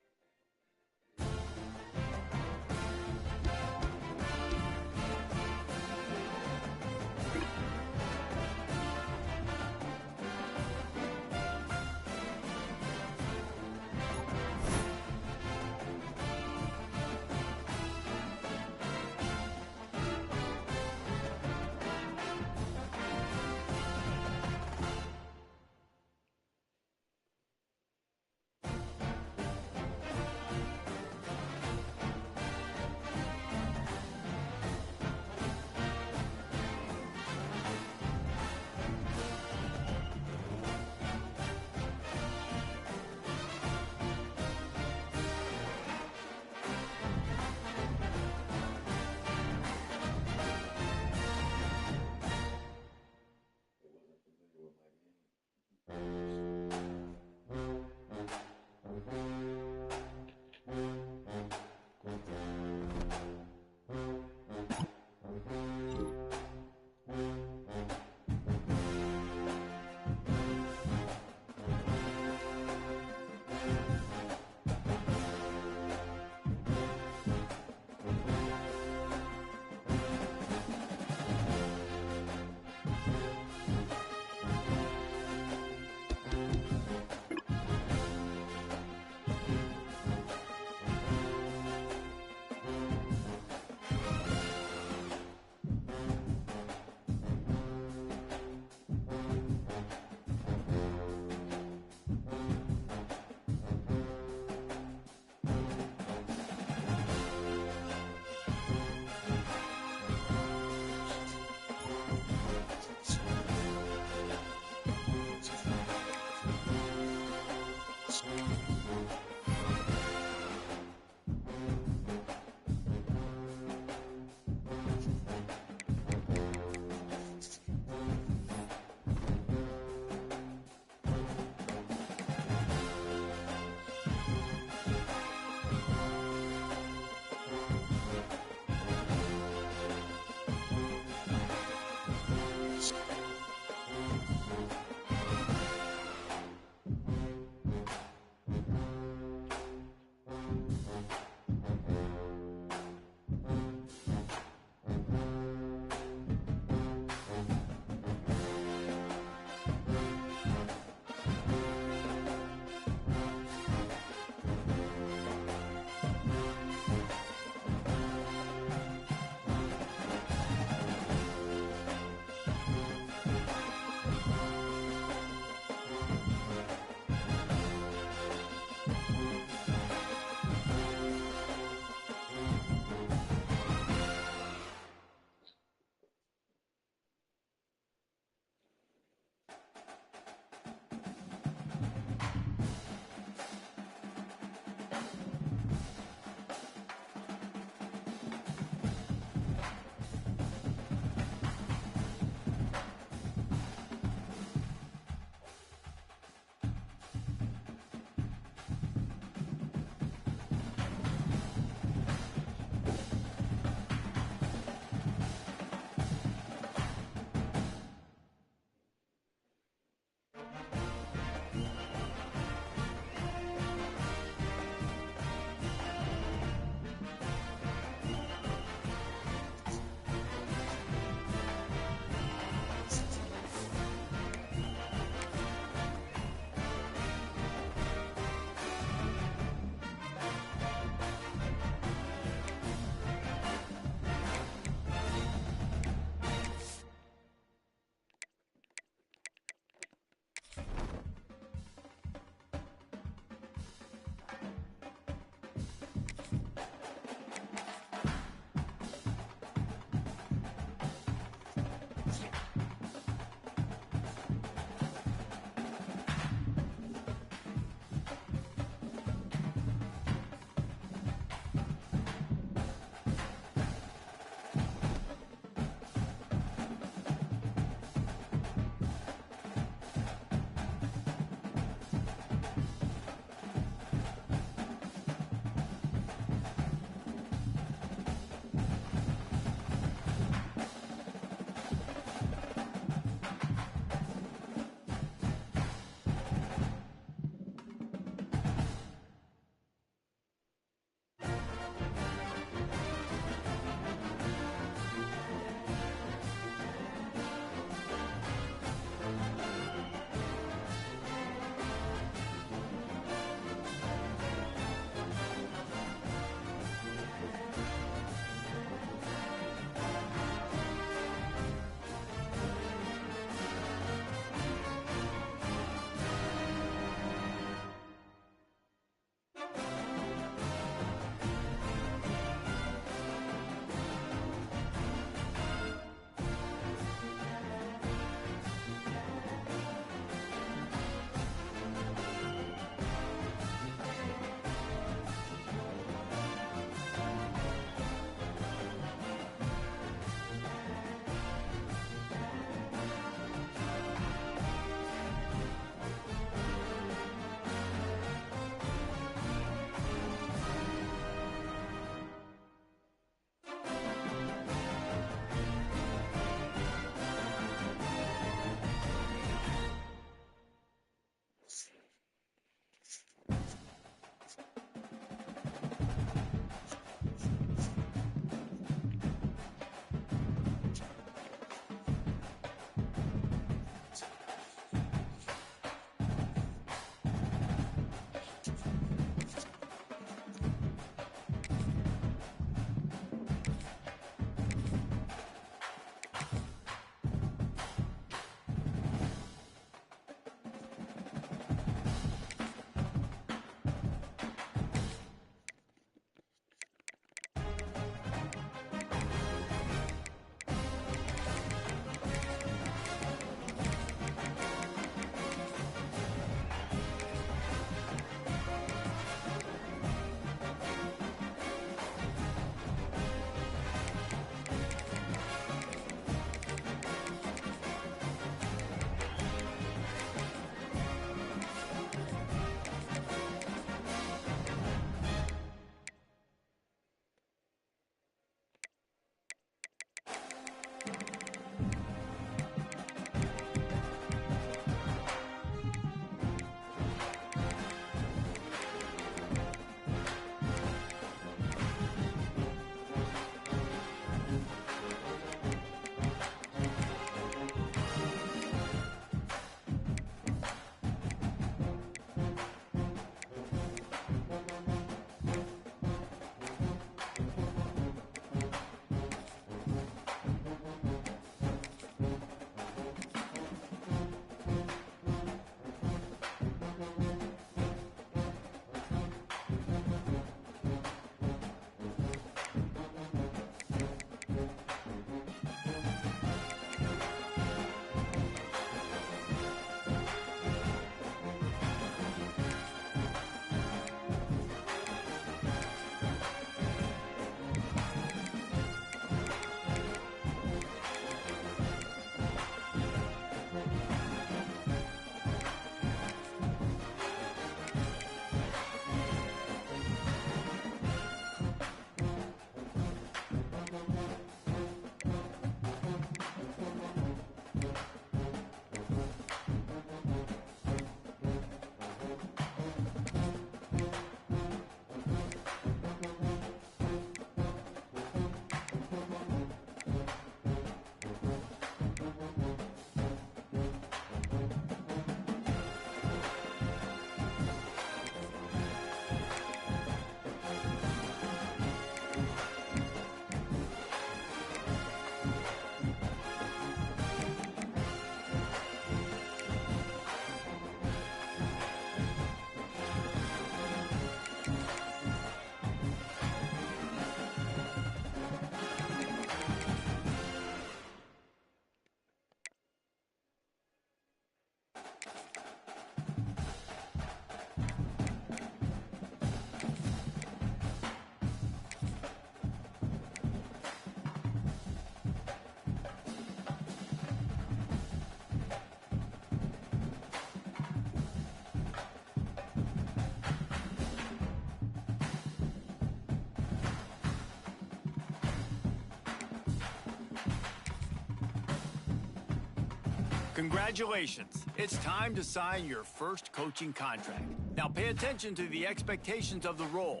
[SPEAKER 2] Congratulations. It's time to sign your first coaching contract. Now pay attention to the expectations of the role.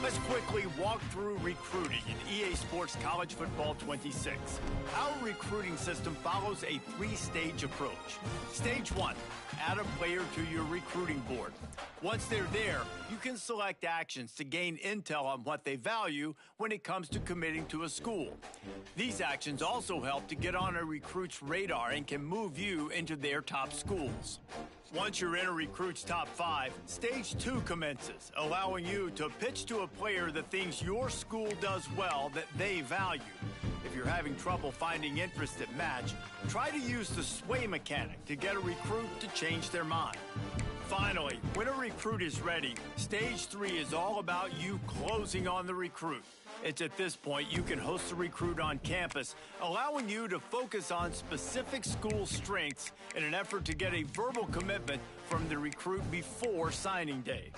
[SPEAKER 2] Let's quickly walk through recruiting in EA Sports College Football 26. Our recruiting system follows a three-stage approach. Stage 1, add a player to your recruiting board. Once they're there, you can select actions to gain intel on what they value when it comes to committing to a school. These actions also help to get on a recruit's radar and can move you into their top schools. Once you're in a recruit's top 5, Stage 2 commences, allowing you to pitch to a player the things your school does well that they value. If you're having trouble finding interest that match, try to use the sway mechanic to get a recruit to change their mind. Finally, when a recruit is ready, Stage 3 is all about you closing on the recruit. It's at this point you can host the recruit on campus, allowing you to focus on specific school strengths in an effort to get a verbal commitment from the recruit before signing day.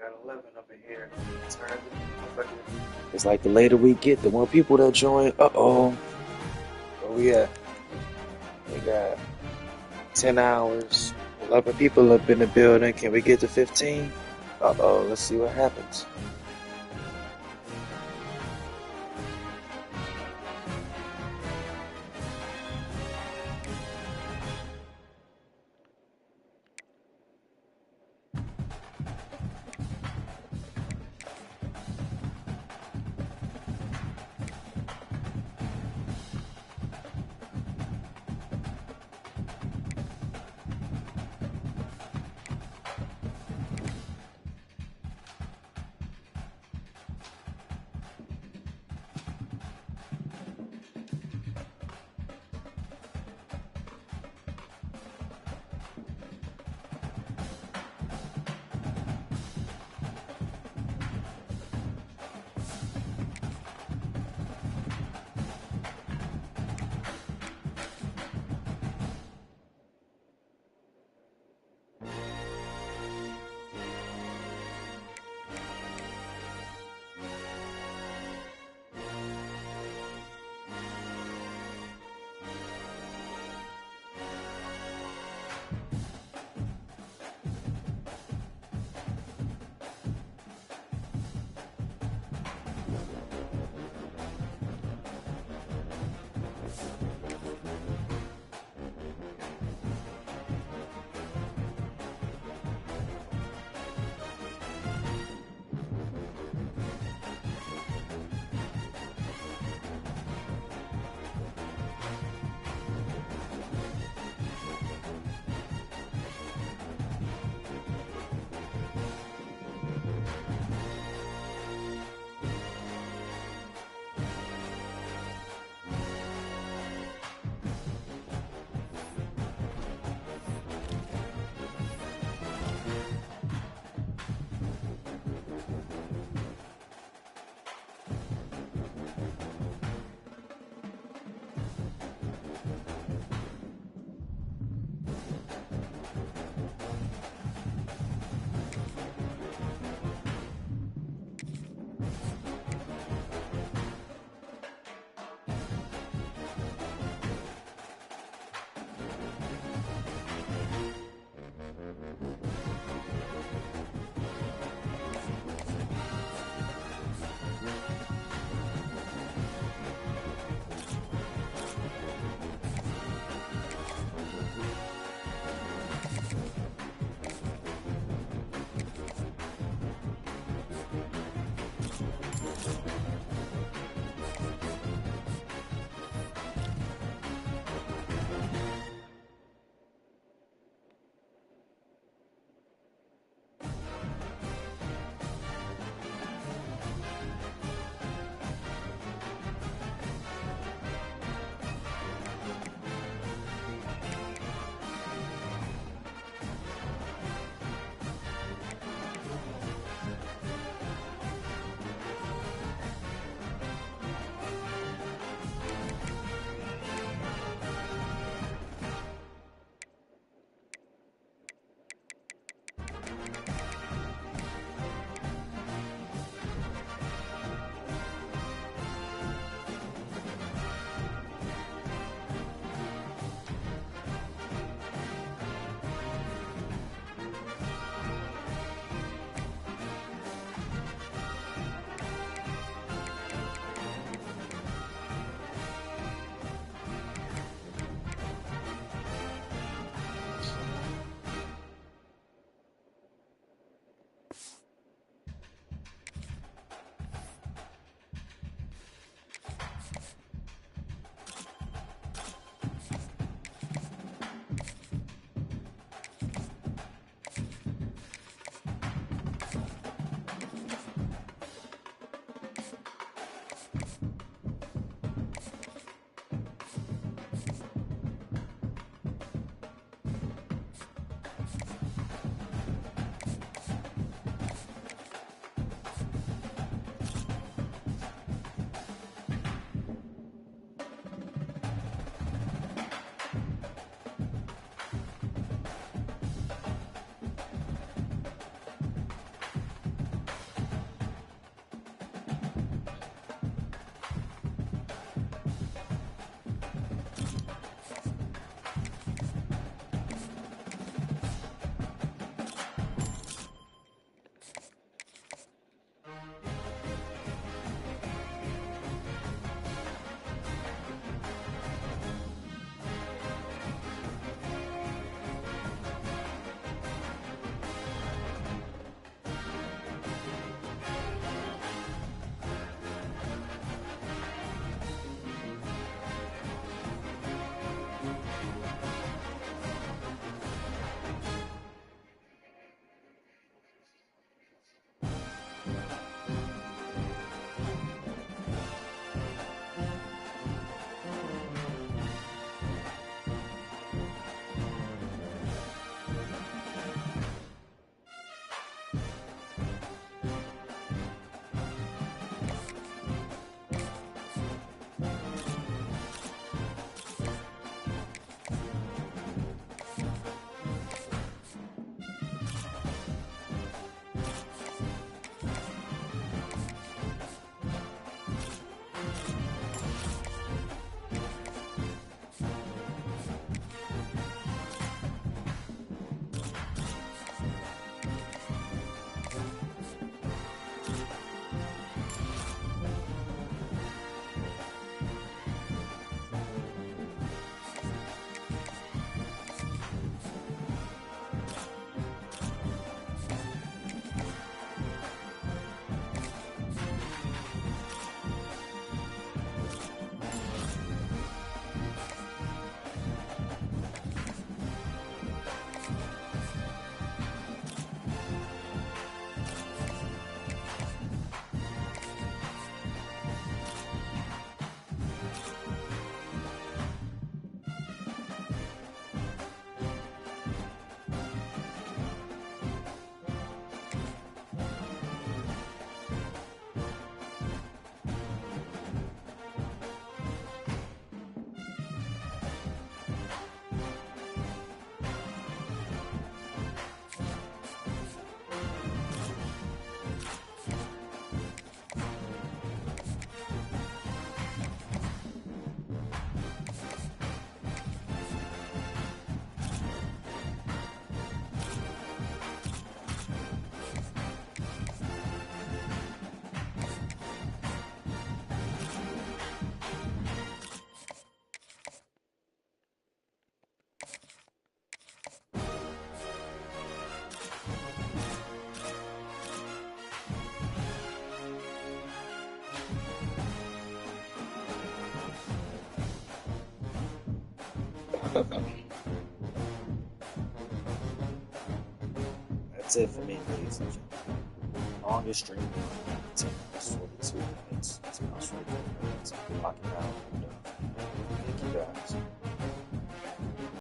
[SPEAKER 10] Got 11 up in here. Turn.
[SPEAKER 1] It's like the later we get, the more people that join. Uh-oh. Where we at? We got 10 hours. 11 people up in the building. Can we get to 15? Uh-oh. Let's see what happens. That's it for me, ladies and gentlemen. Longest stream. 42 minutes. It's about 40 minutes. Lock it down. Thank you guys.